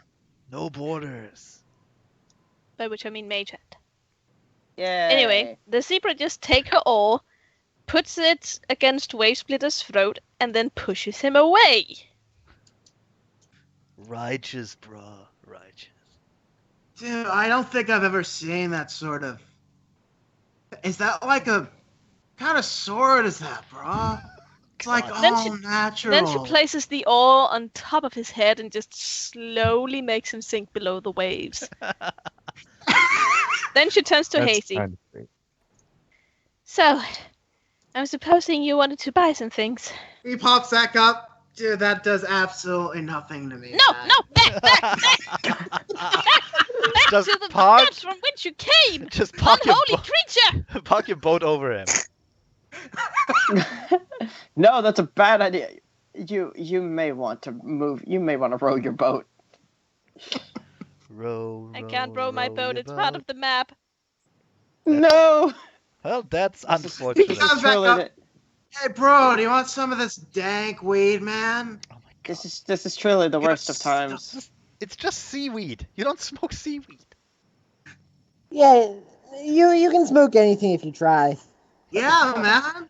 No borders. By which I mean mage hand. Yeah. Anyway, the zebra just takes her oar, puts it against Wave Splitter's throat, and then pushes him away. Righteous, bruh. Righteous. Dude, I don't think I've ever seen that sort of. Is that like a kind of sword? Is that, bro? It's like God. Then all natural. Then she places the oar on top of his head and just slowly makes him sink below the waves. Then she turns to That's Hazy. kind of great. So, I'm supposing you wanted to buy some things. He pops back up. Dude, that does absolutely nothing to me. No, man. no, back Just to the park- depths from which you came! Just park your, Unholy creature! park your boat over him. No, that's a bad idea. You may want to move. You may want to row your boat. Row, I can't row my boat, your it's part of the map. No. Well, that's This is unfortunate. Because- back truly up. the- Hey, bro, do you want some of this dank weed, man? Oh my god. This is truly the worst of Yes. times. It's just seaweed. You don't smoke seaweed. Yeah, you can smoke anything if you try. Yeah, man.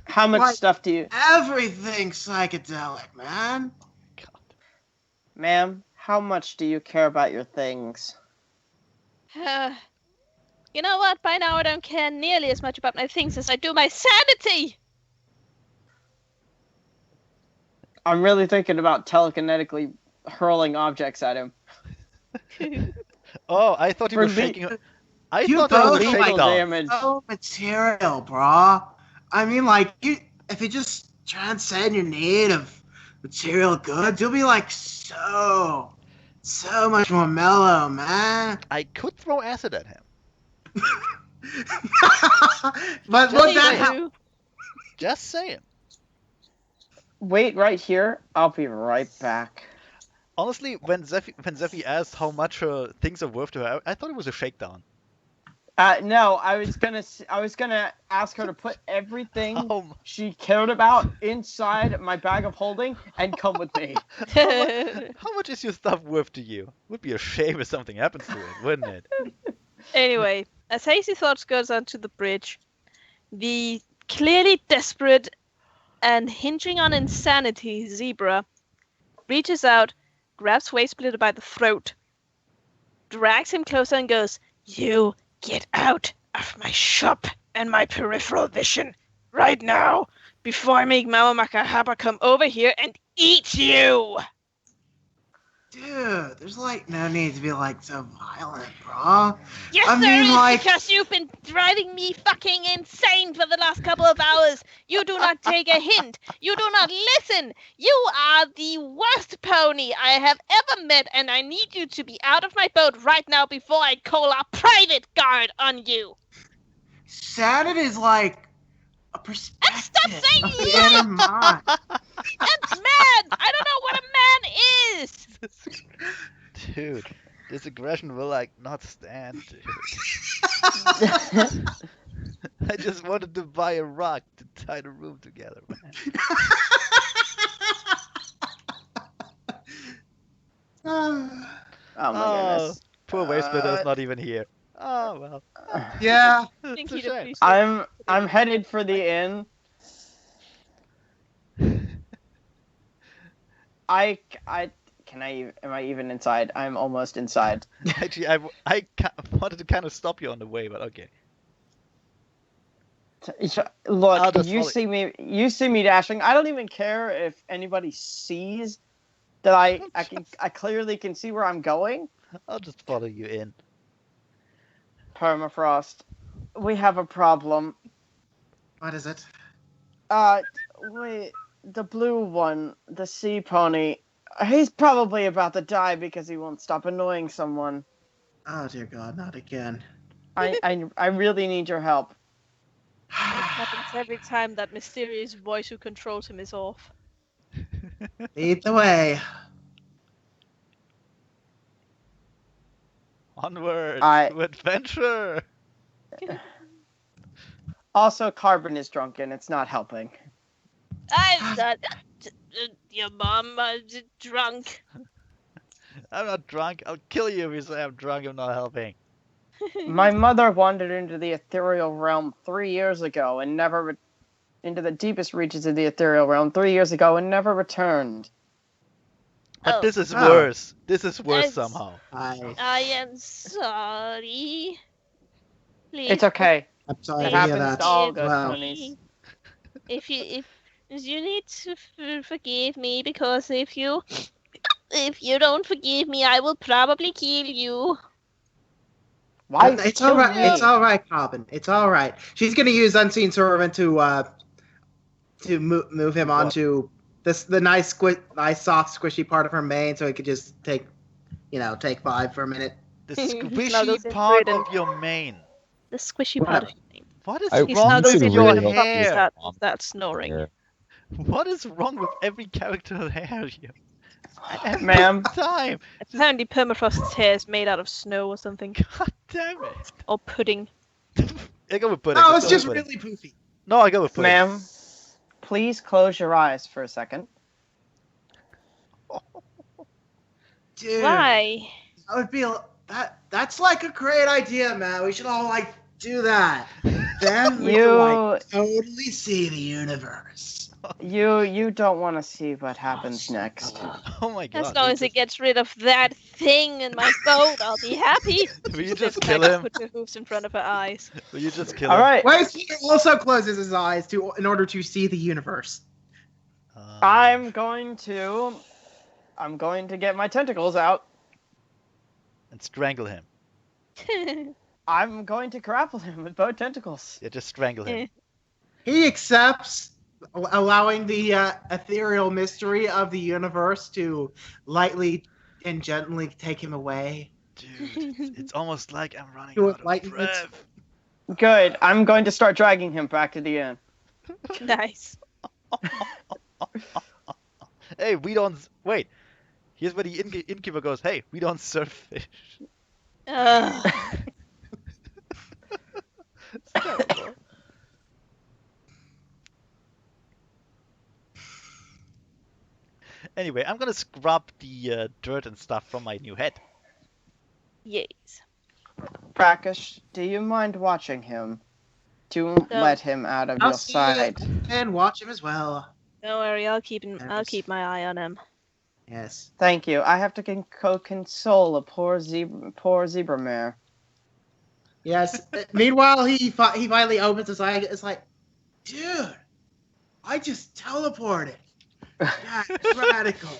How much Like- stuff do you, Everything's psychedelic, man. God. ma'am? How much do you care about your things? You know what? By now I don't care nearly as much about my things as I do my sanity! I'm really thinking about telekinetically hurling objects at him. Oh, I thought you were For me- shaking. I You thought that was a both, like, shakedown. damage. Oh, material, bro. I mean, like, if you just transcend your need of material goods, you'll be like so much more mellow, man. I could throw acid at him. But Just would that saying. help? Just saying. Wait right here. I'll be right back. Honestly, when Zeffy asked how much her things are worth to her, I thought it was a shakedown. No, I was gonna ask her to put everything How, she cared about inside my bag of holding and come with me. how much is your stuff worth to you? Would be a shame if something happens to it, wouldn't it? Anyway, as Hazy Thoughts goes onto the bridge, the clearly desperate and hinging on insanity zebra reaches out, grabs Wave Splitter by the throat, drags him closer and goes, "You get out of my shop and my peripheral vision right now before I make Mama Makahaba come over here and eat you!" Dude, there's like no need to be like so violent, bro. Yes, I there mean, is, like- because you've been driving me fucking insane for the last couple of hours. You do not take a hint. You do not listen. You are the worst pony I have ever met, and I need you to be out of my boat right now before I call our private guard on you. Sanity is like a perspective saying of the inner mind. That's mad. I don't know what a man is. Dude, this aggression will like not stand, dude. I just wanted to buy a rock to tie the room together, man. Oh my goodness. Poor Wave Splitter's not even here. Oh well. Yeah. I think It's a he'd shame. appreciate I'm headed for the inn. Am I even inside? I'm almost inside. Actually, I wanted to kind of stop you on the way, but okay. I'll Look, just you follow- see me. You see me dashing. I don't even care if anybody sees that. I clearly can see where I'm going. I'll just follow you in. Permafrost, we have a problem. What is it? Wait, the blue one, the sea pony. He's probably about to die because he won't stop annoying someone. Oh dear God, not again. I really need your help. It happens every time that mysterious voice who controls him is off. Lead the way. Onward I- to adventure. Also, Carbon is drunken. It's not helping. I'm not. Your mom is drunk. I'm not drunk. I'll kill you if you say I'm drunk. I'm not helping. My mother wandered into the ethereal realm 3 years ago and never into the deepest reaches of the ethereal realm 3 years ago and never returned. But Oh. this is Oh. worse. This is worse That's- somehow. I am sorry. Please It's okay. I'm sorry It to hear happens that. to all forgive good Well, ponies. if you need to forgive me, because if you don't forgive me, I will probably kill you. Why? it's kill all right. me? It's all right, Carbon. It's all right. She's gonna use Unseen Servant to move him What? onto the nice soft squishy part of her mane, so he could just take 5 for a minute. The Snuggles squishy into part it and- of your mane. The squishy Whatever. part of your name. What is I- He you wrong snuggles with should into your it and probably hair? starts snoring. Here. What is wrong with every character's hair here? Every Ma'am. time. Apparently Permafrost's hair is made out of snow or something. God damn it. Or pudding. I go with pudding. Oh, Let's it's go just with pudding. really poofy. No, I go with pudding. Ma'am, please close your eyes for a second. Dude, Why? that would be that's like a great idea, man. We should all do that. Then we can totally see the universe. You don't want to see what happens next. Oh my god. As long as it gets rid of that thing in my boat, I'll be happy. Will you Steps just back kill and him? Put her hooves in front of her eyes. Will you just kill All him? right, Wastewater also closes his eyes in order to see the universe. I'm going to get my tentacles out. And strangle him. I'm going to grapple him with both tentacles. Yeah, just strangle him. He accepts, allowing the ethereal mystery of the universe to lightly and gently take him away. Dude, it's almost like I'm running Do it out of lightly. breath. Good. I'm going to start dragging him back to the inn. Nice. Hey, we don't... Wait. Here's where the innkeeper goes, hey, we don't serve fish. Ugh. It's terrible. Anyway, I'm gonna scrub the dirt and stuff from my new head. Yes. Brackish, do you mind watching him? Do let him out of I'll your see sight. and watch him as well. Don't worry, I'll keep my eye on him. Yes. Thank you. I have to console a poor zebra mare. Yes. Meanwhile, he finally opens his eye. It's like, dude, I just teleported. That's radical.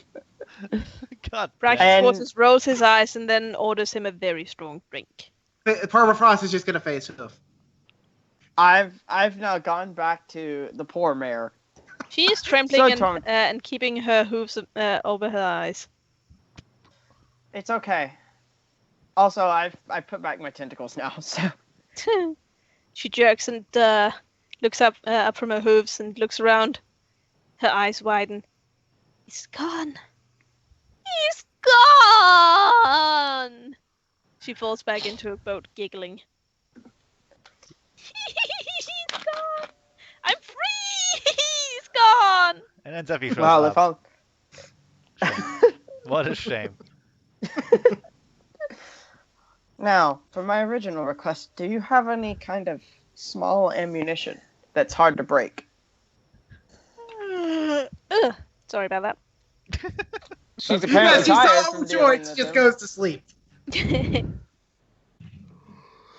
God Brax damn. Quarters rolls his eyes and then orders him a very strong drink. Permafrost is just gonna face hoof. I've now gone back to the poor mare. She is trembling So and, torn. and keeping her hooves over her eyes. It's okay. Also, I put back my tentacles now, so She jerks and looks up from her hooves and looks around. Her eyes widen. He's gone. He's gone! She falls back into her boat, giggling. He's gone! I'm free! He's gone! And then Zephy shows well, up. if I'll What a shame. now for my original request, do you have any kind of small ammunition that's hard to break? Ugh, sorry about that. She's Yes, apparently he's tired all from the dealing joints, with just him. goes to sleep.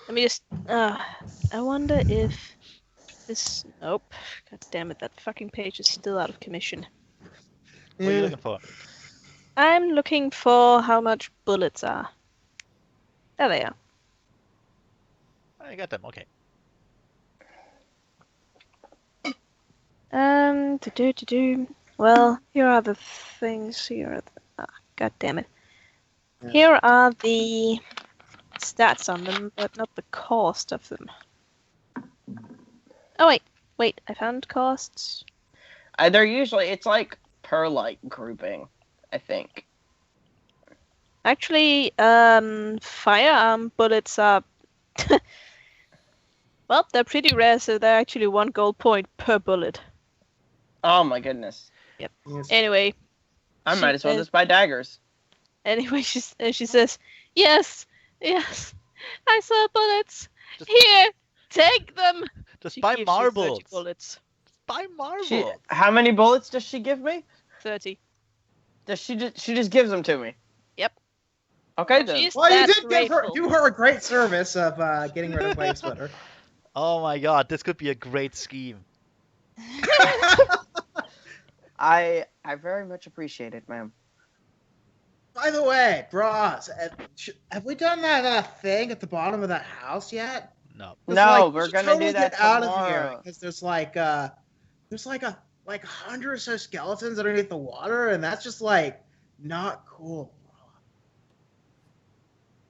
Let me just. I wonder if this. Nope. God damn it! That fucking page is still out of commission. What are you looking for? I'm looking for how much bullets are. There they are. I got them. Okay. Well, here are the things. Here are the. God damn it. Yeah. Here are the stats on them, but not the cost of them. Oh wait, I found costs. They're usually, it's like per like grouping, I think. Actually, firearm bullets are. Well, they're pretty rare, so they're actually 1 gold point per bullet. Oh my goodness. Yes. Anyway, I She might as well says- just buy daggers. she says, yes, I saw bullets. Just- Here, take them. Just She buy gives you 30 marbles. bullets. Just buy marbles. How many bullets does she give me? 30. Does she just gives them to me? Yep. Okay And then. she's Well, you that did grateful. do her a great service of getting rid of Wave Splitter. Oh my god, this could be a great scheme. I very much appreciate it, ma'am. By the way, bros, have we done that thing at the bottom of that house yet? No. 'Cause, No, we we're should gonna totally do that get out of here tomorrow. because there's like a 100 or so skeletons underneath the water, and that's just like not cool.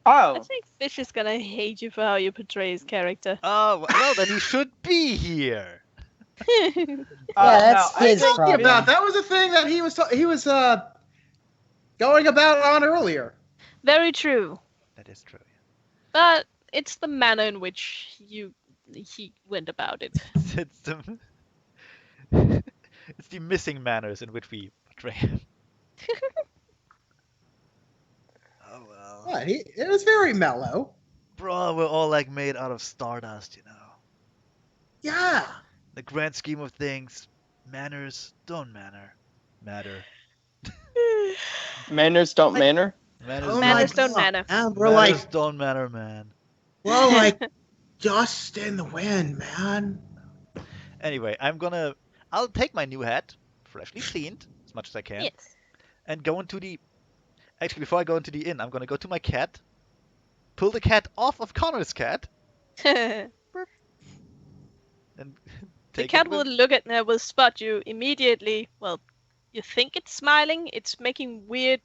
I Oh, think Fish is gonna hate you for how you portray his character. Oh, well then he should be here. that's I his think- problem. About that was a thing that he was going about on earlier. Very true. That is true. But it's the manner in which he went about it. It's the it's the missing manners in which we portray him. Oh well. What? It was very mellow. Bro, we're all like made out of stardust, you know. Yeah. The grand scheme of things, manners don't matter. manners don't Like- manner. Manners, Oh Manners my don't God. matter. And we're manners like, don't matter, man. well, like dust in the wind, man. Anyway, I'll take my new hat, freshly cleaned, as much as I can, Yes. and go into the. Actually, before I go into the inn, I'm gonna go to my cat, pull the cat off of Connor's cat, The and take cat it will with... will spot you immediately. Well, you think it's smiling. It's making weird.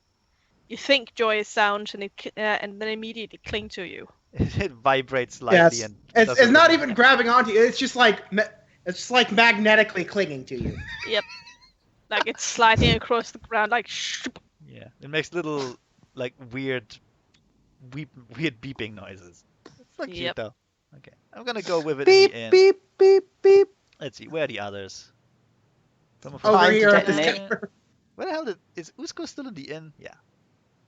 You think joyous sounds, and and then immediately cling to you. It vibrates slightly Yes. and. It's doesn't not really- even grabbing onto you. It's just like magnetically clinging to you. Like it's sliding across the ground, like shoop. Yeah, it makes little like weird beeping noises. It's not cute Yep. though. Okay, I'm gonna go with it Beep in the inn. beep beep beep. Let's see, where are the others? From Over Fine to here at this detonate. counter. Where the hell is Usko still in the inn? Yeah.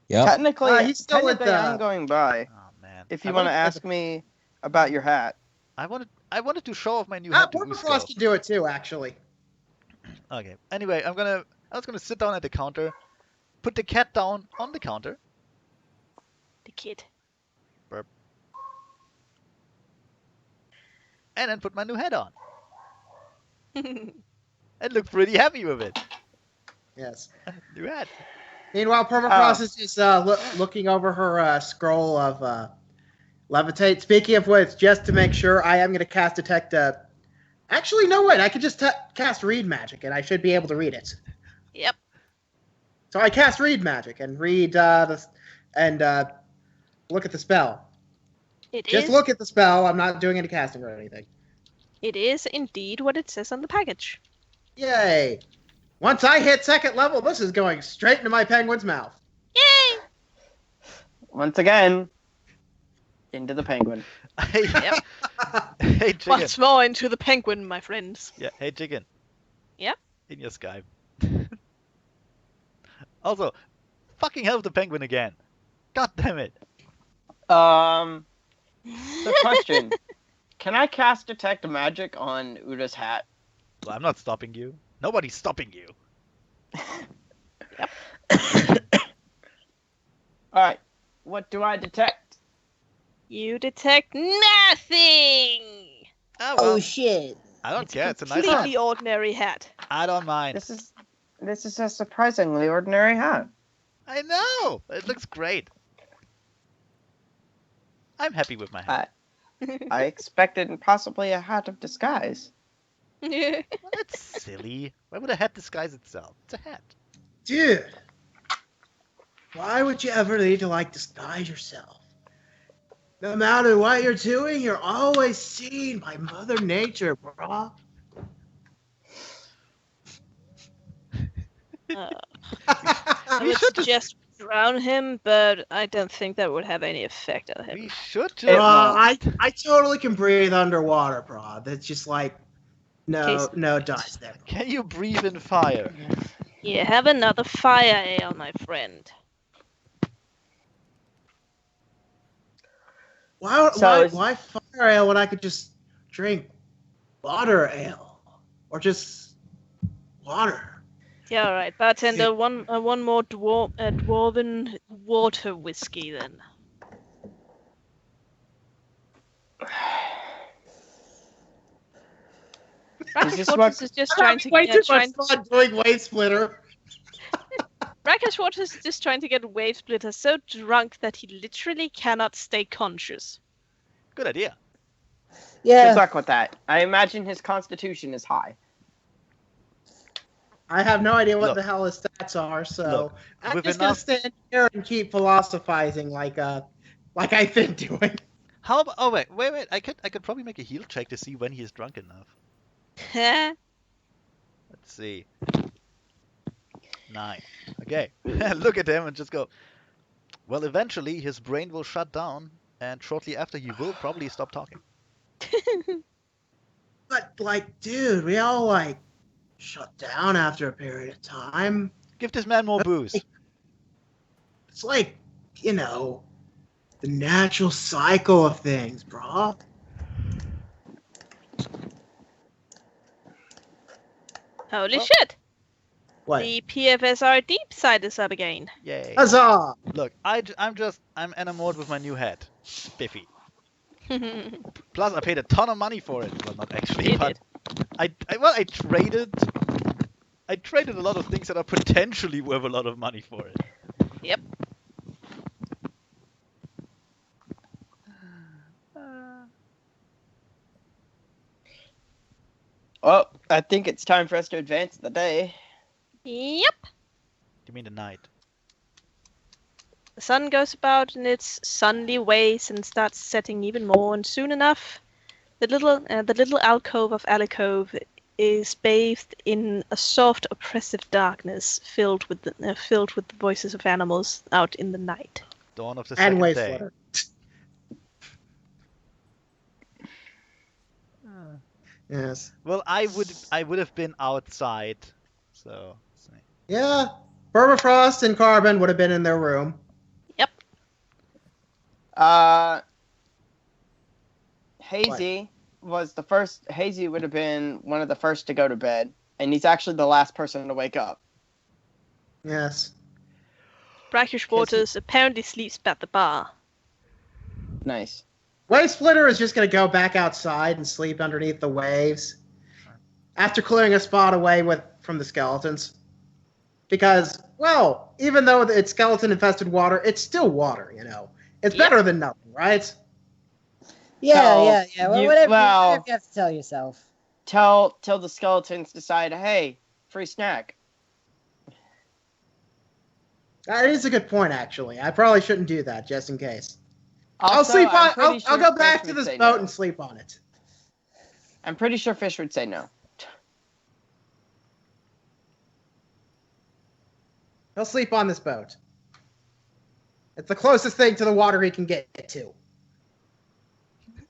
Yep. Technically, he's still at the- I'm going by. Oh man. If I you want to wanted- ask me about your hat. I wanted to show off my new hat to Warmer Usko. Frost can do it too, actually. Okay. Anyway, I was gonna sit down at the counter, put the cat down on the counter. The kid. And then put my new hat on. And look pretty happy with it. Yes. New hat. Meanwhile, Permafrost is just looking over her scroll of levitate. Speaking of which, just to make sure, I am going to cast detect. Actually, no, wait. I could just cast read magic, and I should be able to read it. Yep. So I cast read magic and read look at the spell. Just look at the spell. I'm not doing any casting or anything. It is indeed what it says on the package. Yay! Once I hit second level, this is going straight into my penguin's mouth. Yay! Once again, into the penguin. Hey, Yep. hey, chicken. Once more into the penguin, my friends. Yeah, hey, chicken. Yep. In your Skype. Also, fucking hell with the penguin again. God damn it. So question. Can I cast detect magic on Uda's hat? Well, I'm not stopping you. Nobody's stopping you. Alright, what do I detect? You detect nothing! Ah, Oh well, shit! I don't It's care. a It's a nice hat. completely ordinary hat. I don't mind. This is a surprisingly ordinary hat. I know. It looks great. I'm happy with my hat. I expected possibly a hat of disguise. Well, that's silly. Why would a hat disguise itself? It's a hat. Dude, why would you ever need to like disguise yourself? No matter what you're doing, you're always seen by Mother Nature, bro. I We would should suggest drown him, but I don't think that would have any effect on We him. should It just. won't. I totally can breathe underwater, bro. That's just like Case- no dice there. Can you breathe in fire? Here, have another fire ale, my friend. Why fire ale when I could just drink water ale or just water? Yeah, all right, bartender. One more dwarven water whiskey, then. Brackish Waters is just trying to way too much fun doing Wave Splitter. Brackish Waters is just trying to get Wave Splitter so drunk that he literally cannot stay conscious. Good idea. Good Yeah. luck with that. I imagine his constitution is high. I have no idea what Look. the hell his stats are, so Look, I'm with just enough- gonna stand here and keep philosophizing like I've been doing. How about? Oh wait. I could probably make a heal check to see when he is drunk enough. Let's see. 9. Okay. Look at him and just go. Well, eventually his brain will shut down, and shortly after he will probably stop talking. But like, dude, we all like shut down after a period of time. Give this man more booze. It's like, the natural cycle of things, bro. Holy Well- shit! What? The PFSR deep side is up again. Yay. Huzzah! Look, I'm enamored with my new hat. Spiffy. Plus, I paid a ton of money for it. Well, not actually, You but I traded a lot of things that are potentially worth a lot of money for it. Yep. Well, I think it's time for us to advance the day. Yep. You mean the night? The sun goes about in its sunny ways and starts setting even more, and soon enough, the little alcove of Alcove is bathed in a soft, oppressive darkness, filled with the voices of animals out in the night. Dawn of the And second Wave day. Splitter. Yes. Well, I would have been outside, so. Let's see. Yeah. Permafrost and Carbon would have been in their room. Hazy was the first. Hazy would have been one of the first to go to bed, and he's actually the last person to wake up. Yes. Brackish Waters apparently sleeps at the bar. Nice. Wave Splitter is just going to go back outside and sleep underneath the waves after clearing a spot away from the skeletons. Because, well, even though it's skeleton-infested water, it's still water, It's Yep. better than nothing, right? Yeah. Well, you- whatever, well- whatever you have to tell yourself. Till the skeletons decide, hey, free snack. That is a good point, actually. I probably shouldn't do that, just in case. Also, I'm pretty I'll sure go back Fish to would this say boat no. and sleep on it. I'm pretty sure Fish would say no. He'll sleep on this boat. It's the closest thing to the water he can get to.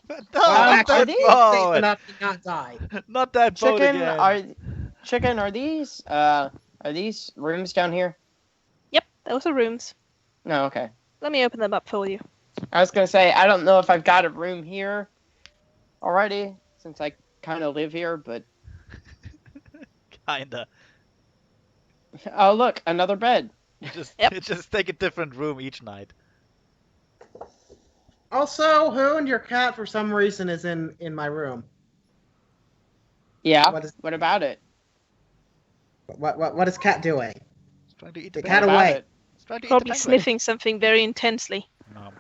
No, Well, not are that these Safe boat! enough to not die. Not that boat again. Chicken, are these rooms down here? Yep, those are rooms. No, okay. Let me open them up for you. I was gonna say I don't know if I've got a room here already since I kind of live here, but Kinda. oh look, another bed. Yep. You just take a different room each night. Also, who and your cat for some reason is in my room? Yeah. What is What about it? what is cat doing? It's trying to eat the The What cat penguin. about away. it? It's trying to eat the Probably penguin. sniffing something very intensely. Nom.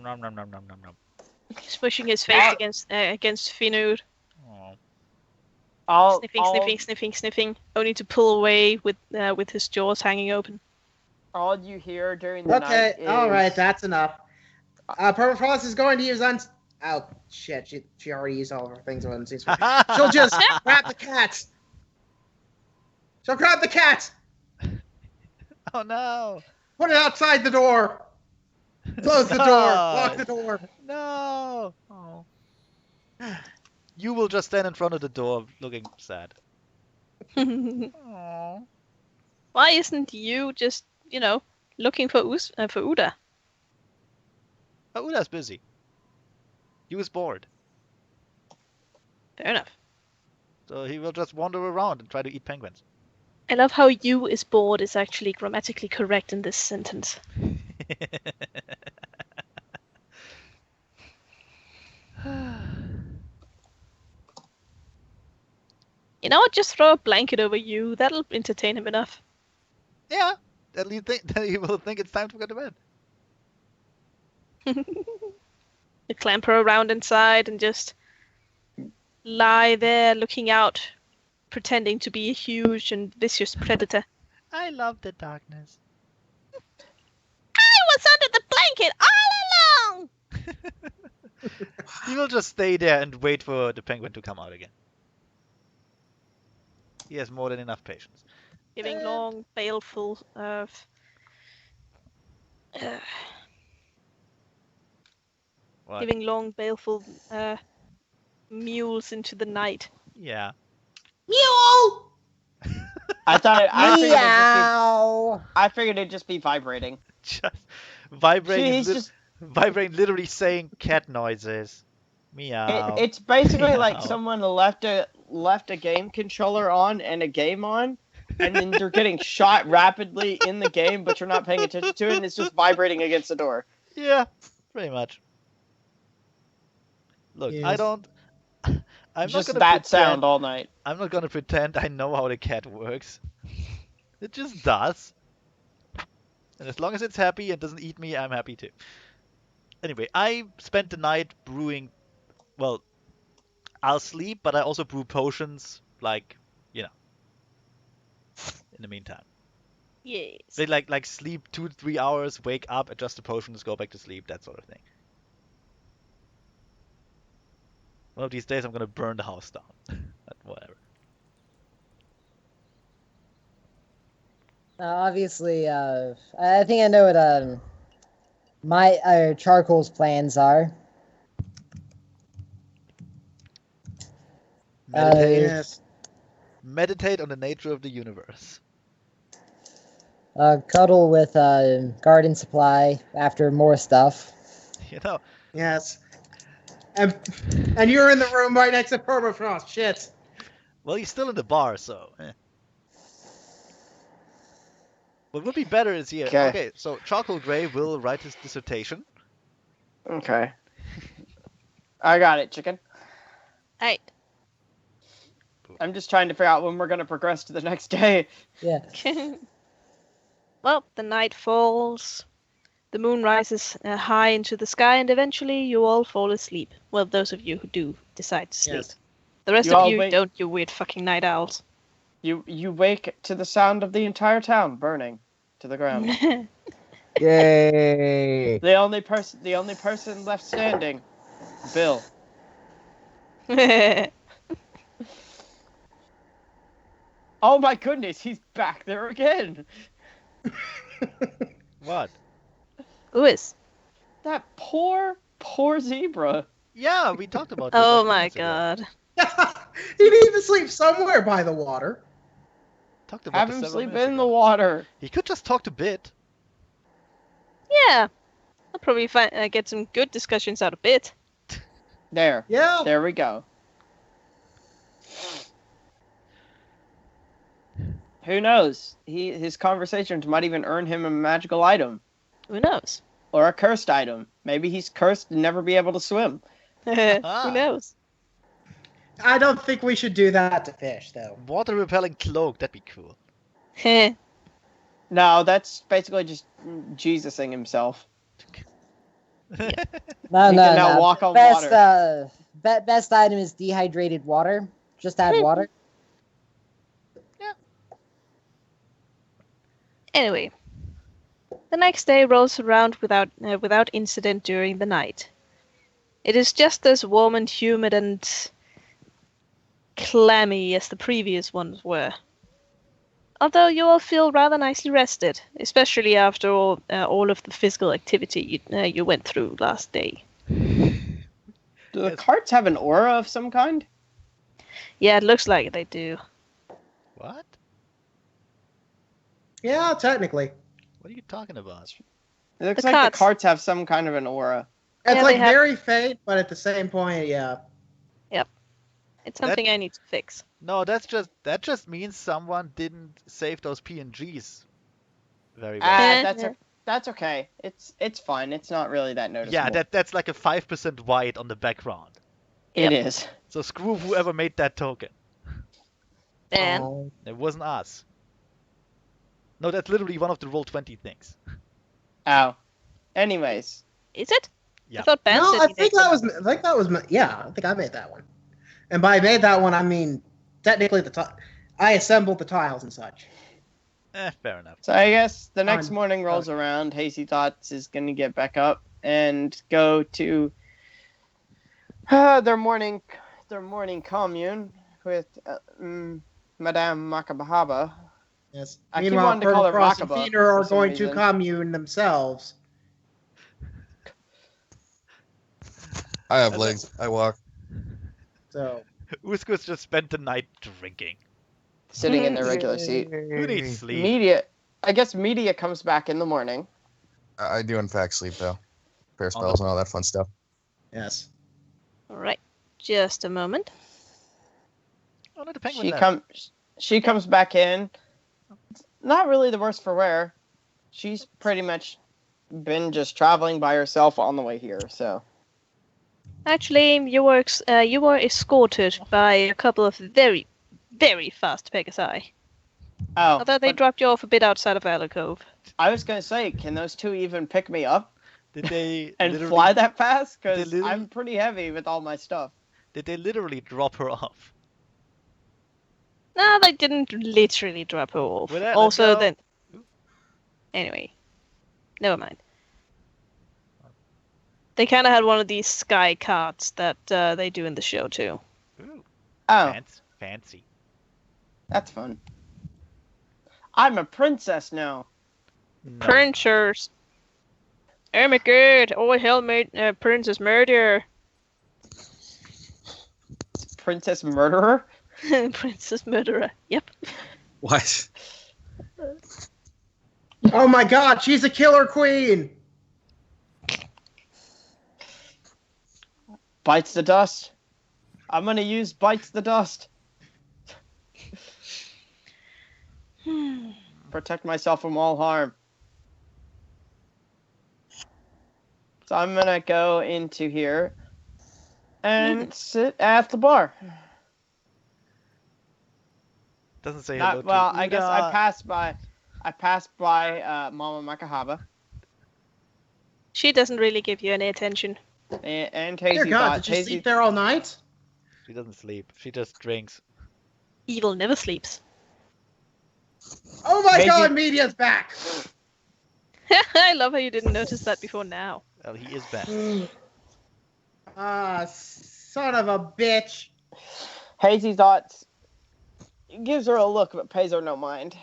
Nom nom nom nom nom nom. He's pushing his face against Finur. Oh. I'll, Sniffing. Only to pull away with his jaws hanging open. all you hear during the Okay, night is... all right, that's enough. Permafrost is going to use Oh shit! She already used all of her things on unseen. She'll just grab the cat. She'll grab the cat. Oh no! Put it outside the door. Close the door. Lock the door. No! Oh. You will just stand in front of the door looking sad. Aww. Why isn't you just, looking for Uda? Oh, Uda's busy. He was bored. Fair enough. So he will just wander around and try to eat penguins. I love how you is bored is actually grammatically correct in this sentence. Just throw a blanket over you. That'll entertain him enough. Yeah, at least then he will think it's time to go to bed. You clamber around inside and just lie there looking out, pretending to be a huge and vicious predator. I love the darkness. I was under the blanket all along! He will just stay there and wait for the penguin to come out again. He has more than enough patience. Giving long, baleful What? giving long, baleful mews into the night. Yeah. Mule. I figured it'd just be Meow. vibrating. Just vibrating. He's just... Vibrating, literally saying cat noises. Meow. It's basically Meow. like someone left a game controller on and a game on, and then they're getting shot rapidly in the game, but you're not paying attention to it, and it's just vibrating against the door. Yeah, pretty much. Look, Yes. I don't. I'm Just not gonna that pretend, sound all night. I'm not gonna pretend I know how the cat works. It just does. And as long as it's happy and doesn't eat me, I'm happy too. Anyway, I spent the night brewing. Well, I'll sleep, but I also brew potions, in the meantime. Yes. They like sleep 2-3 hours, wake up, adjust the potions, go back to sleep, that sort of thing. One of these days I'm gonna burn the house down. But whatever. Obviously, I think I know what my Charcoal's plans are. Meditate. Yes. Meditate on the nature of the universe. Cuddle with Garden Supply after more stuff. You know, Yes. And you're in the room right next to Permafrost. Shit. well, he's still in the bar, so. What would be better is here. Okay. Okay, so Charcoal Gray will write his dissertation. Okay. I got it, chicken. Right. I'm just trying to figure out when we're going to progress to the next day. Yeah. Well, the night falls. The moon rises high into the sky, and eventually you all fall asleep. Well, those of you who do decide to sleep. Yes. The rest You of all you wait- don't, you weird fucking night owls. You wake to the sound of the entire town burning to the ground. Yay! The only person left standing, Bill. Oh my goodness, he's back there again. What? Who is? That poor zebra. Yeah, we talked about this. Oh like my minutes ago. god. He needs to sleep somewhere by the water. Talked about Have this him several sleep minutes in the ago. water. He could just talk to Bit. Yeah. I'll probably get some good discussions out of it. There Yeah. we go. Who knows? His conversations might even earn him a magical item. Who knows? Or a cursed item. Maybe he's cursed and never be able to swim. Who knows? I don't think we should do that to fish, though. Water repelling cloak, that'd be cool. No, that's basically just Jesusing himself. No, He no, can now no. walk on Best, water. best item is dehydrated water. Just add water. Anyway, the next day rolls around without incident during the night. It is just as warm and humid and clammy as the previous ones were. Although you all feel rather nicely rested, especially after all of the physical activity you went through last day. Do the carts have an aura of some kind? Yeah, it looks like they do. What? Yeah, technically. What are you talking about? It looks The like carts. the carts have some kind of an aura. It's Yeah, like they have- very faint, but at the same point, yeah. It's something I need to fix. No, that just means someone didn't save those PNGs very well. That's okay. It's fine. It's not really that noticeable. Yeah, that's like a 5% white on the background. It is. So screw whoever made that token. Dan, It wasn't us. No, that's literally one of the Roll20 things. Ow. Anyways, is it? Yeah. I thought Ben No, said I he think made that was. Yeah, I think I made that one. And by made that one, I mean technically I assembled the tiles and such. Fair enough. so I guess the next Fine. morning rolls around. Hazy Thoughts is going to get back up and go to their morning commune with Madame Makabahaba. Yes. I keep Meanwhile, wanting to call her Permafrost and Rakaba Feeder are for some going to reason. commune themselves. I have legs. I walk. So Uskus just spent the night drinking. Sitting in their regular seat. Who needs sleep? Media comes back in the morning. I do in fact sleep though. Prayer spells and all that fun stuff. yes. All right, just a moment. Oh, no, the penguin She left. she comes back in. Not really the worse for wear. She's pretty much been just traveling by herself on the way here, so. Actually, you were escorted by a couple of very, very fast Pegasi. Oh, Although they but dropped you off a bit outside of Alcove. I was gonna say, can those two even pick me up Did they and literally, fly that fast? They Because literally- I'm pretty heavy with all my stuff. Did they literally drop her off? No, they didn't literally drop her off. Well, let's Also, go. then. Anyway, never mind. They kind of had one of these sky carts that they do in the show too. Ooh, Oh, fancy. that's fun. I'm a princess now. No. Princess. Oh my god! Oh hell, princess murder. Princess murderer? Princess murderer. Yep. What? Oh my God, she's a killer queen. Bites the dust. I'm gonna use bites the dust. Protect myself from all harm. So I'm gonna go into here and sit at the bar. Doesn't say hello Well, to I guess I Uda. passed by Mama Makahaba She doesn't really give you any attention. and Dear Hazy God, Thought. did you sleep there all night? She doesn't sleep. She just drinks. Evil never sleeps. Oh my Hazy- God, Media's back. I love how you didn't notice that before now. Well, he is back. Son of a bitch. Hazy Thoughts gives her a look but pays her no mind.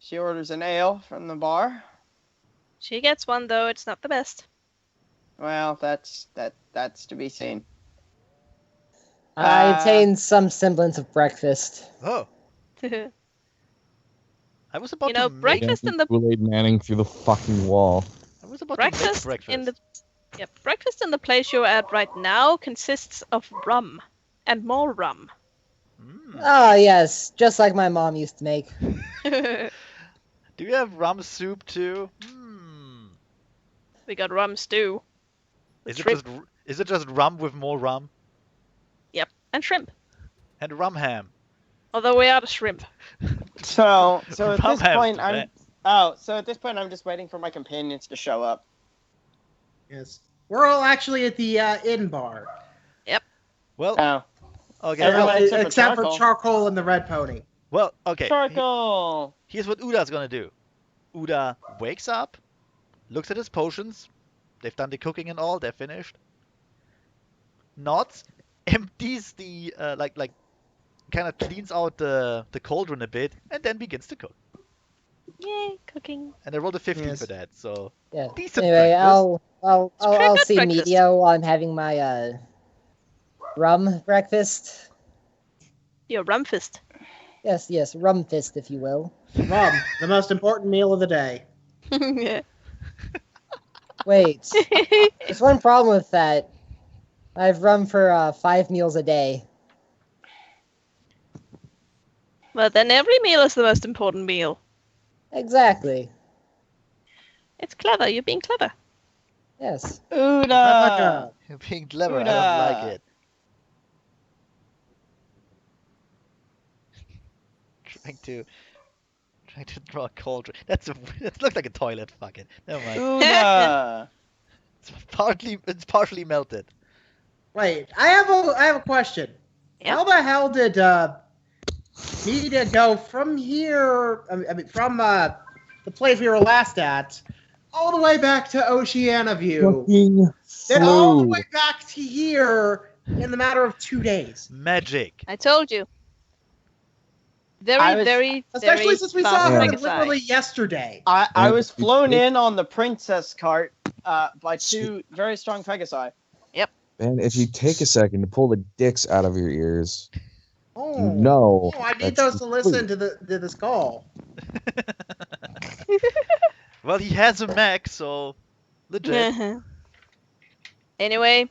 She orders an ale from the bar. She gets one though. It's not the best. Well, that's to be seen. I obtained some semblance of breakfast. Oh, I was about You know, to make. breakfast in the Kool-Aid Manning through the fucking wall. I was about to make breakfast breakfast. in the breakfast in the place you're at right now consists of rum. and more rum. Ah, yes, just like my mom used to make. Do you have rum soup too? We got rum stew. Is it Shrimp. just rum with more rum Yep, and shrimp. and rum ham? Although we're out of shrimp. So at Rum this ham's point, the I'm best. so at this point I'm just waiting for my companions to show up. Yes. We're all actually at the inn bar. Well, Oh, okay. Everyone Well, except for for Charcoal. Charcoal and the Red Pony. well, okay. Charcoal. Here's what Uda's gonna do. Uda wakes up, looks at his potions. They've done the cooking and all. They're finished. Nods, empties the kind of cleans out the cauldron a bit, and then begins to cook. Yay, cooking. And I rolled a 15 Yes. for that, so Yeah. decent Anyway, breakfast. I'll pretty good see breakfast. media while I'm having my rum breakfast. Your rum fist. Yes, rum fist, if you will. Rum, the most important meal of the day. Yeah. Wait, there's one problem with that. I have rum for 5 meals a day. Well, then every meal is the most important meal. Exactly. It's clever. You're being clever. Yes. Uda. You're being clever. I don't like Uda. it. Trying to draw a cauldron. That looks like a toilet. Fuck it. Never mind. Uda. It's partially melted. Wait, I have a question. Yep. How the hell did Media go from here? I mean, from the place we were last at, all the way back to Oceana View, then all the way back to here in the matter of 2 days. Magic. I told you. Very Especially since we fast saw him Pegasus. literally yesterday. I was flown in on the princess cart by 2 very strong Pegasi. Man, if you take a second to pull the dicks out of your ears, Oh, you know. I need that those you to listen sleep. to this call. Well, he has a mech, so legit. Anyway,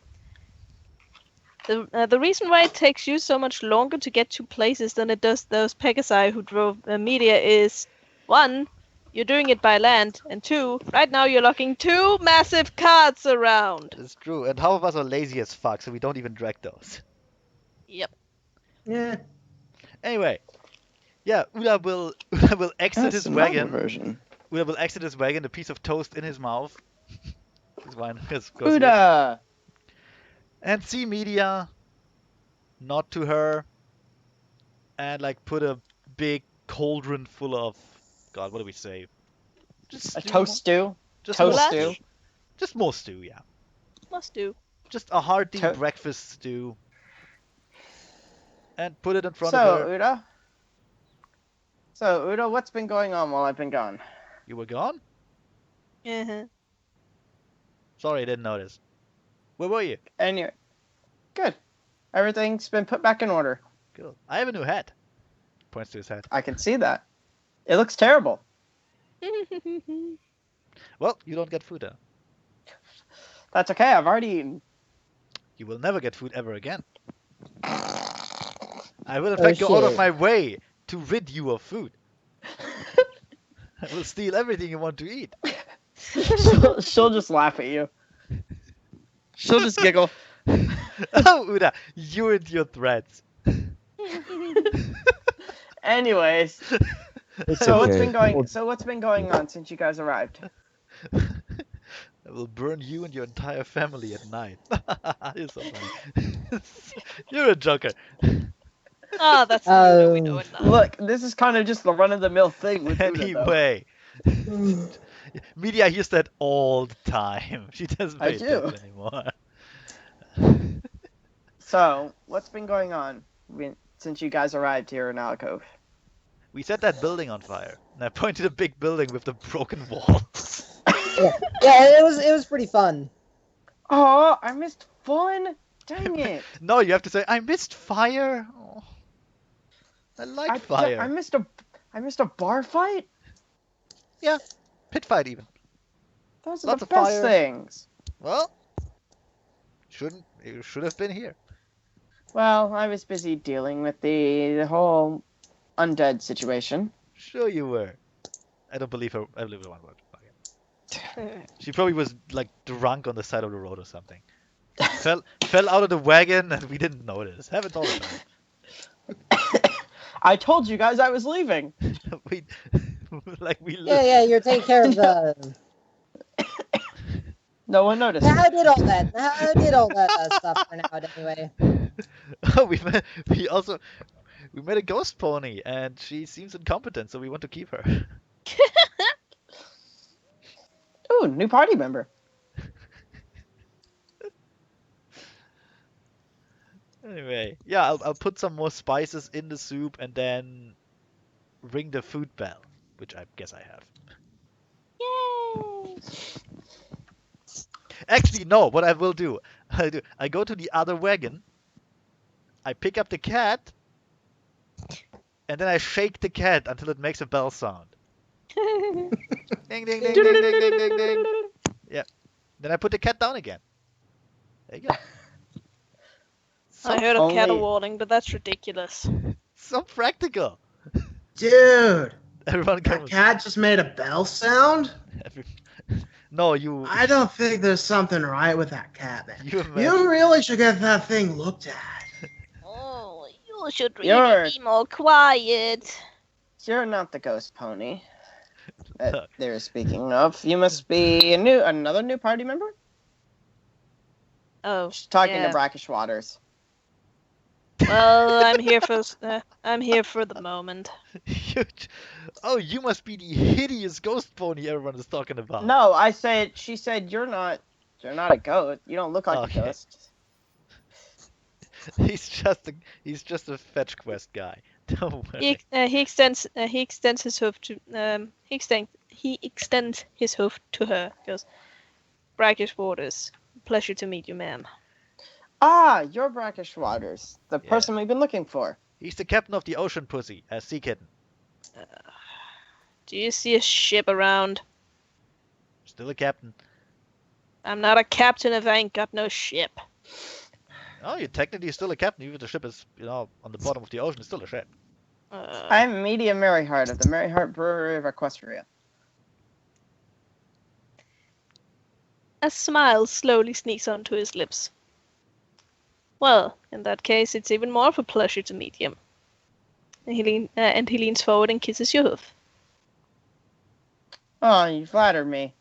the reason why it takes you so much longer to get to places than it does those Pegasi who drove media is, 1, you're doing it by land, and 2, right now you're locking 2 massive carts around. It's true. And half of us are lazy as fuck, so we don't even drag those. Yep. Yeah. Anyway, yeah, Uda will exit his wagon. Version. Uda will exit his wagon, a piece of toast in his mouth. His wine goes here. Uda. And see Media nod to her and put a big cauldron full of, God, what do we say? Just A toast stew. Just toast more stew. Just more stew, yeah. Must do. Just a hearty To- breakfast stew. And put it in front So, of her. Uda. So, Uda, what's been going on while I've been gone? You were gone? Uh-huh. Sorry, I didn't notice. Where were you? Anyway, good. Everything's been put back in order. Good. I have a new hat. Points to his hat. I can see that. It looks terrible. Well, you don't get food now. That's okay. I've already eaten. You will never get food ever again. I will in fact go out of shit. my way to rid you of food. I will steal everything you want to eat. She'll just laugh at you. She'll just giggle. Oh, Uda, you and your threats. Anyways, It's so what's okay. been going on since you guys arrived? I will burn you and your entire family at night. You're so funny. You're a joker. Ah, that's Uda, we know it now. Look, this is kind of just the run-of-the-mill thing with Uda, though. Anyway. Media hears that all the time. She doesn't I pay do. attention anymore. So, what's been going on since you guys arrived here in Alcove? We set that building on fire. And I pointed a big building with the broken wall. Yeah, it was pretty fun. Oh, I missed fun. Dang it! No, you have to say, I missed fire. Oh, I like fire. I missed a bar fight. Yeah, pit fight even. Those are Lots the of best fire. things. Well, you should have been here. Well, I was busy dealing with the whole undead situation. Sure you were. I don't believe her. I believe her one word. Okay. She probably was like drunk on the side of the road or something. Fell out of the wagon and we didn't notice. Happens all the time. I told you guys I was leaving. we Yeah, you're taking care of the. No one noticed. How did all that stuff turn out anyway? Oh, we met a ghost pony and she seems incompetent, so we want to keep her. Ooh, new party member. Anyway, yeah, I'll put some more spices in the soup and then ring the food bell, which I guess I have. Yay! Actually, no, what I will do, I go to the other wagon, I pick up the cat, and then I shake the cat until it makes a bell sound. Ding, ding, ding, ding, ding, ding, ding, ding. Yeah. Then I put the cat down again. There you go. I heard of caterwauling, but that's ridiculous. So practical. Dude, Everyone that comes. cat just made a bell sound? No, you. I don't think there's something right with that cat, man. You You really should get that thing looked at. Oh, you should really be more quiet. You're not the ghost pony that they're speaking of. You must be another new party member? Oh, She's talking yeah. to Brackish Waters. Well, I'm here for the moment. You must be the hideous ghost pony everyone is talking about. No, she said you're not a ghost. You don't look like a ghost. He's just a fetch quest guy. Don't worry. He extends his hoof to he extends his hoof to her. Goes, Brackish Waters, pleasure to meet you, ma'am. Ah, you're Brackish Waters, the person we've been looking for. He's the captain of the ocean pussy, Sea Kitten. Do you see a ship around? Still a captain. I'm not a captain if I ain't got no ship. Oh, you're technically still a captain, even if the ship is, on the bottom of the ocean. It's still a ship. I'm Media Maryheart of the Maryheart Brewery of Equestria. A smile slowly sneaks onto his lips. Well, in that case, it's even more of a pleasure to meet you. And he leans forward and kisses your hoof. Oh, you flatter me.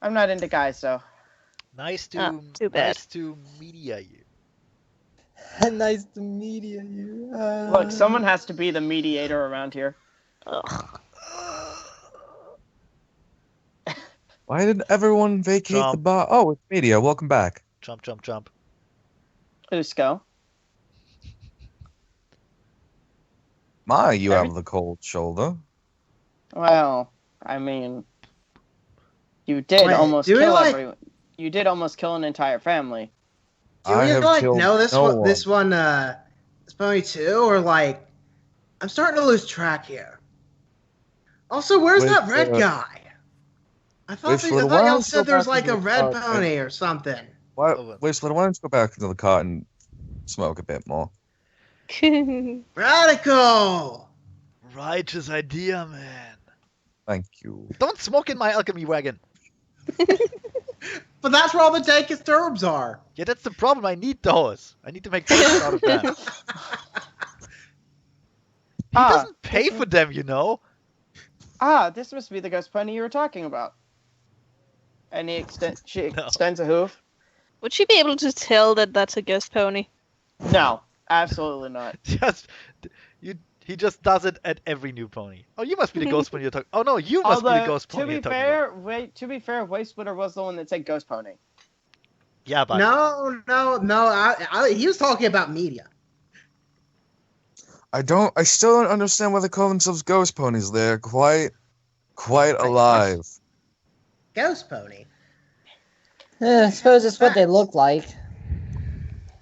I'm not into guys, though. Nice to media you. Nice to meet you. Look, someone has to be the mediator around here. Ugh. Why did everyone vacate the bar? Oh, it's media. Welcome back. Jump, jump, jump. Usko. You have the cold shoulder. Well, I mean, you did almost kill everyone. You did almost kill an entire family. Do we know this pony too, or I'm starting to lose track here. Also, where's that red guy? I thought y'all said there was a red pony or something. Wait, why don't you go back into the car and smoke a bit more? Radical! Righteous idea, man. Thank you. Don't smoke in my alchemy wagon. But that's where all the dankest herbs are. Yeah, that's the problem. I need those. I need to make potions out of them. He doesn't pay for them, Ah, this must be the ghost pony you were talking about. And she extends a hoof. Would she be able to tell that that's a ghost pony? No, absolutely not. He just does it at every new pony. Oh, you must be the ghost pony you're talking. Oh no, you must be the ghost pony you're talking about. To be fair, Wastewater was the one that said ghost pony. Yeah, but no. He was talking about media. I still don't understand why they call themselves ghost ponies. They're quite alive. Ghost pony. I suppose it's what they look like.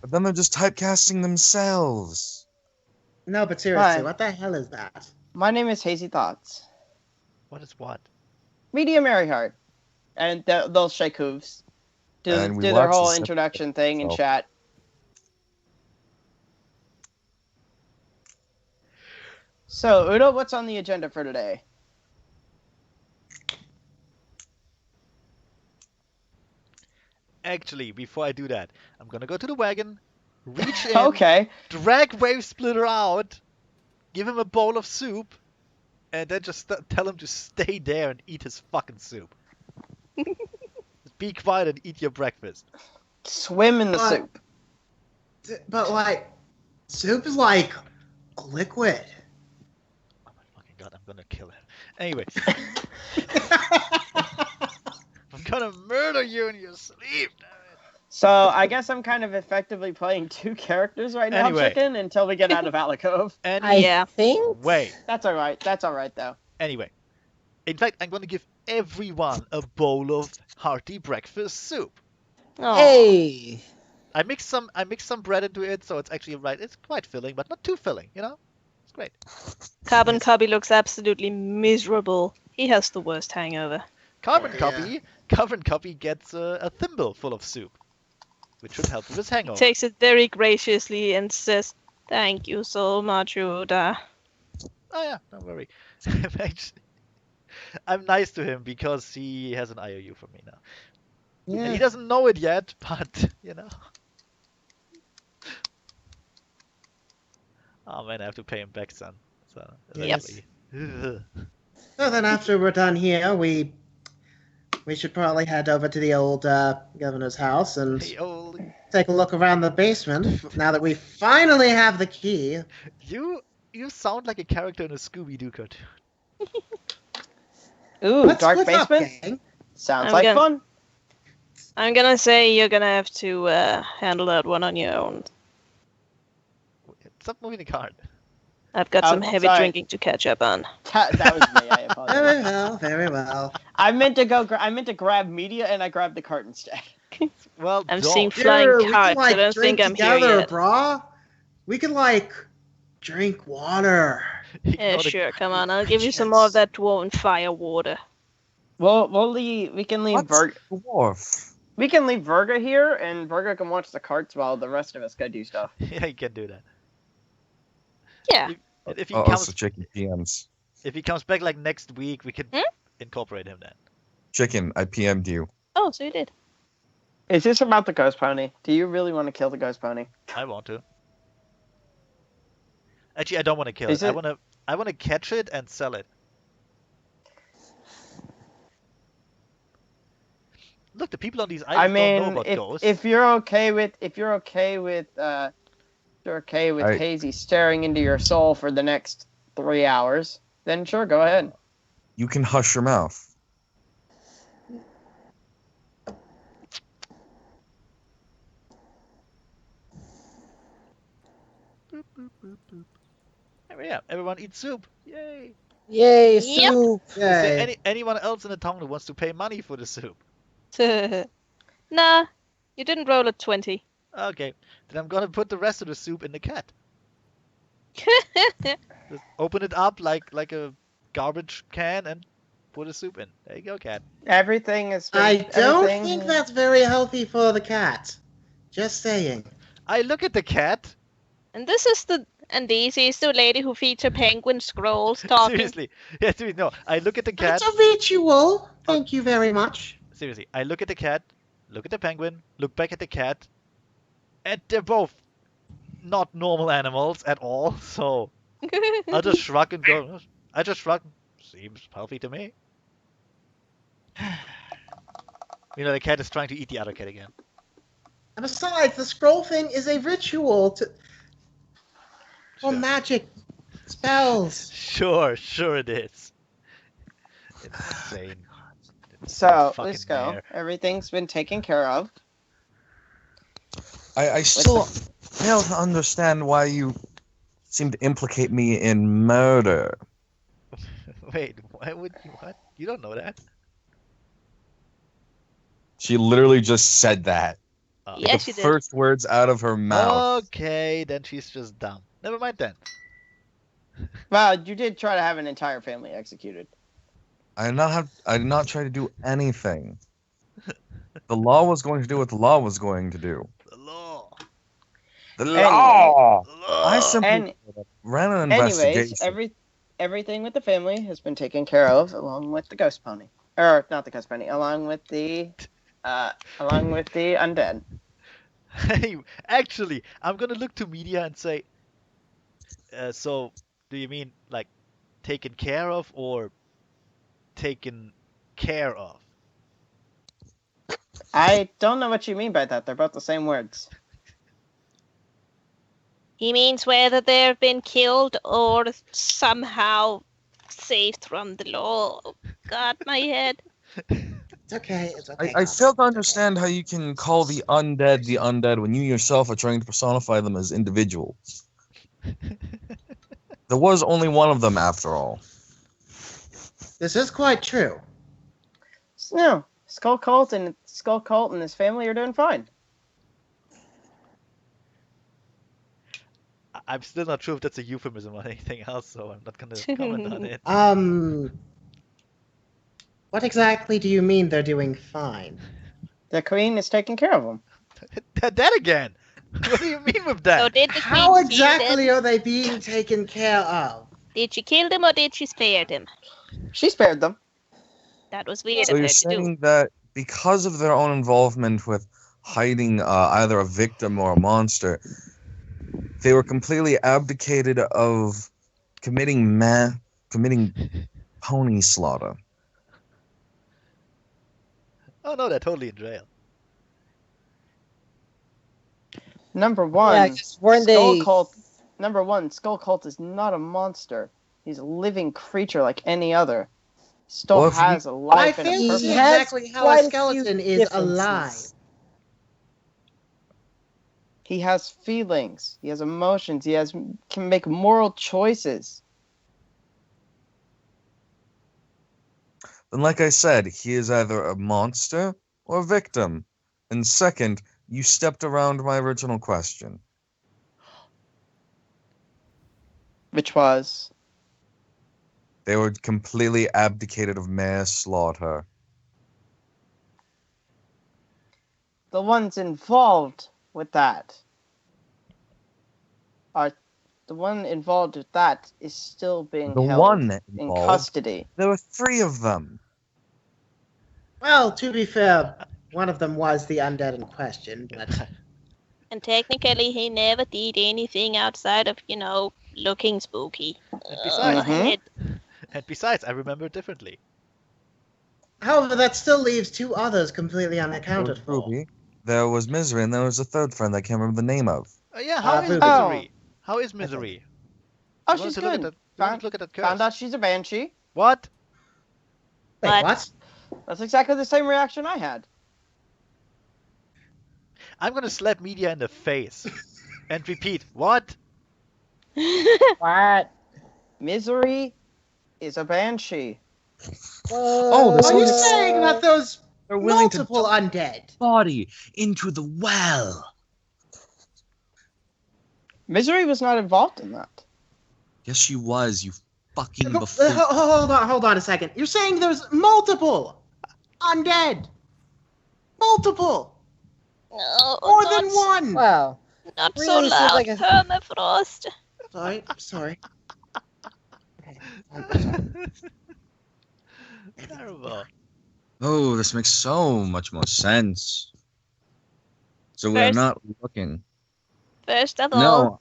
But then they're just typecasting themselves. No, but seriously, what the hell is that? My name is Hazy Thoughts. What is what? Media Maryheart. And they'll shake hooves. Do their whole introduction thing and chat. So, Udo, what's on the agenda for today? Actually, before I do that, I'm gonna go to the wagon, reach in, Okay. drag Wave Splitter out, give him a bowl of soup, and then just tell him to stay there and eat his fucking soup. Just be quiet and eat your breakfast. Swim in the soup. But like, soup is like a liquid. Oh my fucking god, I'm gonna kill him. Anyway, I'm gonna murder you in your sleep. Damn it. So, I guess I'm kind of effectively playing two characters right now, Anyway. Chicken, until we get out of Alcove. I think. Wait. That's alright. That's alright, though. Anyway, in fact, I'm gonna give everyone a bowl of hearty breakfast soup. Oh. Hey. I mixed some bread into it, so it's actually right. It's quite filling, but not too filling. You know, it's great. Carbon Copy looks absolutely miserable. He has the worst hangover. Carbon Yeah. Copy gets a thimble full of soup, which should help with his hangover. Takes it very graciously and says, "Thank you so much, Uda." Oh yeah, don't worry. I'm nice to him because he has an IOU for me now. And he doesn't know it yet, but you know. Oh man, I have to pay him back, son. So Yes. eventually. So then after we're done here, we should probably head over to the old governor's house and Hey, old, take a look around the basement. Now that we finally have the key. you sound like a character in a Scooby-Doo cartoon. Ooh, dark what's up, basement? gang? Sounds I'm like gonna- fun. I'm gonna say you're gonna have to handle that one on your own. Stop moving the card. I've got Oh, some heavy sorry. drinking to catch up on. That was me. I apologize. Very well, very well. I meant to grab media, and I grabbed the cart instead. Well, I'm don't. seeing flying Dude, we can, carts. like, I don't drink think I'm here together, yet. brah. We can like drink water. Yeah, Ignore the- sure. Come on, I'll give you some more of that dwarven fire water. We'll leave. We can leave What's Virga. dwarf? We can leave Virga here, and Virga can watch the carts while the rest of us go do stuff. Yeah, you can do that. Yeah. If he Oh, comes, also chicken PMs. if he comes back like next week, we can incorporate him then. Chicken, I PM'd you. Oh, so you did. Is this about the ghost pony? Do you really want to kill the ghost pony? I want to. Actually, I don't want to kill Is it. it- I want to catch it and sell it. Look, the people on these I islands don't know mean, about ghosts. if you're okay with Hazy staring into your soul for the next 3 hours, then sure, go ahead. You can hush your mouth. Yeah, everyone eats soup. Yay! Yay, Yep. soup. Is there Yay. anyone else in the town who wants to pay money for the soup? Nah, you didn't roll a 20. Okay, then I'm gonna put the rest of the soup in the cat. Just open it up like a garbage can and put the soup in. There you go, cat. Everything is. I don't everything- think that's very healthy for the cat. Just saying. I look at the cat. And this is the lady who feeds her penguin scrolls talking. Seriously. Yeah, seriously. No, I look at the cat. That's a ritual. Thank you very much. Seriously, I look at the cat, look at the penguin, look back at the cat, and they're both not normal animals at all. So I just shrug and go. I just shrug. Seems healthy to me. You know, the cat is trying to eat the other cat again. And besides, the scroll thing is a ritual for Sure. magic spells. Sure it is. It's insane. It's So fucking let's go. mare. Everything's been taken care of. I still fail to understand why you seem to implicate me in murder. Wait, why would you? What? You don't know that? She literally just said that. Yes, the you did. first words out of her mouth. Okay, then she's just dumb. Never mind then. Well, you did try to have an entire family executed. I did not try to do anything. The law was going to do what the law was going to do. The law. The Anyway. law. The law. I simply And ran an investigation. anyways, everything with the family has been taken care of, along with the ghost pony, or not the ghost pony, along with the undead. Hey, actually, I'm gonna look to media and say, so do you mean like taken care of or taken care of? I don't know what you mean by that. They're both the same words. He means whether they've been killed or somehow saved from the law. Oh, God, my head. It's okay. It's okay. I Connor, fail to it's okay. understand how you can call the undead when you yourself are trying to personify them as individuals. There was only one of them after all. This is quite true. No, Skull Cult and his family are doing fine. I'm still not sure if that's a euphemism or anything else, so I'm not gonna comment on it. What exactly do you mean they're doing fine? The queen is taking care of them. That again! What do you mean with that? So did the How queen kill exactly them? are they being taken care of? Did she kill them or did she spare them? She spared them. That was weird So of you're her to do. saying that because of their own involvement with hiding either a victim or a monster, they were completely abdicated of committing pony slaughter. Oh no, they're totally in jail. Number one, Yeah, 'cause weren't Skull they? Cult. Number one, Skull Cult is not a monster. He's a living creature like any other. Still Well, if you- has a life I and a fail to purpose. see He has exactly how quite a a few skeleton is alive. differences. He has feelings. He has emotions. Can make moral choices. Then, like I said, he is either a monster or a victim. And second, you stepped around my original question. Which was They were completely abdicated of mass slaughter. the ones involved with that. The one involved with that is still being The held one in involved, custody. there were 3 of them. Well, to be fair, one of them was the undead in question, but And technically, he never did anything outside of, looking spooky. besides- Head. And besides, I remember it differently. however, that still leaves 2 others completely There was unaccounted for. Ruby, there was Misery, and there was a third friend I can't remember the name of. Yeah, how is Ruby. Misery? How is Misery? Oh, I wanted she's to look at good. that. I wanted to look at that curse. Found out she's a banshee. What? Wait, But- what? That's exactly the same reaction I had. I'm gonna slap media in the face and repeat. What? What? Misery is a banshee. Oh, this Are you is- saying that those They're willing to multiple undead? body into the well. Misery was not involved in that. Yes, she was, you fucking Ho- buffoon. Hold on a second. You're saying there's multiple undead? Multiple! No, More not, than one! Wow. Not so Really seems loud, like a- permafrost. Sorry. Okay, Terrible. Oh, this makes so much more sense. So we are First- not looking. First of all, No,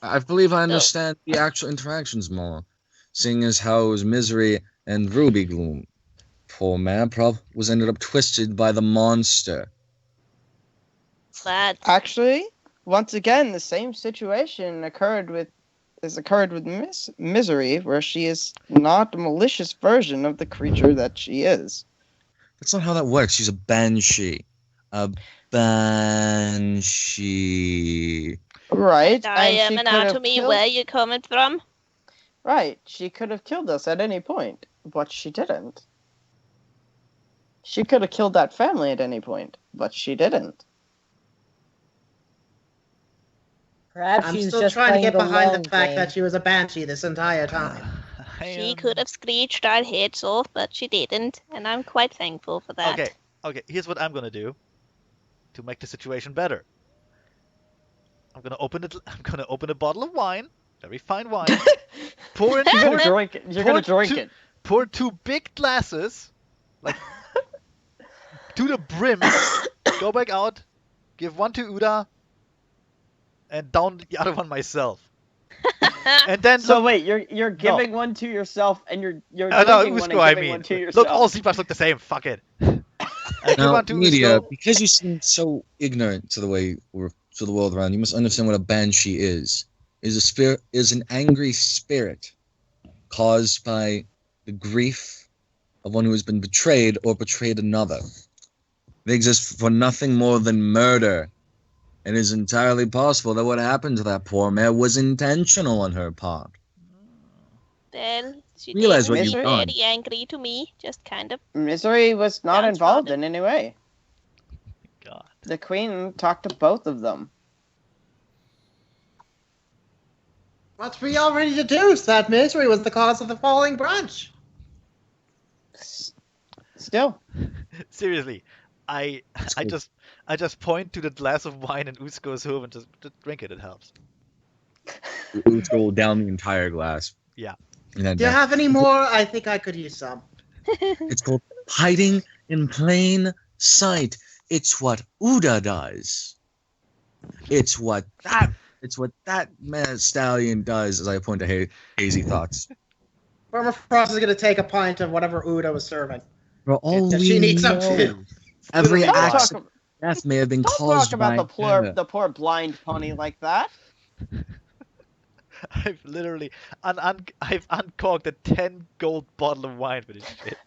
I believe I understand the actual interactions more, seeing as how it was Misery and Ruby Gloom. Poor man was ended up twisted by the monster. but Actually, once again, the same situation occurred with Misery, where she is not a malicious version of the creature that she is. That's not how that works. She's a banshee. A banshee. Right. I and am she could have anatomy killed- where you coming from? Right. She could have killed us at any point, but she didn't. She could have killed that family at any point, but she didn't. Perhaps I'm she's still just trying to playing get the behind long the fact game. that she was a banshee this entire time. She could have screeched our heads off, but she didn't, and I'm quite thankful for that. Okay. Here's what I'm gonna do to make the situation better. I'm gonna open it. I'm gonna open a bottle of wine, very fine wine. Pour You're gonna it. drink it. You're gonna drink it. Pour 2 big glasses, like to the brim. Go back out. Give 1 to Uda, and down the other one myself. And then So look, wait, you're giving one to yourself, and you're no, drinking one and Usko, I giving mean. one to yourself. Look, all Seabass look the same. Fuck it. I give Now, 1 to media, Usko. because you seem so ignorant to the way we're to the world around, you must understand what a banshee is. Is an angry spirit caused by the grief of one who has been betrayed or betrayed another. They exist for nothing more than murder. It is entirely possible that what happened to that poor mare was intentional on her part. Well, she Realize didn't what seem you've done. very angry to me. Just kind of. Misery was not Sounds involved rotten. in any way. God. The queen talked to both of them. What we already deduced that Misery was the cause of the falling branch. Still, Seriously, I just point to the glass of wine in Usko's home and just drink it. It helps. Let's go down the entire glass. Yeah. And then Do you have any more? I think I could use some. it's called hiding in plain sight. It's what Uda does. It's what that stallion does. As I point to hazy thoughts. Farmer Frost is going to take a pint of whatever Uda was serving. For all Does we she need know, some too? every Don't don't act talk, of death may have been don't caused talk about by the poor blind pony like that. I've literally I've uncorked a 10 gold bottle of wine for this shit.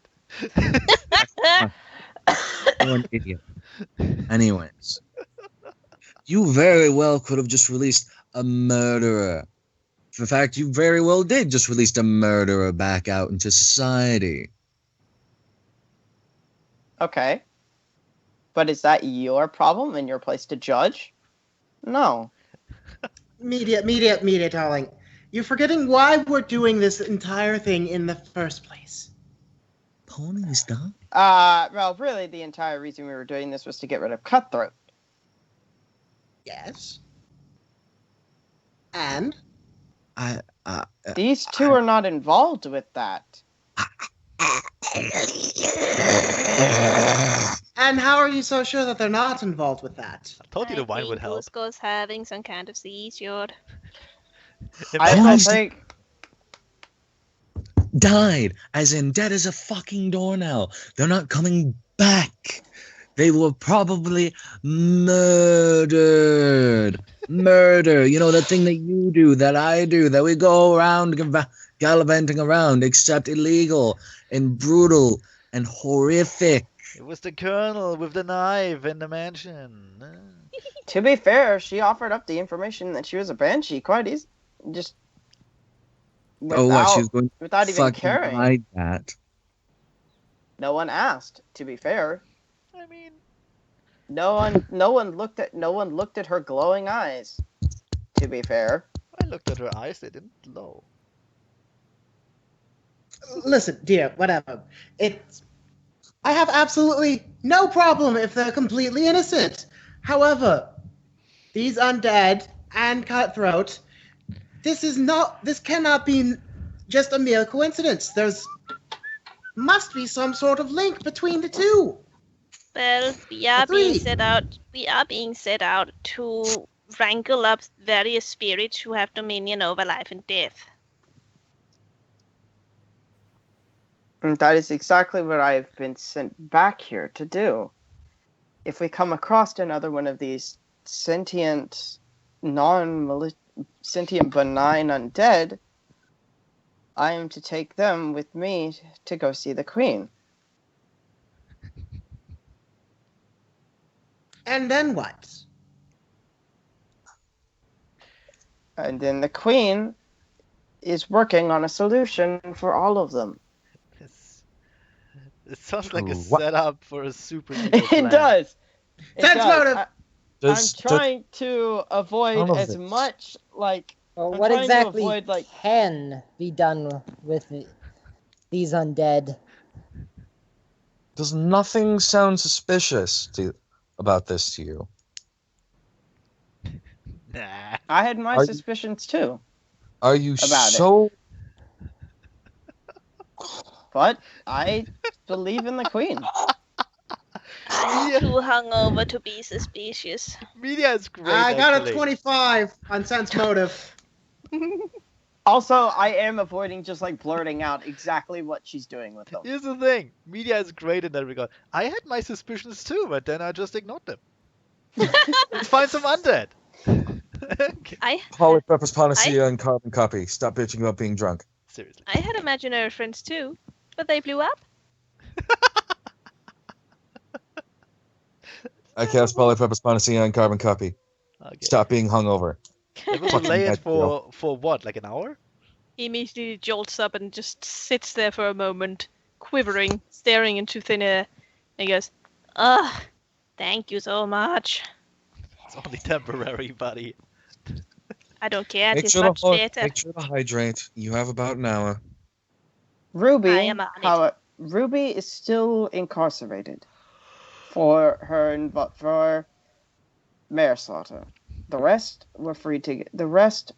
You're an idiot. Anyways, you very well could have just released a murderer. In fact, you very well did just release a murderer back out into society. Okay. But is that your problem and your place to judge? No. Media, darling. You're forgetting why we're doing this entire thing in the first place. Pony's done. Well, really, the entire reason we were doing this was to get rid of Cutthroat. Yes. And? These two are not involved with that. And how are you so sure that they're not involved with that? I told you the wine would help. Usko's having some kind of seizure. I don't think... Died, as in dead as a fucking doornail. They're not coming back. They were probably murdered. Murder, you know, that thing that you do, that I do, that we go around gallivanting around, except illegal and brutal and horrific. It was the colonel with the knife in the mansion. To be fair, she offered up the information that she was a banshee quite easy. Just She's going without to even fucking caring. hide that. No one asked, to be fair. I mean, No one looked at her glowing eyes. To be fair. I looked at her eyes, they didn't glow. Listen, dear, whatever. I have absolutely no problem if they're completely innocent. However, these undead and Cutthroat, this cannot be just a mere coincidence. Must be some sort of link between the two. Well, we are being set out to wrangle up various spirits who have dominion over life and death. And that is exactly what I've been sent back here to do. If we come across another one of these sentient, sentient benign undead, I am to take them with me to go see the queen. And then what? And then the queen is working on a solution for all of them. It sounds like a What? setup for a super evil plan. It does. Sense motive. I'm trying to avoid All of as this. much like. Well, I'm what trying to exactly avoid, like- can be done with these undead? Does nothing sound suspicious about this to you? Nah. I had my Are you- suspicions too. Are you About it. so? But I believe in the queen. I'm Media, too hungover to be suspicious. media is great. I got actually. a 25 on sense motive. Also, I am avoiding just like blurting out exactly what she's doing with them. Here's the thing: media is great in that regard. I had my suspicions too, but then I just ignored them. Let's find some undead. Polypurpose panacea and carbon copy. Stop bitching about being drunk. Seriously. I had imaginary friends too, but they blew up. I cast polypurpose panacea and carbon copy. Okay. Stop being hungover. It will Fucking delay it bad deal. for what? Like an hour? He immediately jolts up and just sits there for a moment, quivering, staring into thin air. And he goes, "Ugh, thank you so much. It's only temporary, buddy. I don't care. Make It's sure, much to, better." make sure to hydrate. You have about an hour. Ruby, I am on it. Ruby is still incarcerated for for manslaughter. The rest were free to get. The rest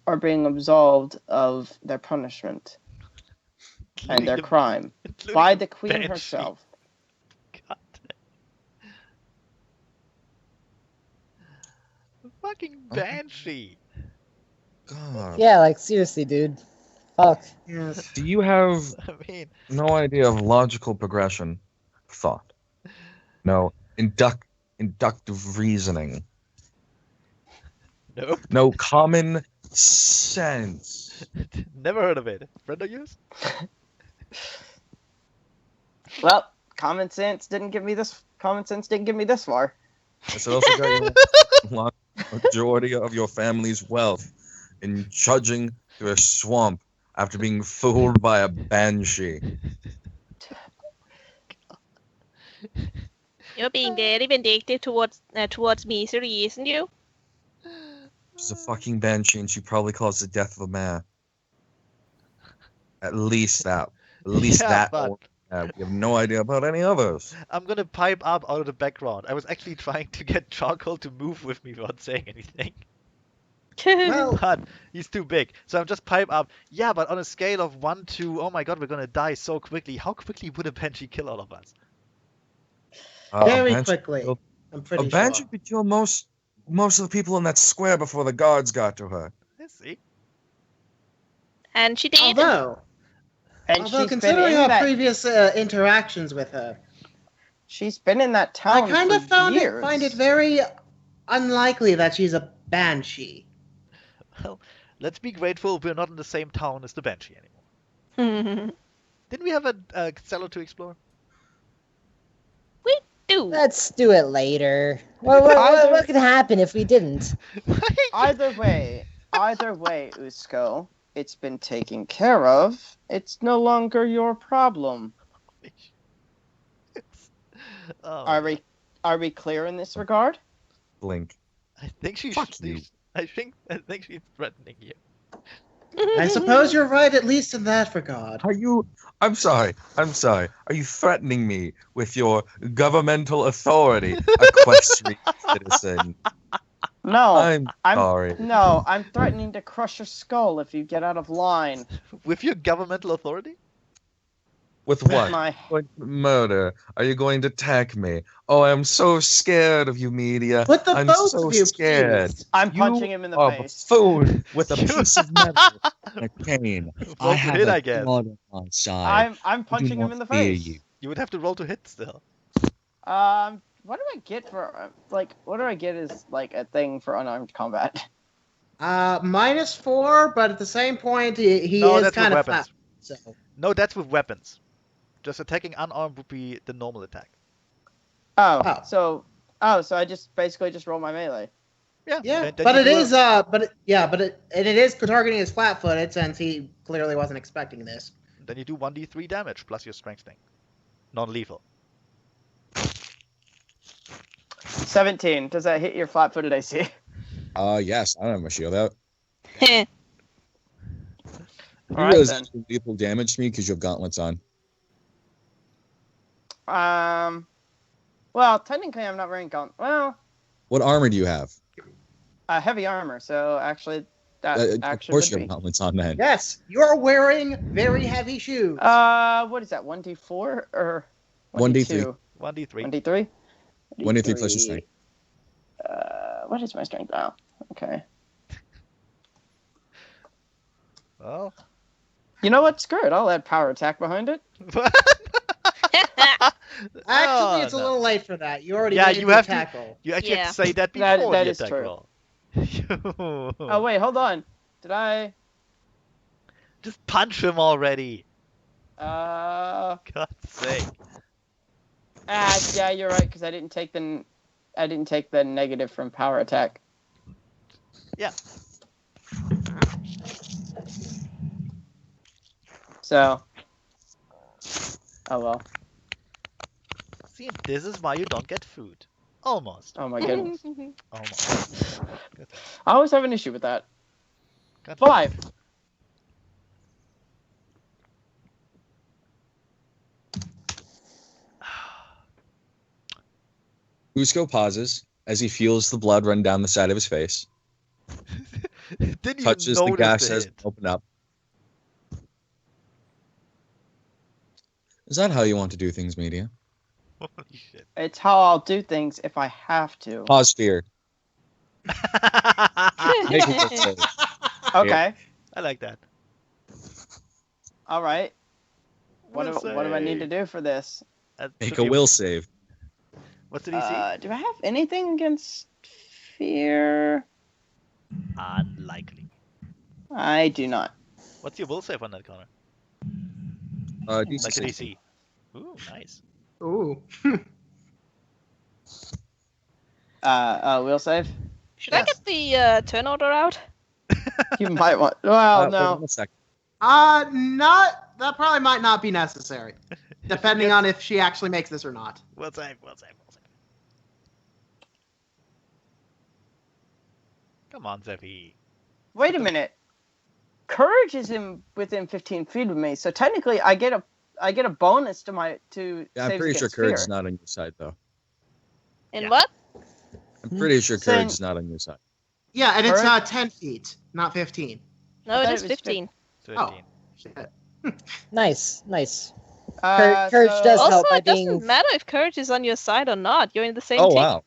are being absolved of their punishment and their crime by the queen Banshee. herself. God. Fucking Banshee. God. Yeah, like seriously, dude. Fuck. Yes. Do you have I mean, no idea of logical progression? Thought. No. Inductive reasoning. nope. No common sense. Never heard of it. Friend of yours? Well, common sense didn't give me this far. It also got you the majority of your family's wealth in trudging through a swamp after being fooled by a banshee. You're being very vindictive towards misery, isn't you? She's a fucking banshee, and she probably caused the death of a man. At least that. At least Yeah, that. but- We have no idea about any others. I'm gonna pipe up out of the background. I was actually trying to get Charcoal to move with me without saying anything. Well, But he's too big. So I'm just pipe up. Yeah, but on a scale of 1 to, oh my god, we're gonna die so quickly. How quickly would a Banshee kill all of us? A very banshee quickly. killed- I'm A pretty banshee sure. could kill most of the people in that square before the guards got to her. Let's see. And she did. Although And she's been considering in our that. previous interactions with her, She's been in that town I kind of for find years. it very unlikely that she's a banshee. Well, let's be grateful we're not in the same town as the Banshee anymore. Didn't we have a cellar to explore? Do. Let's do it later. What could happen if we didn't? Either way, Usko, it's been taken care of. It's no longer your problem. Oh, Are we clear in this regard? Blink. I think she's. Fuck you. I think she's threatening you. I suppose you're right, at least in that regard. Are you? I'm sorry. Are you threatening me with your governmental authority, equestrian citizen? No, I'm sorry. No, I'm threatening to crush your skull if you get out of line. With your governmental authority? With With what? my Going to murder? Are you going to attack me? Oh, I'm so scared of you, media. With the I'm both so of you, scared. please. I'm You punching him in the are face. buffoon with a piece of metal and a cane. Roll to hit, I guess. God on my side. I'm punching him in the face. You. You would have to roll to hit still. What do I get for what do I get is like a thing for unarmed combat? -4, but at the same point, he No, is that's with kind of weapons. fat. So No, that's with weapons. Just attacking unarmed would be the normal attack. Oh, so I just basically just roll my melee. Yeah. yeah, then but you it do is it is targeting his flat-footed since he clearly wasn't expecting this. Then you do 1d3 damage plus your strength thing. Non-lethal. 17. Does that hit your flat-footed AC? Yes, I don't have my shield out. Heh. You Alright, realize then. you do lethal damage to me because you have gauntlets on. Well, technically I'm not wearing gauntlet. Well, What armor do you have? heavy armor. So actually, that Of action course would you be. have gauntlets on then. Yes, you're wearing very heavy shoes. What is that? 1d4 or 1d3. 1d3. 1d3. 1d3 plus your strength. What is my strength now? Okay. Well. You know what? Screw it. I'll add power attack behind it. Actually, it's a no. little late for that. You already Yeah, made you the have attack to. roll. You actually Yeah. have to say that That- before that the is attack true. roll. Oh wait, hold on. Did I? Just punch him already. Uh. God's sake. Yeah, you're right. Because I didn't take the negative from power attack. Yeah. So. Oh well. See, this is why you don't get food. Almost. Oh my goodness. Almost. I always have an issue with that. God. 5. Cusco pauses as he feels the blood run down the side of his face, Didn't touches even the notice gas the as hit. open up. Is that how you want to do things, media? Holy shit. It's how I'll do things if I have to. Pause fear. Make a will save. Okay. I like that. All right. What Will do I need to save. do for this? Make a will save. What's the DC? Do I have anything against fear? Unlikely. I do not. What's your will save on that, Connor? DC Like the 16. DC. Ooh, nice. Ooh. Will save? Should I Yes. get the turn order out? You might want. Well, Hold on no. a second. Not. That probably might not be necessary, depending gets- on if she actually makes this or not. Will save, will save, will save. Come on, Zephy. Wait a minute. Courage is within 15 feet of me, so technically I get a bonus to Yeah, I'm saves pretty sure against courage fear. is not on your side, though. In Yeah. what? I'm pretty sure Saying- courage is not on your side. Yeah, and it's Courage? 10 feet, not 15. No, I it thought is it was 15. 13. Shit. Nice, nice. Uh, Courage so- does Also, help by it doesn't being. matter if courage is on your side or not. You're in the same Oh, team. wow.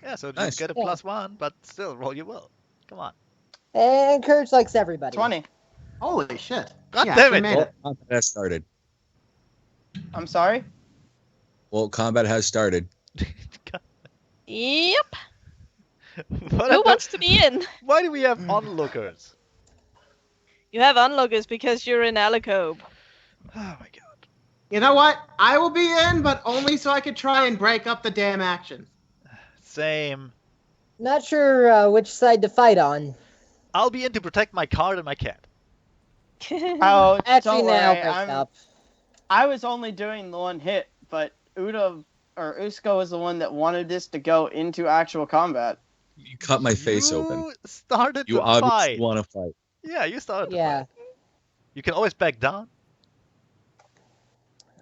Yeah, so just Nice. get a Yeah. +1, but still roll your will. Come on. And courage likes everybody. 20. Holy shit. God yeah, damn she it. made Well, it. combat has started. I'm sorry. Well, combat has started. Yep. What Who the- wants to be in? Why do we have onlookers? You have onlookers because you're in Alicobe. Oh my god. You know what? I will be in, but only so I could try and break up the damn action. Same. Not sure which side to fight on. I'll be in to protect my card and my cat. Oh, Actually, don't now worry. break up. I was only doing the one hit, but Usko is the one that wanted this to go into actual combat. You cut my face open. You started You the obviously fight. want to fight. Yeah, you started the Yeah. fight. You can always back down.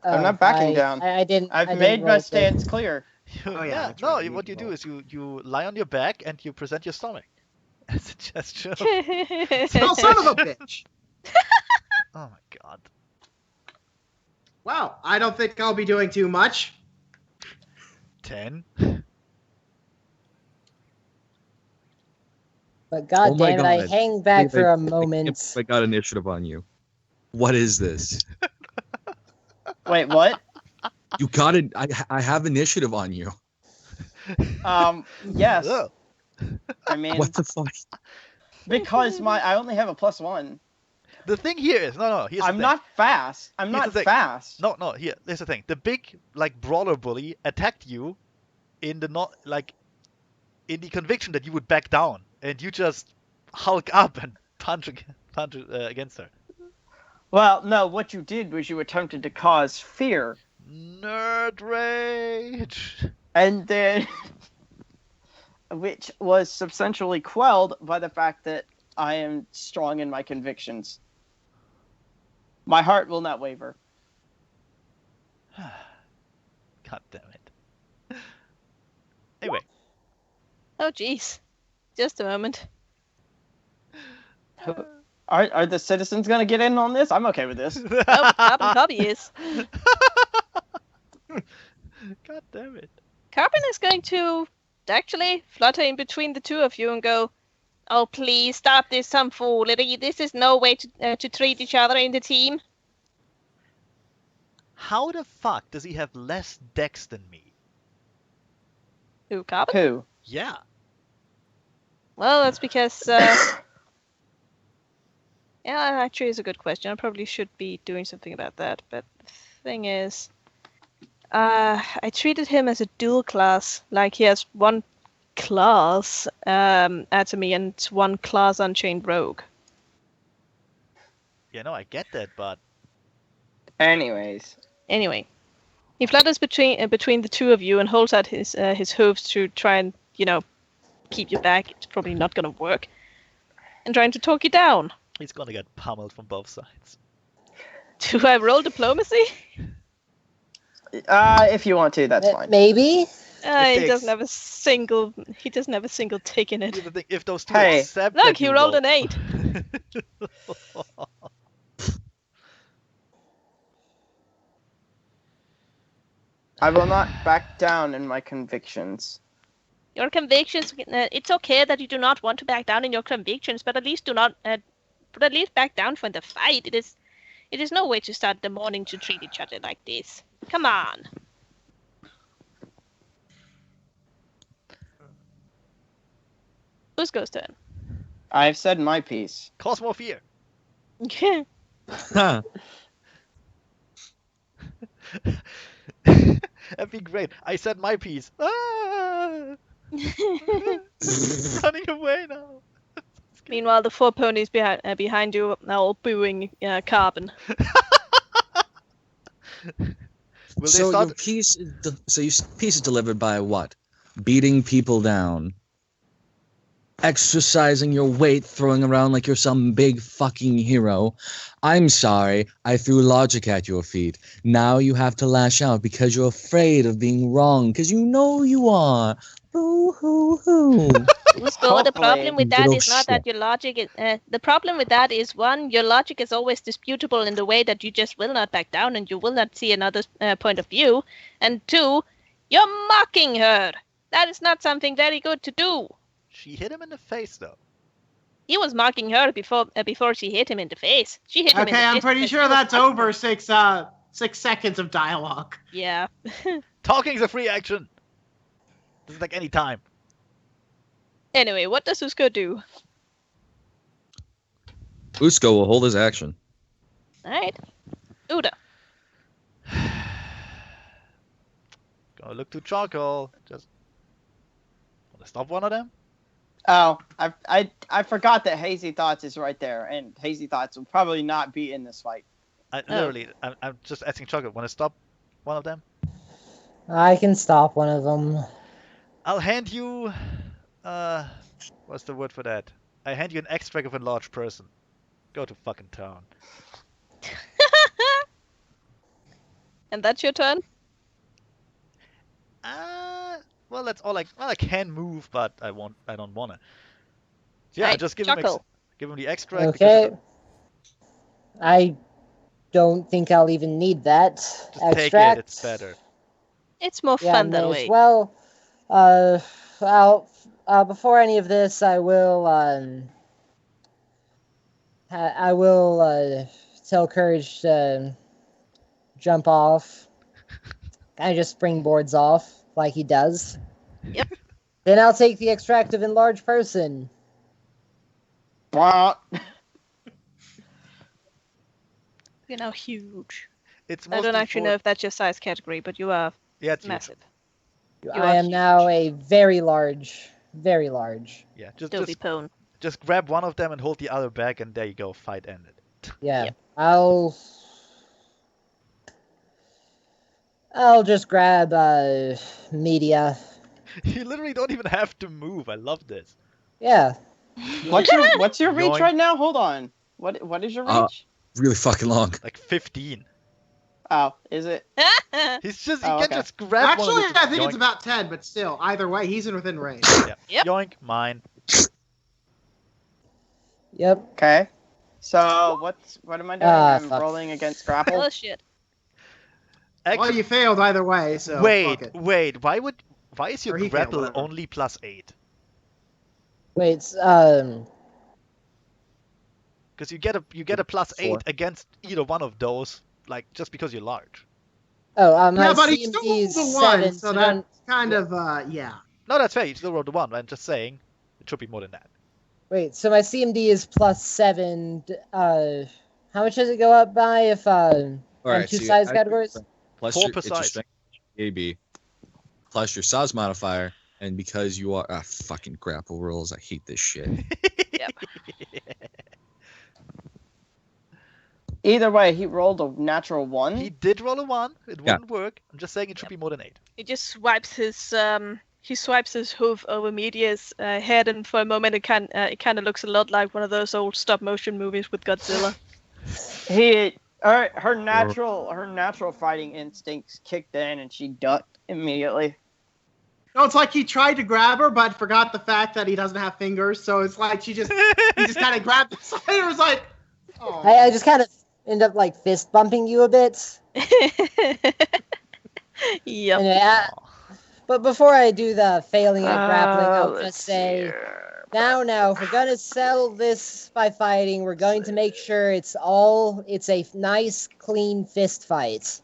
I'm not backing I- down. I didn't. I I've didn't made my roll good. stance clear. Oh, yeah, yeah. that's No, right, you what need you to do roll. is you lie on your back and you present your stomach as a gesture. Oh, son of a bitch! Oh my god. Wow, I don't think I'll be doing too much. 10. But god Oh my damn it, I God. hang back for a I moment. got initiative on you. What is this? Wait, what? You got it. I have initiative on you. Yes. Ugh. I mean, What the fuck? because I only have a +1. The thing here is, no, here's the I'm thing. not fast. I'm Here's not the thing. fast. No, here, here's the thing. The big, like, brawler bully attacked you in the in the conviction that you would back down, and you just hulk up and punch against her. Well, no, what you did was you attempted to cause fear, Nerd rage. and then, which was substantially quelled by the fact that I am strong in my convictions. My heart will not waver. God damn it. Anyway, Oh, jeez. Just a moment. Are the citizens gonna get in on this? I'm okay with this. Nope, Carbon Copy is. God damn it. Carbon is going to actually flutter in between the two of you and go, "Oh, please stop this tomfoolery. This is no way to treat each other in the team." How the fuck does he have less dex than me? Who, Carbon? Who? Yeah. Well, that's because. Yeah, that actually is a good question. I probably should be doing something about that. But the thing is, I treated him as a dual class, like he has one class atomy and one class Unchained Rogue. Yeah, no, I get that, but Anyways. Anyway, he flutters between the two of you and holds out his hooves to try and keep you back. It's probably not gonna work. And trying to talk you down. he's gonna get pummeled from both sides. Do I roll diplomacy? If you want to, that's fine. Maybe. He doesn't have a single. He doesn't have a single tick in it. Here's the thing, if those two Hey. accept Look, that he you rolled roll- an 8. I will not back down in my convictions. Your convictions. It's okay that you do not want to back down in your convictions, but at least do not. But at least back down from the fight. It is no way to start the morning to treat each other like this. Come on. Who's goes turn? I've said my piece. Cause more fear. Huh. That'd be great. I said my piece. Ah! Running away now. Meanwhile, the 4 ponies behind you are all booing Carbon. Will they So start? your piece is your piece is delivered by what? Beating people down, exercising your weight, throwing around like you're some big fucking hero. I'm sorry, I threw logic at your feet. Now you have to lash out because you're afraid of being wrong, because you know you are. Boo hoo hoo. So the problem with that Little is not that your logic is. The problem with that is, one, your logic is always disputable in the way that you just will not back down and you will not see another point of view. And 2, you're mocking her. That is not something very good to do. She hit him in the face, though. He was mocking her before she hit him in the face. She hit him in the Okay, I'm face pretty because sure he was that's mocking over her. 6 seconds of dialogue. Yeah. Talking's a free action. Doesn't take any time. Anyway, what does Usko do? Usko will hold his action. Alright. Uda. Gonna look to charcoal. Just wanna stop one of them. Oh, I forgot that Hazy Thoughts is right there, and Hazy Thoughts will probably not be in this fight. I'm just asking charcoal. Wanna stop one of them? I can stop one of them. I'll hand you. What's the word for that? I hand you an extract of a large person. Go to fucking town. And that's your turn? Well, that's all. I can move, but I won't. I don't wanna. Yeah, Right, just give chuckle. him the extract. Okay. I don't think I'll even need that Just extract. take it. It's better. It's more Yeah, fun may that as way. well. Before any of this, I will tell Courage to jump off. I just springboards off like he does. Yep. Then I'll take the extract of enlarged person. Blah. You're now huge. It's I don't mostly actually for- know if that's your size category, but you are Yeah, it's huge. massive. I am now a very large. Yeah, Dopey pone. just grab one of them and hold the other back, and there you go. Fight ended. Yeah. Yep. I'll just grab media. You literally don't even have to move. I love this. Yeah. What's your reach Yoink. right now? Hold on. What is your Uh, reach? Really fucking long. Like 15. Oh, is it? He can okay. just grab one Actually, of them. I think Yoink. it's about 10, but still, either way, he's in within range. Yeah. Yep. Yoink, mine. Yep. Okay. So what am I doing? I'm Fuck. rolling against grapple. Oh shit. Well, you failed either way, so fuck it. wait. Why is your Or he failed, grapple whatever. only +8? Wait, Because you get a +8 4. against either one of those, like just because you're large. my Yeah, but he still CMD is rolled a 7, 1, so don't... that's kind of, yeah. No, that's fair. You still rolled a 1. I'm just saying it should be more than that. Wait, so my CMD is +7. How much does it go up by if on Alright, two so you size add categories? plus 4 your, per it's your size. strength AB, plus your size modifier, and because you are fucking grapple rules, I hate this shit. Yep. Either way, he rolled a natural 1. He did roll a 1. It Yeah. wouldn't work. I'm just saying it should be more than 8. He just swipes his hoof over Media's head, and for a moment it kind of looks a lot like one of those old stop motion movies with Godzilla. Her natural fighting instincts kicked in, and she ducked immediately. No, it's like he tried to grab her, but forgot the fact that he doesn't have fingers, so it's like he just kind of grabbed the side and was like, oh. I just kind of end up like fist bumping you a bit. Yep. And, but before I do the failing at grappling, I'll let's just say, see. now, if we're gonna settle this by fighting, we're going to make sure it's a nice, clean fist fight.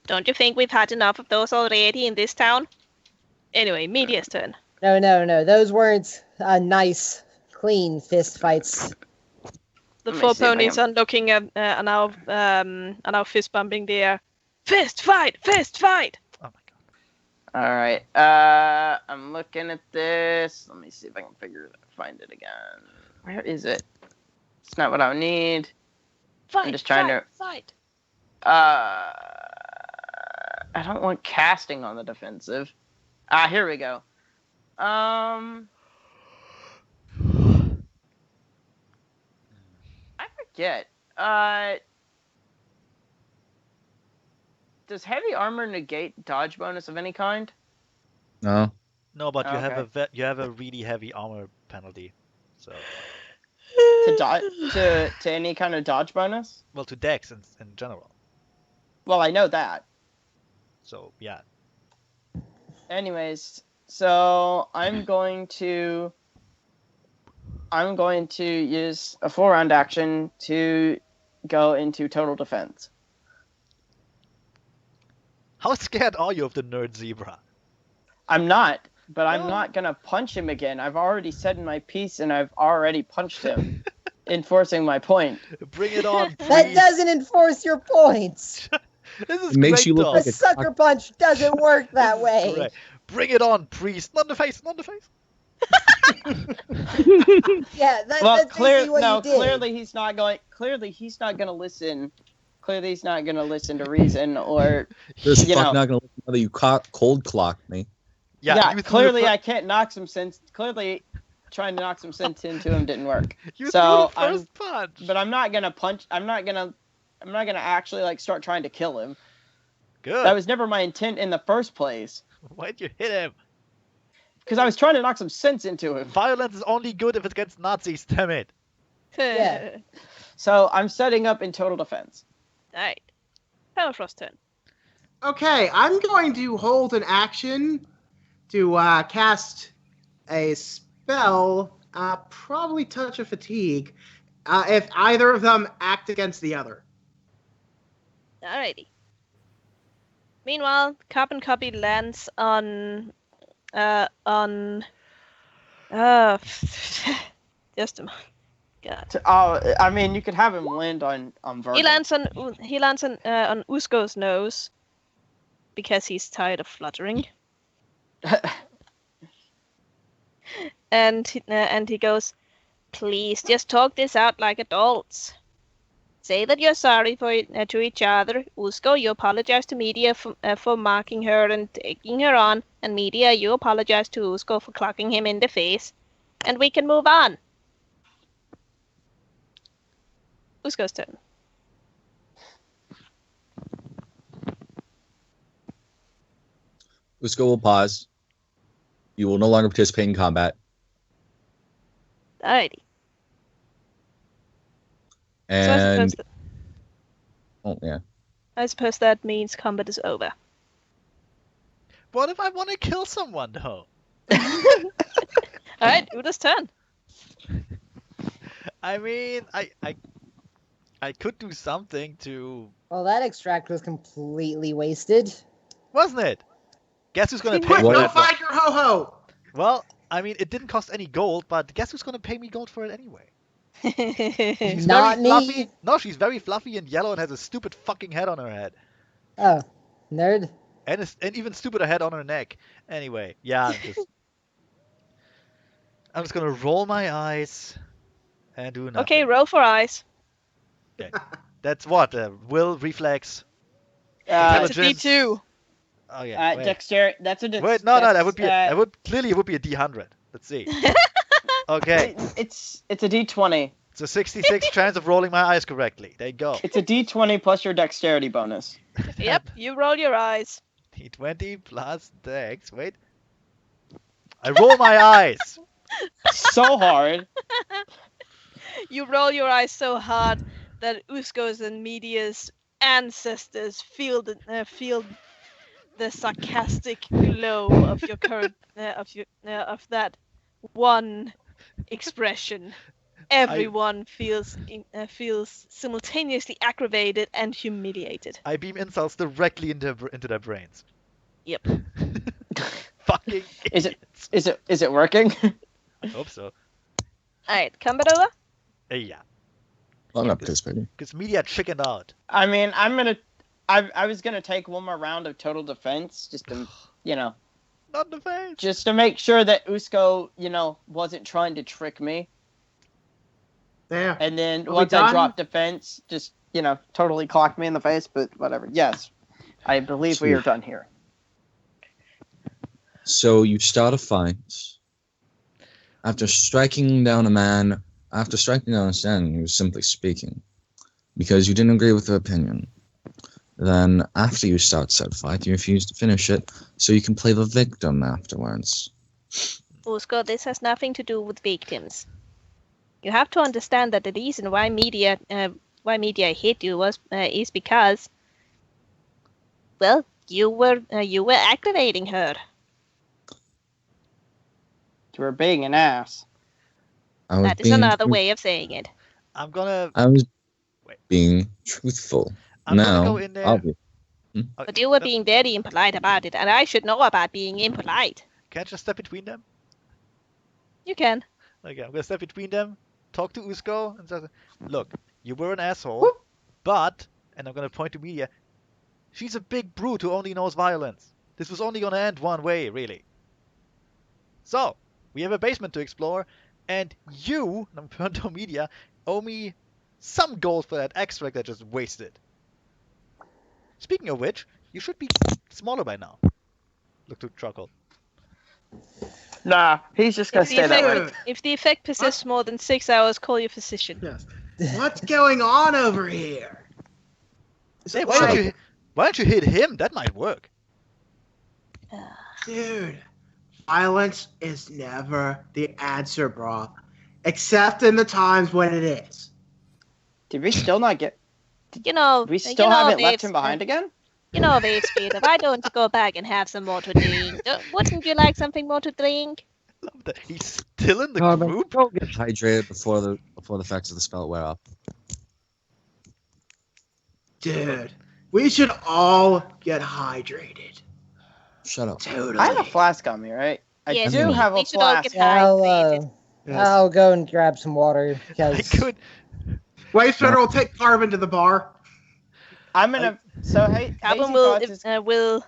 Don't you think we've had enough of those already in this town? Anyway, Media's turn. No, those weren't nice, clean fist fights. The Let me four see if I ponies can- are looking at are now fist bumping the air. Fist fight! Fist fight! Oh my god. All right. I'm looking at this. Let me see if I can find it again. Where is it? It's not what I need. Fight! just trying fight, to- fight! I don't want casting on the defensive. Here we go. I forget. Does heavy armor negate dodge bonus of any kind? No. No, but Okay. you have a really heavy armor penalty. So To any kind of dodge bonus? well, to Dex in general. Well, I know that. So yeah. Anyways, so I'm going to use a 4-round action to go into total defense. How scared are you of the nerd zebra? I'm not, but I'm No. not gonna punch him again. I've already said my piece, and I've already punched him, enforcing my point. Bring it on, That please. doesn't enforce your points. This is It makes great, you look Dom. like A sucker punch doesn't work that This is way. great. Bring it on, priest. Not in the face. Not in the face. Yeah, Well, that's basically what you did. clearly he's not gonna listen. Clearly he's not gonna listen to reason, or This You fuck know. not gonna listen whether you cold clocked me. Yeah. you threw clearly the I can't knock some sense. Clearly, trying to knock some sense into him didn't work. you so threw the first punch. But I'm not gonna punch. I'm not gonna actually like start trying to kill him. Good. That was never my intent in the first place. Why'd you hit him? Because I was trying to knock some sense into him. Violence is only good if it's against Nazis. Damn it. Yeah. So I'm setting up in total defense. Alright. Permafrost's turn. Okay, I'm going to hold an action to cast a spell, probably Touch of Fatigue, if either of them act against the other. Alrighty. Meanwhile, Carbon Copy lands on just a moment. God. I mean, you could have him land on Virgil. He lands on Usko's nose because he's tired of fluttering, and he goes, "Please, just talk this out like adults. Say that you're sorry to each other. Usko, you apologize to Media for marking her and taking her on, and Media, you apologize to Usko for clocking him in the face, and we can move on." Usko's turn. Usko will pause. You will no longer participate in combat. Alrighty. So And I suppose that means combat is over. What if I want to kill someone, though? Alright, Uda's turn. I mean, I could do something to... Well, that extract was completely wasted. Wasn't it? Guess who's gonna pay Quick, for go that? find your ho-ho! Well, I mean, it didn't cost any gold, but guess who's gonna pay me gold for it anyway? She's Not very me. fluffy. No, she's very fluffy and yellow and has a stupid fucking head on her head. Oh, nerd. And an even stupider head on her neck. Anyway, yeah, I'm just gonna roll my eyes and do nothing. Okay, roll for eyes. Okay. That's what? Will, reflex, It's a intelligence. D2. Oh yeah. Wait. Dexterity. That's a Wait, no, that would be. It would be a D100. Let's see. Okay, It's a D20. it's a 66 chance of rolling my eyes correctly. There you go. It's a D20 plus your dexterity bonus. Yep, you roll your eyes. D20 plus dex. Wait. I roll my eyes. So hard. You roll your eyes so hard that Usko's and Media's ancestors feel the sarcastic glow of your current of that one expression. Everyone feels simultaneously aggravated and humiliated. I beam insults directly into their brains. Yep. Fucking Is it- idiots. Is it working? I hope so. Alright, combat over? Yeah. I'm not participating. Because media chickened out. I mean, I was gonna take one more round of total defense just to, Not in the face. just to make sure that Usko, wasn't trying to trick me. There. And then Are we once I done? dropped defense, just, totally clocked me in the face, but whatever. Yes. I believe we are done here. So you start a fight. After striking down a stand, he was simply speaking, because you didn't agree with their opinion. Then, after you start said fight, you refuse to finish it, so you can play the victim afterwards. Usko, this has nothing to do with victims. You have to understand that the reason why media hit you is because, well, you were aggravating her. You were being an ass. That is another way of saying it. I was being truthful. I'm gonna Now, go in there. obviously. But you were being very impolite about it, and I should know about being impolite. Can I just step between them? You can. Okay, I'm gonna step between them, talk to Usko, and say, look, you were an asshole, but, and I'm gonna point to Media, she's a big brute who only knows violence. This was only gonna end one way, really. So, we have a basement to explore, and you, and I'm pointing to Media, owe me some gold for that extract I just wasted. Speaking of which, you should be smaller by now. Look to Chuckle. Nah, he's just gonna stay that way. If the effect persists more than 6 hours, call your physician. Yes. What's going on over here? Hey, why don't you hit him? That might work. Dude, violence is never the answer, bro. Except in the times when it is. Did we still not get? You know, We still haven't left him Waves, behind again? You know, Waves, Peter, why don't you go back and have some more to drink? Wouldn't you like something more to drink? Love that. He's still in the No, group? don't get hydrated before the effects of the spell wear off. Dude, we should all get hydrated. Shut up. Totally. I have a flask on me, right? I Yes, do we- have we a should all flask. get hydrated. I'll go and grab some water I because could. Wastefinder will take Carvin to the bar. I'm gonna. So hey, Carbon will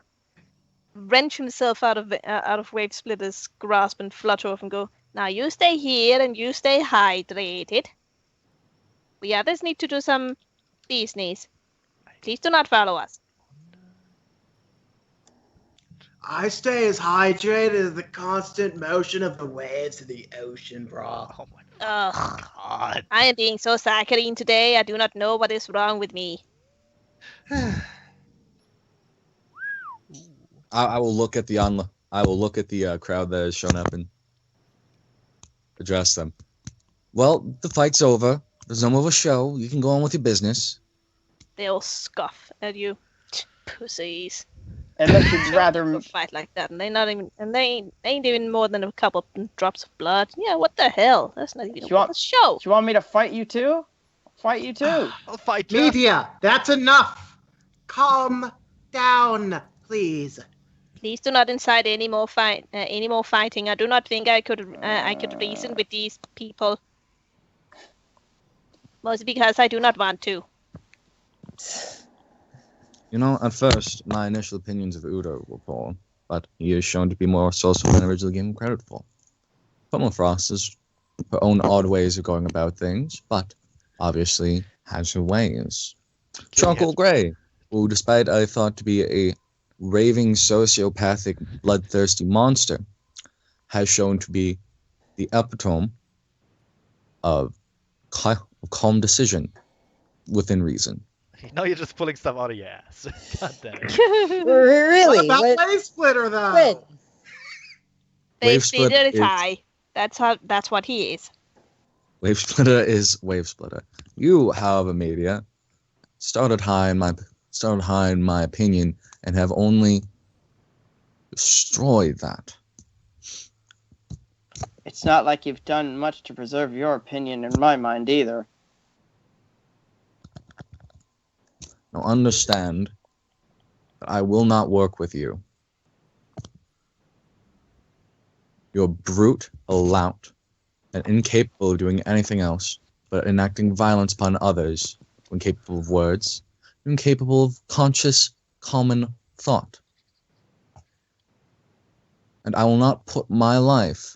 wrench himself out of Wave Splitter's grasp and flutter off and go, now you stay here and you stay hydrated. We others need to do some business. Please do not follow us. I stay as hydrated as the constant motion of the waves of the ocean, bro. Oh my Ugh, god. I am being so saccharine today. I do not know what is wrong with me. I will look at the crowd that has shown up and address them. Well, the fight's over. There's no more of a show. You can go on with your business. They'll scoff at you. Pussies. Unless you'd rather. Fight like that, and they ain't even more than a couple drops of blood. Yeah, what the hell? That's not even a show. Do you want me to fight you too? Fight you too. I'll fight you. Media, that's enough. Calm down, please. Please do not incite any more fighting. I do not think I could reason with these people. Mostly because I do not want to. You know, at first, my initial opinions of Udo were poor, but he is shown to be more resourceful than I originally gave him credit for. Permafrost has her own odd ways of going about things, but obviously has her ways. Charcoal Grey, who despite I thought to be a raving sociopathic bloodthirsty monster, has shown to be the epitome of calm decision within reason. Now you're just pulling stuff out of your ass. God damn it. Really? What about Wave Splitter, though? When? Wave Splitter is high. That's what he is. Wave Splitter is Wave Splitter. You, however, Media, started high in my opinion, and have only destroyed that. It's not like you've done much to preserve your opinion in my mind either. Now understand that I will not work with you. You're a brute, a lout, and incapable of doing anything else but enacting violence upon others, incapable of words, incapable of conscious, common thought. And I will not put my life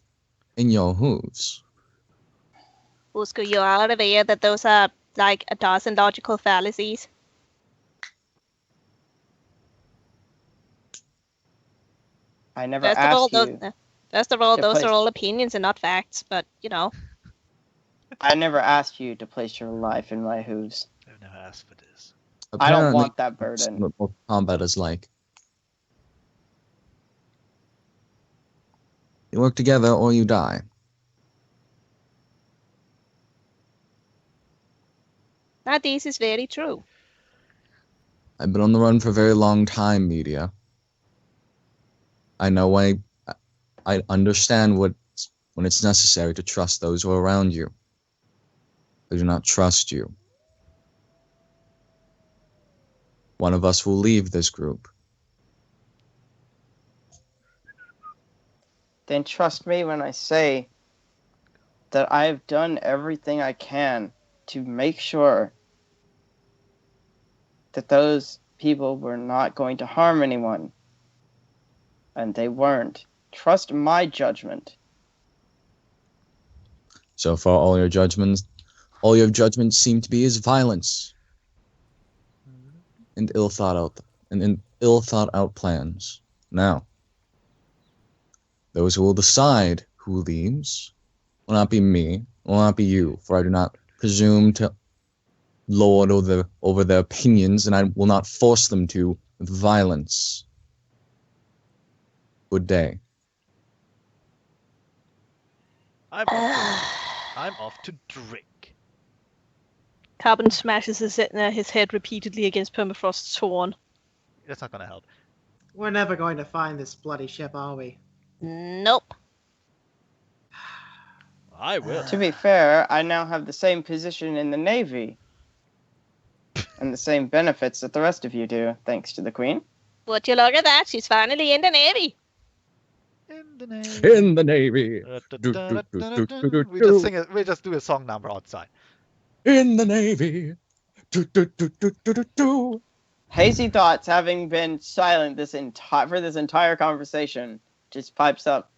in your hooves. Usko, you are aware that those are like a dozen logical fallacies. I never asked you. First of all, those are all opinions and not facts, but, you know. I never asked you to place your life in my hooves. I've never asked for this. I don't want that burden. That's what combat is like. You work together or you die. This is very true. I've been on the run for a very long time, Media. I know I understand when it's necessary to trust those who are around you. I do not trust you. One of us will leave this group. Then trust me when I say that I have done everything I can to make sure that those people were not going to harm anyone. And they weren't. Trust my judgment. So far, all your judgments seem to be is violence and ill thought out plans. Now, those who will decide who leaves will not be me, will not be you, for I do not presume to lord over their opinions, and I will not force them to with violence. Good day. I'm off to drink. Carbon smashes his head repeatedly against Permafrost's horn. That's not gonna help. We're never going to find this bloody ship, are we? Nope. I will. To be fair, I now have the same position in the Navy. And the same benefits that the rest of you do, thanks to the Queen. Would you look at that? She's finally in the Navy. In the Navy. In the Navy. We just do a song number outside. In the Navy. Hazy Thoughts, having been silent for this entire conversation, just pipes up.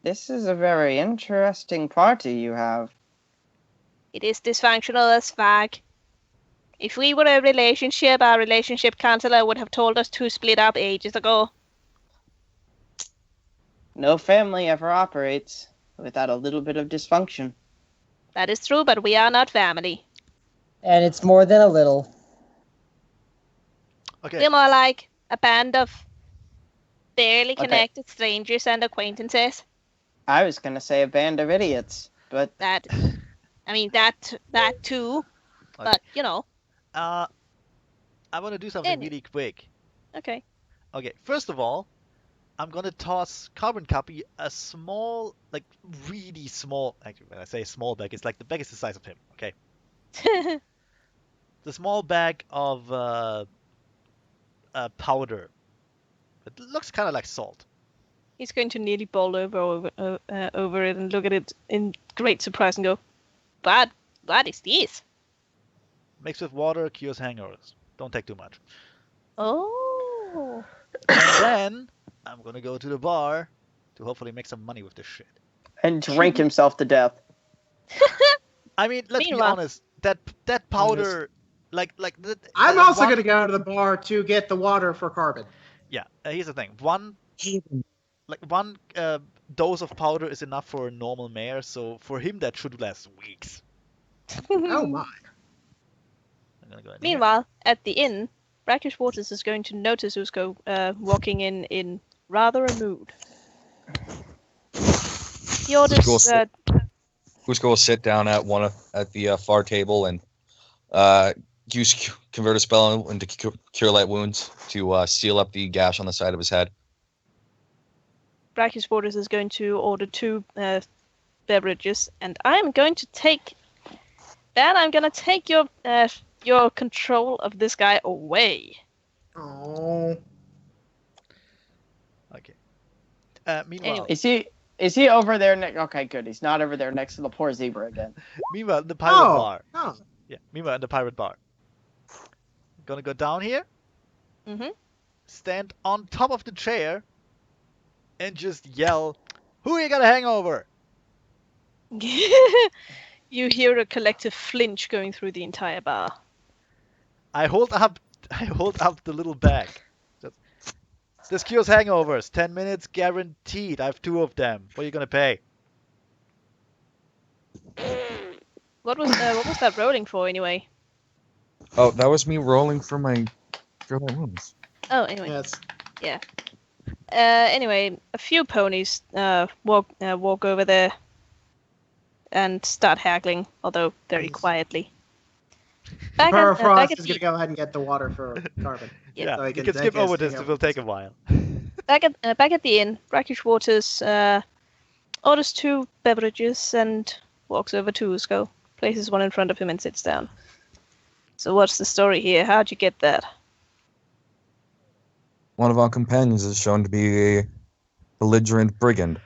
This is a very interesting party you have. It is dysfunctional as fuck. If we were a relationship, our relationship counselor would have told us to split up ages ago. No family ever operates without a little bit of dysfunction. That is true, but we are not family. And it's more than a little. Okay. We're more like a band of barely connected strangers and acquaintances. I was going to say a band of idiots, but... I mean, that too. Okay. But, you know. I want to do something really quick. Okay. Okay, first of all, I'm gonna toss Carbon Copy a small, like really small. Actually, when I say small bag, it's like the bag is the size of him. Okay, the small bag of powder. It looks kind of like salt. He's going to nearly bowl over it and look at it in great surprise and go, "What is this?" Mixed with water, cures hangovers. Don't take too much. Oh. And then I'm gonna go to the bar to hopefully make some money with this shit. And drink himself to death. I mean, let's be Meanwhile- honest. That powder, like I'm also going to go to the bar to get the water for Carbon. Yeah, here's the thing. One dose of powder is enough for a normal mare, so for him that should last weeks. Oh my. I'm gonna go in here. Meanwhile, at the inn, Brackish Waters is going to notice who's walking in rather a mood. He orders. Who's going to sit down at the far table and use convert a spell into cure light wounds to seal up the gash on the side of his head. Brackish Waters is going to order 2 beverages, and I'm going to take your control of this guy away. Oh. Okay. Meanwhile, Anyway. Is he over there? Okay, good. He's not over there next to the poor zebra again. meanwhile, in the pirate bar. Oh. Yeah. Meanwhile, in the pirate bar. Gonna go down here. Mhm. Stand on top of the chair. And just yell, "Who you got a hangover?" You hear a collective flinch going through the entire bar. I hold up the little bag. This cures hangovers. 10 minutes guaranteed. I have 2 of them. What are you gonna pay? What was that rolling for anyway? Oh, that was me rolling for my cure light wounds. Oh, anyway. Yes. Yeah. Anyway, a few ponies walk over there and start haggling, although very quietly. Permafrost is going to go ahead and get the water for Carbon. Yeah, So he you can can skip digest over this. the It will take a while. Back at the inn, Brackish Waters orders 2 beverages and walks over to Usko, places one in front of him and sits down. So what's the story here? How'd you get that? One of our companions is shown to be a belligerent brigand.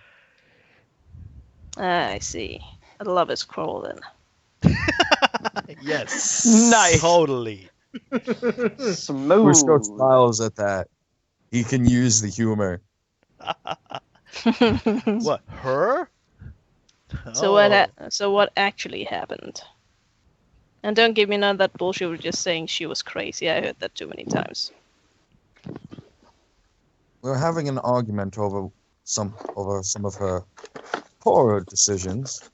I see. A lover's quarrel then. Yes. Nice. Totally. Smooth. Usko smiles at that. He can use the humor. What? Her? So what actually happened? And don't give me none of that bullshit with just saying she was crazy. I heard that too many times. We were having an argument over some of her poor decisions,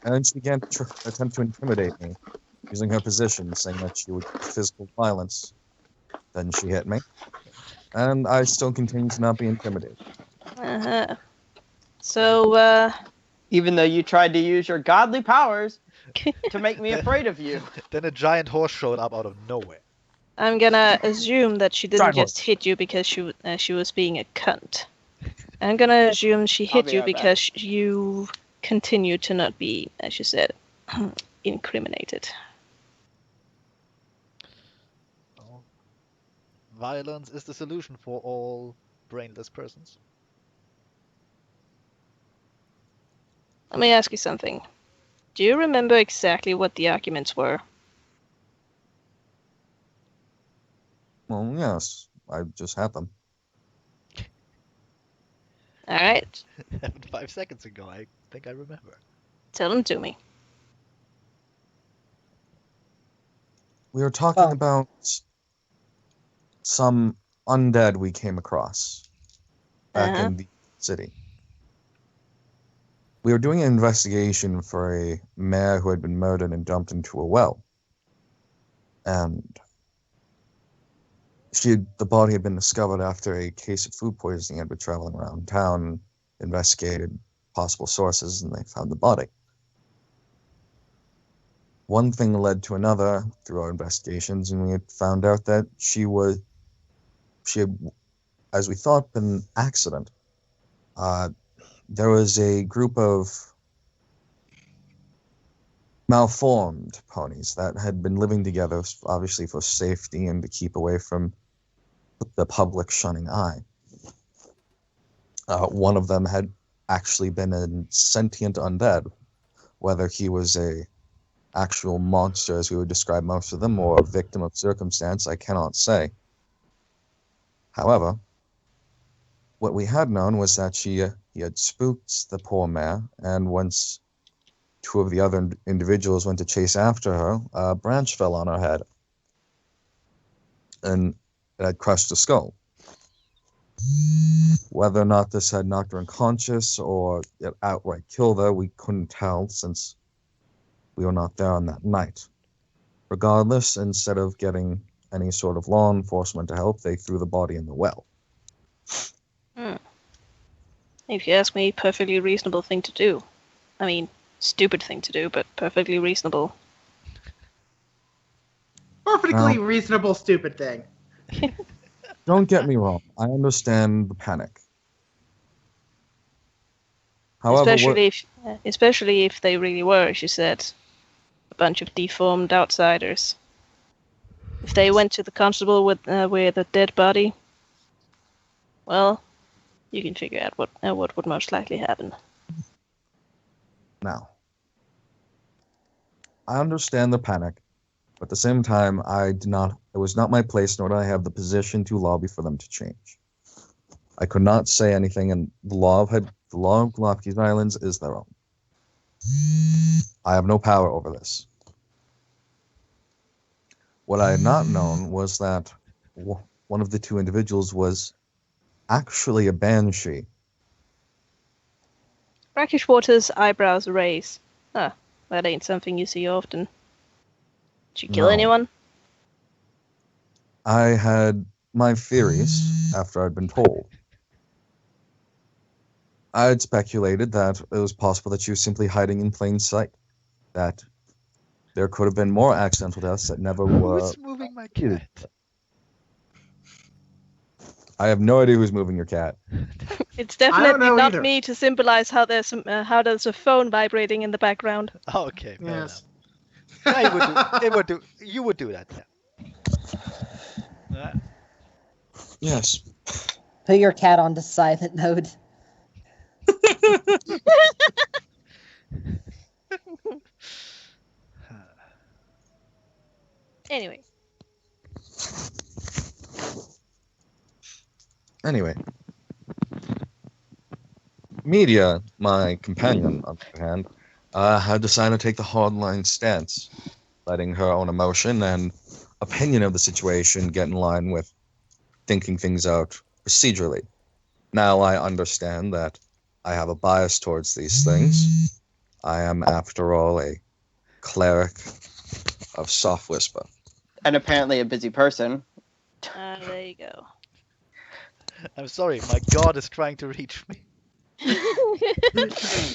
and she began to attempt to intimidate me, using her position, saying that she would use physical violence. Then she hit me, and I still continue to not be intimidated. Uh-huh. So, Even though you tried to use your godly powers to make me afraid of you. Then a giant horse showed up out of nowhere. I'm gonna assume that she didn't Drive just hit you because she was being a cunt. I'm gonna assume she hit be you right back. because you continue to not be, as you said, incriminated. Well, violence is the solution for all brainless persons. Let me ask you something. Do you remember exactly what the arguments were? Well, yes, I just had them. All right, Happened 5 seconds ago. I think I remember. tell them to me. We were talking Oh. about some undead we came across back Uh-huh. in the city. We were doing an investigation for a mare who had been murdered and dumped into a well. And the body had been discovered after a case of food poisoning had been traveling around town, investigated possible sources, and they found the body. one thing led to another through our investigations, and we had found out that she had, as we thought, been an accident. There was a group of malformed ponies that had been living together, obviously for safety and to keep away from the public shunning eye. One of them had actually been a sentient undead, whether he was a actual monster, as we would describe most of them, or a victim of circumstance, I cannot say. However, what we had known was that he had spooked the poor mare, and once two of the other individuals went to chase after her, a branch fell on her head, and it had crushed the skull. Whether or not this had knocked her unconscious or it outright killed her, we couldn't tell since we were not there on that night. Regardless, instead of getting any sort of law enforcement to help, they threw the body in the well. If you ask me, perfectly reasonable thing to do. I mean, stupid thing to do, but perfectly reasonable. Perfectly reasonable, stupid thing. Don't get me wrong. I understand the panic. However, especially if they really were, as you said, a bunch of deformed outsiders. If they went to the constable with a dead body, well, you can figure out what would most likely happen. Now, I understand the panic, but at the same time, it was not my place, nor did I have the position to lobby for them to change. I could not say anything, and the law of Lofty's Islands is their own. I have no power over this. What I had not known was that one of the two individuals was actually a banshee. Brackish Water's eyebrows raise. Huh, that ain't something you see often. Did you kill anyone? I had my theories after I'd been told. I had speculated that it was possible that she was simply hiding in plain sight. That there could have been more accidental deaths that never were. Who's moving my cat? I have no idea who's moving your cat. It's definitely not either. me to symbolize how there's a phone vibrating in the background. Okay, fair Yes. enough. Yeah, you would do that, yeah. Yes. Put your cat onto silent mode. Anyway. Media, my companion, on the other hand, had decided to take the hardline stance, letting her own emotion and opinion of the situation get in line with thinking things out procedurally. Now I understand that I have a bias towards these things. I am, after all, a cleric of soft whisper. And apparently a busy person. There you go. I'm sorry, my god is trying to reach me.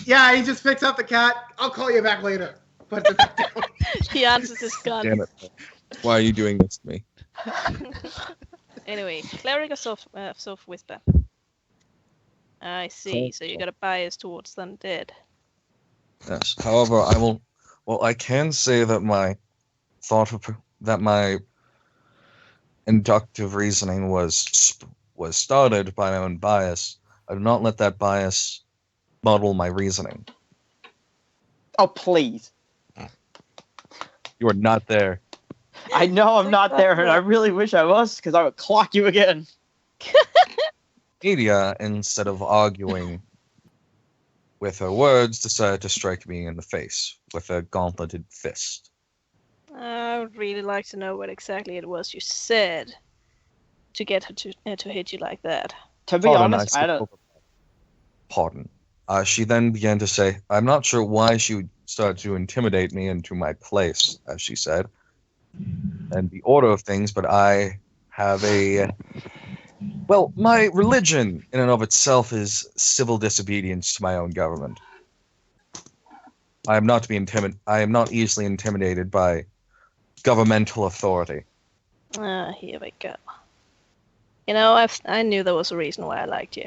Yeah, he just picks up the cat. I'll call you back later. Puts it back down. He answers his gun. Damn it. Why are you doing this to me? Anyway, cleric of soft whisper. I see. So you got a bias towards the undead. Yes. However, I can say that my inductive reasoning was started by my own bias. I do not let that bias muddle my reasoning. Oh, please. You are not there. I know I'm not there, and I really wish I was, because I would clock you again. Media, instead of arguing with her words, decided to strike me in the face with a gauntleted fist. I would really like to know what exactly it was you said to get her to hit you like that. To be honest, I don't... Pardon. She then began to say, I'm not sure why she would start to intimidate me into my place, as she said, and the order of things, but I have well, my religion in and of itself is civil disobedience to my own government. I am not easily intimidated by governmental authority. Here we go. You know, I knew there was a reason why I liked you.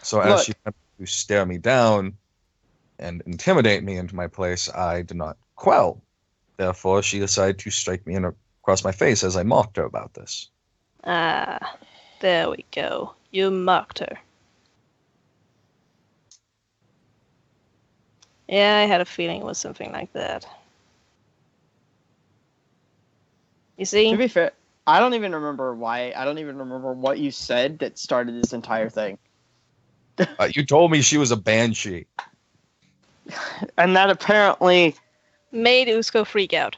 So as she attempted to stare me down and intimidate me into my place, I did not quell. Therefore, she decided to strike me across my face as I mocked her about this. Ah, there we go. You mocked her. Yeah, I had a feeling it was something like that. You see? To be fair, I don't even remember what you said that started this entire thing. You told me she was a banshee. And that apparently... made Usko freak out.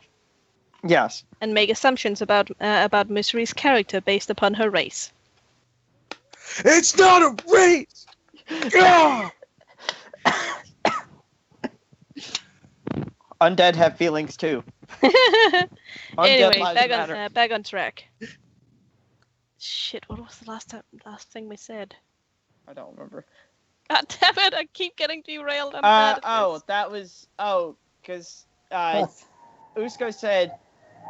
Yes. And make assumptions about Misery's character based upon her race. It's not a race! Undead have feelings too. Anyway, back on track. Shit, what was the last thing we said? I don't remember. God damn it, I keep getting derailed. I'm bad at this. Because Usko said,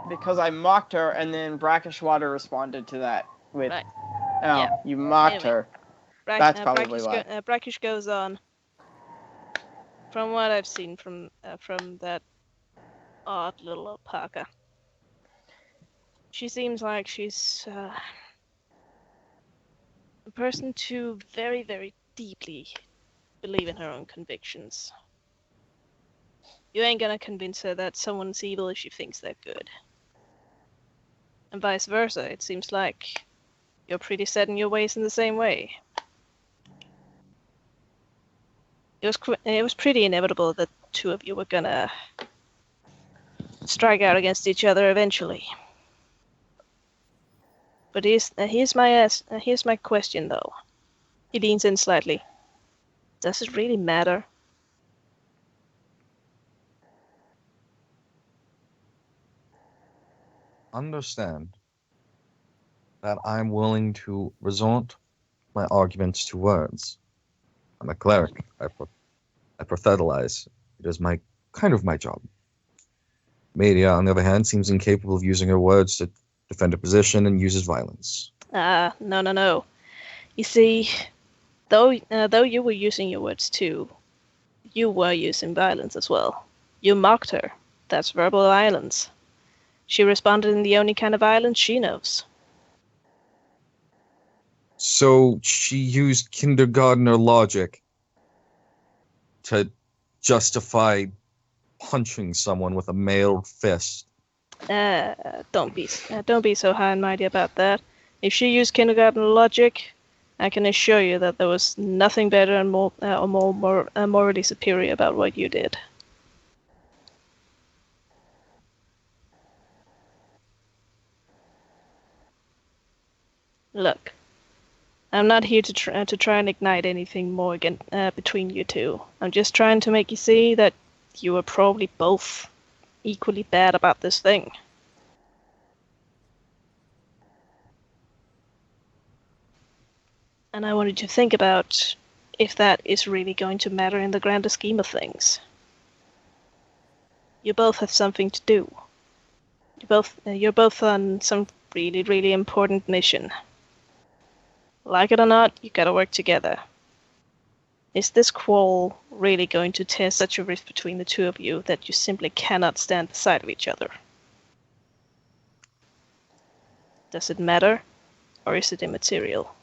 because I mocked her, and then Brackishwater responded to that with, right. Oh, yeah. You mocked her. That's probably why. Brackish goes on. From what I've seen from that odd little alpaca, she seems like she's a person to very, very deeply believe in her own convictions. You ain't gonna convince her that someone's evil if she thinks they're good. And vice versa, it seems like you're pretty set in your ways in the same way. It was pretty inevitable that the two of you were gonna strike out against each other eventually. But here's my question though. He leans in slightly. Does it really matter? Understand that I'm willing to resort my arguments to words. I'm a cleric. I prophetize. It is my job. Media, on the other hand, seems incapable of using her words to defend a position and uses violence. No. You see, though you were using your words too, you were using violence as well. You mocked her. That's verbal violence. She responded in the only kind of violence she knows. So she used kindergartner logic to justify punching someone with a mailed fist. Don't be so high and mighty about that. If she used kindergarten logic, I can assure you that there was nothing better and more morally superior about what you did. Look, I'm not here to try and ignite anything more between you two. I'm just trying to make you see that you are probably both equally bad about this thing. And I wanted to think about if that is really going to matter in the grander scheme of things. You both have something to do. You're both on some really, really important mission. Like it or not, you gotta work together. Is this quarrel really going to tear such a rift between the two of you that you simply cannot stand the sight of each other? Does it matter, or is it immaterial?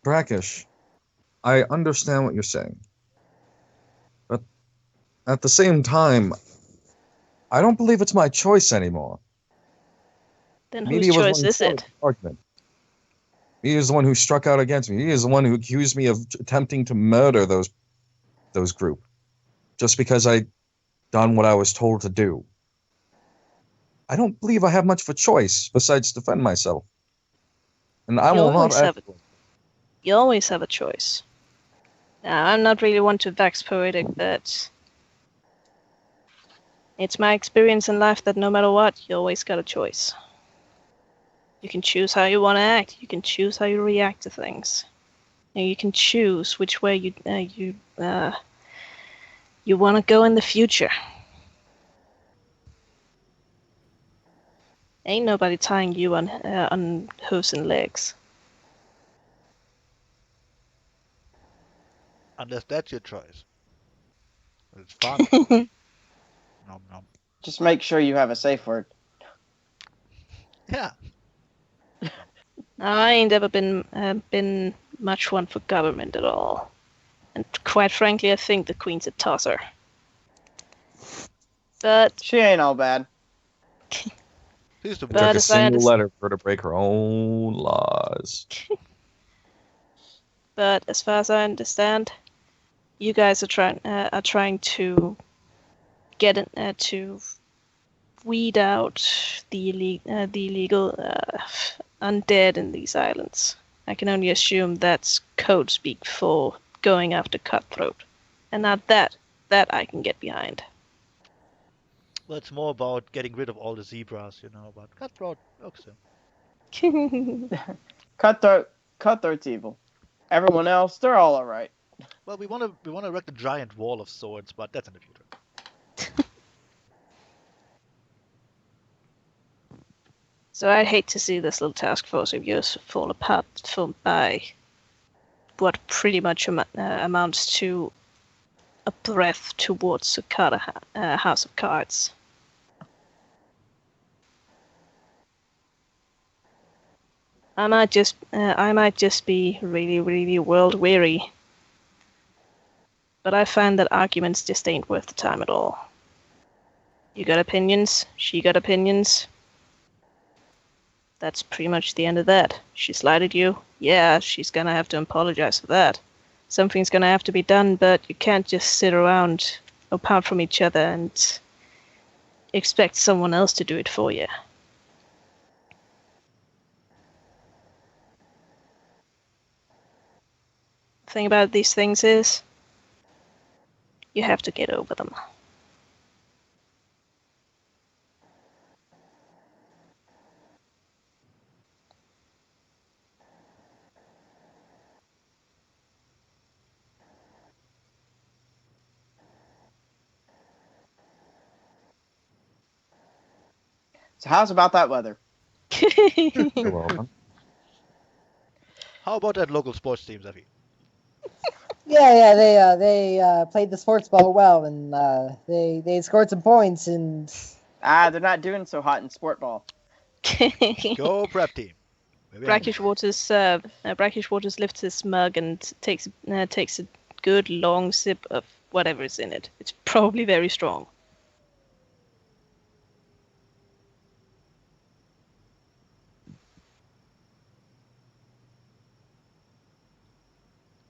Brackish, I understand what you're saying. But at the same time, I don't believe it's my choice anymore. Then whose choice is it? He is the one who struck out against me. He is the one who accused me of attempting to murder those group, just because I done what I was told to do. I don't believe I have much of a choice besides defend myself. And I will not. You always have a choice. Now, I'm not really one to wax poetic, but it's my experience in life that no matter what, you always got a choice. You can choose how you want to act. You can choose how you react to things. you can choose which way you want to go in the future. Ain't nobody tying you on hooves and legs. Unless that's your choice. It's fun. Nom nom. Just make sure you have a safe word. Yeah. I ain't ever been much one for government at all, and quite frankly, I think the Queen's a tosser. But She ain't all bad. Who's the But Took a as I single understand- letter for her to break her own laws. But as far as I understand, you guys are trying to get to weed out the illegal undead in these islands. I can only assume that's code speak for going after Cutthroat, and now that I can get behind. Well, it's more about getting rid of all the zebras, but Cutthroat, okay. Cutthroat's evil. Everyone else, they're all alright. Well, we want to erect a giant wall of swords, but that's in the future. So I'd hate to see this little task force of yours fall apart by what pretty much amounts to a breath towards a house of cards. I might just be really, really world weary. But I find that arguments just ain't worth the time at all. You got opinions, she got opinions. That's pretty much the end of that. She slighted you. Yeah, she's gonna have to apologize for that. Something's gonna have to be done, but you can't just sit around apart from each other and expect someone else to do it for you. The thing about these things is, you have to get over them. So how's about that weather? You're welcome. How about that local sports team, Zeffy? Yeah, they played the sports ball well, and they scored some points, and They're not doing so hot in sport ball. Go prep team. Maybe Brackish Waters lifts his mug and takes a good long sip of whatever's in it. It's probably very strong.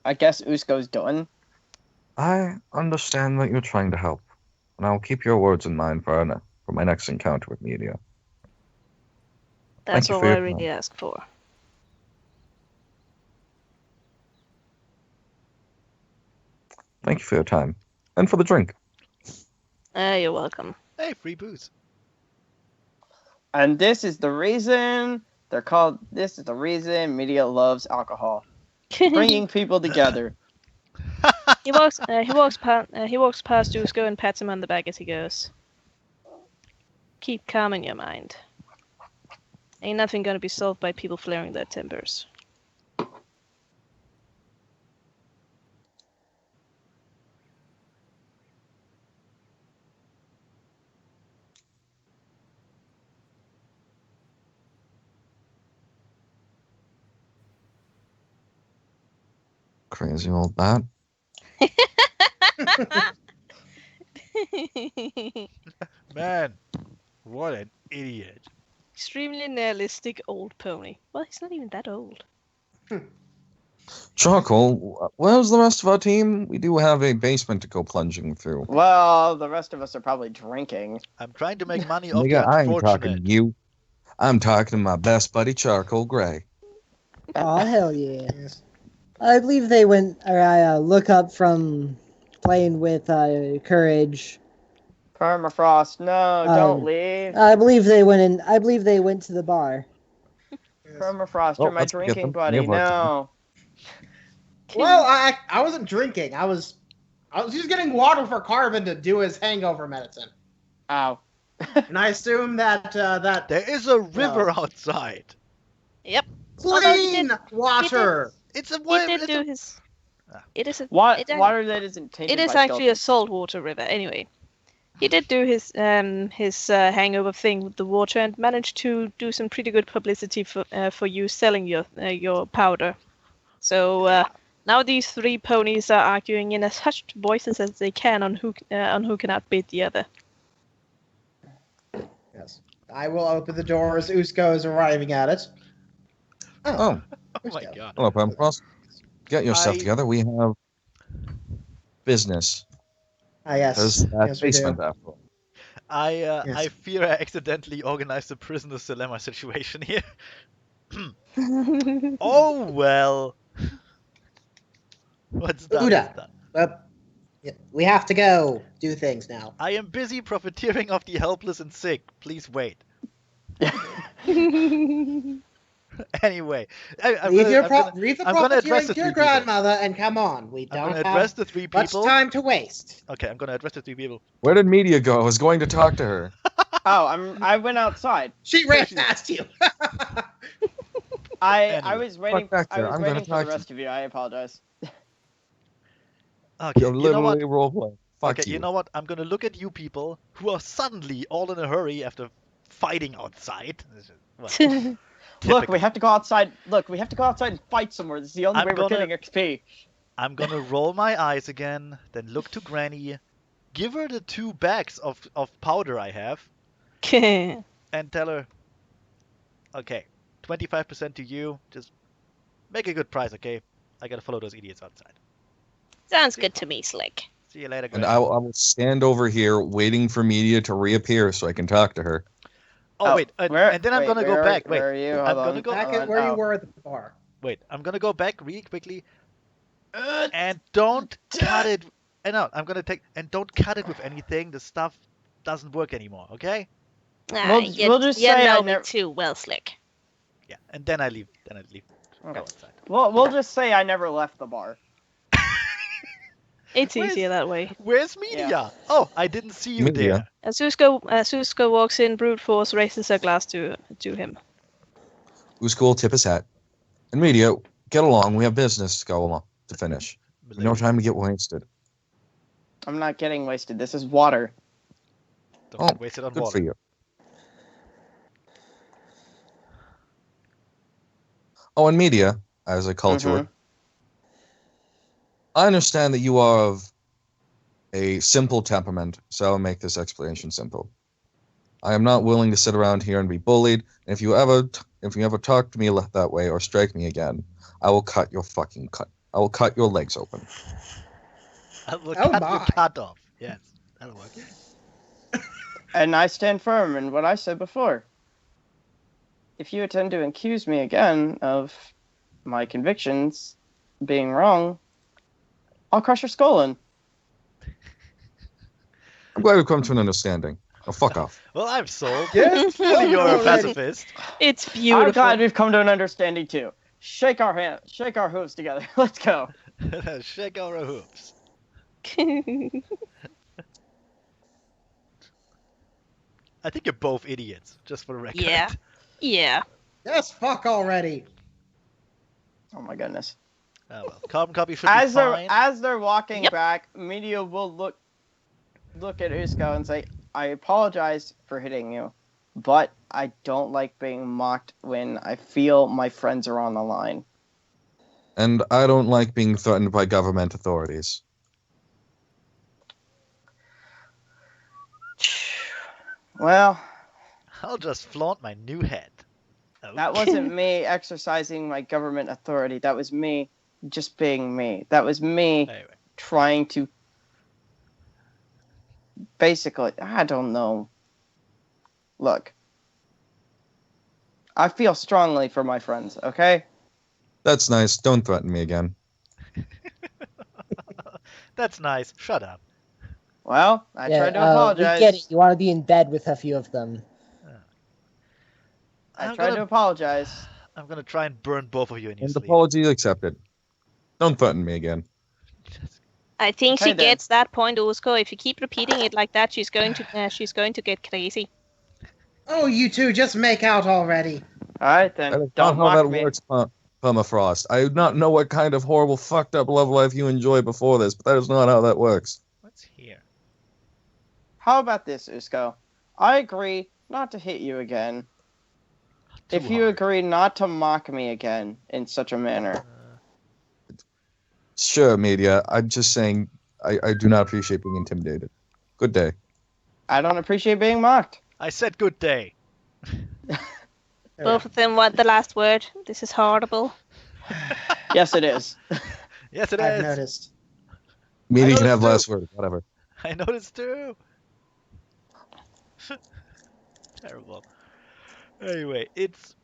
I guess Usko's done. I understand that you're trying to help, and I'll keep your words in mind for my next encounter with media. That's Thank you all for your I really time. ask for. Thank you for your time, and for the drink. You're welcome. Hey, free booze. And this is the reason media loves alcohol. Bringing people together. He walks past Dusko and pats him on the back as he goes. Keep calm in your mind. Ain't nothing gonna be solved by people flaring their tempers. Crazy old bat. Man, what an idiot. Extremely nihilistic old pony. Well, he's not even that old. Charcoal, where's the rest of our team? We do have a basement to go plunging through. Well, the rest of us are probably drinking. I'm trying to make money off the Nigga, I ain't talking unfortunate. to you. I'm talking to my best buddy, Charcoal Gray. oh hell yeah! I believe they went. Or I look up from playing with Courage. Permafrost, no, don't leave. I believe they went in. I believe they went to the bar. Permafrost, Oh, you're my let's forget drinking them. buddy. We have our time. No. Well, I wasn't drinking. I was just getting water for Carvin to do his hangover medicine, Ow. and I assume that There is a river outside. Yep. Although he clean did- water. It's a He did do his. Ah. It is a. What It, ac- water that isn't tainted it is by actually a skeletons. saltwater river. Anyway, he did do his hangover thing with the water and managed to do some pretty good publicity for you selling your powder. So now these three ponies are arguing in as hushed voices as they can on who can outbid the other. Yes. I will open the door as Usko is arriving at it. Oh, Oh my god. hello, Pemcross. Get yourself I- together. We have business. Ah, yes. There's that Yes, we do. basement after all. I fear I accidentally organized a prisoner's dilemma situation here. Oh well. What's done Uda. is done. Yeah, we have to go do things now. I am busy profiteering off the helpless and sick. Please wait. Anyway, I'm Leave gonna address the I'm gonna address profiteering the to your three people. grandmother and come on. We I'm don't gonna address have the three much people. time to waste. Okay, I'm gonna address the three people. Where did Media go? I was going to talk to her. Oh, I went outside. She ran past you. I Anyway. was waiting. back I there. was I'm gonna waiting for talk the to rest of you. I apologize. Okay, You're you know what? literally roleplay. Fuck Okay, you know what? I'm gonna look at you people who are suddenly all in a hurry after fighting outside. Well, Look, typical. we have to go outside. Look, we have to go outside and fight somewhere. This is the only I'm way we're gonna- getting XP. I'm gonna roll my eyes again, then look to Granny, give her the 2 bags of powder I have, and tell her, okay, 25% to you, just make a good price, okay? I gotta follow those idiots outside. Sounds good to me, Slick. See you later, And Granny. I will stand over here waiting for Media to reappear so I can talk to her. Oh, wait, where- and then I'm wait, gonna go where are- back. Wait, Where are you? I'm Hold gonna on, go- Back hold at on. where you Oh. were at the bar. wait, I'm gonna go back really quickly, and don't cut it. No, I'm gonna take, and don't cut it with anything. The stuff doesn't work anymore, okay? We'll just you say I know me never- too well, Slick. Yeah, and then I leave. Okay. Go outside. We'll just say I never left the bar. It's Where's- easier that way. Where's Media? Oh, I didn't see you Media? there. As Susko walks in, brute force raises her glass to him. Usko will tip his hat. And Media, get along. We have business to go along to finish. No time to get wasted. I'm not getting wasted. This is water. Don't get wasted on Good water. for you. Oh, and Media, as I call to her. I understand that you are of a simple temperament, so I'll make this explanation simple. I am not willing to sit around here and be bullied. And if you ever talk to me that way or strike me again, I will cut your I will cut your legs open. I will Oh cut my. your cut off. Yes, that'll work. And I stand firm in what I said before. If you attempt to accuse me again of my convictions being wrong, I'll crush your skull in. I'm glad we've come to an understanding. Oh, fuck off. Well, I'm sold. Yes, Clearly you're a already. pacifist. It's I'm beautiful. glad we've come to an understanding too. Shake our hooves together. Let's go. Shake our hooves. I think you're both idiots, just for the record. Yeah. Yeah. Yes, fuck already. Oh my goodness. Oh well. Carbon copy should As be fine. they're walking Yep. back, Media will look at Usko and say, "I apologize for hitting you, but I don't like being mocked when I feel my friends are on the line." And I don't like being threatened by government authorities. Well, I'll just flaunt my new head. that wasn't me exercising my government authority. That was me just being me. That was me Anyway. trying to basically, I don't know. Look, I feel strongly for my friends, okay? That's nice. Don't threaten me again. That's nice. Shut up. Well, I tried to apologize. We get it. You want to be in bed with a few of them. I I'm tried to gonna, apologize. I'm gonna try and burn both of you in your And sleep. apology accepted. Don't threaten me again. I think Okay, she then. gets that point, Usko. If you keep repeating it like that, she's going to get crazy. Oh, you two, just make out already. All right That then. is Don't not how mock that me. works, Permafrost. I do not know what kind of horrible, fucked up love life you enjoyed before this, but that is not how that works. What's here? How about this, Usko? I agree not to hit you again. Too If you hard. agree not to mock me again in such a manner. Sure, media. I'm just saying I do not appreciate being intimidated. Good day. I don't appreciate being mocked. I said good day. Both of them want the last word. This is horrible. Yes, it is. Yes, it I've is. noticed. Media can noticed have too. last word. Whatever. I noticed too. Terrible. Anyway, it's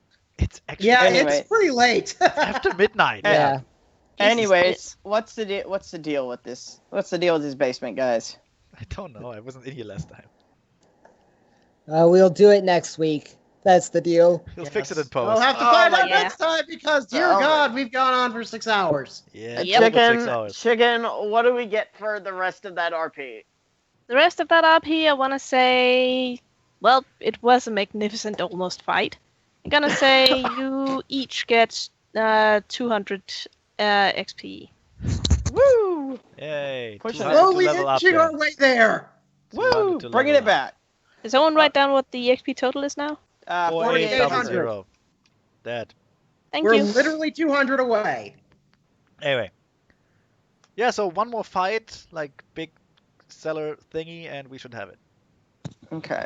actually Yeah, Anyway. it's pretty late. after midnight. Jesus. Yeah. Anyways, what's the deal with this? What's the deal with this basement, guys? I don't know. I wasn't in here last time. We'll do it next week. That's the deal. We'll fix it in Yes. post. We'll have to Oh find my out God. next time because, dear Oh my- God, we've gone on for 6 hours. Yeah, Yep. over 6 hours. Chicken, what do we get for the rest of that RP? The rest of that RP, I want to say, well, it was a magnificent almost fight. I'm gonna say you each get 200 XP. Woo! Yay. Pushing 200 it. Oh, to we level up inching there. our way there. 200 Woo! to Bringing level it up. back. Did someone write down what the XP total is now? 4800. That. Thank We're you. literally 200 away. Anyway. Yeah, so one more fight, like big cellar thingy, and we should have it. Okay.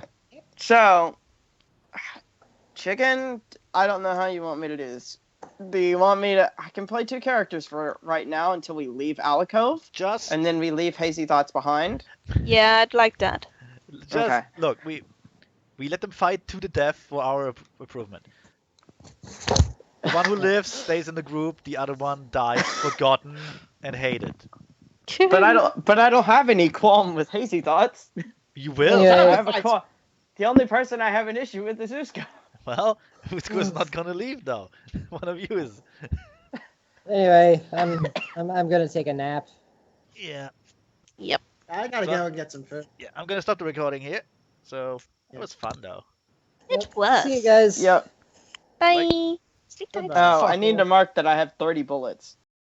So, Chicken, I don't know how you want me to do this. Do you want me to... I can play 2 characters for right now until we leave Alcove, Just, and then we leave Hazy Thoughts behind? Yeah, I'd like that. Okay. look, we let them fight to the death for our improvement. The one who lives stays in the group, the other one dies forgotten and hated. But I don't have any qualm with Hazy Thoughts. You will. Yeah. I have a qualm. The only person I have an issue with is Usko. Well, Usko's not gonna leave though. One of you is. Anyway, I'm gonna take a nap. Yeah. Yep. I gotta go and get some food. Yeah, I'm gonna stop the recording here. So it was fun though. It was. See you guys. Yep. Bye. Sleep tight. Goodbye. Oh, I need to mark that I have 30 bullets.